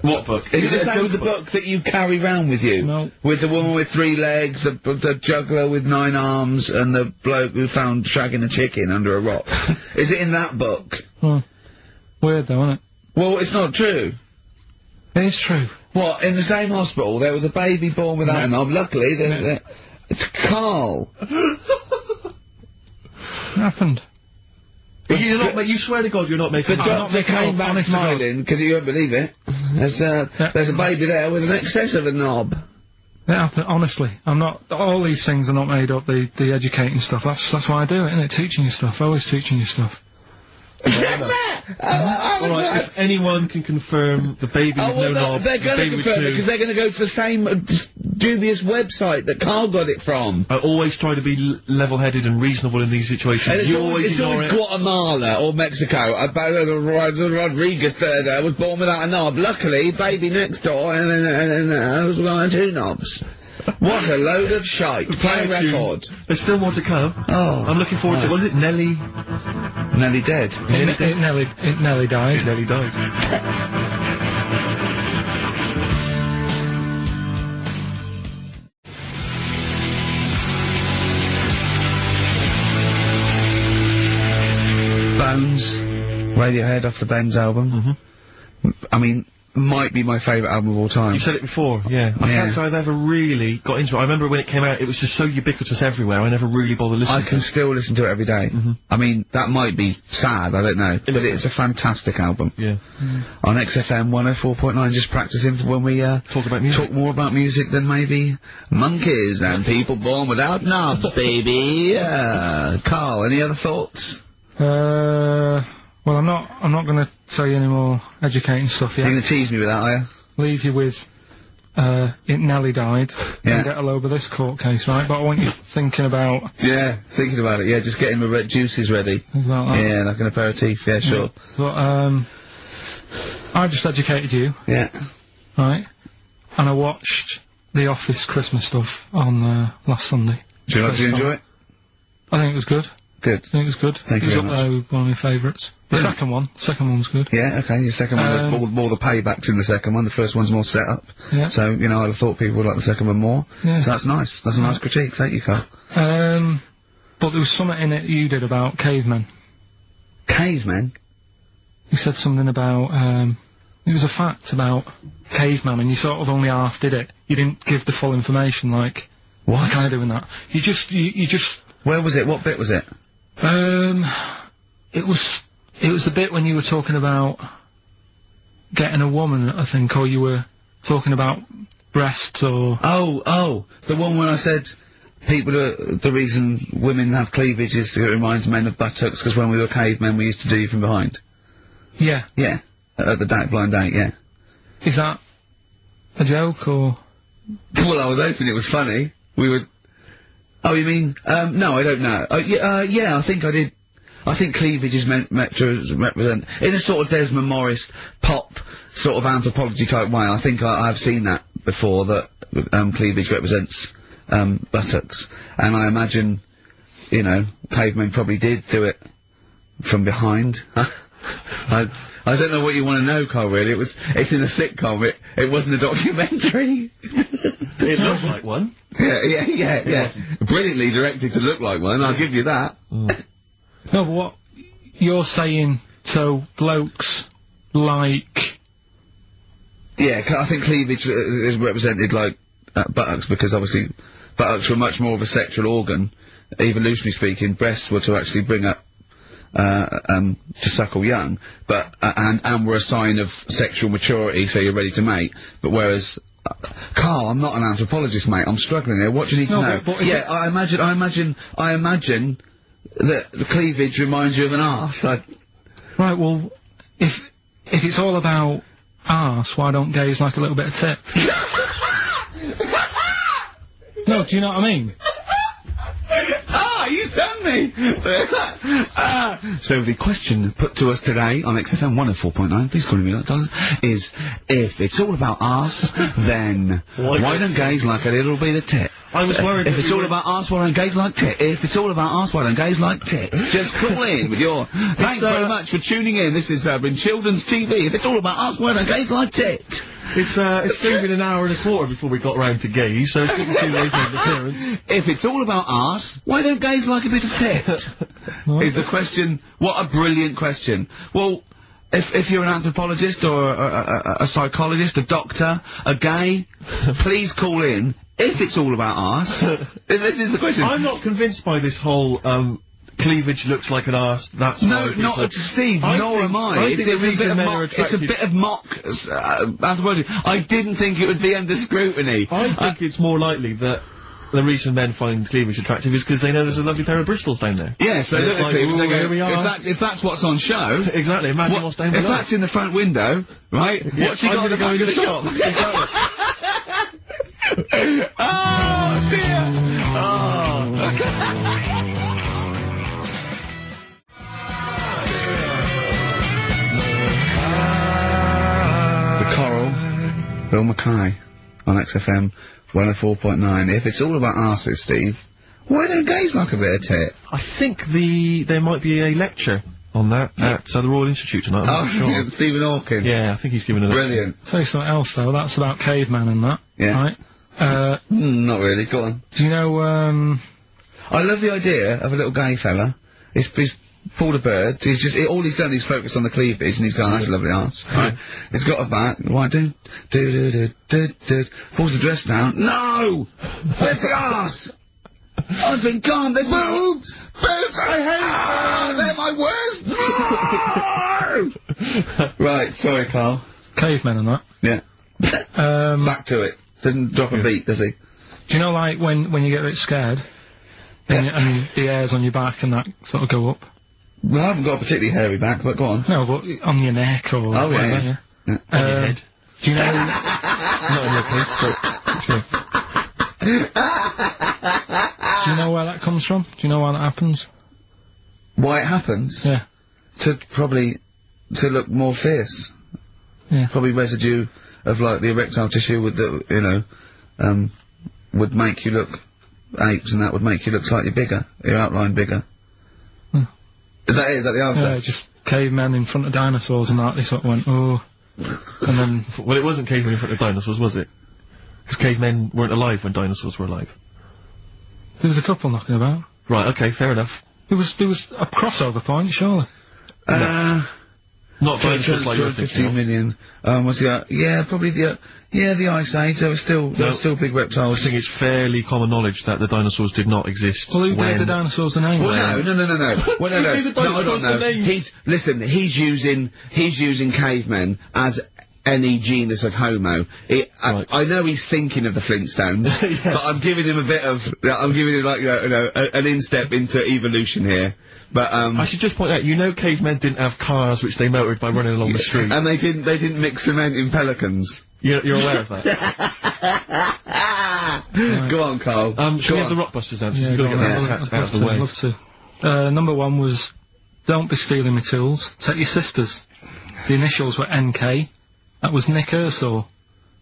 What book? Is it the same as the book that you carry round with you? No. With the woman with 3 legs, the juggler with 9 arms, and the bloke who found shagging a chicken under a rock. Is it in that book? Weird though, isn't it? Well, it's not true. It is true. What, in the same hospital, there was a baby born without a knob. Luckily, it's Karl. What happened? You're not. You swear to God, you're not making. The doctor came back smiling, because you won't believe it. There's a baby there with an excess of a knob. It happened, honestly. I'm not, all these things are not made up, the educating stuff. That's why I do it, innit? Teaching you stuff. Always teaching you stuff. Alright, if anyone can confirm the baby with no knob, they're the going to baby with confirm it, 2. because they're going to go to the same dubious website that Karl got it from. I always try to be level-headed and reasonable in these situations. And You always it's ignore always it. Guatemala or Mexico. Rodriguez there was born without a knob. Luckily, baby next door, and then was got 2 knobs. What a load of shite. Play a Thank you. record. There's still more to come. Oh. I'm looking forward to. Was it Nelly? Nearly dead. It nearly died. Nelly died. Bones. Radiohead off the Benz album. I mean, might be my favourite album of all time. You said it before, yeah. I Yeah. can't say I've ever really got into it. I remember when it came out, it was just so ubiquitous everywhere, I never really bothered listening I to can it. still listen to it every day. I mean, that might be sad, I don't know. But it's a fantastic album. Yeah. On XFM 104.9, just practicing for when we Talk about music. talk more about music than maybe monkeys and people born without knobs, baby. Karl, any other thoughts? Well, I'm not going to tell you any more educating stuff yet. You're going to tease me with that, are you? Leave you with, it Nelly died. Yeah. And get a load of this court case, right? But I want you thinking about, Yeah, thinking about it. Yeah, just getting the juices ready. about that. Yeah, like an aperitif. Yeah, sure. But, I've just educated you, Yeah. right? And I watched, the Office Christmas stuff on last Sunday. Did you enjoy it? I think it was good. Good. I think it was good. Thank you It was very up there with one of my favourites. The second one's good. Yeah, okay, your second one, there's more the paybacks in the second one, the first one's more set up. Yeah. So, you know, I'd have thought people would like the second one more. Yeah. So that's nice. That's a nice critique. Thank you, Carl. But there was something in it you did about cavemen. Cavemen? You said something about, it was a fact about caveman, and you sort of only half did it. You didn't give the full information, like... What? Kind of doing that. You just... Where was it? What bit was it? It was the bit when you were talking about getting a woman, I think, or you were talking about breasts or... Oh, the one when I said the reason women have cleavage is it reminds men of buttocks, because when we were cavemen we used to do you from behind. Yeah. Yeah. At the blind date, yeah. Is that a joke, or...? Well, I was hoping it was funny. We would... Oh, you mean... no, I don't know. Yeah, I think I did... I think cleavage is meant to represent... In a sort of Desmond Morris pop sort of anthropology type way, I think I've seen that before, that cleavage represents buttocks. And I imagine, you know, cavemen probably did do it from behind. I don't know what you want to know, Karl, really. It's in a sitcom. It wasn't a documentary. It looked like one. Yeah. Brilliantly directed to look like one, I'll give you that. No, but what you're saying, so blokes like... Yeah, I think cleavage is represented like buttocks, because obviously buttocks were much more of a sexual organ. Evolutionary speaking, breasts were to actually bring up to suckle young, but and were a sign of sexual maturity, so you're ready to mate. But whereas Karl, I'm not an anthropologist, mate. I'm struggling here. What do you need to know? But yeah, I imagine that the cleavage reminds you of an arse. Right. Well, if it's all about arse, why don't gays like a little bit of tit? No, do you know what I mean? You've done me! So the question put to us today on XFM 104.9, please call me $, is, if it's all about arse, then why don't gays like a little bit of tit? I was worried. If it's all about arse, why don't gays like tit? If it's all about arse, why don't gays like tits? Just call in with your... Thanks very much for tuning in. This has been Children's TV. If it's all about arse, why don't gays like tit? It's been an hour and a quarter before we got round to gays, so it's good to see they made an appearance. If it's all about arse, why don't gays like a bit of tit? Is the question. What a brilliant question. Well, if you're an anthropologist or a psychologist, a doctor, a gay, please call in. If it's all about arse, this is the question. I'm not convinced by this whole, cleavage looks like an arse, that's no, why not Steve, nor am I. It's a bit of mock anthropology. I didn't think it would be under scrutiny. I think it's more likely that the reason men find cleavage attractive is because they know there's a lovely pair of Bristols down there. Yes, they look at cleavage, they go, here we are. if that's what's on show... Exactly, imagine what's down below. If that's in the front window, right, yeah, what's he got in the back of the shop? Oh, dear! Oh. Coral, Bill Mackay on XFM 104.9. If it's all about arses, Steve, why don't gays like a bit of tit? I think there might be a lecture on that at the Royal Institute tonight. I'm not sure. Stephen Hawking. Yeah, I think he's given a lecture. Brilliant. Tell you something else though. That's about caveman and that. Yeah. Right. Not really. Go on. Do you know? I love the idea of a little gay fella. He's pulled a bird. All he's done is focused on the cleavage, and he's gone, that's a lovely arse. Right. He's got a back. Right, do. Pulls the dress down. No! Where's the arse? I've been gone. There's boobs! Boobs! I hate they're my worst! No! Right, sorry, Karl. Cavemen and that. Yeah. Back to it. Doesn't drop a beat, does he? Do you know, like, when you get a bit scared, and the hairs on your back and that sort of go up? Well, I haven't got a particularly hairy back, but go on. No, but on your neck or whatever, yeah. On your head. Do you know... Not in your case, but sure. Do you know where that comes from? Do you know why that happens? Why it happens? Yeah. To look more fierce. Yeah. Probably residue of, like, the erectile tissue with the, would make you look apes, and that would make you look slightly bigger, your outline bigger. Is that it? Is that the answer? Yeah, just cavemen in front of dinosaurs and that, they sort of went, oh. And then... Well, it wasn't cavemen in front of dinosaurs, was it? Because cavemen weren't alive when dinosaurs were alive. There was a couple knocking about. Right, okay, fair enough. There was a crossover point, surely. Not dinosaurs like you're thinking 15 of. million. Was the, probably the Ice Age. There were still big reptiles. I think it's fairly common knowledge that the dinosaurs did not exist. Well, who when... gave the dinosaurs the name? Well, no. Well, no. Who gave the dinosaurs the names? He's using cavemen as any genus of Homo. I know he's thinking of the Flintstones, but I'm giving him an instep into evolution here. But I should just point out, cavemen didn't have cars which they motored by running along the street. And they didn't mix cement in pelicans. You're aware of that? Go on, Karl. Should we have the Rockbusters answers? Yeah, You've got to get I'd that out of the way. I'd love to. Number 1 was, don't be stealing my tools, take your sister's. The initials were NK. That was Nick Ershaw,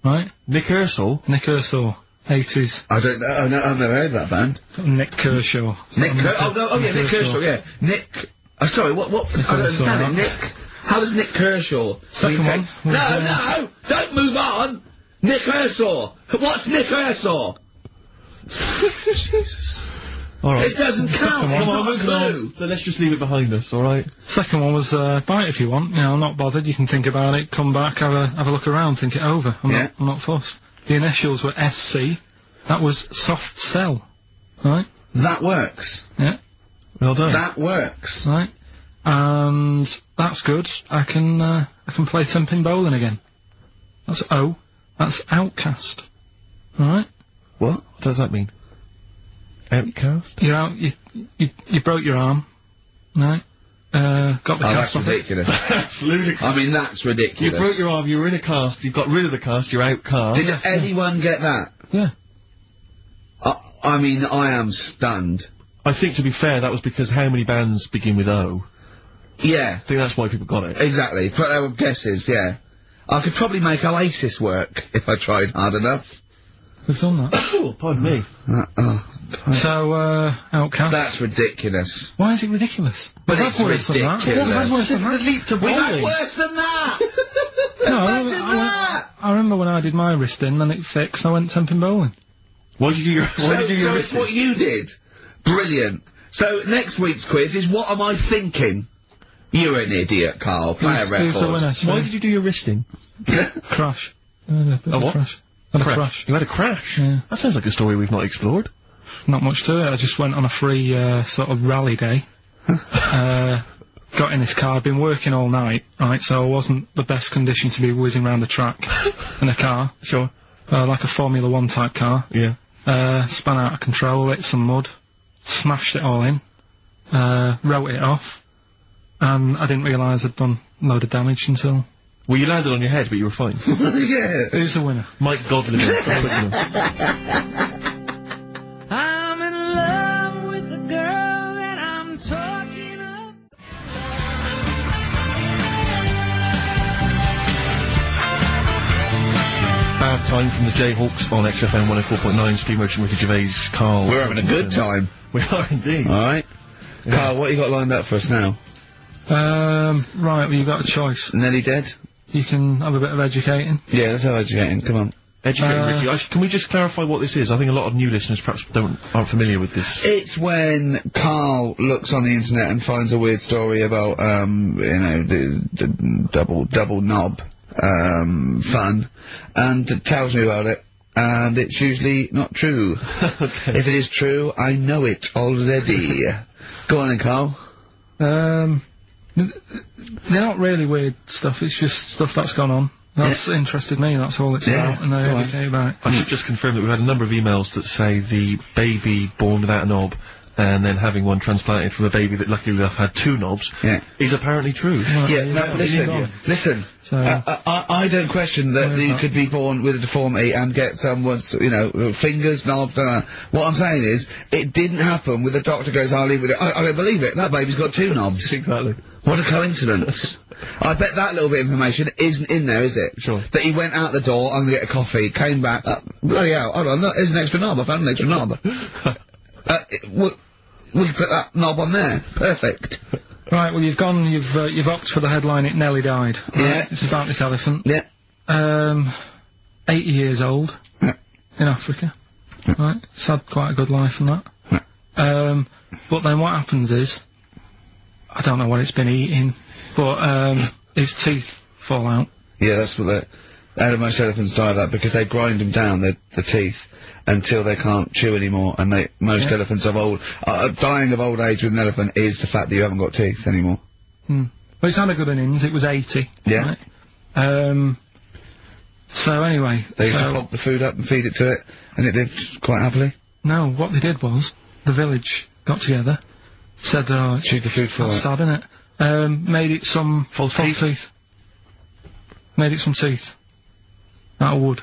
right? Nick Ershaw? Nick Ershaw, 80s. I don't know. Oh, no, I've never heard of that band. Nick Kershaw. Nick Kershaw, yeah. Nick. Sorry, what? I don't understand it. Nick. How does Nick Kershaw? Second one. No, don't move on. Nick Ershaw. What's Nick Ershaw? Jesus. All right. It doesn't count. It's not a clue. So let's just leave it behind us, all right? Second one was bite if you want. I'm not bothered. You can think about it, come back, have a look around, think it over. I'm not fussed. The initials were SC. That was soft cell, right? That works. Yeah. Well done. That works. Right. And that's good. I can play 10-pin bowling again. That's O. That's outcast. All right. What does that mean? Outcast? You're out. You broke your arm, right? Got the cast that's off ridiculous. That's ludicrous. I mean, that's ridiculous. You broke your arm, you were in a cast, you got rid of the cast, you're outcast. Did anyone get that? Yeah. I mean, I am stunned. I think, to be fair, that was because how many bands begin with O? Yeah. I think that's why people got it. Exactly. But they were guesses, yeah. I could probably make Oasis work if I tried hard enough. We've done that. Oh, pardon me. So, outcast. That's ridiculous. Why is it ridiculous? But We've it's had worse than that. ridiculous. We've had worse than that. Leap to We've had bowling. worse than that! No, Imagine that! I remember when I did my wrist in, then it fixed, I went 10-pin bowling. Why did you do your So it's what you did. Brilliant. So next week's quiz is what am I thinking? You're an idiot, Karl. Play a Who's the record. winner? Why did you do your wristing? Crash. A what? Crash. Had a crash. You had a crash? Yeah. That sounds like a story we've not explored. Not much to it. I just went on a free sort of rally day. Got in this car. I'd been working all night, right? So I wasn't the best condition to be whizzing around a track in a car. Sure. Like a Formula 1 type car. Yeah. Spun out of control, hit some mud, smashed it all in, wrote it off, and I didn't realise I'd done a load of damage until... Well, you landed on your head, but you were fine. Yeah. Who's the winner? Mike Godley. I'm in love with the girl that I'm talking of. Bad Time from the Jayhawks on XFM 104.9. Steve Merchant, Ricky Gervais, Karl. We're having a good time. We are indeed. Alright. Yeah. Karl, what you got lined up for us now? Right, well, you got a choice. Nearly dead? You can have a bit of educating. Yeah, let's have educating. Come on. Educating Ricky. Can we just clarify what this is? I think a lot of new listeners perhaps aren't familiar with this. It's when Karl looks on the internet and finds a weird story about, the double knob, fun, and tells me about it, and it's usually not true. Okay. If it is true, I know it already. Go on then, Karl. They're not really weird stuff, it's just stuff that's gone on. That's interested me, that's all it's about, and I educate about it. I should just confirm that we've had a number of emails that say the baby born without a knob and then having one transplanted from a baby that luckily enough had two knobs is apparently true. Listen. So, I don't question that you could be born with a deformity and get someone's, fingers, knobs, What I'm saying is, it didn't happen with the doctor goes, I'll leave with it. I don't believe it. That baby's got two knobs. Exactly. What a coincidence. I bet that little bit of information isn't in there, is it? Sure. That he went out the door, I'm gonna get a coffee, came back, bloody hell, hold on, look, there's an extra knob, I found an extra knob. We'll put that knob on there. Perfect. Right, well, you've opted for the headline, It Nearly Died. Right? Yeah. It's about this elephant. Yeah. 80 years old. Yeah. In Africa. Right? It's had quite a good life and that. But then what happens is, I don't know what it's been eating, but, its teeth fall out. Yeah, that's what most elephants die of that, because they grind them down, the teeth, until they can't chew anymore, and most elephants dying of old age with an elephant is the fact that you haven't got teeth anymore. Well, it's had a good innings, it was 80. Yeah. Right? So anyway. They used to pop the food up and feed it to it, and it lived quite happily. No, what they did was, the village got together, said, chew the food for that's it. sad, innit? Made it some false teeth. Made it some teeth. Out of wood.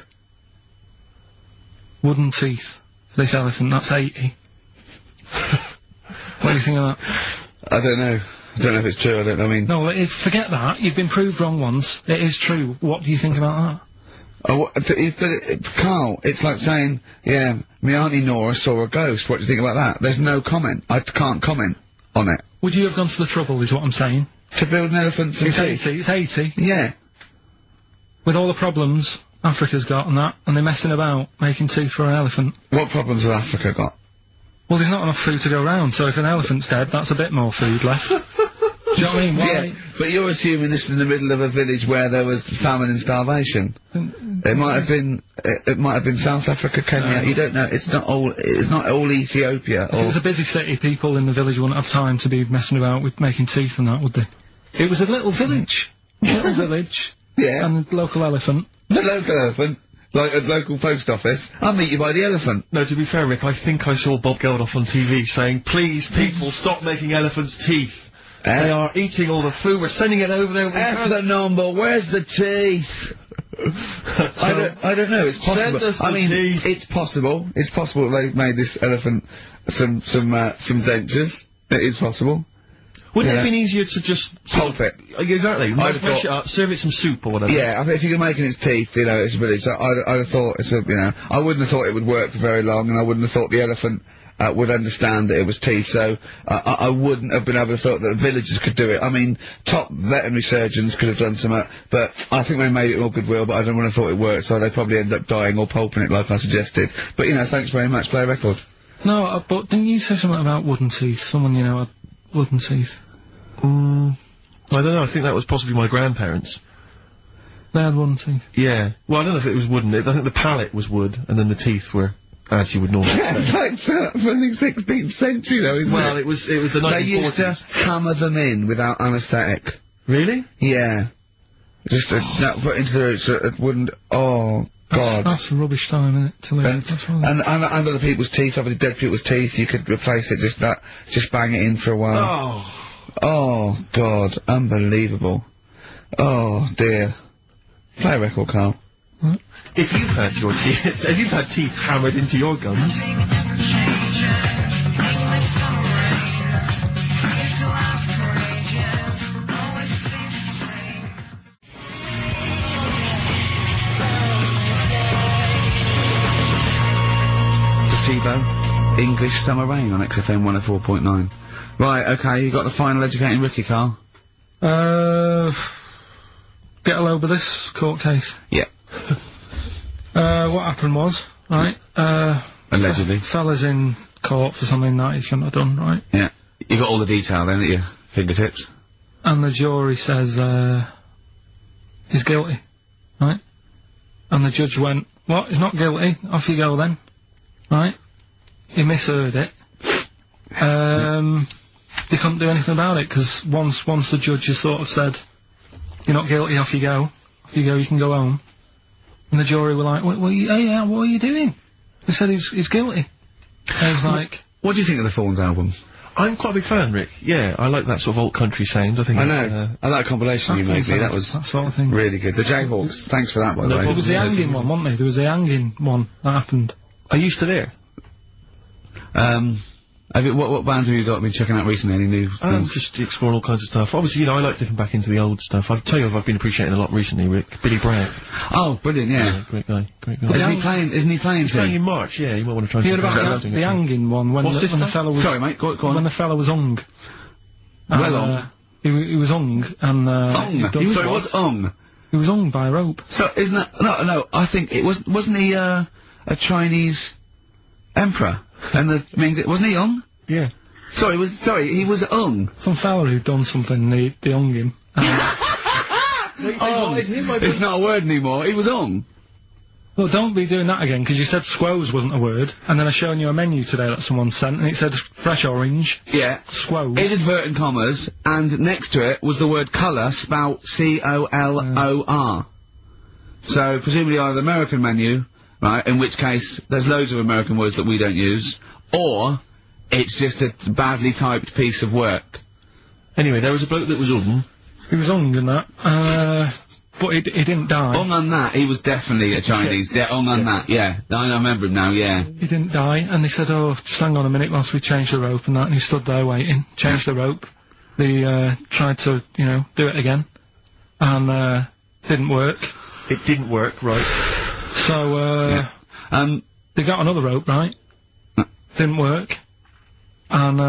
Wooden teeth. For this elephant, that's 80. What do you think of that? I don't know. I don't know if it's true, I mean... No, it is, forget that. You've been proved wrong once. It is true. What do you think about that? Oh, Carl, it's like saying, yeah, my Auntie Nora saw a ghost. What do you think about that? There's no comment. I can't comment on it. Would you have gone to the trouble, is what I'm saying? To build an elephant some teeth? It's 80. Yeah. With all the problems Africa's got and that, and they're messing about making teeth for an elephant. What problems has Africa got? Well, there's not enough food to go round, so if an elephant's dead, that's a bit more food left. Do you know what I mean? Why? Yeah, but you're assuming this is in the middle of a village where there was famine and starvation. It might have been South Africa, Kenya. You don't know. It's not all Ethiopia. If it was a busy city, people in the village wouldn't have time to be messing about with making teeth and that, would they? It was a little village. Little village. Yeah. And the local elephant. The local elephant. Like a local post office. I'll meet you by the elephant. No, to be fair, Rick, I think I saw Bob Geldof on TV saying, please, people, stop making elephants' teeth. They are eating all the food, we're sending it over there. F the number, where's the teeth? I don't know, it's possible. Send us the I mean, teeth. it's possible. It's possible they've made this elephant some dentures. It is possible. Wouldn't it have been easier to just... Pulp it. Exactly. I'd have Fresh thought- it up, serve it some soup or whatever. Yeah, I think if you're making its teeth, you know, it's a village. So I'd have thought I wouldn't have thought it would work for very long, and I wouldn't have thought the elephant would understand that it was teeth, so I wouldn't have been able to thought that the villagers could do it. I mean, top veterinary surgeons could have done something, but I think they made it all goodwill, but I don't want to thought it worked, so they probably end up dying or pulping it like I suggested. But, you know, thanks very much, play a record. No, but didn't you say something about wooden teeth? Someone, you know, had wooden teeth. I don't know, I think that was possibly my grandparents. They had wooden teeth. Yeah. Well, I don't know if it was wooden, I think the palate was wood, and then the teeth were... as you would normally That's like from the 16th century, though, isn't it? Well, it was the 1940s. They used to hammer them in without anaesthetic. Really? Yeah. Just put into the roots, so it wouldn't... Oh, God. That's a rubbish time, isn't it, to live? That's right. And other people's teeth, obviously dead people's teeth, you could replace it, just bang it in for a while. Oh, God. Unbelievable. Oh, dear. Play a record, Carl. If you've had your teeth, if you've had teeth hammered into your gums. Placebo, English Summer Rain on XFM 104.9. Right, okay, you got the final educating Ricky, Carl? Get a load of this court case. Yeah. What happened was, right, Allegedly. Fella's in court for something that he shouldn't have done, right? Yeah. You got all the detail then at your fingertips? And the jury says, he's guilty, right? And the judge went, what, he's not guilty, off you go then, right? He misheard it. They couldn't do anything about it, because once the judge has sort of said, you're not guilty, off you go, you can go home. And the jury were like, what are you doing? They said he's guilty. And he's like... What do you think of the Thorns album? I'm quite a big fan, Rick. Yeah, I like that sort of alt country sound. I think I it's, know. I like that compilation you made me. That was that sort of thing. really good. The Jayhawks. Thanks for that, by the way. There was the hanging one, wasn't there? There was a hanging one that happened. Are you still there? What bands have you been checking out recently? Any new things? Just exploring all kinds of stuff. Obviously, I like dipping back into the old stuff. I'll tell you I've been appreciating a lot recently, Rick. Billy Bragg. Oh, brilliant, yeah. Great guy. Isn't he playing He's soon? playing in March, yeah. You might want to try and You heard check about the hanging one when What's this the one? fellow was... Sorry, mate, go on. When the fellow was hung. Well hung? He was hung, and... Sorry, what's hung? He was hung by a rope. So, isn't that... No, I think it wasn't he, a Chinese emperor? And wasn't he hung? Yeah. Sorry, he was hung. Some fella who'd done something, they hung him. It's not a word anymore. He was hung. Well, don't be doing that again, because you said squoze wasn't a word, and then I shown you a menu today that someone sent, and it said fresh orange. Yeah. Squoze. In inverted commas, and next to it was the word colour, spelt C-O-L-O-R. So, presumably either the American menu, right, in which case there's loads of American words that we don't use, or it's just a badly typed piece of work. Anyway, there was a bloke that was hung. He was hung and that, but he didn't die. Hung on that, he was definitely a Chinese. Yeah, hung on that, yeah. I remember him now, yeah. He didn't die, and they said, oh, just hang on a minute whilst we change the rope and that, and he stood there waiting, changed the rope. They, tried to, do it again, and, didn't work. It didn't work, right. So, they got another rope, right? Didn't work. And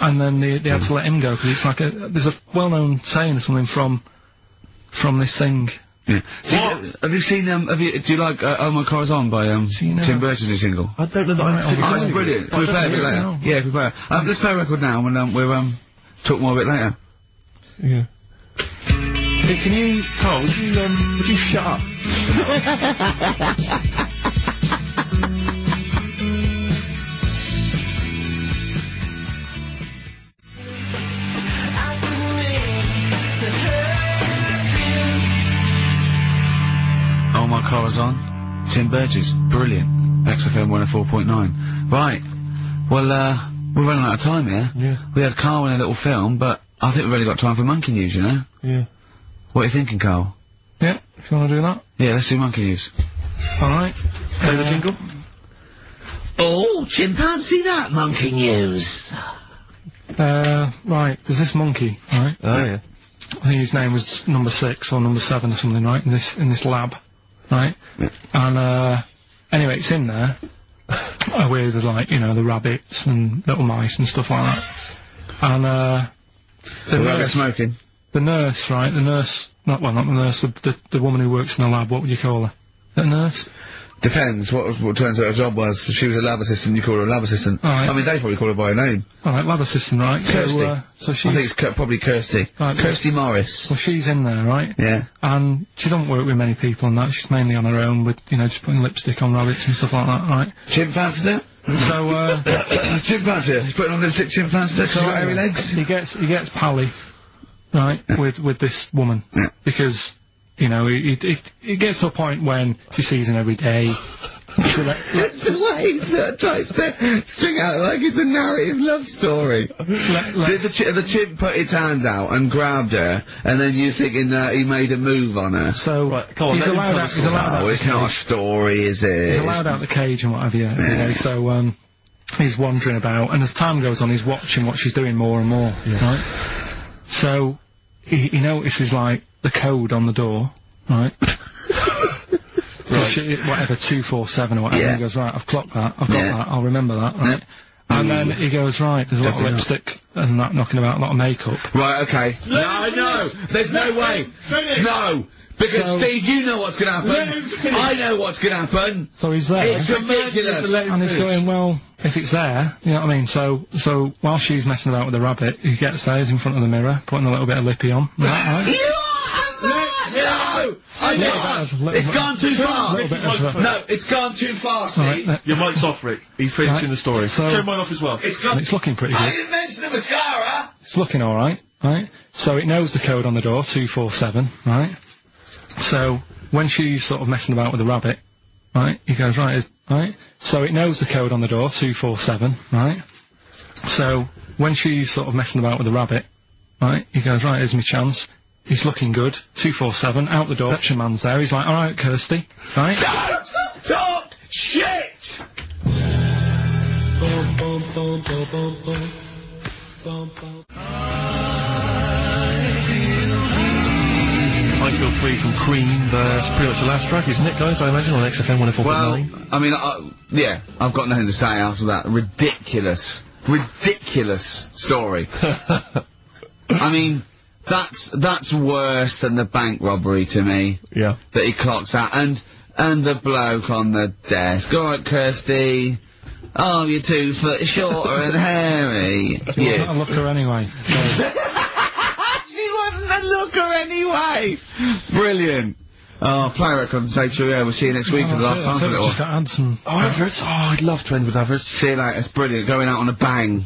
then they had to let him go, because it's like there's a well-known saying or something from this thing. Yeah. Have you seen, do you like, Oh My Car's On by, Tim Burton's new single? I don't know that. It's brilliant. Can we play it a bit later? Yeah, can we play it? Let's play a record now, and, we'll, talk more a bit later. Yeah. Hey, Carl, would you shut up? Oh My Car's On. Tim Burgess. Brilliant. XFM 104.9. Right. Well, we're running out of time here. Yeah. We had Karl in a little film, but I think we've only got time for Monkey News, Yeah. What are you thinking, Karl? Yeah, if you want to do that. Yeah, let's do Monkey News. Alright. Play the jingle. Oh, chimpanzee that Monkey News. Right, there's this monkey, right? Oh, yeah. I think his name was number 6 or number 7 or something, right? In this lab, right? Yeah. And anyway, it's in there with like the rabbits and little mice and stuff like that. And Smoking. the nurse, right? Not the nurse, the woman who works in the lab. What would you call her? A nurse? Depends what turns out her job was. If she was a lab assistant, you call her a lab assistant. Right. I mean, they probably call her by a name. Alright, lab assistant, right? Kirsty. So I she's... think it's probably Kirsty. Right, Kirsty Morris. Well, she's in there, right? Yeah. And she don't work with many people and that. She's mainly on her own with, just putting lipstick on rabbits and stuff like that, right? Chimpanzee it? So, Chimpanzee. He's putting on lipstick chimpanzee. She's got hairy legs. He gets pally, right, with this woman. Yeah. Because, it gets to a point when she sees him every day. It's the way he tries to string out like it's a narrative love story. The chimp put its hand out and grabbed her, and then you're thinking that he made a move on her. So, right, come on, he's allowed out. Oh, it's not a story, is it? He's allowed out the cage and what have you. So, he's wandering about, and as time goes on, he's watching what she's doing more and more, right? So, he notices, like, the code on the door, right? Whatever, 247 or whatever. Yeah. He goes, right, I've clocked that, I've got that, I'll remember that, right? And then he goes, right, there's a lot of lipstick and that knocking about, a lot of makeup. Right, okay. No, there's no way. No! Because, Steve, you know what's gonna happen. I know what's gonna happen. So he's there. It's ridiculous. And he's going, well, if it's there, you know what I mean? So while she's messing about with the rabbit, he gets there, he's in front of the mirror, putting a little bit of lippy on. Right? I know! It's gone too far! No, it's gone too far, Steve! Your mic's off, Rick. He's finishing the story. So, turn mine off as well. It's looking pretty good. I didn't mention the mascara! It's looking alright, right? So it knows the code on the door, 247, right? So, when she's sort of messing about with the rabbit, right, he goes, right? So it knows the code on the door, 247, right? So, when she's sort of messing about with the rabbit, right, he goes, right, here's my chance. He's looking good. 247, out the door. Reception man's there. He's like, alright, Kirsty. Right? Don't talk shit! I Feel Free from Cream. That's pretty much the last track, isn't it, guys? I imagine on XFM 104.9. Well, I mean, yeah, I've got nothing to say after that. Ridiculous story. I mean, that's worse than the bank robbery to me. Yeah. That he clocks out, and the bloke on the desk. All right, Kirsty. Oh, you're 2 foot shorter and hairy. She wasn't a looker anyway. She wasn't a looker anyway. Brilliant. Oh, play record and say to you, yeah, we'll see you next week for the last time for a little. Just got ads and adverts. Oh, I'd love to end with adverts. See you later. It's brilliant. Going out on a bang.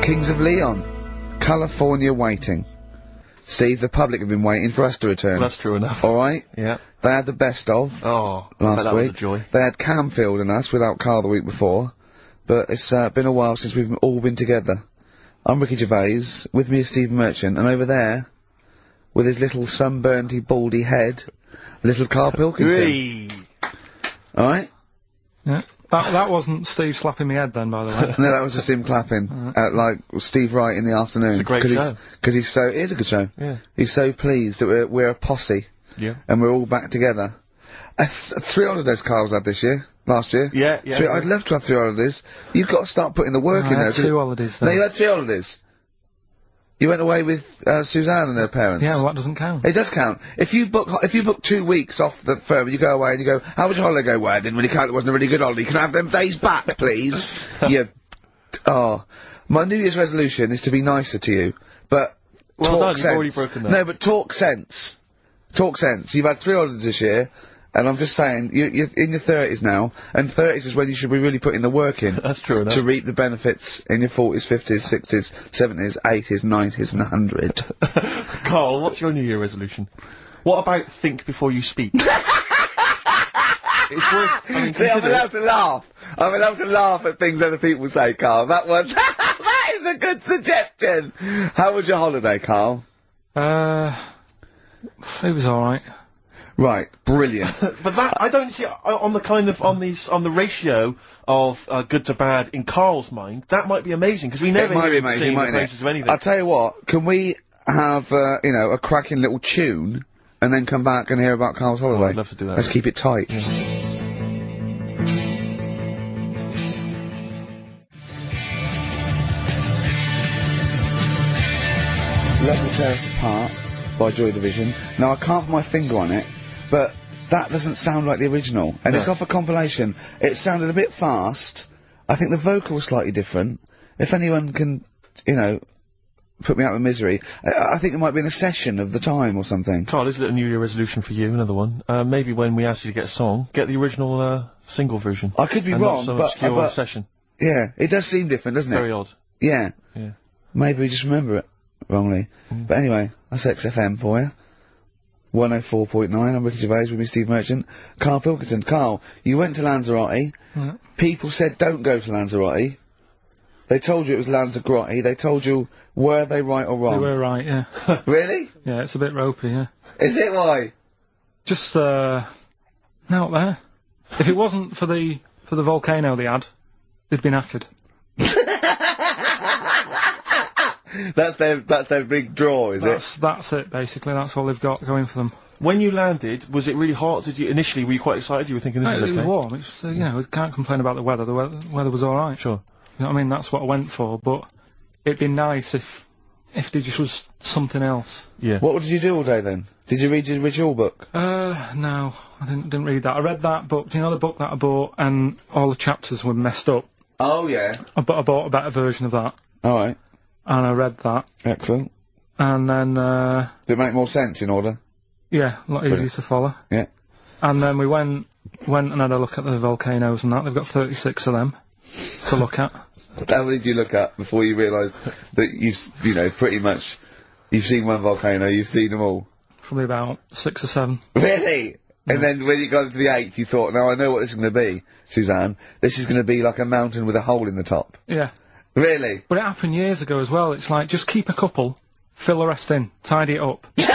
Kings of Leon. California waiting. Steve, the public have been waiting for us to return. That's true enough. Alright? Yeah. They had the best of Oh, last that was week. a joy. They had Camfield and us without Karl the week before. But it's been a while since we've all been together. I'm Ricky Gervais, with me is Steve Merchant, and over there, with his little sunburnedy, baldy head, little Karl Pilkington. Hey. Alright? yeah. That wasn't Steve slapping me head then, by the way. No, that was just him clapping, like Steve Wright in the afternoon. It's a great show. Because he's so, it is a good show. Yeah. He's so pleased that we're a posse. Yeah. And we're all back together. 3 holidays Karl's had this year. Last year. Yeah. I'd love to have 3 holidays. You've got to start putting the work in I there. had 2 holidays No, then. you had 3 holidays. You went away with Suzanne and her parents. Yeah, well, that doesn't count. It does count. If you book 2 weeks off the firm, you go away and you go, how was your holiday? Go, well, I didn't really count. It wasn't a really good holiday. Can I have them days back, please? My New Year's resolution is to be nicer to you, but Well talk done, sense. you've already broken that. No, but talk sense. Talk sense. You've had 3 holidays this year. And I'm just saying, you're in your 30s now, and 30s is when you should be really putting the work in. That's true enough. To reap the benefits in your 40s, 50s, 60s, 70s, 80s, 90s, and 100. Karl, what's your New Year resolution? What about think before you speak? It's worth. I mean, See, I'm consider it. allowed to laugh. I'm allowed to laugh at things other people say, Karl. That one, that is a good suggestion. How was your holiday, Karl? It was alright. Right, brilliant. But that I don't see on the kind of on the ratio of good to bad in Karl's mind. That might be amazing because we never It might be hear him amazing, sing the mightn't praises of it? anything. I'll tell you what, can we have, a cracking little tune, and then come back and hear about Karl's holiday? I'd love to do that. Let's keep it tight. Let Me Tear Us Apart by Joy Division. Now, I can't put my finger on it, but that doesn't sound like the original. And it's off a compilation. It sounded a bit fast. I think the vocal was slightly different. If anyone can, put me out of misery, I think it might be in a session of the time or something. Karl, is it a New Year resolution for you? Another one. Maybe when we ask you to get a song, get the original single version. I could be and wrong, not some but- obscure but- session. Yeah, it does seem different, doesn't it? Very odd. Yeah. Yeah. Maybe we just remember it wrongly. But anyway, that's XFM for you. 104.9, I'm Ricky Gervais with me, Steve Merchant. Karl Pilkington. Karl, you went to Lanzarote. People said don't go to Lanzarote. They told you it was Lanzarote. They told you, were they right or They wrong? were right, yeah. Really? Yeah, it's a bit ropey, yeah. Is it why? Just, out there. If it wasn't for the volcano they had, they'd been knackered. That's their big draw, is it? That's it, basically. That's all they've got going for them. When you landed, was it really hot? Were you quite excited? You were thinking this is It okay? was warm. It's, we can't complain about the weather. The weather was alright. Sure. You know what I mean? That's what I went for, but it'd be nice if there just was something else. Yeah. What did you do all day then? Did you read your ritual book? No, I didn't read that. I read that book. Do you know the book that I bought and all the chapters were messed up? Oh, yeah. I bought a better version of that. Alright. And I read that. Excellent. And then, Did it make more sense in order? yeah, a lot easier to follow. Yeah. And then we went and had a look at the volcanoes and that. They've got 36 of them to look at. How many did you look at before you realised that pretty much, you've seen one volcano, you've seen them all? Probably about 6 or 7. Really? And then when you got to the 8th, you thought, now I know what this is going to be, Suzanne. This is going to be like a mountain with a hole in the top. Yeah. Really? But it happened years ago as well. It's like, just keep a couple, fill the rest in, tidy it up. Fill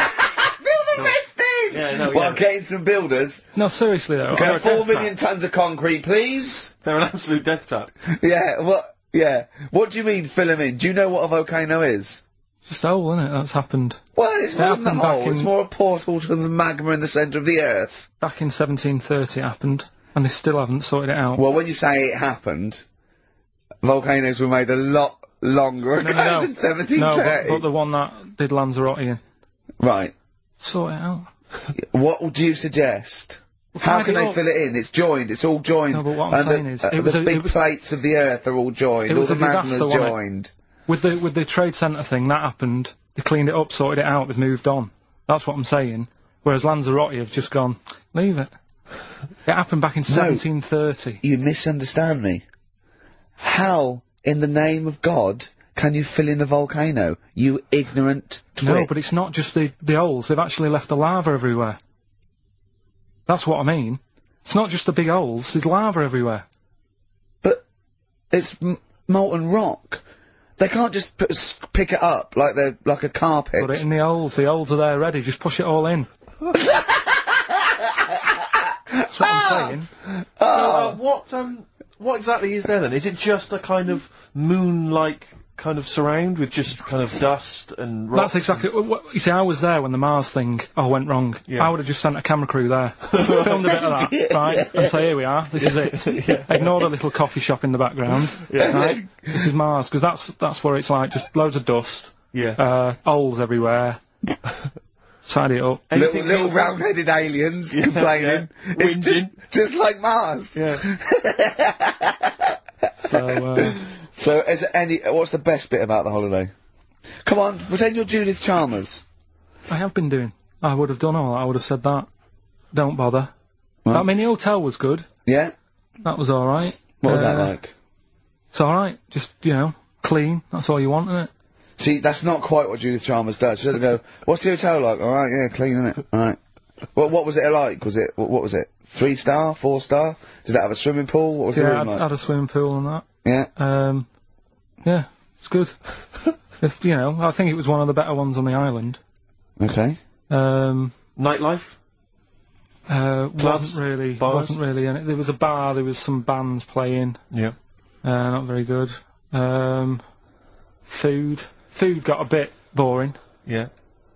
doing? Yeah, no, Well, yeah. I'm getting some builders. No, seriously though. Okay, They're a 4 death million tons of concrete, please. They're an absolute death trap. Yeah, what? Yeah. What do you mean fill them in? Do you know what a volcano is? It's hole, isn't it? That's happened. Well, it's more than a happened back hole. It's in- more a portal to the magma in the centre of the earth. Back in 1730 it happened, and they still haven't sorted it out. Well, when you say it happened, volcanoes were made a lot longer ago no. than 1730. No, but the one that did Lanzarote in. Right. Sort it out. What would you suggest? How tidy can they up. fill it in? It's joined. It's all joined. No, but what I'm and saying the, is, it was the a- big it was- plates of the earth are all joined. It All was the a disaster, magma's wasn't it? joined. With the trade centre thing, that happened. They cleaned it up, sorted it out, they've moved on. That's what I'm saying. Whereas Lanzarote have just gone, leave it. It happened back in 1730. You misunderstand me. How, in the name of God, can you fill in a volcano? You ignorant twit. No, but it's not just the holes. They've actually left the lava everywhere. That's what I mean. It's not just the big holes. There's lava everywhere. But it's molten rock. They can't just pick it up like they're like a carpet. Put it in the holes. The holes are there ready. Just push it all in. That's what I'm saying. What exactly is there then? Is it just a kind of moon-like kind of surround with just kind of dust and rock? That's exactly what you see. I was there when the Mars thing went wrong. Yeah. I would have just sent a camera crew there, filmed a bit of that, right, and say, here we are. This is it. Ignore the little coffee shop in the background. Right? This is Mars, because that's where it's like just loads of dust. Yeah. Holes everywhere. Tidy it up. Little round-headed aliens complaining. It's just like Mars. Yeah. So, is there what's the best bit about the holiday? Come on, pretend you're Judith Chalmers. I have been doing. I would have done all that. I would have said that. Don't bother. Right. I mean, the hotel was good. Yeah? That was alright. What was that like? It's alright. Just, clean. That's all you want, isn't it? See, that's not quite what Judith Chalmers does. She doesn't go, what's the hotel like? Alright, yeah, clean, innit? Alright. Well, what was it like? Was it, what was it? 3-star? 4-star? Does that have a swimming pool? What was the room like? I had a swimming pool and that. Yeah? Yeah, it's good. I think it was one of the better ones on the island. Okay. Nightlife? Wasn't really in it. There was a bar, there was some bands playing. Yeah. Not very good. Food got a bit boring. Yeah.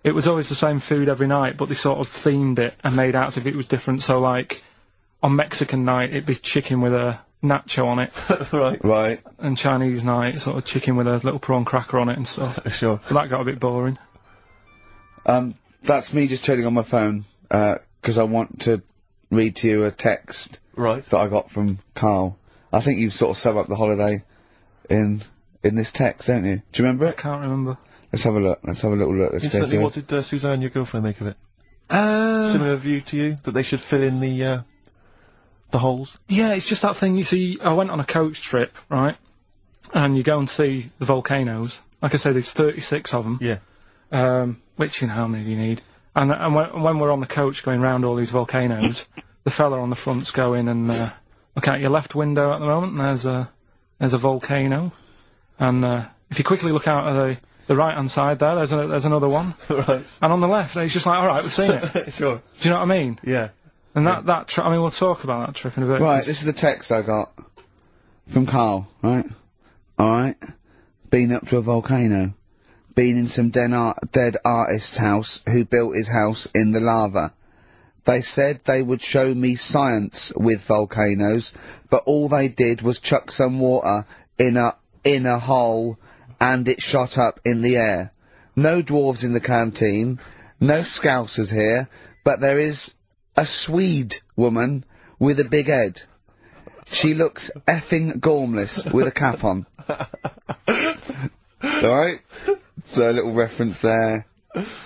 It was always the same food every night, but they sort of themed it and made out as if it was different. So, like, on Mexican night, it'd be chicken with a nacho on it. Right. And Chinese night, sort of chicken with a little prawn cracker on it and stuff. Sure. But that got a bit boring. That's me just turning on my phone, 'cause I want to read to you a text that I got from Karl. I think you sort of sum up the holiday in this text, don't you? Do you remember I it? can't remember. Let's have a look. Let's have a little look. Let's go Instantly, through what it. did Suzanne, your girlfriend, make of it? Similar view to you? That they should fill in the holes? Yeah, it's just that thing, you see, I went on a coach trip, right? And you go and see the volcanoes. Like I say, there's 36 of them. Yeah. Which, how many do you need? And when we're on the coach going round all these volcanoes, the fella on the front's going and, look out your left window at the moment, and there's a volcano. And, if you quickly look out at the right-hand side there, there's another one. Right. And on the left, it's just like, alright, we've seen it. Sure. Do you know what I mean? Yeah. And that trip, I mean, we'll talk about that trip in a bit. Right, this is the text I got from Karl, right? Alright. Been up to a volcano. Been in some dead artist's house who built his house in the lava. They said they would show me science with volcanoes, but all they did was chuck some water in a hole and it shot up in the air. No dwarves in the canteen, no scousers here, but there is a Swede woman with a big head. She looks effing gormless with a cap on. Alright? So a little reference there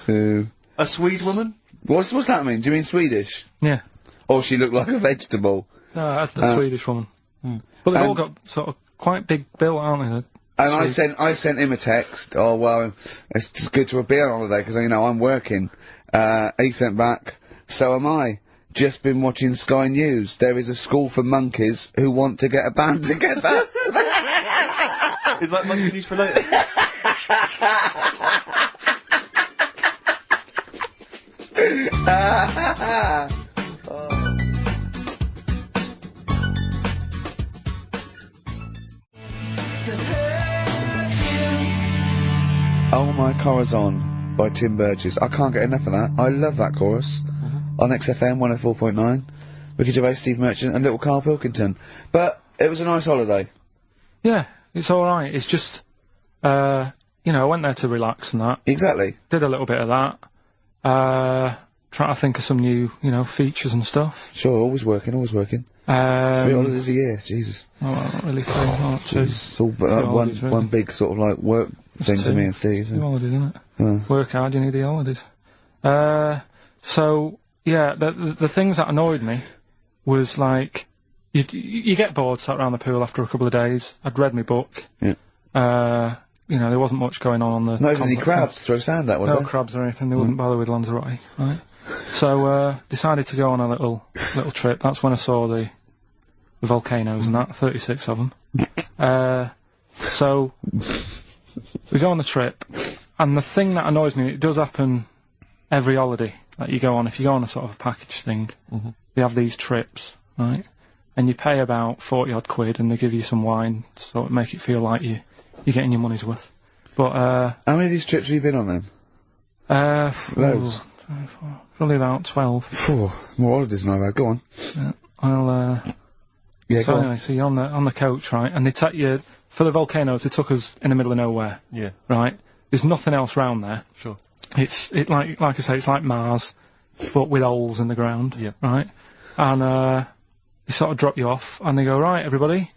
to... A Swede woman? What's that mean? Do you mean Swedish? Yeah. Or she looked like a vegetable? No, that's the Swedish woman. But they've all got sort of quite big bill, aren't they? And I sent him a text. Oh well, it's just good to be on holiday because I'm working. He sent back. So am I. Just been watching Sky News. There is a school for monkeys who want to get a band together. Is that monkey news for later? Oh My Corazon by Tim Burgess. I can't get enough of that. I love that chorus. On XFM 104.9. Ricky Gervais, Steve Merchant and little Karl Pilkington. But it was a nice holiday. Yeah, it's alright. It's just, you know, I went there to relax and that. Exactly. Did a little bit of that. Trying to think of some new, you know, features and stuff. Sure, always working, always working. 3 holidays a year, Jesus. Oh, well, not really 3, not 2. It's all but holidays, really. one big sort of like work thing to me and Steve. 2 holidays, isn't it? Work hard, you need the holidays. So, yeah, the things that annoyed me was like, you get bored sat around the pool after a couple of days. I'd read my book. Yeah. You know, there wasn't much going on the... Not even any crabs to throw sand at, was there? No crabs or anything, they wouldn't bother with Lanzarote, right? So, decided to go on a little trip. That's when I saw the volcanoes and that, 36 of them. So, we go on the trip, and the thing that annoys me, it does happen every holiday that you go on. If you go on a sort of a package thing, they have these trips, right? And you pay about 40 odd quid, and they give you some wine, to sort of make it feel like you're getting your money's worth. But, how many of these trips have you been on then? Loads. Probably about 12. More holidays than I've had. Go on. Yeah, I'll, yeah, so go anyway, so you're on the coach, right? And they take you, for the volcanoes, they took us in the middle of nowhere. Yeah. Right? There's nothing else round there. Sure. It's like I say, it's like Mars, but with holes in the ground. Yeah. Right? And, they sort of drop you off, and they go, right, everybody,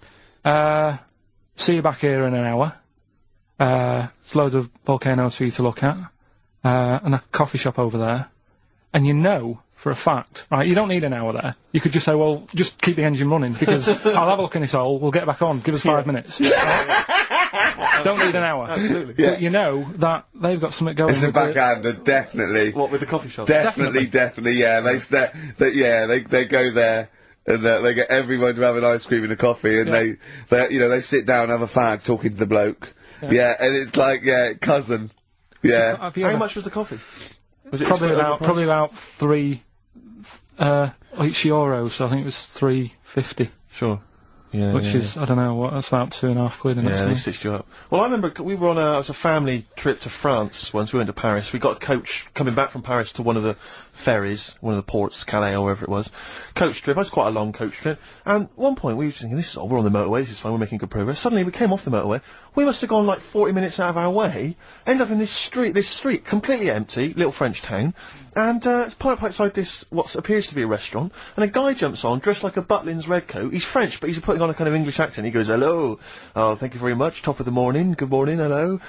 see you back here in an hour. There's loads of volcanoes for you to look at. And a coffee shop over there. And you know, for a fact, right, you don't need an hour there. You could just say, well, just keep the engine running, because I'll have a look in this hole, we'll get back on, give us 5 minutes. Right? Don't need an hour. Absolutely. But you know that they've got something going It's a with backhander, definitely. What, with the coffee shop? Definitely, yeah. They go there. And they get everyone to have an ice cream and a coffee, and they sit down, have a fag, talking to the bloke. Yeah, and it's like, cousin. Yeah. How much was the coffee? Was it probably about 3 each euros, so I think it was 3.50. Sure. Yeah. Which is, I don't know, that's about 2.5 quid. Yeah, they stitched you up. Well, I remember we were on it was a family trip to France once. We went to Paris. We got a coach coming back from Paris to one of the ferries, one of the ports, Calais or wherever it was. Coach trip. It was quite a long coach trip. And at one point we were just thinking, we're on the motorway, this is fine, we're making good progress. Suddenly we came off the motorway. We must have gone like 40 minutes out of our way, end up in this street, completely empty, little French town. And it's parked outside this, what appears to be a restaurant, and a guy jumps on, dressed like a Butlins red coat. He's French, but he's putting on a kind of English accent. He goes, hello, oh, thank you very much, top of the morning, good morning, hello.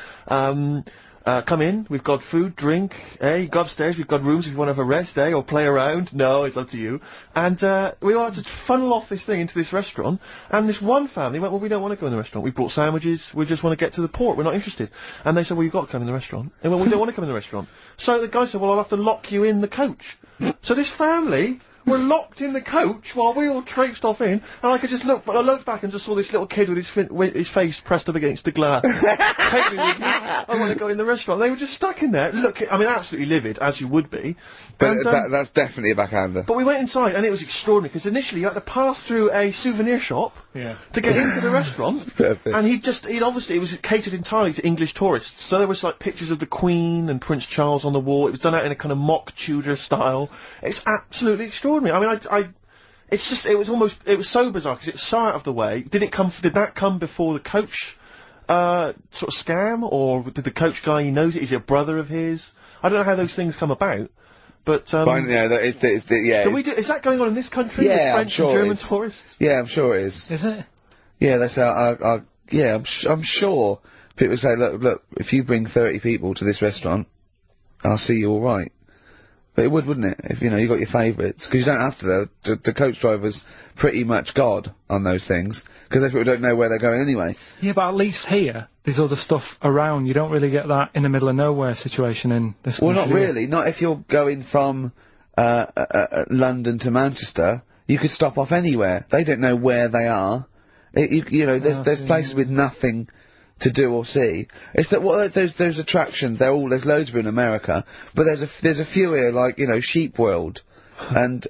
Come in, we've got food, drink, go upstairs, we've got rooms if you want to have a rest, or play around. No, it's up to you. And, we all had to funnel off this thing into this restaurant, and this one family went, well, we don't want to go in the restaurant. We brought sandwiches, we just want to get to the port, we're not interested. And they said, well, you've got to come in the restaurant. And well, we don't want to come in the restaurant. So the guy said, well, I'll have to lock you in the coach. So this family were locked in the coach while we all traipsed off in, and I could just look, but I looked back and just saw this little kid with his face pressed up against the glass. I want to go in the restaurant. They were just stuck in there. Absolutely livid, as you would be. But that's definitely a backhander. But we went inside, and it was extraordinary, because initially you had to pass through a souvenir shop to get into the restaurant. Perfect. And it was catered entirely to English tourists. So there was like pictures of the Queen and Prince Charles on the wall. It was done out in a kind of mock Tudor style. It's absolutely extraordinary. I mean, it was so bizarre, because it was so out of the way. Did that come before the coach, sort of scam, or did the coach guy, he knows it, is he a brother of his? I don't know how those things come about. But, is that going on in this country? Yeah, with French I'm sure and German it is. tourists? Yeah, I'm sure it is. Is it? Yeah, that's how, I'm sure people say, look, if you bring 30 people to this restaurant, I'll see you alright. But it would, wouldn't it? If, you got your favourites. Because you don't have to, though. The coach driver's pretty much God on those things. Because those people don't know where they're going anyway. Yeah, but at least here, there's other stuff around. You don't really get that in the middle of nowhere situation in this country. Well, not really. Not if you're going from, London to Manchester. You could stop off anywhere. They don't know where they are. There's places with nothing to do or see. It's that those attractions, there's loads of them in America, but there's a few here, like, you know, Sheep World. And,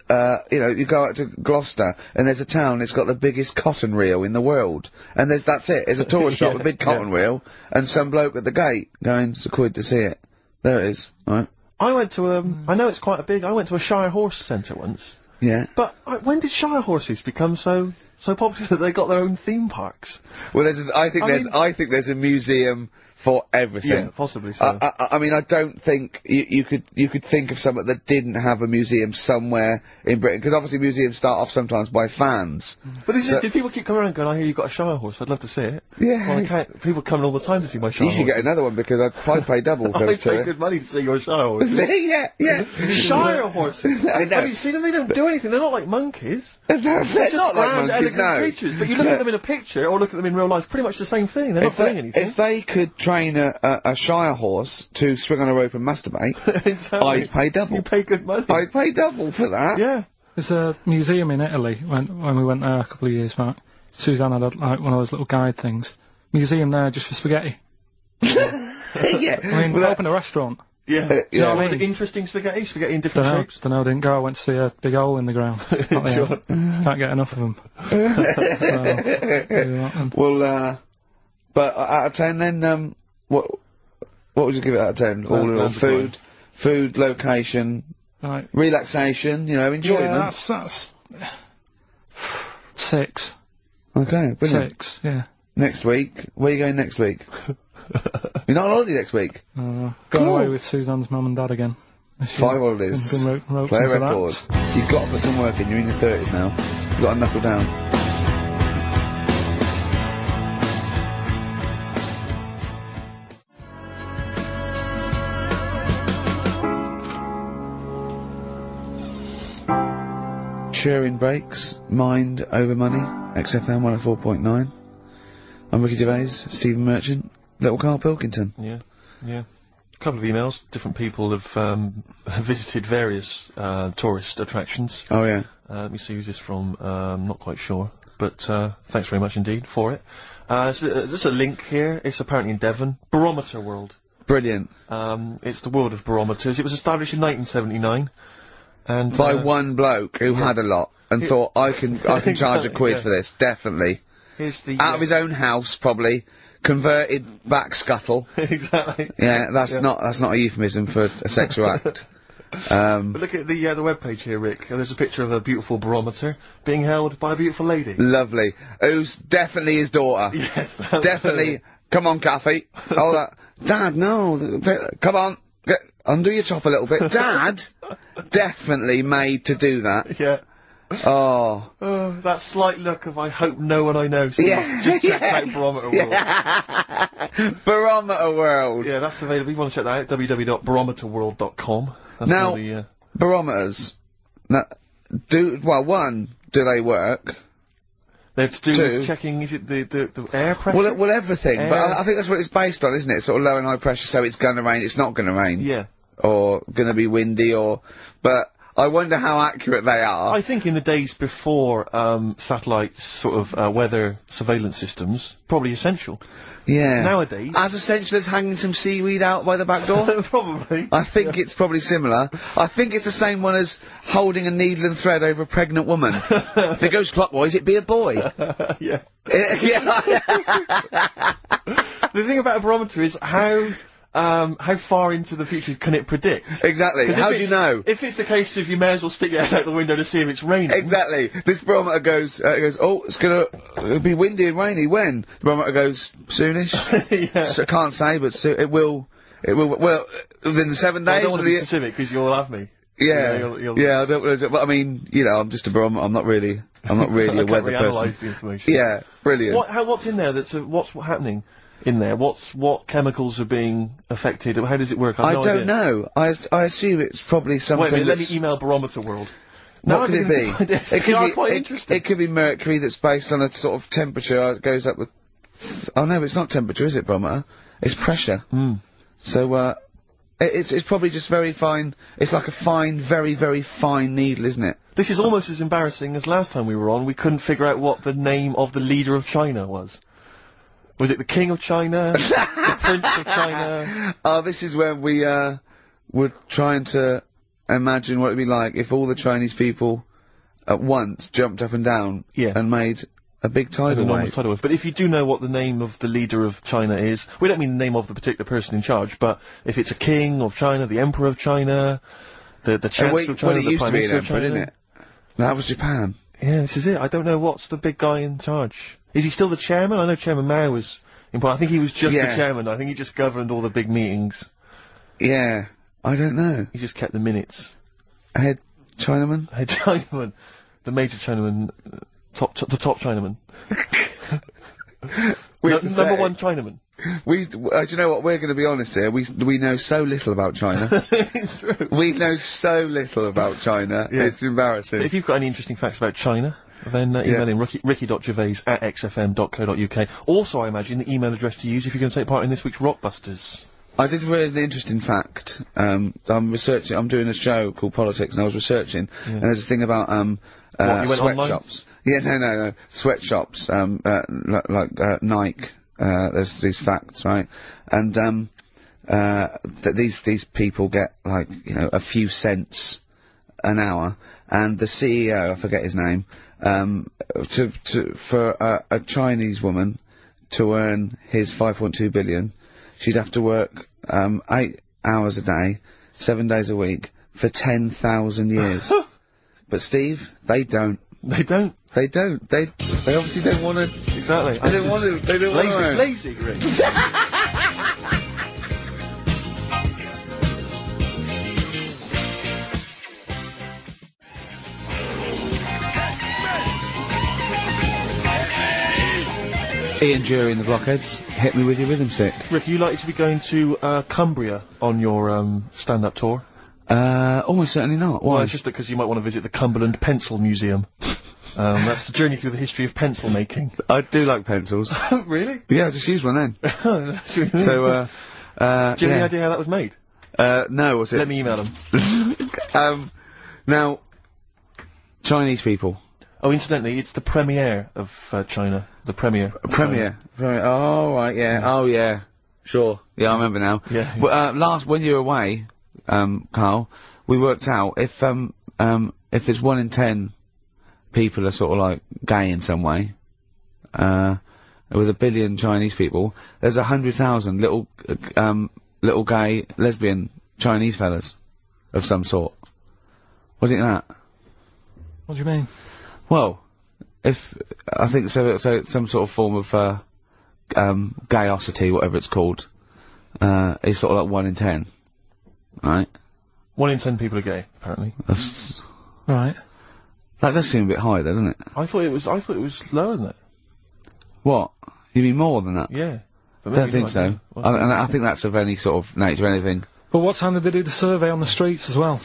you know, you go out to Gloucester, and there's a town that's got the biggest cotton reel in the world. And that's it. There's a tourist shop with a big cotton reel, and some bloke at the gate going, it's a quid to see it. There it is, right? I went to, I know it's quite a big, I went to a Shire Horse Centre once. Yeah. But, when did Shire horses become so popular that they got their own theme parks? Well, I think there's a museum for everything. Yeah, possibly so. I mean, I don't think you could think of something that didn't have a museum somewhere in Britain, because obviously museums start off sometimes by fans. But did people keep coming around going, I hear you've got a Shire horse, I'd love to see it? Yeah. Well, I can't, people coming all the time to see my Shire horse. You should get another one, because I'd pay double for I to pay it. good money to see your Shire horse. yeah. Shire horses! I know. Have you seen them? They don't do anything, they're not like monkeys. They're Just not like grand, monkeys, elegant no. creatures, but you look at them in a picture, or look at them in real life, pretty much the same thing, they're not doing anything. If they could train a Shire horse to swing on a rope and masturbate, Exactly. I'd pay double. You pay good money. I'd pay double for that. Yeah. There's a museum in Italy when we went there a couple of years back. Suzanne had like one of those little guide things. Museum there just for spaghetti. Yeah. I mean, open a restaurant. Yeah. yeah. Was it interesting spaghetti? Spaghetti in different shapes? Don't know, didn't go. I went to see a big hole in the ground. Sure. Can't get enough of them. Well, but out of 10 then, what would you give it out of 10? All in all, food, location, Right. relaxation, you know, enjoyment. Yeah, that's 6. Okay, brilliant. 6, yeah. Next week, where are you going next week? You're not on holiday next week? Going Cool. away with Suzanne's mum and dad again. 5 holidays. Wrote Play a some for record. that. You've got to put some work in, you're in your 30s now. You've got to knuckle down. Sharing breaks, mind over money, XFM 104.9. I'm Ricky Gervais, Stephen Merchant, little Karl Pilkington. Yeah. A couple of emails. Different people have visited various tourist attractions. Oh yeah. Let me see who's this from. Not quite sure. But thanks very much indeed for it. There's a link here. It's apparently in Devon. Barometer World. Brilliant. It's the world of barometers. It was established in 1979. And By one bloke who had a lot and thought, I can charge a quid for this, definitely. Here's the Out of his own house, probably. Converted back scuttle. Exactly. Yeah, that's not a euphemism for a sexual act. But look at the webpage here, Rick. There's a picture of a beautiful barometer being held by a beautiful lady. Lovely. Who's definitely his daughter. Yes. Definitely. Come on, Kathy. Oh, that. Dad, no. Come on. Undo your top a little bit. Dad! Definitely made to do that. Yeah. Oh. That slight look of I hope no one I know sees. Yeah. Just check out Barometer World. Barometer World. Yeah, that's available. You want to check that out? www.barometerworld.com. That's Now, all the, barometers. Now, do they work? they're to do Two. with checking, is it the air pressure? Well, everything. But Air. I think that's what it's based on, isn't it? Sort of low and high pressure, so it's gonna rain, it's not gonna rain. Yeah. Or gonna be windy, but I wonder how accurate they are. I think in the days before satellite sort of weather surveillance systems, probably essential. Yeah. Nowadays. As essential as hanging some seaweed out by the back door? Probably. I think it's probably similar. I think it's the same one as holding a needle and thread over a pregnant woman. If it goes clockwise, it'd be a boy. Yeah. Yeah. The thing about a barometer is how far into the future can it predict? Exactly. 'Cause How if do you it's- know? If it's a case of you may as well stick your head out the window to see if it's raining. Exactly. This barometer goes, oh, it'll be windy and rainy. When? The barometer goes, soonish? Yeah. So, can't say, but it will, well, within the 7 I days. don't want to be of the- specific because you'll have me. Yeah, you'll- yeah, I don't want to, but I mean, you know, I'm just a barometer, I'm not really I a can't weather reanalyse person. the information. Yeah, brilliant. What's in there? What's happening in there? What chemicals are being affected? How does it work? I have no don't idea. know. I assume it's probably something Wait a minute, let me that's- email Barometer World. What could it be? Quite interesting. It could be mercury that's based on a sort of temperature. It goes up with. Oh no, it's not temperature, is it, barometer? It's pressure. So it's probably just very fine. It's like a fine, very, very fine needle, isn't it? This is almost as embarrassing as last time we were on. We couldn't figure out what the name of the leader of China was. Was it the King of China? The Prince of China? Oh, this is where we, were trying to imagine what it'd be like if all the Chinese people at once jumped up and down and made a big tidal wave. But if you do know what the name of the leader of China is, we don't mean the name of the particular person in charge, but if it's a king of China, the emperor of China, the chancellor of China, the prime minister of China, didn't it? That was Japan. Yeah, this is it. I don't know what's the big guy in charge. Is he still the chairman? I know Chairman Mao was important. I think he was just the chairman. I think he just governed all the big meetings. Yeah, I don't know. He just kept the minutes. Head Chinaman? Head Chinaman. The major Chinaman. The top Chinaman. Number one Chinaman. Do you know what? We're going to be honest here. We know so little about China. It's true. We know so little about China. Yeah. It's embarrassing. But if you've got any interesting facts about China, then email in ricky.gervais@xfm.co.uk. Also, I imagine the email address to use if you're going to take part in this week's Rockbusters. I did read an interesting fact. I'm doing a show called Politics, and I was researching, and there's a thing about, sweatshops. Yeah, no. Sweatshops, like Nike. There's these facts, right? And, that these people get, like, you know, a few cents an hour, and the CEO, I forget his name, for a Chinese woman to earn his 5.2 billion, she'd have to work 8 hours a day, 7 days a week, for 10,000 years. But Steve, they don't. They don't. They don't. They obviously don't want to. Exactly. They don't want to. They don't want to. Lazy, Rick. Ian Jury and the Blockheads, hit me with your rhythm stick. Rick, are you likely to be going to Cumbria on your stand-up tour? Almost certainly not. Why? Well, it's just because you might want to visit the Cumberland Pencil Museum. That's the journey through the history of pencil making. I do like pencils. Really? Yeah, I just use one then. So, do you have any idea how that was made? No, what's it? Let me email them. Now, Chinese people. Oh, incidentally, it's the premiere of China. The premiere. Premiere. Oh, right, yeah. Oh, yeah. Sure. Yeah, I remember now. Yeah. Well, when you were away, Karl, we worked out if there's 1 in 10 people are sort of like gay in some way, with 1 billion Chinese people, there's 100,000 little gay, lesbian Chinese fellas of some sort. What do you think of that? What do you mean? Well, I think so it's some sort of form of, gayosity, whatever it's called, is sort of like 1 in 10. Right? 1 in 10 people are gay, apparently. Right. That does seem a bit high, though, doesn't it? I thought it was lower than that. What? You mean more than that? Yeah. I don't think so. And I think that's of any sort of nature, anything. But what time did they do the survey on the streets as well?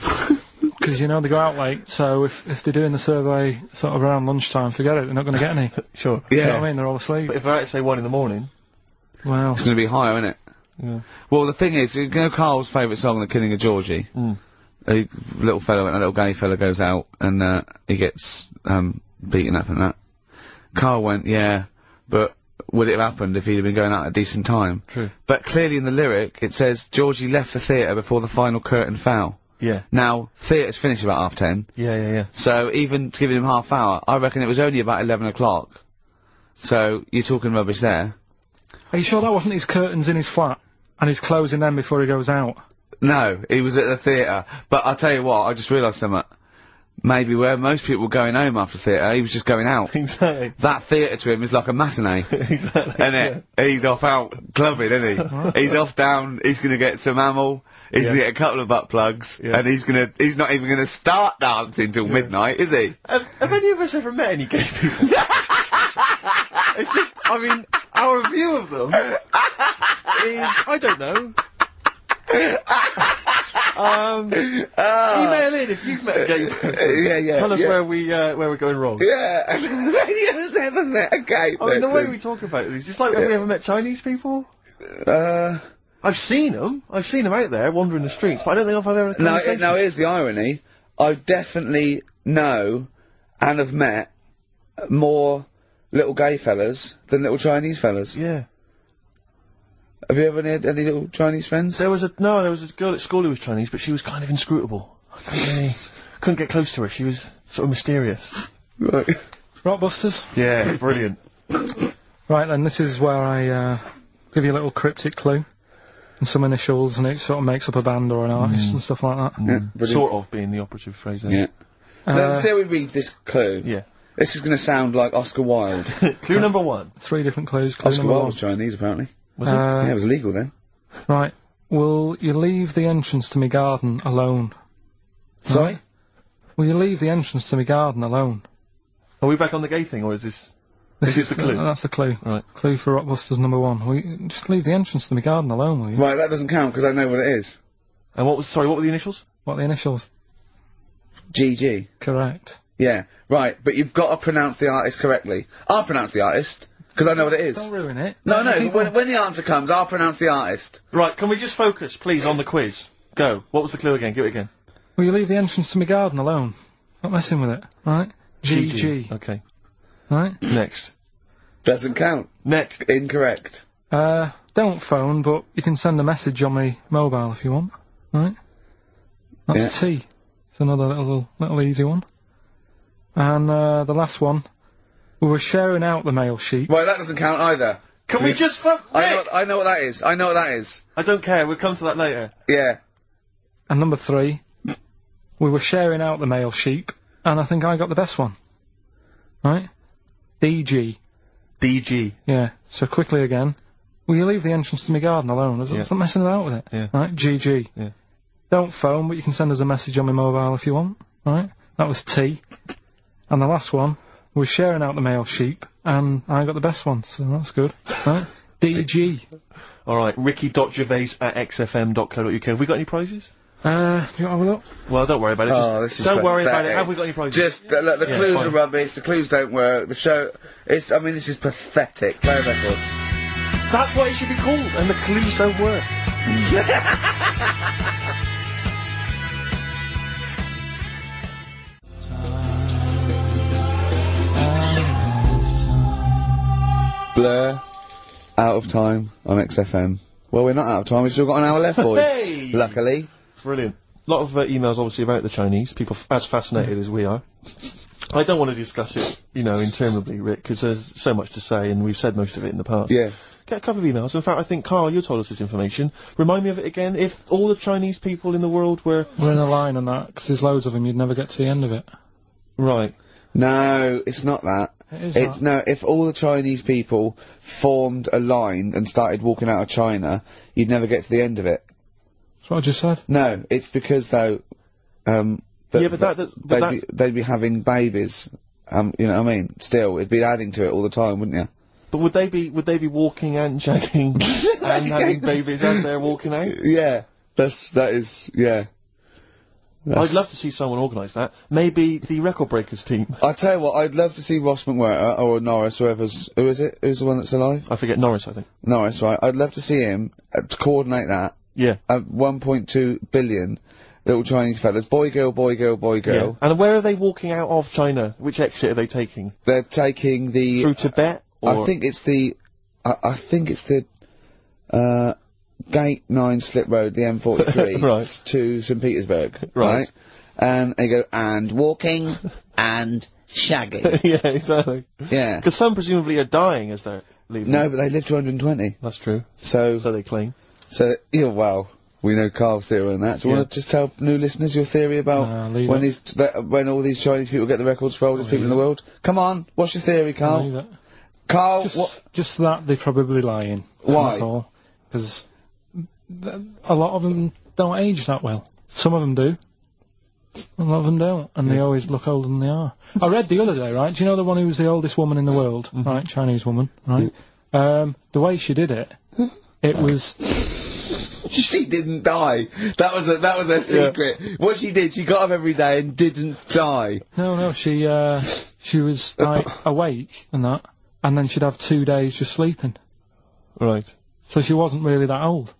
Because, you know, they go out late, so if they're doing the survey sort of around lunchtime, forget it, they're not going to get any. Sure. Yeah. You know what I mean? They're all asleep. But if they're out at, say, 1 in the morning... Well... It's going to be higher, isn't it? Yeah. Well, the thing is, you know Karl's favourite song, The Killing of Georgie? A little gay fella goes out, and, he gets, beaten up and that. Karl went, yeah, but would it have happened if he'd been going out at a decent time? True. But clearly in the lyric, it says, Georgie left the theatre before the final curtain fell. Yeah. Now, theatre's finished about 10:30. Yeah. So, even to giving him half hour, I reckon it was only about 11 o'clock. So, you're talking rubbish there. Are you sure that wasn't his curtains in his flat? And he's closing them before he goes out? No, he was at the theatre. But I'll tell you what, I just realised something. Maybe where most people were going home after theatre, he was just going out. Exactly. That theatre to him is like a matinee. Exactly. Innit? Yeah. He's off out clubbing, isn't he? He's off down, he's gonna get some ammo, he's gonna get a couple of butt plugs, and he's not even gonna start dancing till midnight, is he? Have any of us ever met any gay people? It's just, I mean, our view of them is, I don't know. Email in if you've met a gay person. Yeah. Tell us where we're going wrong. Yeah. Have any of us ever met a gay person? I mean, the way we talk about it is just like, have we ever met Chinese people? I've seen them out there wandering the streets, but I don't think I've ever had a conversation. Now here's the irony. I definitely know and have met more little gay fellas than little Chinese fellas. Yeah. Have you ever had any little Chinese friends? There was a girl at school who was Chinese, but she was kind of inscrutable. I couldn't get close to her. She was sort of mysterious. Right. Rockbusters? Yeah, brilliant. Right then, this is where I give you a little cryptic clue and some initials, and it sort of makes up a band or an artist and stuff like that. Yeah, brilliant. Sort of being the operative phrase there. Yeah. Let's see how we read this clue. Yeah. This is going to sound like Oscar Wilde. Clue number 1. 3 different clues. Clue Oscar number Wilde 1. was Chinese, apparently. Was it? Yeah, it was illegal then. Right. Will you leave the entrance to my garden alone? Sorry? Will you leave the entrance to my garden alone? Are we back on the gay thing, or is this... This is the clue? That's the clue. Right. Clue for Rockbusters number 1. Will you just leave the entrance to my garden alone, will you? Right, that doesn't count because I know what it is. And what were the initials? What are the initials? GG. Correct. Yeah, right, but you've got to pronounce the artist correctly. I'll pronounce the artist, because I know what it is. Don't ruin it. No, when the answer comes, I'll pronounce the artist. Right, can we just focus, please, on the quiz? Go. What was the clue again? Give it again. Will you leave the entrance to my garden alone? Not messing with it, right? GG. Okay. Right? Next. Doesn't count. Next. Incorrect. Don't phone, but you can send a message on my mobile if you want. Right? That's T. It's another little easy one. And, the last one. We were sharing out the mail sheet. Right, that doesn't count either. Can we just fuck... I know what that is. I know what that is. I don't care, we'll come to that later. Yeah. And number 3. We were sharing out the male sheep, and I think I got the best one. Right? DG. DG. Yeah. So quickly again. Will you leave the entrance to my garden alone? Stop messing about with it. Yeah. Right? GG. Yeah. Don't phone, but you can send us a message on my mobile if you want. Right? That was T. And the last one was sharing out the male sheep, and I got the best one, so that's good. Right? DG. Alright, ricky.gervais@xfm.co.uk. Have we got any prizes? Do you want to have a look? Well, don't worry about it. Oh, this is don't worry about it. pathetic. Have we got any prizes? Just, look, the clues fine. are rubbish, the clues don't work, the show... this is pathetic. Play a record. That's what it should be called, and the clues don't work. Blur, Out of Time on XFM. Well, we're not out of time, we've still got an hour left, boys. Hey! Luckily. Brilliant. A lot of emails, obviously, about the Chinese. People as fascinated as we are. I don't want to discuss it, interminably, Rick, because there's so much to say, and we've said most of it in the past. Yeah. Get a couple of emails. In fact, I think, Karl, you told us this information. Remind me of it again. If all the Chinese people in the world were... We're in a line on that, because there's loads of them, you'd never get to the end of it. Right. No, it's not that. It is No, if all the Chinese people formed a line and started walking out of China, you'd never get to the end of it. That's what I just said. No, it's because, though, they'd be having babies, you know what I mean? Still, it'd be adding to it all the time, wouldn't you? But would they be walking and shagging and having babies as they're walking out? Yeah, that is, yeah. I'd love to see someone organise that. Maybe the Record Breakers team. I tell you what, I'd love to see Ross McWhirter or Norris, who is it? Who's the one that's alive? I forget, Norris, I think. Norris, right. I'd love to see him to coordinate that. Yeah. 1.2 billion little Chinese fellas. Boy, girl, boy, girl, boy, girl. Yeah. And where are they walking out of China? Which exit are they taking? They're taking the... Through Tibet? Or? I think it's the Gate 9 Slip Road, the M43, right. to St. Petersburg, right? And they go, and walking, and shagging. Yeah, exactly. Yeah. Because some presumably are dying as they're leaving. No, but they live to 120. That's true. So they claim. So, yeah, well, we know Karl's theory on that. Do you want to just tell new listeners your theory about when all these Chinese people get the records for oldest people in the world? Come on, what's your theory, Karl? Karl, just that they're probably lying. Why? That's all. Because a lot of them don't age that well. Some of them do. A lot of them don't, and they always look older than they are. I read the other day, right? Do you know the one who was the oldest woman in the world, right? Chinese woman, right? The way she did it, it was. She didn't die. That was her secret. Yeah. What she did, she got up every day and didn't die. No, she was like awake and that, and then she'd have 2 days just sleeping. Right. So she wasn't really that old.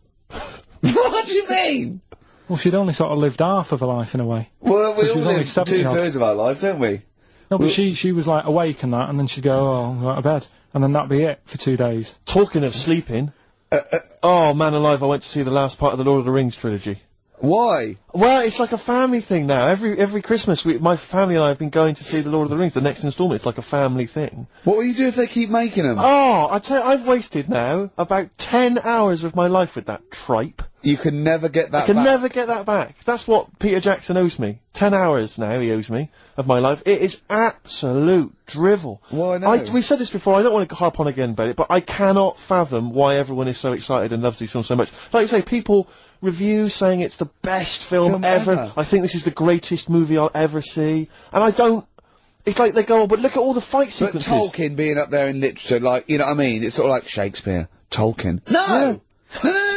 What do you mean? Well, she'd only sort of lived half of her life in a way. Well, we all live 2/3 of our life, don't we? No, but she was like awake and that, and then she'd go, I'll go to bed, and then that'd be it for 2 days. Talking of sleeping, Oh, man alive, I went to see the last part of the Lord of the Rings trilogy. Why? Well, it's like a family thing now. Every Christmas, my family and I have been going to see the Lord of the Rings, the next instalment. It's like a family thing. What will you do if they keep making them? Oh, I tell you, I've wasted now about 10 hours of my life with that tripe. You can never get that I can back. never get that back. That's what Peter Jackson owes me. 10 hours now he owes me of my life. It is absolute drivel. Well, I know. We've said this before, I don't want to harp on again about it, but I cannot fathom why everyone is so excited and loves these films so much. Like you say, people reviews saying it's the best film ever. I think this is the greatest movie I'll ever see. And I don't... It's like they go, oh, but look at all the fight sequences. But Tolkien being up there in literature, like, you know what I mean? It's sort of like Shakespeare. Tolkien. No! No!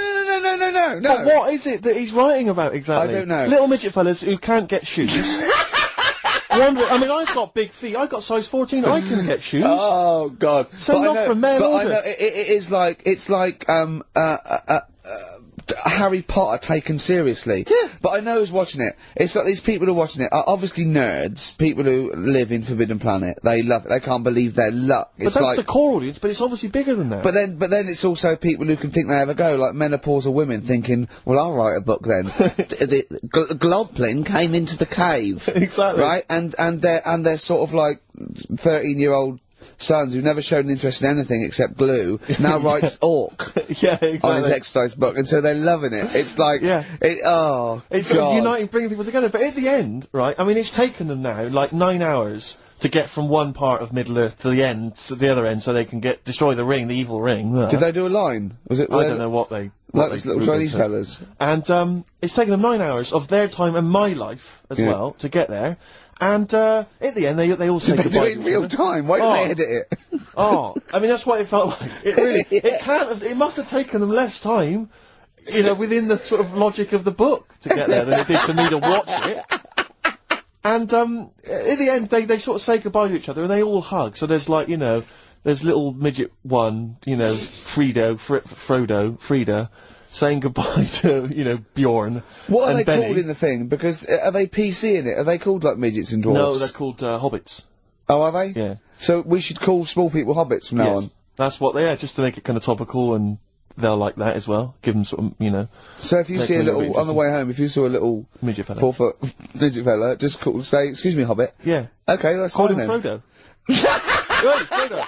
But what is it that he's writing about exactly? I don't know. Little midget fellas who can't get shoes. I mean, I've got big feet. I've got size 14. I can get shoes. Oh, God. So but not from mail But order. I know, it is like, it's like, Harry Potter taken seriously. Yeah. But I know who's watching it. It's like these people who are watching it are obviously nerds, people who live in Forbidden Planet. They love it. They can't believe their luck. But that's the core audience, but it's obviously bigger than that. But then it's also people who can think they ever go, like menopausal women thinking, well, I'll write a book then. the Globplin came into the cave. Exactly. Right? And they're sort of like 13-year-old sons who've never shown interest in anything except glue, now writes Orc yeah, exactly. on his exercise book, and so they're loving it. It's like, it's God. uniting, bringing people together. But at the end, right, I mean, it's taken them now, like, 9 hours to get from one part of Middle-earth to the end, to the other end, so they can destroy the ring, the evil ring. Did they do a line? Was it? I don't know what they... Like those little Chinese fellas. And, it's taken them 9 hours of their time and my life, as well, to get there. And, at the end, they all say Did they goodbye do it in real time? Why didn't they edit it? I mean, that's what it felt like. It really, it must have taken them less time, you know, within the sort of logic of the book to get there than it did to me to watch it. And, at the end, they sort of say goodbye to each other and they all hug. So there's like, you know, there's little midget one, you know, Frida, saying goodbye to, you know, Bjorn. What are and they Benny. called in the thing? Because, are they PC in it? Are they called like midgets and dwarfs? No, they're called, hobbits. Oh, are they? Yeah. So we should call small people hobbits from now on? That's what they are, just to make it kind of topical, and they'll like that as well. Give them sort of, you know... So if you see a little, on the way home, if you saw a little... midget fella. 4 foot midget fella, just say, excuse me, hobbit. Yeah. Okay, that's Call fine him then. Frodo. Right, Frodo.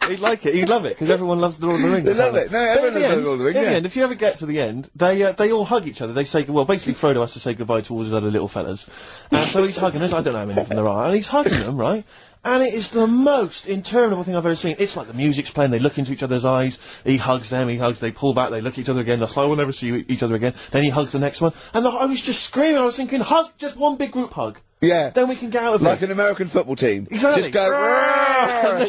He'd like it, he'd love it, because everyone loves the Lord of the Rings. They love it. No, everyone loves the Lord of the Rings, In yeah. the end, if you ever get to the end, they all hug each other. They say, well, basically Frodo has to say goodbye to all his other little fellas. And so he's hugging us, I don't know how many of them there are, and he's hugging them, right? And it is the most interminable thing I've ever seen. It's like the music's playing, they look into each other's eyes, he hugs them, they pull back, they look at each other again, that's like, we'll never see each other again. Then he hugs the next one, and I was just screaming, I was thinking, hug, just one big group hug. Yeah. Then we can get out of Like it. an American football team. Exactly. Just go, knock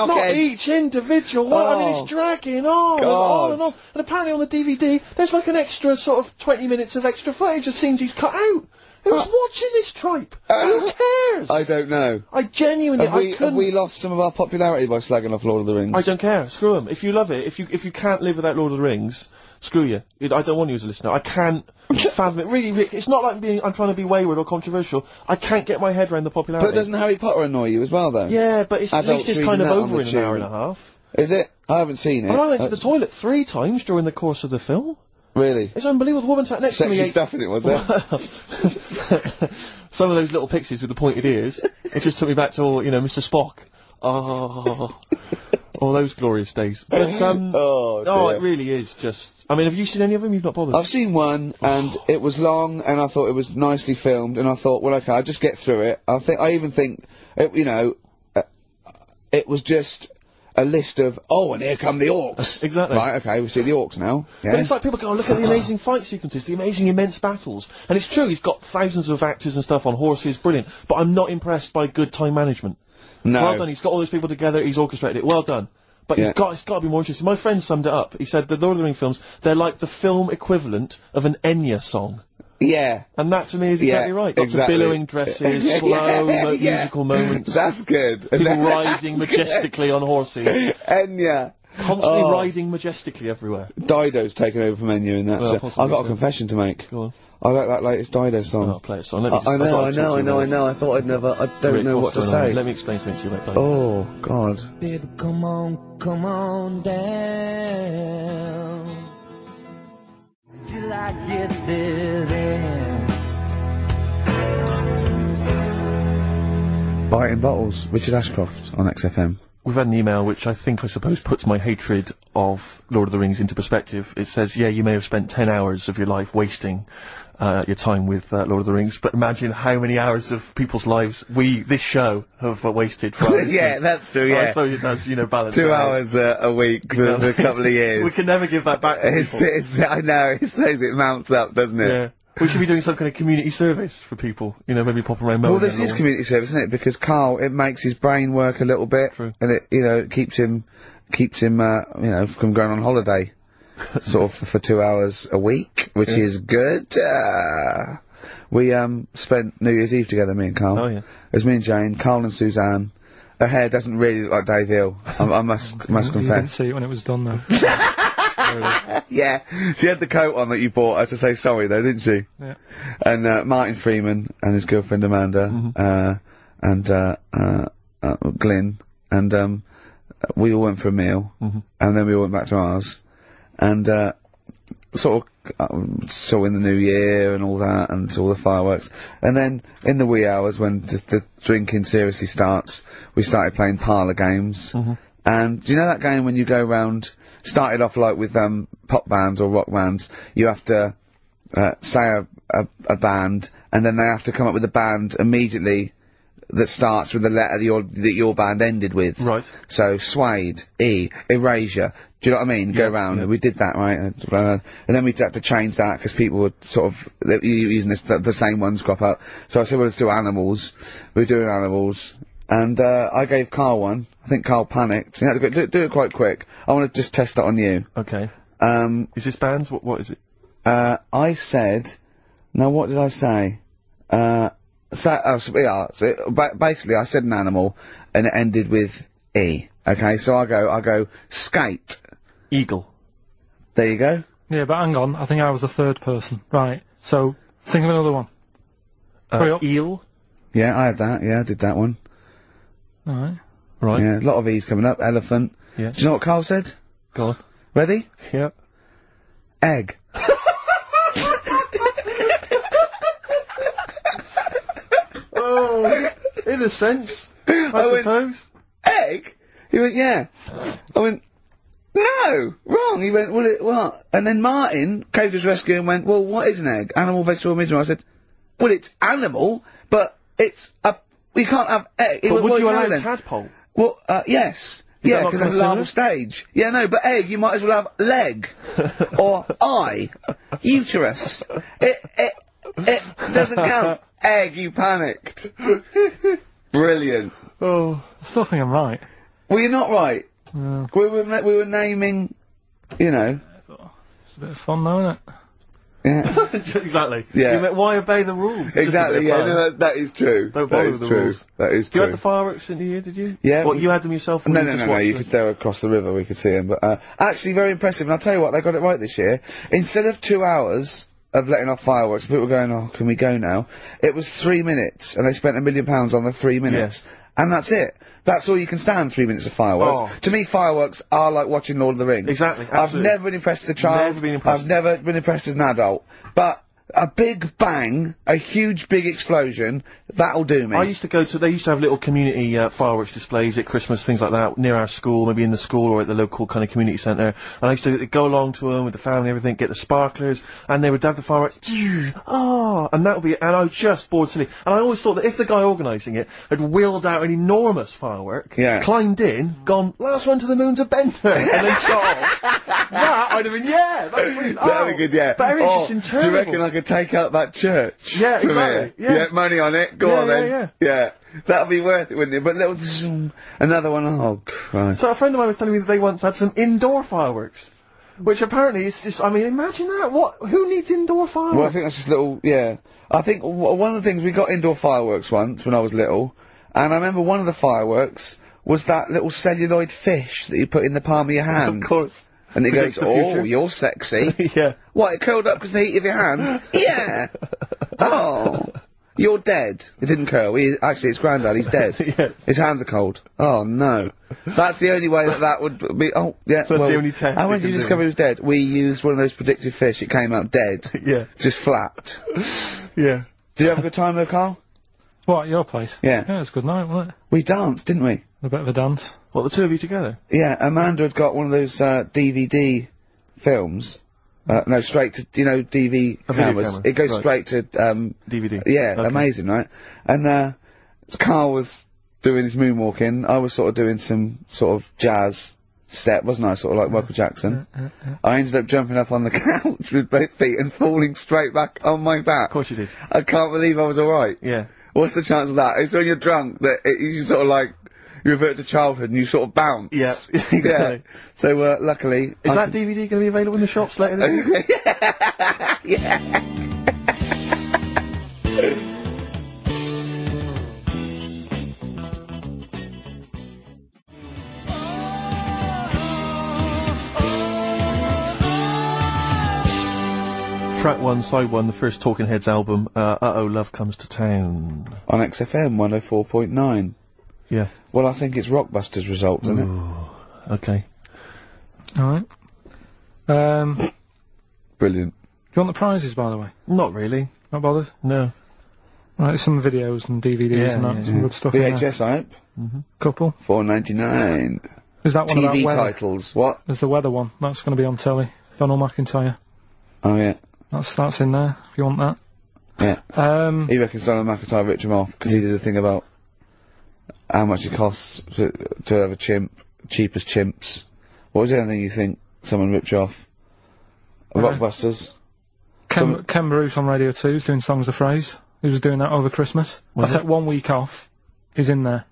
Not heads. each individual one. I mean, it's dragging on and on and on. And apparently on the DVD, there's like an extra sort of 20 minutes of extra footage of scenes he's cut out. Who's watching this tripe? Who cares? I don't know. I genuinely, Have we lost some of our popularity by slagging off Lord of the Rings? I don't care. Screw them. If you love it, if you can't live without Lord of the Rings, screw you. I don't want you as a listener. I can't fathom it. Really, Rick, it's not like I'm trying to be wayward or controversial. I can't get my head around the popularity. But doesn't Harry Potter annoy you as well, though? Yeah, but at least it's kind of over in an hour and a half. Is it? I haven't seen it. I went to the toilet 3 times during the course of the film. Really? It's unbelievable. The woman sat next to me. Sexy stuff in it, was there? Some of those little pixies with the pointed ears. It just took me back to, Mr. Spock. Oh, those glorious days. But, it really is just... I mean, have you seen any of them? You've not bothered? I've seen one, and it was long, and I thought it was nicely filmed, and I thought, well, okay, I'll just get through it. I even think, it was just a list of, and here come the orcs. Exactly. Right, okay, we see the orcs now. Yeah. But it's like people go, look at the amazing fight sequences, the amazing immense battles. And it's true, he's got thousands of actors and stuff on horses, brilliant. But I'm not impressed by good time management. No. Well done, he's got all those people together, he's orchestrated it, well done. But it's got to be more interesting. My friend summed it up. He said the Lord of the Rings films, they're like the film equivalent of an Enya song. Yeah. And that to me is exactly right. Lots of billowing dresses, slow musical moments. That's good. People riding majestically on horses. Enya. Constantly riding majestically everywhere. Dido's taken over from Enya in that. Well, so I've got a confession to make. Go on. I like that latest Dido song. Oh, play a song. I know. I thought I'd never. I don't Rick, know what to say. Let me explain something to you about Dido. Oh, God. Baby, come on down. dead end. Biting Bottles, Richard Ashcroft on XFM. We've had an email which I suppose puts my hatred of Lord of the Rings into perspective. It says, yeah, you may have spent 10 hours of your life wasting your time with Lord of the Rings, but imagine how many hours of people's lives this show, have wasted for Yeah, that's true, yeah. I suppose it does, balance. 2 hours a week for a couple of years. We can never give that back to people. I know, it says it mounts up, doesn't it? Yeah. We should be doing some kind of community service for people, maybe pop around. Well, this is community service, isn't it? Because Karl, it makes his brain work a little bit. True. And it, it keeps him, from going on holiday, sort of for 2 hours a week, which is good. We, spent New Year's Eve together, me and Karl. Oh, yeah. It was me and Jane, Karl and Suzanne. Her hair doesn't really look like Dave Hill, I must You didn't confess. see it when it was done, though. Yeah, she had the coat on that you bought her to say sorry though, didn't she? Yeah. And Martin Freeman and his girlfriend Amanda, and Glyn, and we all went for a meal, and then we all went back to ours, and sort of saw in the new year and all that, and all the fireworks, and then in the wee hours when just the drinking seriously starts, we started playing parlour games. And do you know that game when you go round, started off like with pop bands or rock bands, you have to say a band, and then they have to come up with a band immediately that starts with the letter that your band ended with. Right. So Suede, E, Erasure. Do you know what I mean? Go round. We did that, right? And then we had to change that because people were sort of using the same ones crop up. So I said, well, let's do Animals. We were doing Animals. And I gave Karl one. I think Karl panicked. You had to go, do it quite quick. I want to just test it on you. Okay. Is this bands? What is it? I said... No, what did I say? Basically, I said an animal, and it ended with E. Okay, so I go, skate. Eagle. There you go. Yeah, but hang on, I think I was the third person. Right, so, think of another one. Hurry up. Eel. Yeah, I had that. Yeah, I did that one. Alright. Right. Yeah, a lot of E's coming up. Elephant. Yeah. Do you know what Karl said? Go on. Ready? Yeah. Egg. Oh, in a sense, I suppose. Egg? He went, yeah. I went, no, wrong. He went, well, what? And then Martin came to his rescue and went, well, what is an egg? Animal, vegetable, mineral. I said, well, it's animal, but it's you can't have egg. But would you allow tadpole? Well, yes. Yeah, because it's a larval stage. Yeah, no, but egg, you might as well have leg. Or eye. Uterus. It doesn't count. Egg, you panicked. Brilliant. Oh, I still think I'm right. Well, you're not right. Yeah. We were naming, It's a bit of fun though, isn't it? Yeah. Exactly. Yeah. You meant, why obey the rules? Exactly, yeah, no, that is true. Don't follow the rules. That is true. You had the fireworks in the year, did you? Yeah. What, you had them yourself? Or No, you you could stare across the river, we could see them, but, actually very impressive, and I'll tell you what, they got it right this year. Instead of 2 hours of letting off fireworks, people were going, oh, can we go now? It was 3 minutes, and they spent £1 million on the 3 minutes. Yeah. And that's it. That's all you can stand, 3 minutes of fireworks. Oh. To me, fireworks are like watching Lord of the Rings. Exactly, I've absolutely. never been impressed as a child. Never been impressed. I've never been impressed as an adult. But a big bang, a huge big explosion, that'll do me. I used to go to, they used to have little community fireworks displays at Christmas, things like that, near our school, maybe in the school or at the local kind of community centre. And I used to go along to them with the family and everything, get the sparklers, and they would have the fireworks, and that would be, and I was just bored silly. And I always thought that if the guy organising it had wheeled out an enormous firework, climbed in, gone, last one to the moon's a bender, and then shot off, that I'd have been, that'd be brilliant. That'd be good, yeah. But everything's just interminable. Do you reckon I could take out that church? Yeah, from exactly. here? Yeah. Money on it. Go on then. Yeah. That'd be worth it, wouldn't it? But little another one. Oh Christ. So a friend of mine was telling me that they once had some indoor fireworks, which apparently is just. I mean, imagine that. Who needs indoor fireworks? Well, I think that's just little. Yeah. I think one of the things we got indoor fireworks once when I was little, and I remember one of the fireworks was that little celluloid fish that you put in the palm of your hand. Of course. And it goes, oh, you're sexy. Yeah. What, it curled up because of the heat of your hand? Yeah. Oh. You're dead. It didn't curl. Actually, it's Grandad. He's dead. Yes. His hands are cold. Oh, no. That's the only way that would be... Oh, yeah. So that's the only test How you did you can discover do. he was dead? We used one of those predictive fish. It came out dead. Yeah. Just flat. Yeah. Did you have a good time though, Carl? What, at your place? Yeah. Yeah, it was a good night, wasn't it? We danced, didn't we? A bit of a dance. What, the two of you together? Yeah, Amanda had got one of those, DVD films. No, straight to, DVD A video cameras. camera, It goes right. straight to, DVD. yeah, Okay. amazing, right? And, Carl was doing his moonwalking. I was sort of doing some sort of jazz step, wasn't I? Sort of like Michael Jackson. I ended up jumping up on the couch with both feet and falling straight back on my back. Of course you did. I can't believe I was alright. Yeah. What's the chance of that? It's when you're drunk that you sort of like, you revert to childhood and you sort of bounce. Yeah, exactly. Yeah. So, luckily... Is that DVD going to be available in the shops later this year? Yeah. Track 1, side 1, the first Talking Heads album, Uh-Oh, Love Comes to Town. On XFM 104.9. Yeah. Well, I think it's Rockbusters results, isn't it? Okay. Alright. Do Brilliant. you want the prizes, by the way? Not really. Not bothered? No. Right, there's some videos and DVDs Yeah, and that, yeah, some good stuff in there. VHS, I hope. Couple. $4.99. Is that one about TV weather? titles. What? There's the weather one. That's going to be on telly. Donald McIntyre. Oh, yeah. That's in there, if you want that. Yeah. He reckons Donald McIntyre ripped him off because he did a thing about how much it costs to have a chimp, cheap as chimps. What was the other thing you think someone ripped you off? Rockbusters? Ken Bruce on Radio 2 is doing Songs of Phrase. He was doing that over Christmas. I took 1 week off. He's in there.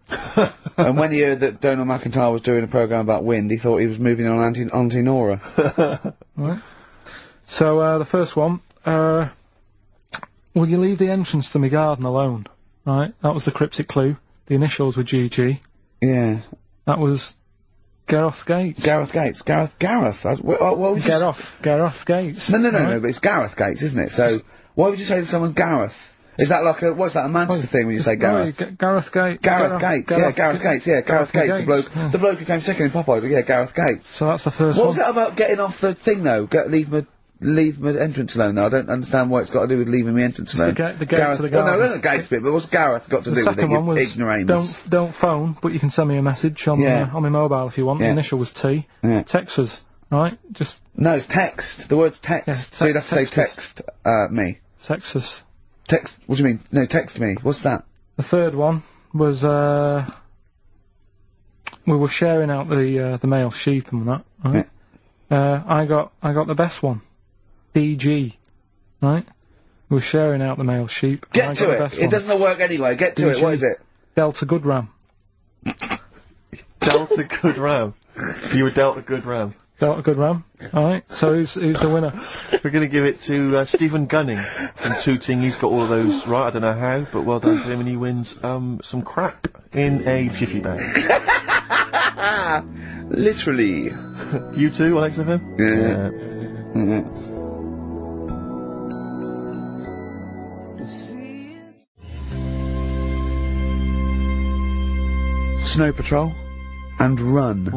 And when he heard that Donald McIntyre was doing a programme about wind, he thought he was moving on Auntie Nora. Right. So, the first one, will you leave the entrance to my garden alone? Right, that was the cryptic clue. The initials were GG. Yeah. That was Gareth Gates. Gareth Gates. Gareth. What would you Gareth Gates. No, but it's Gareth Gates, isn't it? So, why would you say to someone Gareth? Is that like what's that, a Manchester thing when you say Gareth? Gareth Gates. Gareth Gates, yeah, Gareth Gates, Gates, the bloke who came second in Popeye, yeah, Gareth Gates. So that's the first What one. was that about getting off the thing though? Leave my entrance alone though. I don't understand what it's got to do with leaving my entrance alone. The gate Gareth, to the well, garden. no, the gates bit, but what's Gareth got to do with it, second one you was ignoramus? don't phone, but you can send me a message on my mobile if you want. Yeah. The initial was T. Yeah. Text us, right? Just No, it's text. The word's text. Yeah, So you'd have to say text, me. text us. Text, what do you mean? No, text me. What's that? The third one was we were sharing out the male sheep and that, right? I got the best one. DG, right? We were sharing out the male sheep. and I Get got to the it. best It one. doesn't work anyway. Get to it. What is it? Delta Good Ram. Dealt a good ram. You were dealt a good ram. Delta Good Ram. Alright, so who's the winner? We're going to give it to Stephen Gunning from Tooting. He's got all of those right. I don't know how, but well done to him, and he wins some crap in a jiffy bag. Literally. You too on XFM? Yeah. Snow Patrol and Run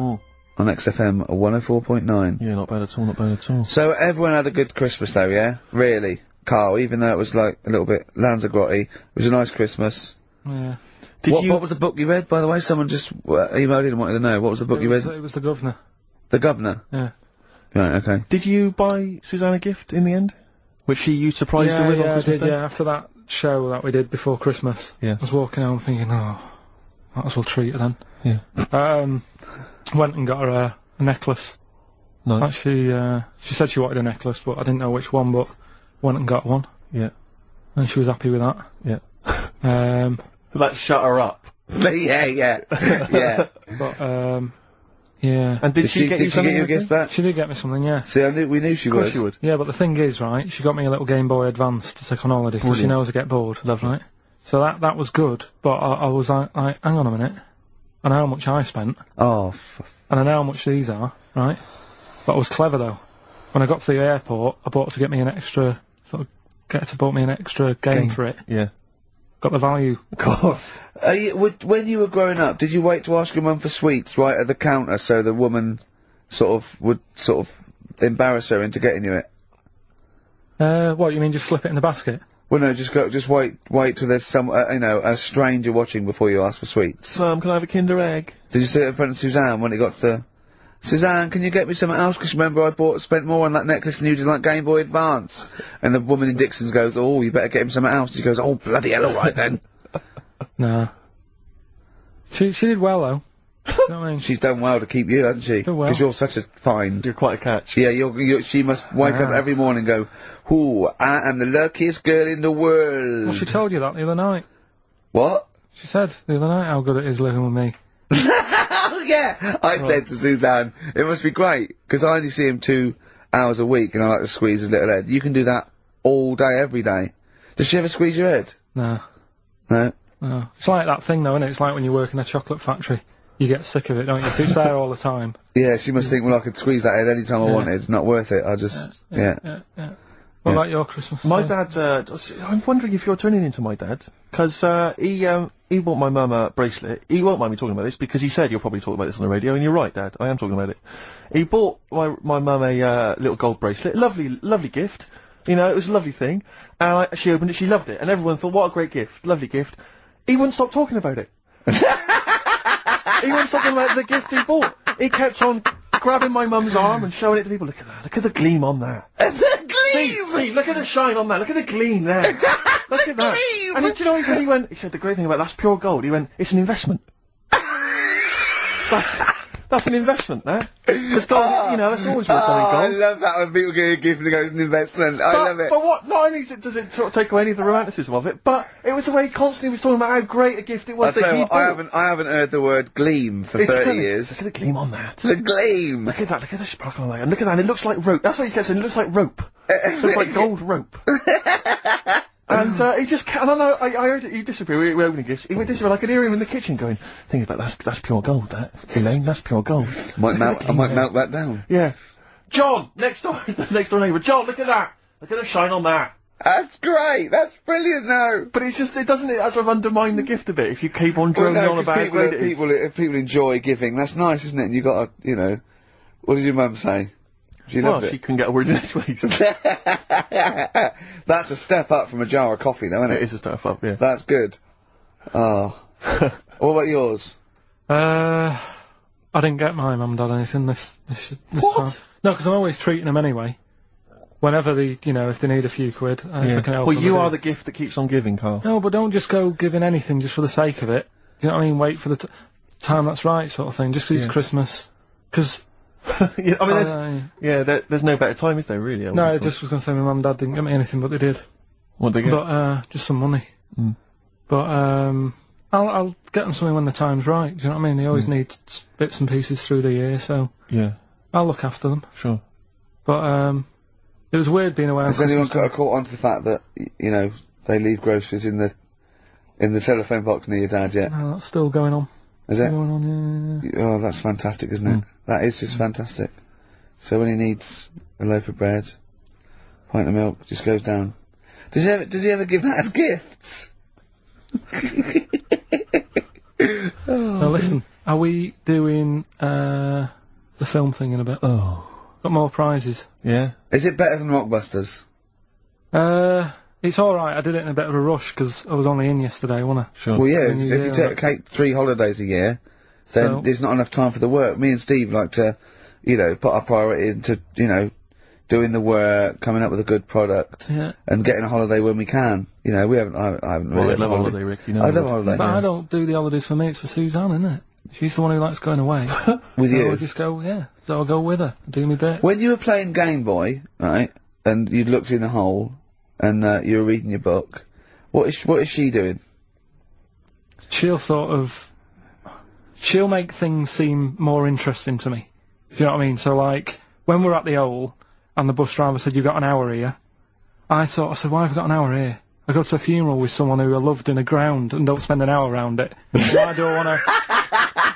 on XFM 104.9. Yeah, not bad at all, not bad at all. So everyone had a good Christmas though, yeah? Really? Carl, even though it was like a little bit Lanzagrotte, it was a nice Christmas. Yeah. What was the book you read, by the way? Someone just emailed in and wanted to know. What was the book you read? It was The Governor. The Governor? Yeah. Right, okay. Did you buy Suzanne a gift in the end? Which you surprised her with on Christmas Day? Yeah, after that show that we did before Christmas. Yeah. I was walking home thinking, oh, might as well treat her then. Yeah. Went and got her a necklace. Nice. Actually, she said she wanted a necklace, but I didn't know which one, but went and got one. Yeah. And she was happy with that. Yeah. That shut her up. yeah. Yeah. But, yeah. And did she get you something? Did she get you a gift back? She did get me something, yeah. See, we knew she Of course she would. Yeah, but the thing is, right, she got me a little Game Boy Advance to take on holiday, because she knows I get bored. Lovely. Right? So that was good, but I was like, hang on a minute. I know how much I spent. Oh, and I know how much these are, right? But I was clever though. When I got to the airport, I bought her to get me an extra, bought me an extra game for it. Yeah. got the value. Of course. When you were growing up, did you wait to ask your mum for sweets right at the counter so the woman would embarrass her into getting you it? What, you mean just slip it in the basket? Well, no, just wait till there's some, a stranger watching before you ask for sweets. Mum, can I have a Kinder Egg? Did you sit in front of Suzanne when it got to Suzanne, can you get me something else? Because remember I spent more on that necklace than you did like Game Boy Advance. And the woman in Dixon's goes, oh, you better get him something else. She goes, oh, bloody hell, alright then. Nah. She did well, though. You know what I mean? She's done well to keep you, hasn't she? Done well. Because you're such a find. You're quite a catch. Yeah, she must wake up every morning and go, ooh, I am the luckiest girl in the world. Well, she told you that the other night. What? She said the other night how good it is living with me. Oh, yeah! I said to Suzanne, it must be great, because I only see him 2 hours a week, and I like to squeeze his little head. You can do that all day, every day. Does she ever squeeze your head? No. No? No. It's like that thing, though, isn't it? It's like when you work in a chocolate factory. You get sick of it, don't you? It's there all the time. Yeah, she must think, well, I could squeeze that head any time I wanted. It's not worth it. I just, yeah. What about your Christmas? My dad, I'm wondering if you're turning into my dad. Because, he bought my mum a bracelet. He won't mind me talking about this, because he said you'll probably talk about this on the radio, and you're right, Dad. I am talking about it. He bought my mum a, little gold bracelet. Lovely gift. You know, it was a lovely thing. And she opened it, she loved it. And everyone thought, what a great gift. Lovely gift. He wouldn't stop talking about it. He wouldn't stop talking about the gift he bought. He kept on grabbing my mum's arm and showing it to people. Look at that. Look at the gleam on that. The gleam! Steve, look at the shine on that. Look at the gleam there. Look at that. Gleam! And do you know what he said? He said the great thing about that's pure gold. He went, it's an investment. That's an investment, there. Because gold, you know, it's always worth something gold. I love that when people get a gift and it goes an investment. I love it. But what, not only does it sort of take away any of the romanticism of it, but it was the way he constantly was talking about how great a gift it was that he bought. I haven't heard the word gleam for 30 years. Look at the gleam on that. The gleam! Look at that, look at the sparkle on that, and look at that, and it looks like rope. That's what he kept saying, it looks like rope. It looks like gold rope. And, he just I don't know, I heard it, he disappeared, we were opening gifts, he went disappear, I could hear him in the kitchen going, think about that's pure gold, that, Elaine, that's pure gold. I might melt that down. Yeah. John, next door neighbour, John, look at that! Look at the shine on that! That's great, that's brilliant though! But it's just, doesn't it sort of undermine the gift a bit, if you keep on droning on about how great it is? If people enjoy giving, that's nice, isn't it? And you got to, you know, what did your mum say? She loved it. She couldn't get a word in edgeways. That's a step up from a jar of coffee, though, isn't it? It is a step up, yeah. That's good. Oh. What about yours? I didn't get my mum and dad anything this What? time. No, because I'm always treating them anyway. Whenever if they need a few quid, if I can help Well, them, you are the gift that keeps on giving, Karl. No, but don't just go giving anything just for the sake of it. You know what I mean? Wait for the time that's right, sort of thing. Just because it's Christmas. Because yeah, I mean, there's no better time, is there, really? No, I just was going to say my mum and dad didn't get me anything, but they did. What'd they get? But, just some money. Mm. But, I'll get them something when the time's right, do you know what I mean? They always need bits and pieces through the year, so... Yeah. I'll look after them. Sure. But, it was weird being away on Has anyone got a caught onto the fact that, you know, they leave groceries in the telephone box near your dad yet? No, that's still going on. Is it? Going on, yeah. Oh, that's fantastic, isn't it? That is just fantastic. So when he needs a loaf of bread, pint of milk, just goes down. Does he ever give that as gifts? Now listen, are we doing the film thing in a bit? Oh. Got more prizes. Yeah. Is it better than Rockbusters? It's alright, I did it in a bit of a rush because I was only in yesterday, wasn't I? Sure. Well, yeah, if you take 3 holidays a year, then there's not enough time for the work. Me and Steve like to, you know, put our priority into, you know, doing the work, coming up with a good product, and getting a holiday when we can. You know, I haven't really. Well, I love a holiday, Rick, you know. I love a holiday. But I don't do the holidays for me, it's for Suzanne, isn't it? She's the one who likes going away. With you? I'll just go, so I'll go with her, do me bit. When you were playing Game Boy, right, and you'd looked in the hole, and you were reading your book, what is she doing? She'll make things seem more interesting to me. Do you know what I mean? So like, when we're at the hole, and the bus driver said, you've got an hour here, I said, why have I got an hour here? I go to a funeral with someone who I loved in a ground and don't spend an hour around it. Why do I want to...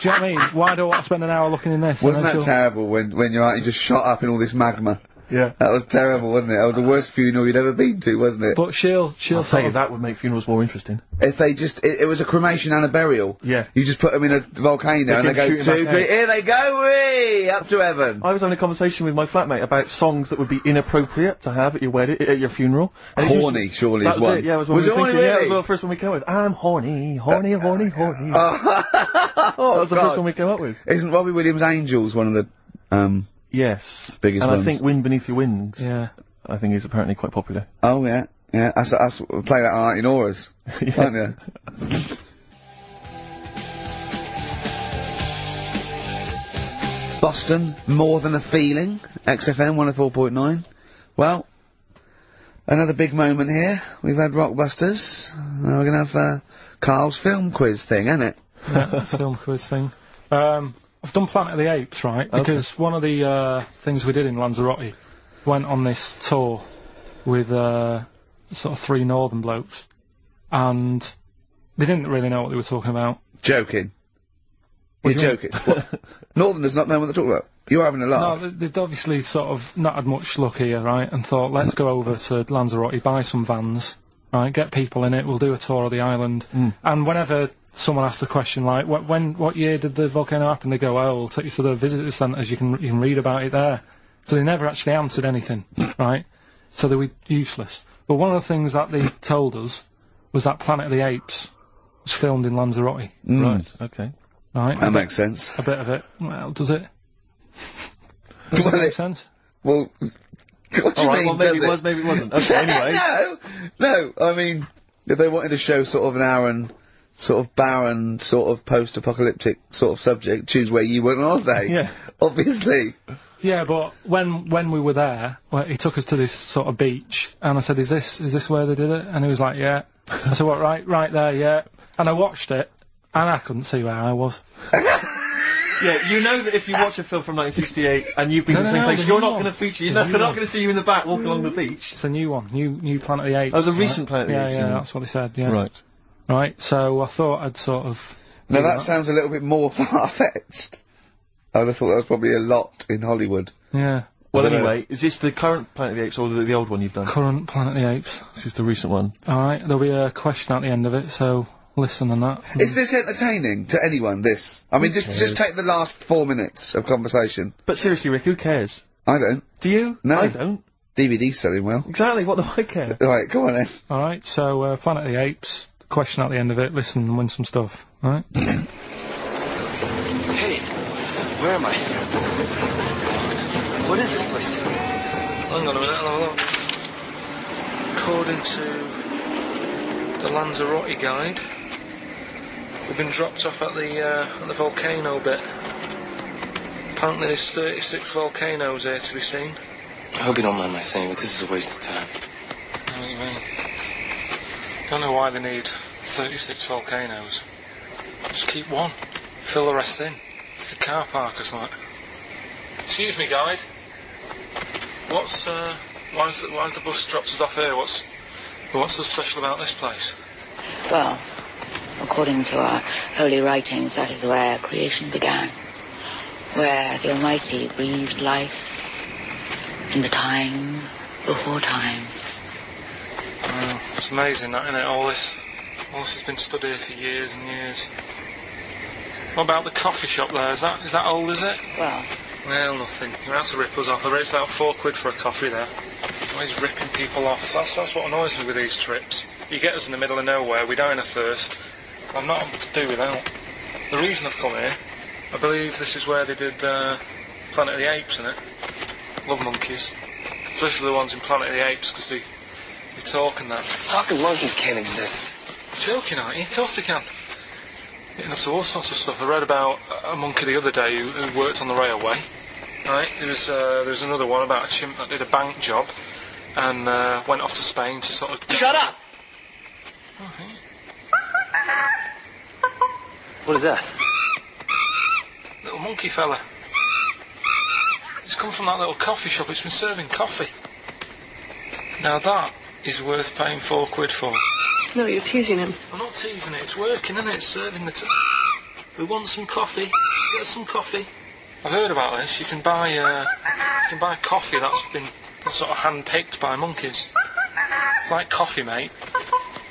Do you know what I mean? Why do I want to spend an hour looking in this? Wasn't that terrible when you're out, you just shot up in all this magma? Yeah. That was terrible, wasn't it? That was the worst funeral you'd ever been to, wasn't it? But she'll I'll tell sort you, of... that would make funerals more interesting. If they just, it was a cremation and a burial. Yeah. You just put them in a volcano and they came go shooting 2, back 3, out. here they go, whee, up to heaven. I was having a conversation with my flatmate about songs that would be inappropriate to have at your wedding, at your funeral. And it's Horny, usually- surely, that is was one. it, yeah, was Was we it were horny, thinking, yeah, really? that was the first one we came up with. I'm horny, horny, horny, horny. Oh, That was the God. first one we came up with. Isn't Robbie Williams' Angels one of the, Yes. Biggest and ones. I think Wind Beneath Your Wings, Yeah. I think is apparently quite popular. oh yeah, yeah, that's play that on in auras, can't you? Boston, More Than a Feeling, XFM 104.9. Well, another big moment here. We've had Rockbusters. Now we're gonna have Karl's film quiz thing, ain't it? Yeah, film quiz thing. I've done Planet of the Apes, right? Because one of the things we did in Lanzarote went on this tour with sort of 3 northern blokes, and they didn't really know what they were talking about. Joking. What You're do you mean? joking. What? Northerners not know what they're talking about. You're having a No, laugh. they'd obviously sort of not had much luck here, right? And thought, let's go over to Lanzarote, buy some vans, right? Get people in it. We'll do a tour of the island. And whenever someone asks the question like, what year did the volcano happen? They go, oh, we'll take you to the visitor centres. You can read about it there. So they never actually answered anything, right? So they were useless. But one of the things that they told us was that Planet of the Apes was filmed in Lanzarote. Right, okay. Right? That makes sense. A bit of it. Well, does it? Well, Does it make it- sense? Well, what do you Alright, mean, well maybe does it was, maybe it wasn't. Okay, anyway. No, I mean, if they wanted to show sort of an Aaron, sort of barren, sort of post-apocalyptic sort of subject, choose where you went on holiday. Yeah. Obviously. Yeah, but when we were there, well, he took us to this sort of beach, and I said, "Is this where they did it?" And he was like, "Yeah." I said, "What? Right there, yeah." And I watched it, and I couldn't see where I was. Yeah, you know that if you watch a film from 1968 and you've been to the same no, place, the you're new not one. going to feature, The they're new not one. going to see you in the back walking along the beach. It's a new one, new Planet of the Apes. Oh, the right? recent Planet of the Apes, you Yeah, mean. that's what he said. Yeah. Right. Right. So I thought I'd sort of. Now do that sounds a little bit more far-fetched. I would have thought that was probably a lot in Hollywood. Yeah. Well, I don't know. anyway, is this the current Planet of the Apes or the old one you've done? Current Planet of the Apes. This is the recent one. All right. There'll be a question at the end of it, so listen on that. Is this entertaining to anyone, this? I mean, just take the last 4 minutes of conversation. But seriously, Rick, who cares? I don't. Do you? No. I don't. DVD's selling well. Exactly, what do I care? Right, go on then. All right. So Planet of the Apes. Question at the end of it. Listen and win some stuff. All right. Hey, where am I? What is this place? Hang on a minute, I'll have a look. According to the Lanzarote guide, we've been dropped off at the volcano bit. Apparently there's 36 volcanoes here to be seen. I hope you don't mind my saying, but this is a waste of time. I know what you mean. Don't know why they need 36 volcanoes. Just keep one. Fill the rest in. Like a car park or something. Excuse me, guide. What's why's the bus dropped us off here? What's so special about this place? Well, according to our holy writings, that is where creation began. Where the Almighty breathed life in the time before time. Well, it's amazing that, isn't it? All this has been stood here for years and years. What about the coffee shop there? Is that old, is it? Well, nothing. You're out to rip us off. I raised about £4 for a coffee there. Always ripping people off. That's what annoys me with these trips. You get us in the middle of nowhere, we die in a thirst. I'm not able to do without. The reason I've come here, I believe this is where they did Planet of the Apes, innit? Love monkeys. Especially the ones in Planet of the Apes, because they talk and that. Talking monkeys can't exist. You're joking, aren't you? Of course they can. Getting up to all sorts of stuff. I read about a monkey the other day who worked on the railway. Right? There was another one about a chimp that did a bank job and went off to Spain to sort of... Shut up! Okay. What is that? Little monkey fella. It's come from that little coffee shop. It's been serving coffee. Now that is worth paying £4 for. No, you're teasing him. I'm not teasing it. It's working, isn't it? It's serving the... We want some coffee. Get us some coffee. I've heard about this. You can buy can buy coffee that's been sort of hand-picked by monkeys. It's like coffee, mate.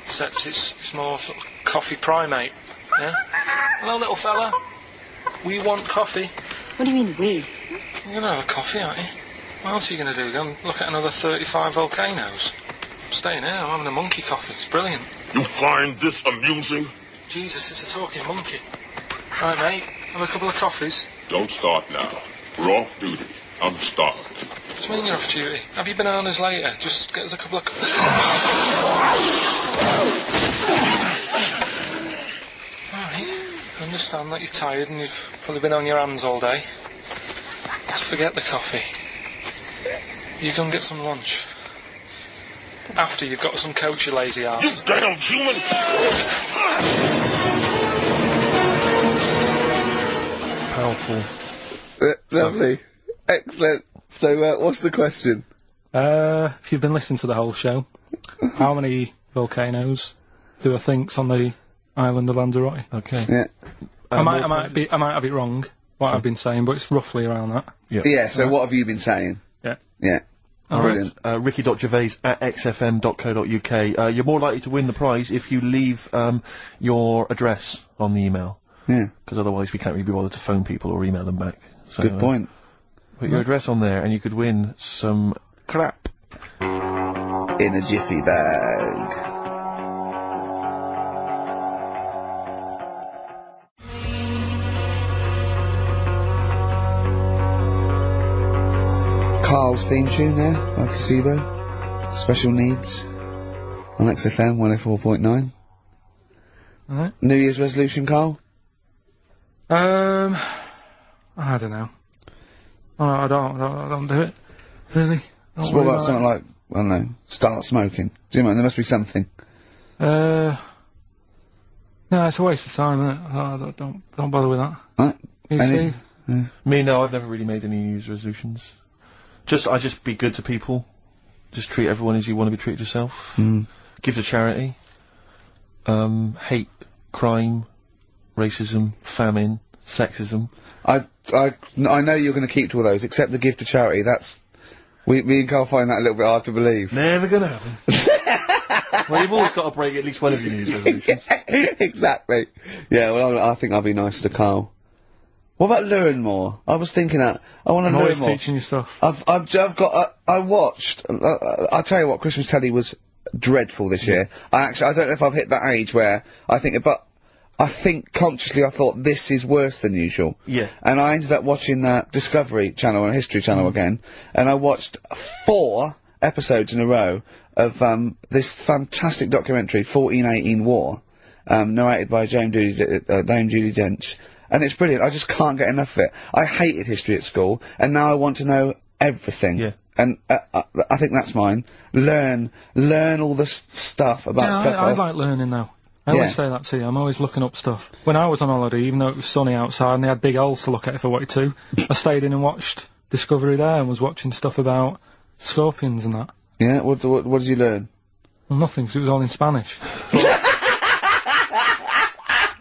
Except it's more sort of coffee primate, yeah? Hello, little fella. We want coffee. What do you mean, we? You're gonna have a coffee, aren't you? What else are you gonna do? Go and look at another 35 volcanoes? I'm staying here, I'm having a monkey coffee. It's brilliant. You find this amusing? Jesus, it's a talking monkey. Right, mate, have a couple of coffees. Don't start now. We're off duty. I'm starved. What do you mean you're off duty? Have you been on us later? Just get us a couple of coffees. Right, I understand that you're tired and you've probably been on your hands all day. Just forget the coffee. You go and get some lunch. After you've got some coach, you lazy ass. You damn human! Powerful. Lovely. Excellent. So, what's the question? If you've been listening to the whole show, how many volcanoes do I think's on the island of Lanzarote? Okay. Yeah. I might have it wrong, what I've been saying, but it's roughly around that. Yeah, so what have you been saying? Yeah. Yeah. Brilliant. Ricky.Gervais at xfm.co.uk. You're more likely to win the prize if you leave your address on the email. Yeah. Because otherwise we can't really be bothered to phone people or email them back. So, Good point. Put your address on there and you could win some crap. In a jiffy bag. Karl's theme tune there by Placebo. Special Needs on XFM 104.9. Alright. New Year's resolution, Karl? I don't know. I don't do it. Really? So what about something like, I don't know, start smoking? Do you know, there must be something. No, it's a waste of time, isn't it? Don't bother with that. Right. You see? Me, no, I've never really made any New Year's resolutions. I just be good to people. Just treat everyone as you want to be treated yourself. Give to charity. Hate crime, racism, famine, sexism. I know you're going to keep to all those, except the gift to charity. That's me and Karl find that a little bit hard to believe. Never gonna happen. Well, you've always got to break at least one of your New Year's resolutions. Exactly. Yeah. Well, I think I'll be nice to Karl. What about learn more? I was thinking that I want to learn more. I'm always teaching you stuff. I've got. I watched. I'll tell you what. Christmas telly was dreadful this year. I don't know if I've hit that age where I think, but I think consciously I thought this is worse than usual. Yeah. And I ended up watching that Discovery Channel and History Channel again, and I watched 4 episodes in a row of this fantastic documentary, 1418 War, narrated by Dame Judi Dench. And it's brilliant. I just can't get enough of it. I hated history at school, and now I want to know everything. Yeah. And I think that's mine. Learn all the stuff about stuff. I like learning now. I always say that to you. I'm always looking up stuff. When I was on holiday, even though it was sunny outside and they had big holes to look at if I wanted to, I stayed in and watched Discovery there and was watching stuff about scorpions and that. Yeah. What did you learn? Well, nothing, 'cause it was all in Spanish.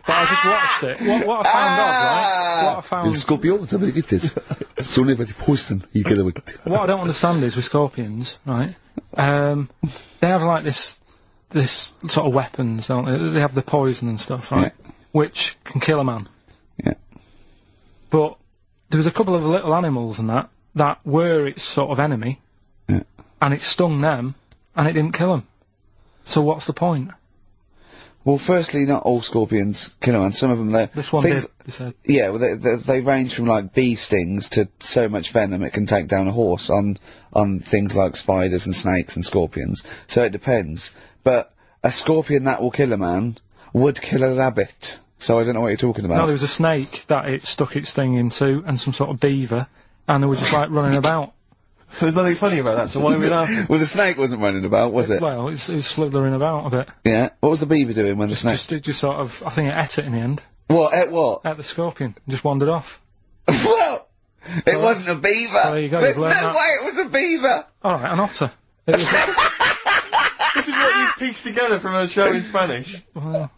But I just watched it. What I found odd, right? What I found... Scorpions, I get it. So never poison. You get it. What I don't understand is with scorpions, right? They have like this sort of weapons, don't they? They have the poison and stuff, right? Yeah. Which can kill a man. Yeah. But there was a couple of little animals and that were its sort of enemy. Yeah. And it stung them, and it didn't kill them. So what's the point? Well, firstly, not all scorpions kill them, and some of them, This one did, you said. Yeah, well, they range from, like, bee stings to so much venom it can take down a horse on things like spiders and snakes and scorpions. So it depends. But a scorpion that will kill a man would kill a rabbit. So I don't know what you're talking about. No, there was a snake that it stuck its thing into, and some sort of beaver, and they were just, like, running about. There's nothing funny about that, so why are we laughing? Well, the snake wasn't running about, was it? Well, it was slithering about a bit. Yeah. What was the beaver doing when the snake... It just sort of... I think it ate it in the end. What? Ate what? Ate the scorpion. Just wandered off. Well, it wasn't a beaver. There you go. There's no way it was a beaver. Alright, an otter. It was This is what you pieced together from a show in Spanish. Well...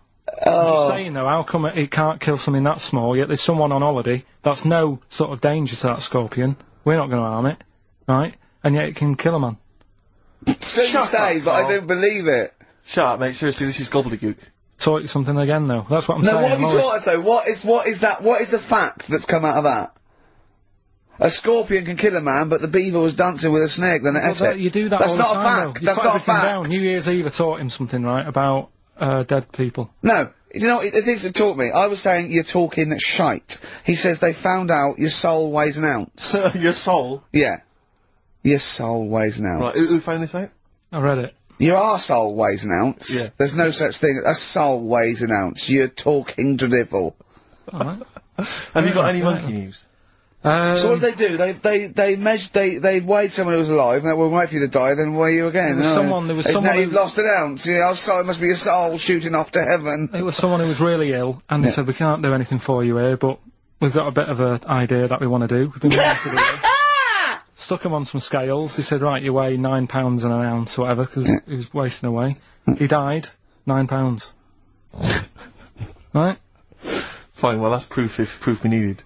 I'm just saying though, how come it can't kill something that small, yet there's someone on holiday that's no sort of danger to that scorpion. We're not going to harm it. right? And yet it can kill a man. So you say, but I don't believe it. Shut up, mate. Seriously, this is gobbledygook. Taught you something again, though. That's what I'm No, saying. what have you I'm always- taught us though? What is the fact that's come out of that? A scorpion can kill a man, but the beaver was dancing with a snake, then it Well, ate it. you do that That's all not the a time, fact. though. You That's put not a everything fact. down. New Year's Eve I taught him something, right, about dead people. No. You know, the things that taught me, I was saying you're talking shite. He says they found out your soul weighs an ounce. Your soul? Yeah. Your soul weighs an ounce. Right, who found this out? I read it. Your arsehole weighs an ounce. Yeah. There's no such thing. A soul weighs an ounce. You're talking drivel. Alright. Have you got any monkey news? So what did they do? They weighed someone who was alive, and they will wait for you to die, then weigh you again. There was someone Now you've lost an ounce. Yeah, so it must be your soul shooting off to heaven. It was someone who was really ill, and they said, we can't do anything for you here, but we've got a bit of an idea that we want to do. We've been wanting to do this. Stuck him on some scales. He said, right, you weigh 9 pounds and an ounce or whatever, because he was wasting away. He died. 9 pounds. Right? Fine, well, that's proof we needed.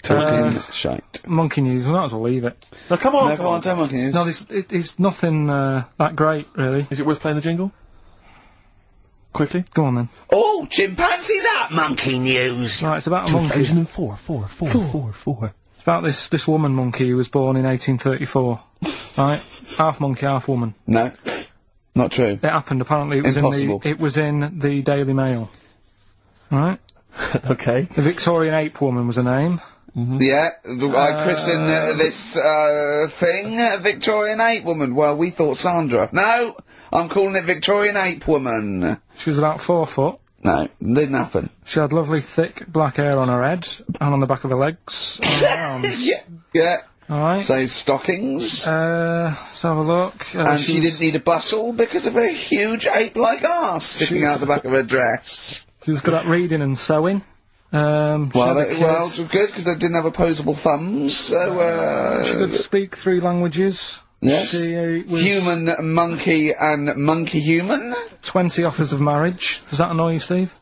Talking shite. Monkey news, we might as well leave it. No, come on, Come on, tell monkey news. No, it's nothing that great, really. Is it worth playing the jingle? Quickly? Go on then. Oh, chimpanzee that monkey news. Right, it's about a monkey. 2004, four. It's about this woman monkey who was born in 1834. Right? Half monkey, half woman. No. Not true. It happened, apparently it was Impossible. it was in the Daily Mail. Right? Okay. The Victorian ape woman was her name. Yeah, I christen this thing Victorian Ape Woman. Well, we thought Sandra. No, I'm calling it Victorian Ape Woman. She was about 4 foot. No, didn't happen. She had lovely thick black hair on her head and on the back of her legs and her arms. Yeah. Alright. So stockings. Let's have a look. And she didn't need a bustle because of a huge ape-like arse sticking out the back of her dress. She was good at reading and sewing. Well, good, because they didn't have opposable thumbs, so, she could speak 3 languages. Yes. She was Human, monkey, and monkey-human. 20 offers of marriage. Does that annoy you, Steve?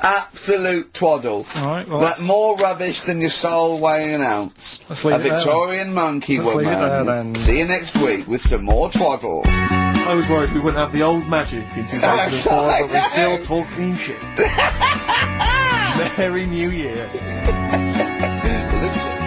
Absolute twaddle. Alright, well, That more rubbish than your soul weighing an ounce. Let's leave A it there, Victorian monkey Let's leave woman. it there, then. See you next week with some more twaddle. I was worried we wouldn't have the old magic in 2004, but we're still talking shit. Merry New Year. Loser.